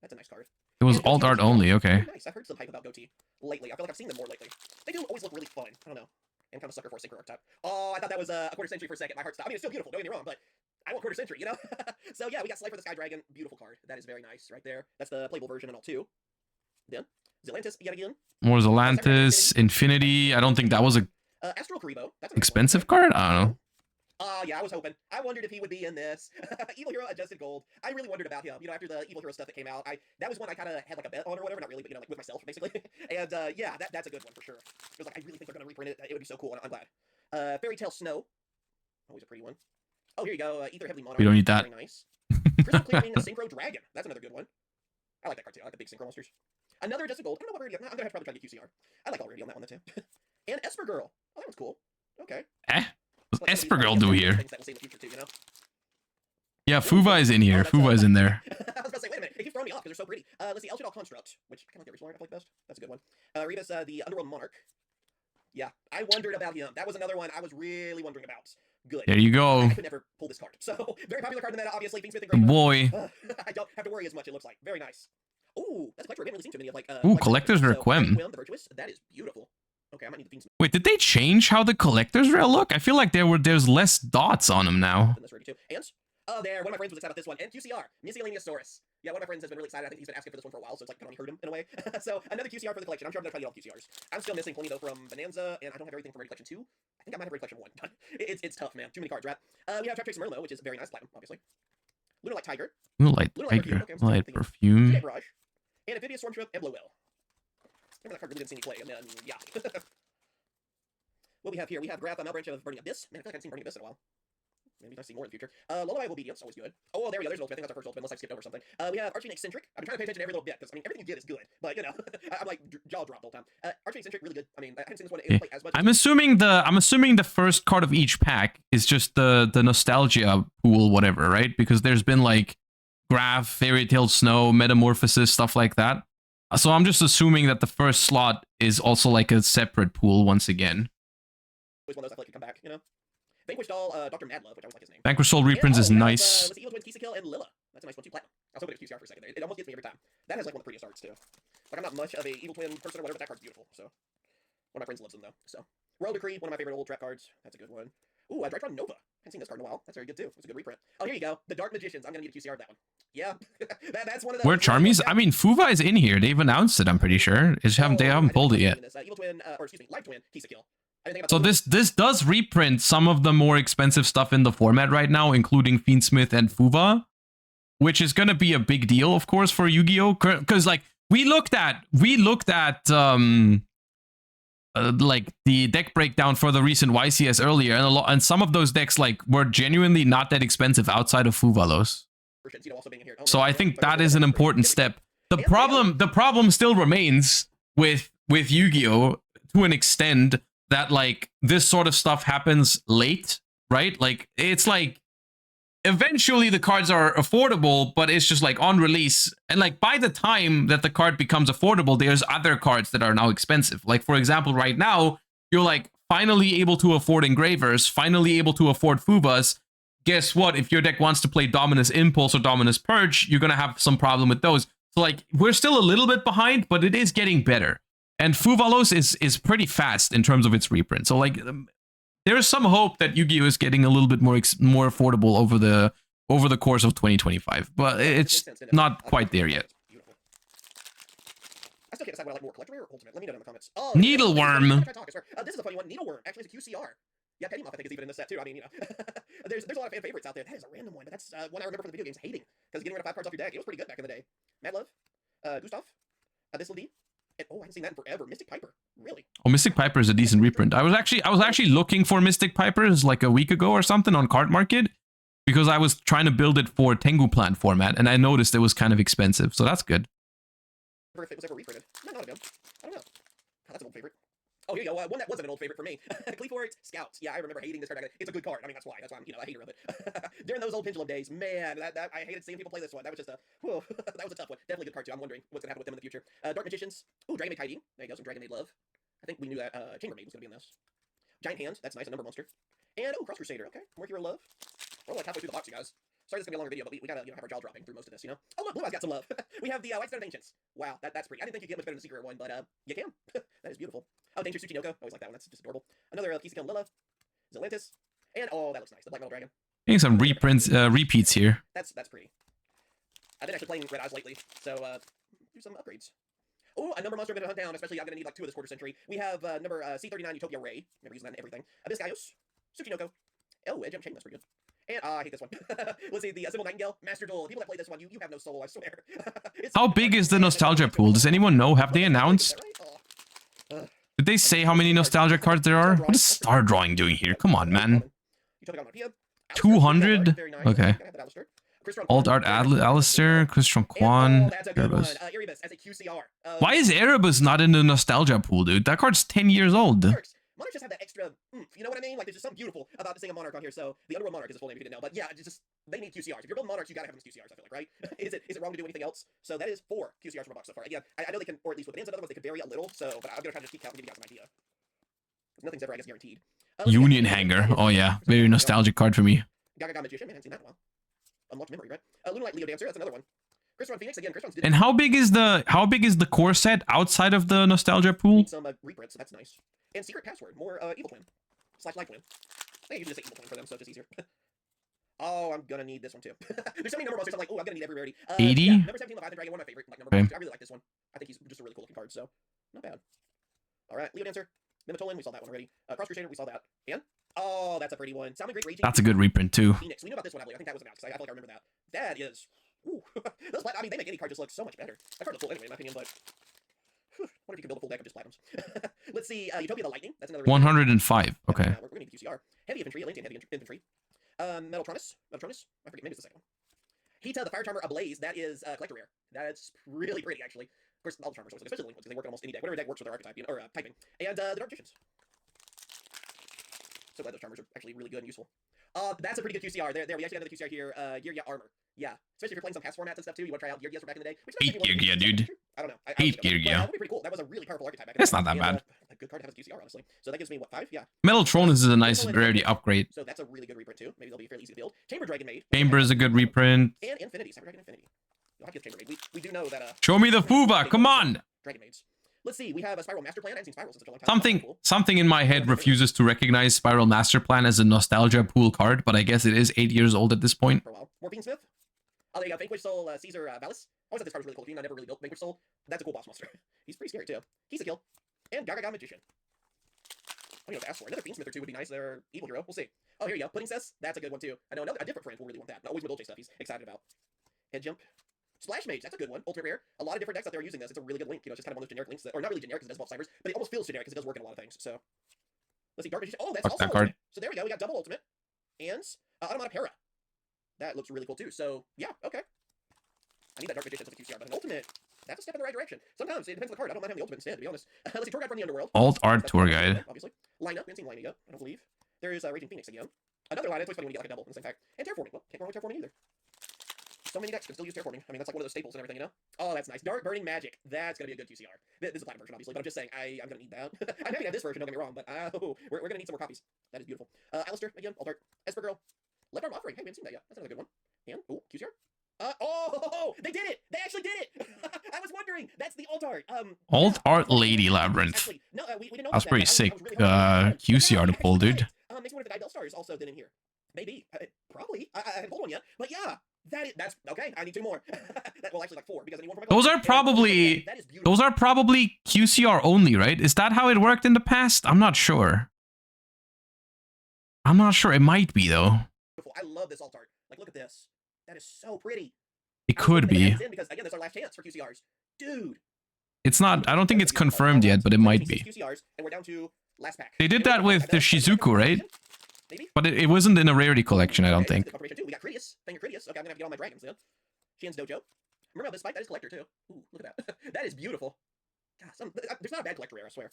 That's a nice card. It was alt art only. Okay. Nice. I've heard some hype about Goatee lately. I feel like I've seen them more lately. They do always look really fun. I don't know. I'm kind of a sucker for a synchro archetype. Oh, I thought that was a Quarter Century for a second. My heart stopped. I mean, it's still beautiful. Don't get me wrong, but I want Quarter Century, you know? So yeah, we got Slifer the Sky Dragon. Beautiful card. That is very nice right there. That's the playable version and all too. Then, Zelantis yet again. More Zelantis, Infinity. I don't think that was a Astral Karibo. That's expensive card? I don't know. Yeah, I was hoping. I wondered if he would be in this. Evil Hero Adjusted Gold. I really wondered about him. You know, after the Evil Hero stuff that came out, that was one I kind of had like a bet on or whatever. Not really, but you know, like with myself, basically. And yeah, that's a good one for sure. It was like, I really think they're going to reprint it. It would be so cool, and I'm glad. Fairy Tale Snow. Always a pretty one. Oh, here you go. Ether Heavily Monarch. We don't need that. Very nice. Crystal Clearing Synchro Dragon. That's another good one. I like that card too. I like the big synchro monsters. Another Adjusted Gold. I don't know about Rarity. I'm going to have to probably try to get QCR. I like all Rarity on that one, though, too. And Esper Girl. Oh, that one's cool. Okay. What's Esper Girl do here? Too, you know? Yeah, Fuva is in here. Fuva is in there. I was about to say, wait a minute. It keeps throwing me off because they're so pretty. Let's see. Elchidal Construct, which I kind of like the original art. I like best. That's a good one. Rebus, the Underworld Monarch. Yeah, I wondered about him. That was another one I was really wondering about. Good. There you go. I could never pull this card. So, very popular card in the meta, obviously. Fiendsmith and Great boy. I don't have to worry as much, it looks like. Very nice. Ooh, that's a collector. I haven't really seen too many of, like... Ooh, Collector's Requiem. The Virtuous. That is beautiful. Okay, I might need the Fiendsmith. Wait, did they change how the Collector's Rare look? I feel like there's less dots on them now. And, oh, there. One of my friends was excited about this one. And QCR. Miscellaneousaurus. Yeah, one of my friends has been really excited. I think he's been asking for this one for a while, so it's like kind of hurt him in a way. So, another QCR for the collection. I'm sure I'm going to try to get all the QCRs. I'm still missing plenty, though, from Bonanza, and I don't have everything from Rarity Collection 2. I think I might have Rarity Collection 1, but it's tough, man. Too many cards, right? We have Trap Tracer Merlot, which is very nice. Platinum, obviously. Lunalight Tiger. Lunalight Tiger. Lunalight Perfume. Barrage. And Amphibious Stormtrip, Eblo Will. Remember that card really didn't see me play, and then, yeah. What we have here, we have Graph, Malbranch of Burning Abyss. Man, I feel like I haven't seen Burning Abyss in a while. Maybe nice to see more in the future. Lullaby of Obedience, always good. Oh, there we go. There's an ultimate. I think that's our first ultimate, unless I skipped over something. We have Archie Eccentric. I've been trying to pay attention to every little bit, because, I mean, everything you get is good. But, you know, I'm like, jaw dropped all the time. Archie Eccentric, really good. I mean, I haven't seen this one in play as much. I'm assuming the first card of each pack is just the nostalgia pool, whatever, right? Because there's been, like, Graph, Fairy Tale Snow, Metamorphosis, stuff like that. So I'm just assuming that the first slot is also, like, a separate pool once again. Always one of those I feel like could come back, you know? Vanquished Doll, Dr. Madlove, which I always like his name. Vanquished Soul Reprints is nice. Let's see, Evil Twins, Kisa Kill, and Lilla. That's a nice one too. Platinum. I was hoping it was QCR for a second there. It almost gets me every time. That has like one of the prettiest arts too. Like I'm not much of a Evil Twin person or whatever, but that card's beautiful. So one of my friends loves them though. So Royal Decree, one of my favorite old trap cards. That's a good one. Ooh, Drytron Nova. Haven't seen this card in a while. That's very good too. It's a good reprint. Oh, here you go. The Dark Magicians. I'm gonna need a QCR of that one. Yeah, that's one of the. Where Charmies? I mean, Fuva is in here. They've announced it. I'm pretty sure. They haven't pulled it yet. Evil Twin, or excuse me, Live Twin, Kisa Kill. So this does reprint some of the more expensive stuff in the format right now, including Fiendsmith and Fuva, which is going to be a big deal, of course, for Yu-Gi-Oh! Because like we looked at like the deck breakdown for the recent YCS earlier, and some of those decks like were genuinely not that expensive outside of Fuvalos. So I think that is an important step. The problem still remains with Yu-Gi-Oh! To an extent, that like this sort of stuff happens late, right? Like it's like eventually the cards are affordable, but it's just like on release, and like by the time that the card becomes affordable, there's other cards that are now expensive. Like for example, right now you're like finally able to afford Engravers, finally able to afford Fuvas. Guess what? If your deck wants to play Dominus Impulse or Dominus Purge, you're gonna have some problem with those. So like we're still a little bit behind, but it is getting better. And Fuvalos is pretty fast in terms of its reprint. So like there's some hope that Yu-Gi-Oh! Is getting a little bit more affordable over the course of 2025, but it's not quite there yet. I still can't decide what I like more, Collector or Ultimate. Let me know in the comments. Oh, Needleworm. This is a funny one. Needleworm actually is a QCR. Yeah, Petty Muff I think is even in this set too. I mean, you know, there's a lot of fan favorites out there. That is a random one, but that's one I remember from the video games hating, because getting rid of 5 cards off your deck, it was pretty good back in the day. Mad Love, Gustav, this will be. And, oh, I haven't seen that in forever. Mystic Piper, really? Oh, Mystic Piper is a decent reprint. I was actually looking for Mystic Pipers like a week ago or something on Card Market, because I was trying to build it for Tengu Plant format, and I noticed it was kind of expensive, so that's good. If it was ever reprinted. No, not again. I don't know. Oh, that's an old favorite. Oh, here you go. One that wasn't an old favorite for me. Cleefort Scouts. Yeah, I remember hating this card. It's a good card. I mean, that's why I'm, you know, a hater of it. During those old Pendulum days, man, that I hated seeing people play this one. That was just a, whoa, that was a tough one. Definitely a good card too. I'm wondering what's gonna happen with them in the future. Dark Magicians. Ooh, Dragon Maid Tidy. There you go. Some Dragon Maid love. I think we knew that Chambermaid was gonna be in this. Giant Hand. That's nice. A number monster. And oh, Cross Crusader. Okay, more Hero Love. We're like halfway through the box, you guys. Sorry, this is gonna be a longer video, but we gotta, you know, have our jaw dropping through most of this, you know. Oh look, Blue Eyes got some love. We have the White Stone of Ancients. Wow, that's pretty. I didn't think you'd get much better than the Secret one, but you can. That is beautiful. Oh, Danger Tsuchinoko. Always like that one. That's just adorable. Another Kisa Kill Lilla. Zelantis. And oh, that looks nice. The Black Metal Dragon. Getting some repeats here. That's pretty. I've been actually playing Red Eyes lately, so do some upgrades. Oh, a number monster I'm gonna hunt down. Especially I'm gonna need like 2 of this quarter century. We have number C39 Utopia Ray. Remember using that in everything. Abyssgaios. Tsuchinoko. Oh, Edge Chain. That's pretty good. And I hate this one. Let's see, the Sybil Nightingale, Master Duel. People that play this one, you have no soul, I swear. How big is the nostalgia pool? Does anyone know? Have they announced? Did they say how many nostalgia cards there are? What is Star Drawing doing here? Come on, man. 200? Okay. Alt Art Alistair, Christian Kwan, Erebus. Why is Erebus not in the nostalgia pool, dude? That card's 10 years old. Monarchs just have that extra, you know what I mean? Like, there's just something beautiful about seeing a Monarch on here. So, the Underworld Monarch is his full name if you didn't know. But yeah, just they need QCRs. If you're building Monarchs, you gotta have them as QCRs, I feel like, right? Is it wrong to do anything else? So, that is 4 QCRs from a box so far. Again, I know they can, or at least with the names of other ones, they could vary a little. So, but I'm gonna try to just keep counting and give you guys an idea. Nothing's ever, I guess, guaranteed. Union Hanger. Oh, yeah. Very nostalgic card for me. Gaga Magician. Man, I haven't seen that in a while. Unlocked Memory, right? Lunalight Leo Dancer. That's another one. Crystron Phoenix. Again, Crystron's... And how big is the core set outside of the nostalgia pool? Some reprints, so that's nice. And Secret Password, more Evil Twin / Life Twin. I usually just say Evil Twin for them, so it's just easier. Oh, I'm gonna need this one too. There's so many number monsters. I'm like, oh, I'm gonna need every rarity. 80. Yeah, number 17, Leviathan Dragon, one of my favorite number monsters. I really like this one. I think he's just a really cool looking card, so not bad. All right, Leo Dancer, Mimitolan, we saw that one already. Cross Crusader, we saw that. And oh, that's a pretty one. Salmon Great Raging. That's a good reprint too. Phoenix, we knew about this one. I think that was announced. I feel like I remember that. That is. Ooh. Those, I mean, they make any card just look so much better. That card looks cool anyway, in my opinion, but. Wonder if you can build a full deck of just platinums. Let's see, Utopia the Lightning. That's another. 105. Okay. We're gonna need QCR. Heavy Infantry, Atlantean Heavy Infantry. Metaltronus. I forget, maybe it's the second one. Hita, the Fire Charmer Ablaze. That is collector rare. That's really pretty, actually. Of course, all the Charmers, especially the ones, because they work in almost any deck. Whatever deck works with their archetype, or typing. And the Dark Magicians. So glad those Charmers are actually really good and useful. That's a pretty good QCR. There, we actually got another QCR here. Yugioh Armor. Yeah, especially if you're playing some past formats and stuff too. You want to try out Yugiohs from back in the day. Hate Yugioh, dude. I don't know. Hate Yugioh. That would be pretty cool. That was a really powerful archetype back in That's the day. not that bad. A good card to have as QCR, honestly. So that gives me, what, 5? Yeah. Metaltronus is a nice rarity upgrade. So that's a really good reprint too. Maybe they'll be fairly easy to build. Chamber Dragon Maid. Chamber is a good reprint. And Infinity. Cyber Dragon Infinity. You'll have to get Chamber Maid. We do know that... Show me the Fuva, come on! Dragon Maids. Let's see, we have a Spiral Master Plan. I haven't seen Spiral since such a long time. Something in my head refuses to recognize Spiral Master Plan as a nostalgia pool card, but I guess it is 8 years old at this point. For a while. Morphine Smith. Oh, there you go. Vanquish Soul, Caesar Valis. I always thought this card was really cool. I never really built Vanquish Soul. That's a cool boss monster. He's pretty scary too. He's a kill. And Gaga Magician. I don't know what to ask for. Another Fiendsmith or two would be nice. They're evil hero. We'll see. Oh, here you go. Pudding Cess. That's a good one too. I know a different friend will really want that. Not always with stuff he's excited about. Head Jump. Splash Mage, that's a good one. Ultimate rare. A lot of different decks out there are using this. It's a really good link. You know, it's just kind of one of those generic links that, or not really generic because it does evolve cybers, but it almost feels generic because it does work in a lot of things. So let's see, Dark Magician. Oh, that's Fuck also that card. ultimate. So there we go. We got double ultimate and Automata Para. That looks really cool too. So yeah, okay. I need that Dark Magician as a QCR, but an ultimate. That's a step in the right direction. Sometimes it depends on the card. I don't mind having the ultimate instead, to be honest. Let's see, Tour Guide from the Underworld. Alt Art Tour Guide. Obviously. Line up. We haven't seen Line yet. I don't believe. There is Raging Phoenix again. Another line. It's always funny when you get like a double in the same pack. And Terraforming. Well, can't go wrong with Terraforming either. So many decks can still use Terraforming. I mean, that's like one of those staples and everything, you know? Oh, that's nice. Dark Burning Magic. That's going to be a good QCR. This is a platinum version, obviously, but I'm just saying, I'm going to need that. I'm happy to have this version, don't get me wrong, but we're going to need some more copies. That is beautiful. Alistair, again, Alt Art. Esper Girl. Left Arm Offering. Hey, we haven't seen that yet. That's another good one. And, QCR. They did it! They actually did it! I was wondering. That's the Alt Art. Alt Art Lady Labyrinth. Actually, no, we didn't know That's that. pretty I was sick. really hoping- QCR to pull, dude. Makes me wonder if the Guide Stars also then in here. Maybe. Probably. I haven't pulled one yet. But yeah. That's okay. I need 2 more. Well, actually, like 4 because I need one for my. Those are probably QCR only, right? Is that how it worked in the past? I'm not sure. It might be though. I love this alt art. Like, look at this. That is so pretty. It could be. Because again, that's our last chance for QCRs, dude. It's not. I don't think it's confirmed yet, but it might be. QCRs, and we're down to last pack. They did that with the Shizuku, right? Maybe. But it wasn't in a rarity collection, I don't think. We got Critias. Thank you, Critias. Okay, I'm gonna have to get all my dragons then. Shin's Dojo. Remember how this spike? That is collector too. Ooh, look at that. That is beautiful. God, there's not a bad collector rare, I swear.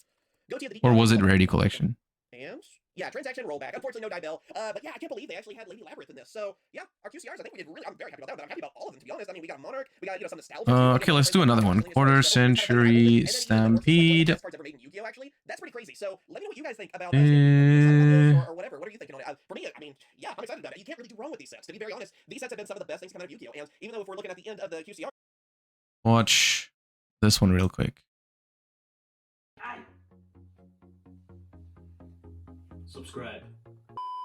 Or was it rarity collection? And yeah, transaction rollback. Unfortunately, no die bell. But yeah, I can't believe they actually had Lady Labyrinth in this. So yeah, our QCRs, I think we did really. I'm very happy about that. But I'm happy about all of them, to be honest. I mean, we got a Monarch. We got some nostalgia. Okay, let's do another one. Quarter Century Stampede. Cards ever made in Yu-Gi-Oh! Actually, that's pretty crazy. So let me know what you guys think about or whatever. What are you thinking on it? For me, I mean, yeah, I'm excited about it. You can't really do wrong with these sets. To be very honest, these sets have been some of the best things coming out of Yu-Gi-Oh! And even though if we're looking at the end of the QCR, watch this one real quick. Subscribe.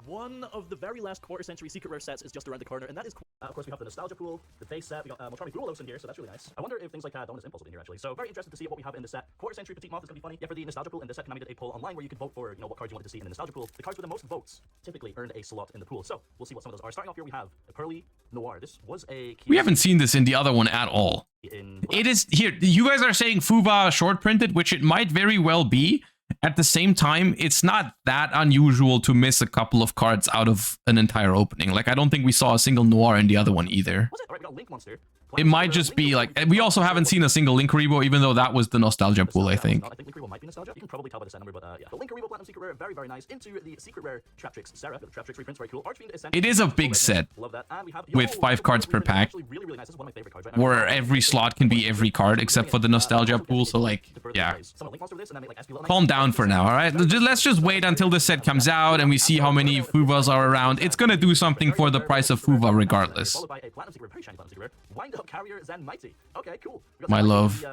One of the very last quarter century secret rare sets is just around the corner, and that is of course we have the nostalgia pool, the base set, we got Motrami Buenos in here, so that's really nice. I wonder if things like Dominus Impulse will be in here actually. So very interested to see what we have in the set. Quarter century Petite Moth is gonna be funny. Yeah, for the nostalgia pool in this set, Konami did a poll online where you could vote for, you know, what cards you wanted to see in the nostalgia pool. The cards with the most votes typically earned a slot in the pool. So we'll see what some of those are. Starting off here, we have a Pearly Noir. This was a we haven't seen this in the other one at all. It is here. You guys are saying Fuva short printed, which it might very well be. At the same time, it's not that unusual to miss a couple of cards out of an entire opening. Like, I don't think we saw a single Noir in the other one either. It might just be like, we also haven't seen a single Link Rebo, even though that was the nostalgia pool, I think. I think Link Rebo might be nostalgia. You can probably tell by the set number, but yeah. The Link Rebo Platinum Secret Rare, very, very nice. Into the Secret Rare Traptrix Sarah. The Traptrix reprints, very cool. Archfiend Ascent. It is a big set. Love that. And we have, with 5 cards per pack. Really, really nice. This is one of my favorite cards right now. Where every slot can be every card except for the nostalgia pool. So like, yeah. Calm down for now, all right? Let's just wait until the set comes out and we see how many Fuvas are around. It's gonna do something for the price of Fuva regardless. Followed by a Platinum Secret, very shiny Platinum Secret. Wind-Up Carrier Zen Mighty. Okay, cool. My love.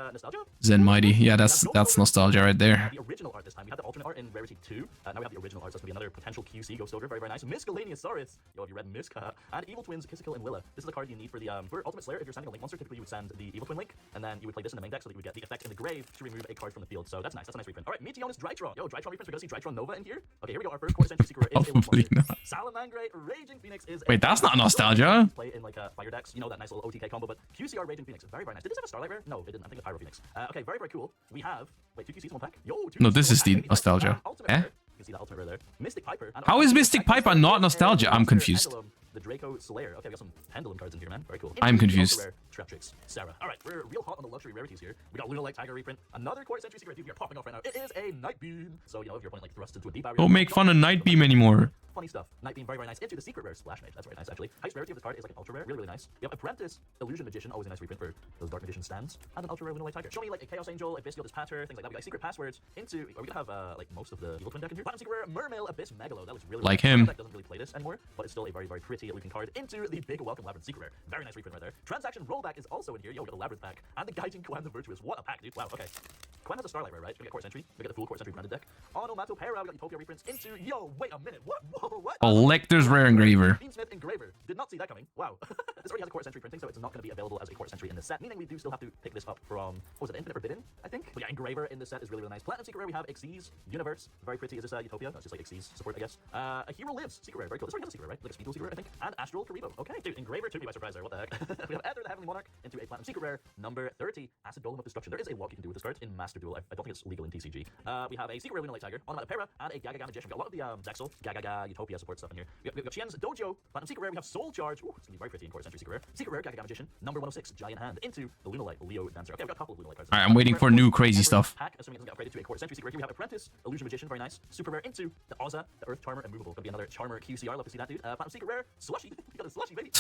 Zen Mighty. Yeah, that's nostalgia right there. The original art this time. We had the alternate art in Rarity 2. Now we have the original art, so that's going to be another potential QC Ghost Ogre. Very, very nice. Miscellaneousaurus. Yo, have you read Miska? And Evil Twins, Kissikill, and Willa. This is the card you need for the for Ultimate Slayer. If you're sending a Link monster, typically you would send the Evil Twin Link, and then you would play this in the main deck so that you would get the effect in the grave to remove a card from the field. So that's nice. That's a nice reprint. All right, Meteonus Drytron. Yo, Drytron reprints. We're going to see Drytron Nova in here. Okay, here we go. Our first quarter century secret is a Probably not. Salamangre Raging Phoenix is. Wait, that's not nostalgia. Play in like fire decks. You know that nice little OTK combo, but QCR Raging Phoenix is very, very nice. Did this have a Starlight Rare? No, it didn't. I think it's Pyro Phoenix. Okay, very, very cool. We have 2 QCs, 1 pack. Yo, 2 No, this is the nostalgia. Ultimate Eh? Rare. You can see that ultimate rare there. Mystic Piper. And How is Mystic Piper not nostalgia? I'm confused. Pendulum, the Draco Slayer. Okay, we got some Pendulum cards in here, man. Very cool. I'm confused. Traptrix, Sarah. All right, we're real hot on the luxury rarities here. We got Luna Light Tiger reprint, another quarter century secret. Dude, we are popping off right now. It is a Night Beam. So you know, if your opponent like thrusts into a deep barrier, Don't make fun of Night Beam anymore. Funny stuff. Night Beam, very, very nice. Into the secret rare Splash Mage. That's very nice, actually. Highest rarity of this card is like an ultra rare. Really, really nice. We have Apprentice, Illusion Magician, always a nice reprint for those Dark Magician stands. And an ultra rare Luna Light Tiger. Show me like a Chaos Angel, a Abyss Yoda's Patter, things like that. We got secret passwords into. Are we gonna have like most of the Evil Twin deck in here? Platinum secret rare Mermail Abyss Megalo. That was really like really him. That doesn't really play this anymore, but it's still a very, very pretty looking card. Into the big Welcome Labyrinth secret rare. Very nice reprint right there. Transaction Rollback is also in here. Yo, we got the Labyrinth pack and the Guiding Quan the Virtuous. What a pack, dude. Wow. Okay. Quan has a Starlight rare, right? We get Court Century. We get the full Court Century branded deck. Onomatopera. We got Utopia reprints into. Yo, wait a minute. What? Whoa, what? Elector's Rare Engraver. Smith Engraver. Did not see that coming. Wow. This already has a Court Century printing, so it's not going to be available as a Court Century in the set, meaning we do still have to pick this up from, what was it, Infinite Forbidden, I think? But yeah, Engraver in the set is really, really nice. Platinum Secret Rare, we have Xyz, Universe, very pretty. Is this Utopia? That's just like Xyz support, I guess. A Hero Lives, Secret Rare, very cool. This already has a Secret Rare, right? Like a Speedo Secret Rare, I think. And Astral Karibo. Okay, dude, Engraver took me by surprise there. What the heck? We have Ether, the Heavenly Monarch, into a Platinum Secret Rare, number 30, Acid Golem of Destruction. There is a lot you can do with this card in Master Duel. I don't think it's legal in TCG. We have a Secret Rare Luna Light Tiger, Onomatopera, and a Gagaga Magician. We got a lot of the Zexal, Gagaga, Utopia support stuff in here. We got Chien's Dojo, Platinum Secret Rare, we have Soul Charge. Ooh, it's gonna be very pretty in Court Century Secret Rare. Secret Rare, Gagaga Magician, number 106, Giant Hand, into the Luna Light, Leo Dancer. Okay, we got a couple of Luna Light cards. Alright, I'm waiting for new crazy stuff. Pack, assuming it doesn't get upgraded to a Court Century Secret. Here we have Apprentice, Illusion Magician, very nice. Super Rare into the Ozza, the Earth Charmer, Immovable. Gonna be another Charmer QCR, love to see that, dude. Platinum Secret Rare, Slushy. We got a Slushy, baby.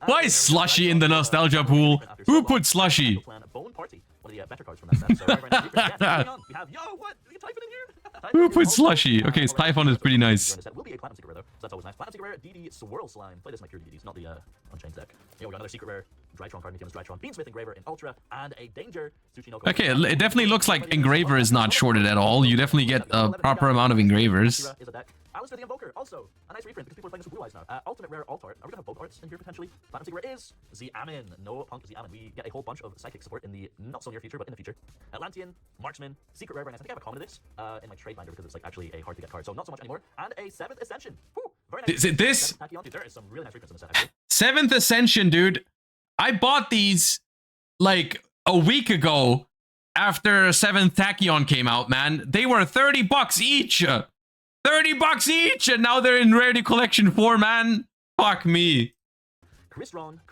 Why is Slushy in the nostalgia pool? Who put Slushy? Bone Party, one of the better cards from that set. So very, very nice. We have, yo, what? We can type it in here. Who put Slushy? Okay, his Typhon is pretty nice. Will be a Platinum Secret Rare, though, so that's always nice. Platinum Secret Rare, DD Swirl Slime. Play this in my pure DDs, not the Unchained deck. Yeah, we got another Secret Rare, Drytron card, Nikima's Drytron, Beansmith Engraver in Ultra, and a Danger, Tsuchinoko. Okay, it definitely looks like Engraver is not shorted at all. You definitely get a proper amount of Engravers. Alistair the Invoker, also a nice reprint because people are playing this with Blue Eyes now. Ultimate Rare Alt Art. Are we gonna have both arts in here potentially? Platinum Secret is Amin. No Punk Amin. We get a whole bunch of psychic support in the not so near future, but in the future. Atlantean, Marksman, Secret Rare, very nice. I think I have a common of this in my trade binder because it's like actually a hard to get card, so not so much anymore. And a 7th Ascension. Whew, very nice. Is it this? There is some really nice reprints in the set actually. 7th Ascension, dude. I bought these like a week ago after 7th Tachyon came out, man. They were $30 each. $30 each, and now they're in Rarity Collection 4, man. Fuck me.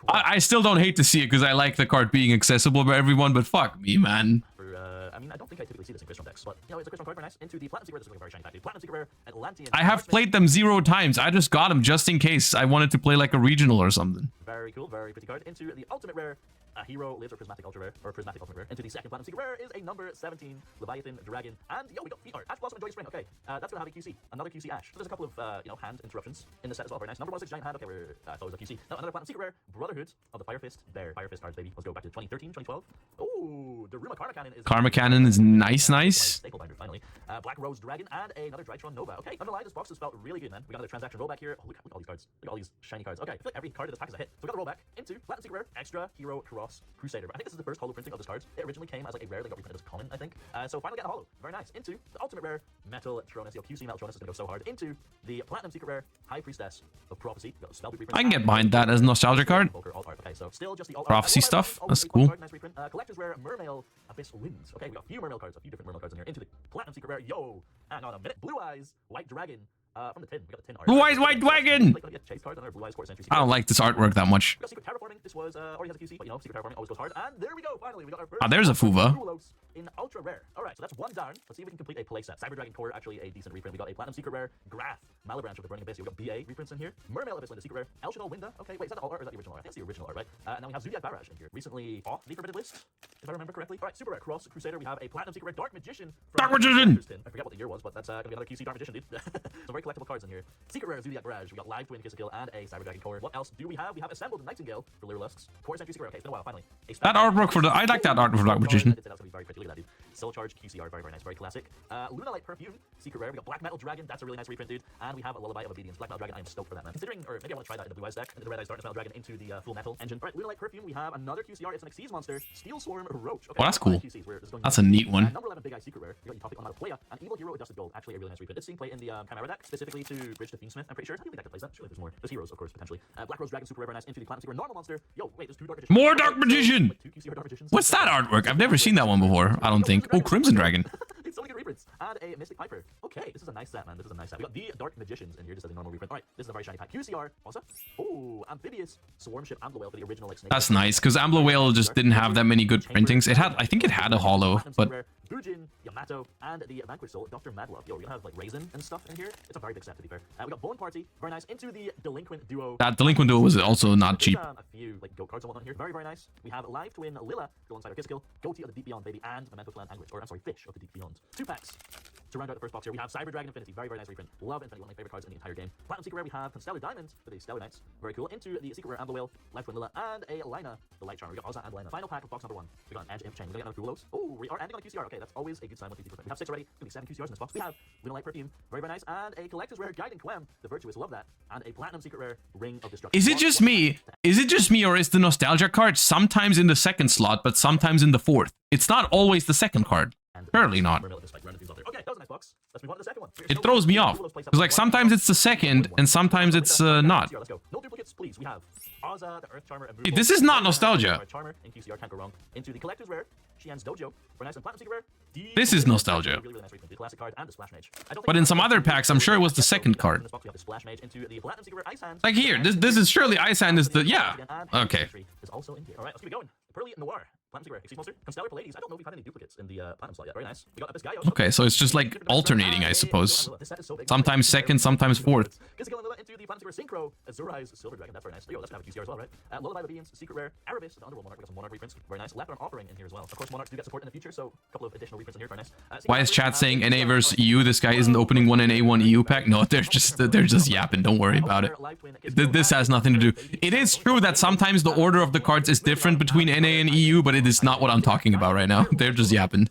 I still don't hate to see it because I like the card being accessible by everyone, but fuck me, man. I mean, I don't think I typically see this in Crystron decks, but you know, it's a Crystron card, very nice. Into the Platinum Secret, this is like a very shiny pack, dude. Platinum Secret Rare, Atlantean. I have played them 0 times. I just got them just in case I wanted to play like a regional or something. Very cool, very pretty card. Into the Ultimate Rare, a Hero Lives or Prismatic Ultra Rare, or Prismatic Ultimate Rare. Into the second Platinum Secret Rare is a number 17 Leviathan Dragon, and yo, we got feet art. Ash Blossom and Joy Spring. Okay, that's gonna have a QC, another QC Ash. So there's a couple of you know, hand interruptions in the set as well. Very nice. Number 16 Giant Hand. Okay, I thought it was a QC. Now another Platinum Secret Rare, Brotherhood of the Fire Fist Bear. Fire Fist cards, baby. Let's go back to 2013, 2012. Ooh, the Ruma Karma Cannon is. Karma Cannon is nice. Staple binder, finally. Black Rose Dragon and another Drytron Nova. Okay, underline, this box has felt really good, man. We got another transaction rollback here. Oh, look at all these cards. Look at all these shiny cards. Okay, I feel like every card in this pack is a hit. So we got the rollback into Platinum Secret Rare, Extra Hero Cross Crusader. I think this is the first holo printing of this card. It originally came as like a rare that got reprinted as common, I think. So finally getting a holo. Very nice. Into the Ultimate Rare, Metal Tronus. Yo, QC Metal Tronus is gonna go so hard. Into the Platinum Secret Rare, High Priestess of Prophecy. We got the Spellbook reprint. I can get behind that as a nostalgia card. Okay, so still just the Prophecy stuff. That's cool. Nice reprint. Collector's Rare, Mermail Abyss Winds. Okay, we got a few Mermail cards, a few different Mermail cards in here. Into the Platinum Secret Rare, yo, hang on a minute. Blue Eyes, White Dragon, from the tin. We got the tin art. Blue Eyes, White Dragon! Chase cards on our Blue Eyes Court Century. I don't like this artwork that much. We got Secret Terraforming. This was already has a QC, but you know, Secret Terraforming always goes hard. And there we go, finally, we got our first. Ah, there's a Fuva. In Ultra Rare. Alright, so that's one down. Let's see if we can complete a playset. Cyber Dragon Core, actually a decent reprint. We got a Platinum Secret Rare, Graph, Malibranch with the Burning Abyss. We got BA reprints in here. Mermail Abyss, the Secret Rare, El Shaddai Winda. Okay, wait, is that the alt art or is that the original art? I think it's the original art, right? And then we have Zodiac Barrage in here. Recently off the forbidden list, if I remember correctly. Alright, Super Rare Cross Crusader. We have a Platinum Secret Rare Dark Magician. Dark Magician! I forget what the year was, but that's gonna be another QC Dark Magician, dude. Some very collectible cards in here. Secret Rare Zodiac Barrage. We got Live Twin Kiss a Kill and a Cyber Dragon Core. What else do we have? We have Assembled Nightingale for Lurlusks. Core Century Secret Rare. Okay, it's been a while, finally. That artwork for the. I like that art for Dark Magician. That's gonna be very pretty. Look at that, dude. Soul Charge QCR, very, very nice, very classic. Luna Light Perfume, Secret Rare. We got Black Metal Dragon, that's a really nice reprint, dude. And we have a Lullaby of Obedience. Black Metal Dragon, I am stoked for that, man. Considering, or maybe I want to try that in the Blue Eyes deck, into the Red Eyes Darkness Metal Dragon, into the Full Metal engine. Alright, Luna Light Perfume, we have another QCR, it's an Xyz monster, Steel Swarm Roach. Okay, oh, that's cool. QCs, that's a neat one. Number 11 Big Eye Secret Rare, we got Utopic Onomatopoeia, and Evil Hero Adjusted Gold, actually a really nice reprint. It's seeing play in the Chimera deck, specifically to bridge to Smith. I'm pretty sure. I don't think I can place that. Surely there's more. There's heroes, of course, potentially. Black Rose Dragon, Super Rare, very nice, into the Platinum Secret Normal Monster. Yo, wait, there's 2 Dark Magicians. More Dark Magician! Like 2 QCR Dark Magicians. What's that artwork? I've never seen that one before, I don't think. Oh, Crimson Dragon. It's so many good reprints, and a Mystic Piper. Okay, this is a nice set, man. This is a nice set. We got the Dark Magicians in here, just as a normal reprint. All right, this is a very shiny pack. QCR, also. Oh, Amphibious Swarmship Amblowale for the original like snake. That's nice, because Amblowale just didn't have that many good printings. It had, I think it had a holo, but Bujin, Yamato, and the Vanquish Soul, Dr. Madlove. Yo, we're gonna have like Raisin and stuff in here. It's a very big set, to be fair. We got Bone Party, very nice. Into the Delinquent Duo. that Delinquent Duel was also not cheap. A few like goat cards and whatnot here. Very, very nice. We have Live Twin Lilla alongside our Kiskill, Goatee of the Deep Beyond, baby, and Memento Clan Anguish. Or I'm sorry, Fish of the Deep Beyond. 2 packs. To round out the first box here, we have Cyber Dragon Infinity. Very, very nice reprint. Love Infinity, one of my favorite cards in the entire game. Platinum Secret Rare, we have Constellar Diamond for the Stellar Knights. Very cool. Into the Secret Rare Amblowale, Live Twin Lilla, and a Lina, the Light Charmer. We got Ozza and Lina. Final pack of box number 1. We got an Edge Imp Chain. We're gonna get another Buenos. Oh, we are ending on a QCR. Okay, that's always a good sign with these reprint. We have 6 already. Gonna be 7 QCRs in this box. We have Winolight Perfume. Very, very nice. And a Collector's Rare Guiding Quem, the Virtuous. Love that. And a Platinum Secret Rare Ring of Destruction. Is it just me? Is it just me, or is the nostalgia card sometimes in the second slot, but sometimes in the fourth? It's not always the second card. Surely not. Okay, that was a nice box. Let's move on to the second one. It throws me off. Because like sometimes it's the second, and sometimes it's not. Let's go. No duplicates, please. We have Ozza, the Earth Charmer. Hey, this is not nostalgia. Charmer in QCR, can't go wrong. Into the Collector's Rare, Xian's Dojo. For nice and Platinum Secret Rare. This is nostalgia. Really, really nice reprint. The classic card and the Splash Mage. But in some other packs, I'm sure it was the second card. In this box, we have the Splash Mage into the Platinum Secret Rare Ice Hand. Like here, this is surely Ice Hand is the, yeah. Okay. Is also in here. All right, let's keep it going. Pearly Noir. Platinum Secret Rare, Exceed Monster, Constellar Pallades. I don't know if we've had any duplicates in the Platinum slot yet. Very nice. We got Abyss Yugioh. Okay, so it's just like alternating, I suppose. Sometimes second, sometimes fourth. Kiskill and Lilla into the Platinum Secret Synchro, Azurai's Silver Dragon. That's very nice. Yo, that's gonna have a QCR as well, right? Lullaby of Beings, Secret Rare, Erebus, the Underworld Monarch. We got some Monarch reprints. Very nice. Left Arm Offering in here as well. Of course, Monarchs do get support in the future, so a couple of additional reprints in here. Very nice. Why is chat saying NA versus EU? This guy isn't opening one NA, one EU pack. No, they're just yapping. Don't worry about it. This has nothing to do. It is true that sometimes the order of the cards is different between NA and EU, but it is not what I'm talking about right now. They're just yapping.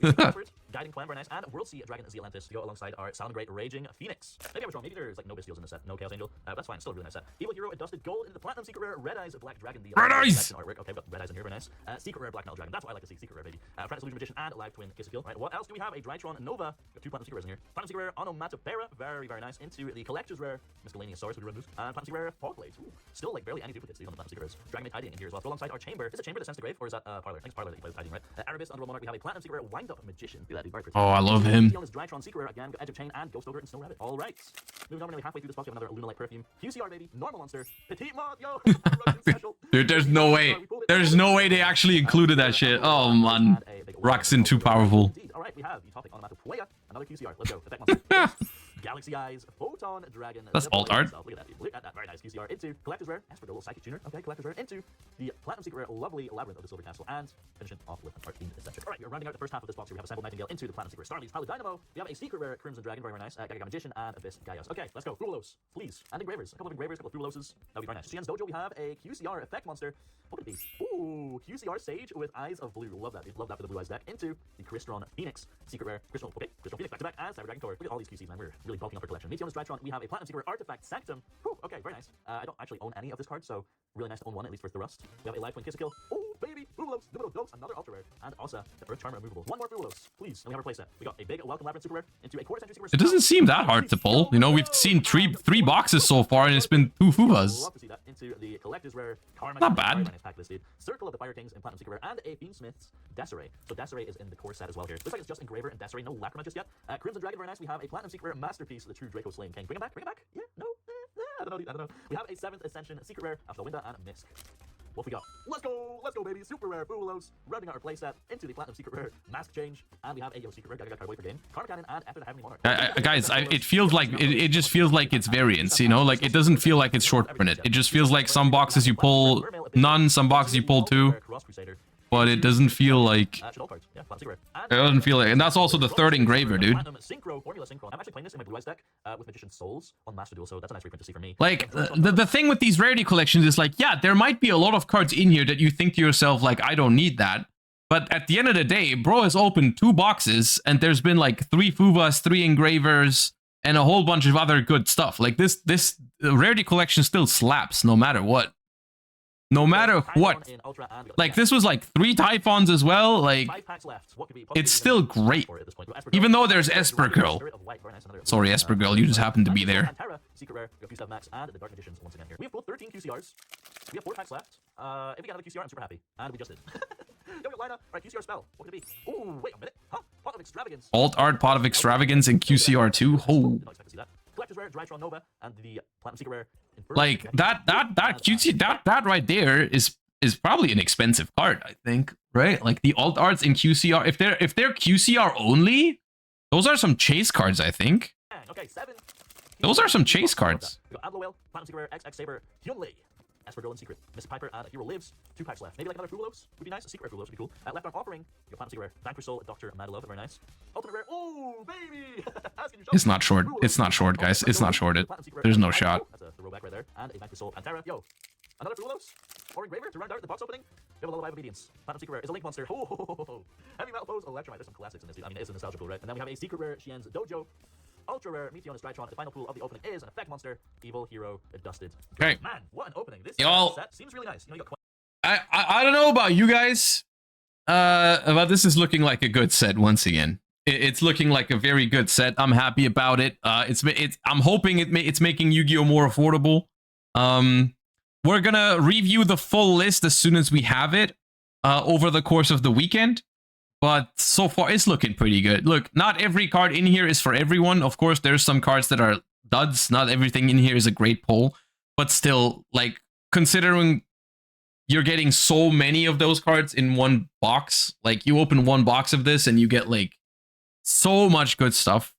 Guiding Clan, very nice, and World Sea Dragon Zealantis to go alongside our Salamangreat Raging Phoenix. Maybe I was wrong, maybe there's like no Bestials in this set, no Chaos Angel, that's fine, still a really nice set. Evil Hero, Dusted Gold into the Platinum Secret Rare, Red Eyes Black Dragon, the Red Eyes! Artwork. Okay, we've got Red Eyes in here, very nice. Secret Rare Black Metal Dragon, that's what I like to see, Secret Rare, baby. Apprentice Illusion Magician and Live Twin Kissikill. Right, what else do we have? A Drytron Nova, got 2 Platinum Secret Rares in here. Platinum Secret Rare Onomatopera, very, very nice, into the Collector's Rare Miscellaneous Source, and Platinum Secret Rare Fogblades. Ooh, still like barely any duplicates on the Platinum Secret Rares. Dragon Maid Hiding in here as well, alongside our Chamber. Is it Chamber that sends the grave, or is that Parlor? I think it's Parlor that you play with Hiding, right? Erebus, Underworld Monarch, we have a Platinum Secret Rare Wind Up Magician. Do that, dude, very pretty. Oh, I love him. Drytron Secret Rare again, got Edge of Chain and Ghost Ogre and Snow Rabbit. All right. Moving on, nearly halfway through this box, we have another Lunalight Perfume. QCR, baby. Normal Monster. Petite Mod, yo. Dude, there's no way. There's no way they actually included that shit. Oh, man. Ruxin too powerful. All right, we have the topic Onomatopoeia. Another QCR. Let's go. Effect Monster. Galaxy Eyes, Photon Dragon. That's alt art. Look at that, dude. Look at that. Very nice QCR. Into Collector's Rare. Esper, little Psychic Tuner. Okay, Collector's Rare. Into the Platinum Secret Rare, Lovely Labyrinth of the Silver Castle. And finishing off with our Team Eccentric. All right, we're rounding out the first half of this box here. We have Assembled Nightingale into the Platinum Secret Starlies. Pilot Dynamo. We have a Secret Rare Crimson Dragon. Very, very nice. Gaga Magician and Abyss Gaios. Okay, let's go. Buenos, please. And Engravers. A couple of Engravers, a couple of Bueloses. That would be very nice. Xian's Dojo, we have a QCR Effect Monster. What could it be? Ooh, QCR Sage with Eyes of Blue. Love that, dude. Love that for the Blue Eyes deck. Into the Crystron Phoenix. Secret Rare. Crystron, okay. Crystron Phoenix back to back as Cyber Dragon Tor. Look at all these QCs, man. We're really bulking up our collection. Meteor's Drytron, we have a Platinum Secret Artifact Sanctum. Whew, okay, very nice. I don't actually own any of this card, so really nice to own one, at least for the rust. We have a Live Twin Kissikill. Oh, baby! Buenos, Numero Dos, another Ultra Rare. And also the Earth Charmer Removable. One more Buenos, please. And we have our playset. We got a big Welcome Labyrinth Super Rare into a Quarter Century Super Rare. It doesn't seem that hard to pull. You know, we've seen three boxes so far, and it's been 2 Fuvas. Love to see that into the Collector's Rare. Karma. Not bad. Nice pack listed. Circle of the Fire Kings and Platinum Secret Rare, and a Fiendsmith's Desiree. So Desiree is in the core set as well here. Looks like it's just Engraver and Desiree, no Lacrima just yet. Crimson Dragon, very nice. We have a Platinum Secret Rare Masterpiece, the true Draco Slaying King. Bring him back, bring him back. Yeah, no, I don't know, dude. I don't know. We have a 7th Ascension Secret Rare, After and Misk. What we got? Let's go, baby! Super Rare Buenos, rounding out our playset into the Platinum Secret Rare Mask Change, and we have a Yo Secret Rare Gaga Cardboy per game, Karma Cannon, and After the Heavenly Monarch. Guys, it feels like it just feels like it's variance, you know, like it doesn't feel like it's short printed. It just feels like some boxes you pull none, some boxes you pull 2, but it doesn't feel like. It doesn't feel like, and that's also the 3rd engraver, dude. Synchro, Formula Synchro. I'm actually playing this in my Blue Eyes deck with Magician's Souls on Master Duel, so that's a nice reprint to see for me. Like, the thing with these rarity collections is like, yeah, there might be a lot of cards in here that you think to yourself, like, I don't need that. But at the end of the day, bro has opened 2 boxes, and there's been like 3 Fuvas, 3 engravers, and a whole bunch of other good stuff. Like, this rarity collection still slaps no matter what. No matter what. Like, this was like 3 Typhons as well. Like, it's still great. Even though there's Esper Girl. Sorry, Esper Girl, you just happened to be there. Secret Rare, Q7 Max, and the Dark Magicians once again here. We have both 13 QCRs. We have 4 packs left. If we get another QCR, I'm super happy. And we just did. Yo-yo Lina. Alright, QCR spell. What could it be? Ooh, wait a minute. Huh? Pot of Extravagance. Alt Art Pot of Extravagance in QCR2. Oh. Did not expect to see that. Collector's Rare, Drytron Nova, and the Platinum Secret Rare. Like that QC that right there is probably an expensive card, I think, right? Like the alt arts in QCR, if they're QCR only, those are some chase cards, I think. Okay, 7. Those are some chase cards. We got Adloel, Platinum Secret Rare, XX Saber, Hyunlei. As for Girl in Secret, Miss Piper, and a Hero Lives. 2 packs left. Maybe like another Fulos would be nice. A Secret Rare Fulos would be cool. Left Arm Offering. You got Platinum Secret Rare, Vanquish Soul, Dr. Madalove, very nice. Ultimate Rare. Ooh, baby! It's not short. It's not short, guys. It's not shorted. There's no shot. That's a throwback right there. And a Vanquish Soul, Pantera. Yo, another Fulos or Engraver to round out the box opening. We have a Lullaby of Obedience. Platinum Secret Rare is a Link Monster. Oh, Heavy Metal Pose, Electromite. There's some classics in this. I mean, it's a nostalgia pool, right? And then we have a Secret Rare, Shien's Dojo. Ultra Rare, Meteor Strytron. The final pool of the opening is an Effect Monster, Evil Hero, Dusted. Okay. Man, what an opening. This set seems really nice. You know, you got I don't know about you guys, but this is looking like a good set once again. It's looking like a very good set. I'm happy about it. I'm hoping it's making Yu-Gi-Oh more affordable. We're gonna review the full list as soon as we have it over the course of the weekend. But so far, it's looking pretty good. Look, not every card in here is for everyone. Of course, there's some cards that are duds. Not everything in here is a great pull. But still, like, considering you're getting so many of those cards in one box, like, you open one box of this and you get, like, so much good stuff,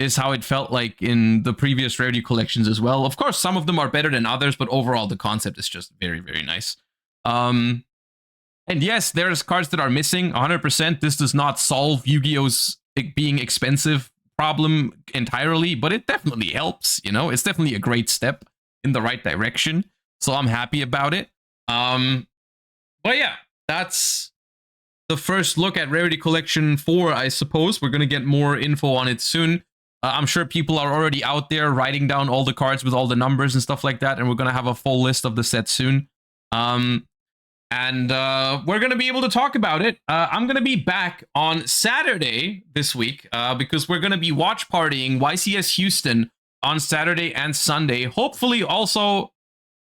is how it felt like in the previous Rarity collections as well. Of course, some of them are better than others, but overall, the concept is just very, very nice. And yes, there's cards that are missing, 100%. This does not solve Yu-Gi-Oh's being expensive problem entirely, but it definitely helps, you know? It's definitely a great step in the right direction, so I'm happy about it. But yeah, that's the first look at Rarity Collection 4, I suppose. We're going to get more info on it soon. I'm sure people are already out there writing down all the cards with all the numbers and stuff like that, and we're going to have a full list of the set soon. And we're going to be able to talk about it. I'm going to be back on Saturday this week because we're going to be watch partying YCS Houston on Saturday and Sunday. Hopefully also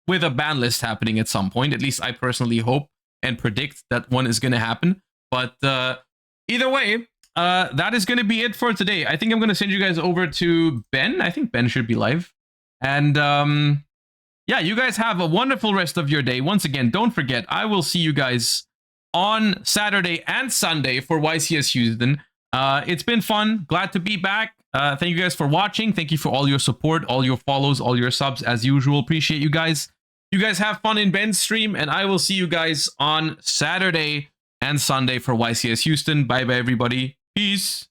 with a ban list happening at some point. At least I personally hope and predict that one is going to happen. But either way, that is going to be it for today. I think I'm going to send you guys over to Ben. I think Ben should be live. And yeah, you guys have a wonderful rest of your day. Once again, don't forget, I will see you guys on Saturday and Sunday for YCS Houston. It's been fun. Glad to be back. Thank you guys for watching. Thank you for all your support, all your follows, all your subs as usual. Appreciate you guys. You guys have fun in Ben's stream, and I will see you guys on Saturday and Sunday for YCS Houston. Bye-bye, everybody. Peace.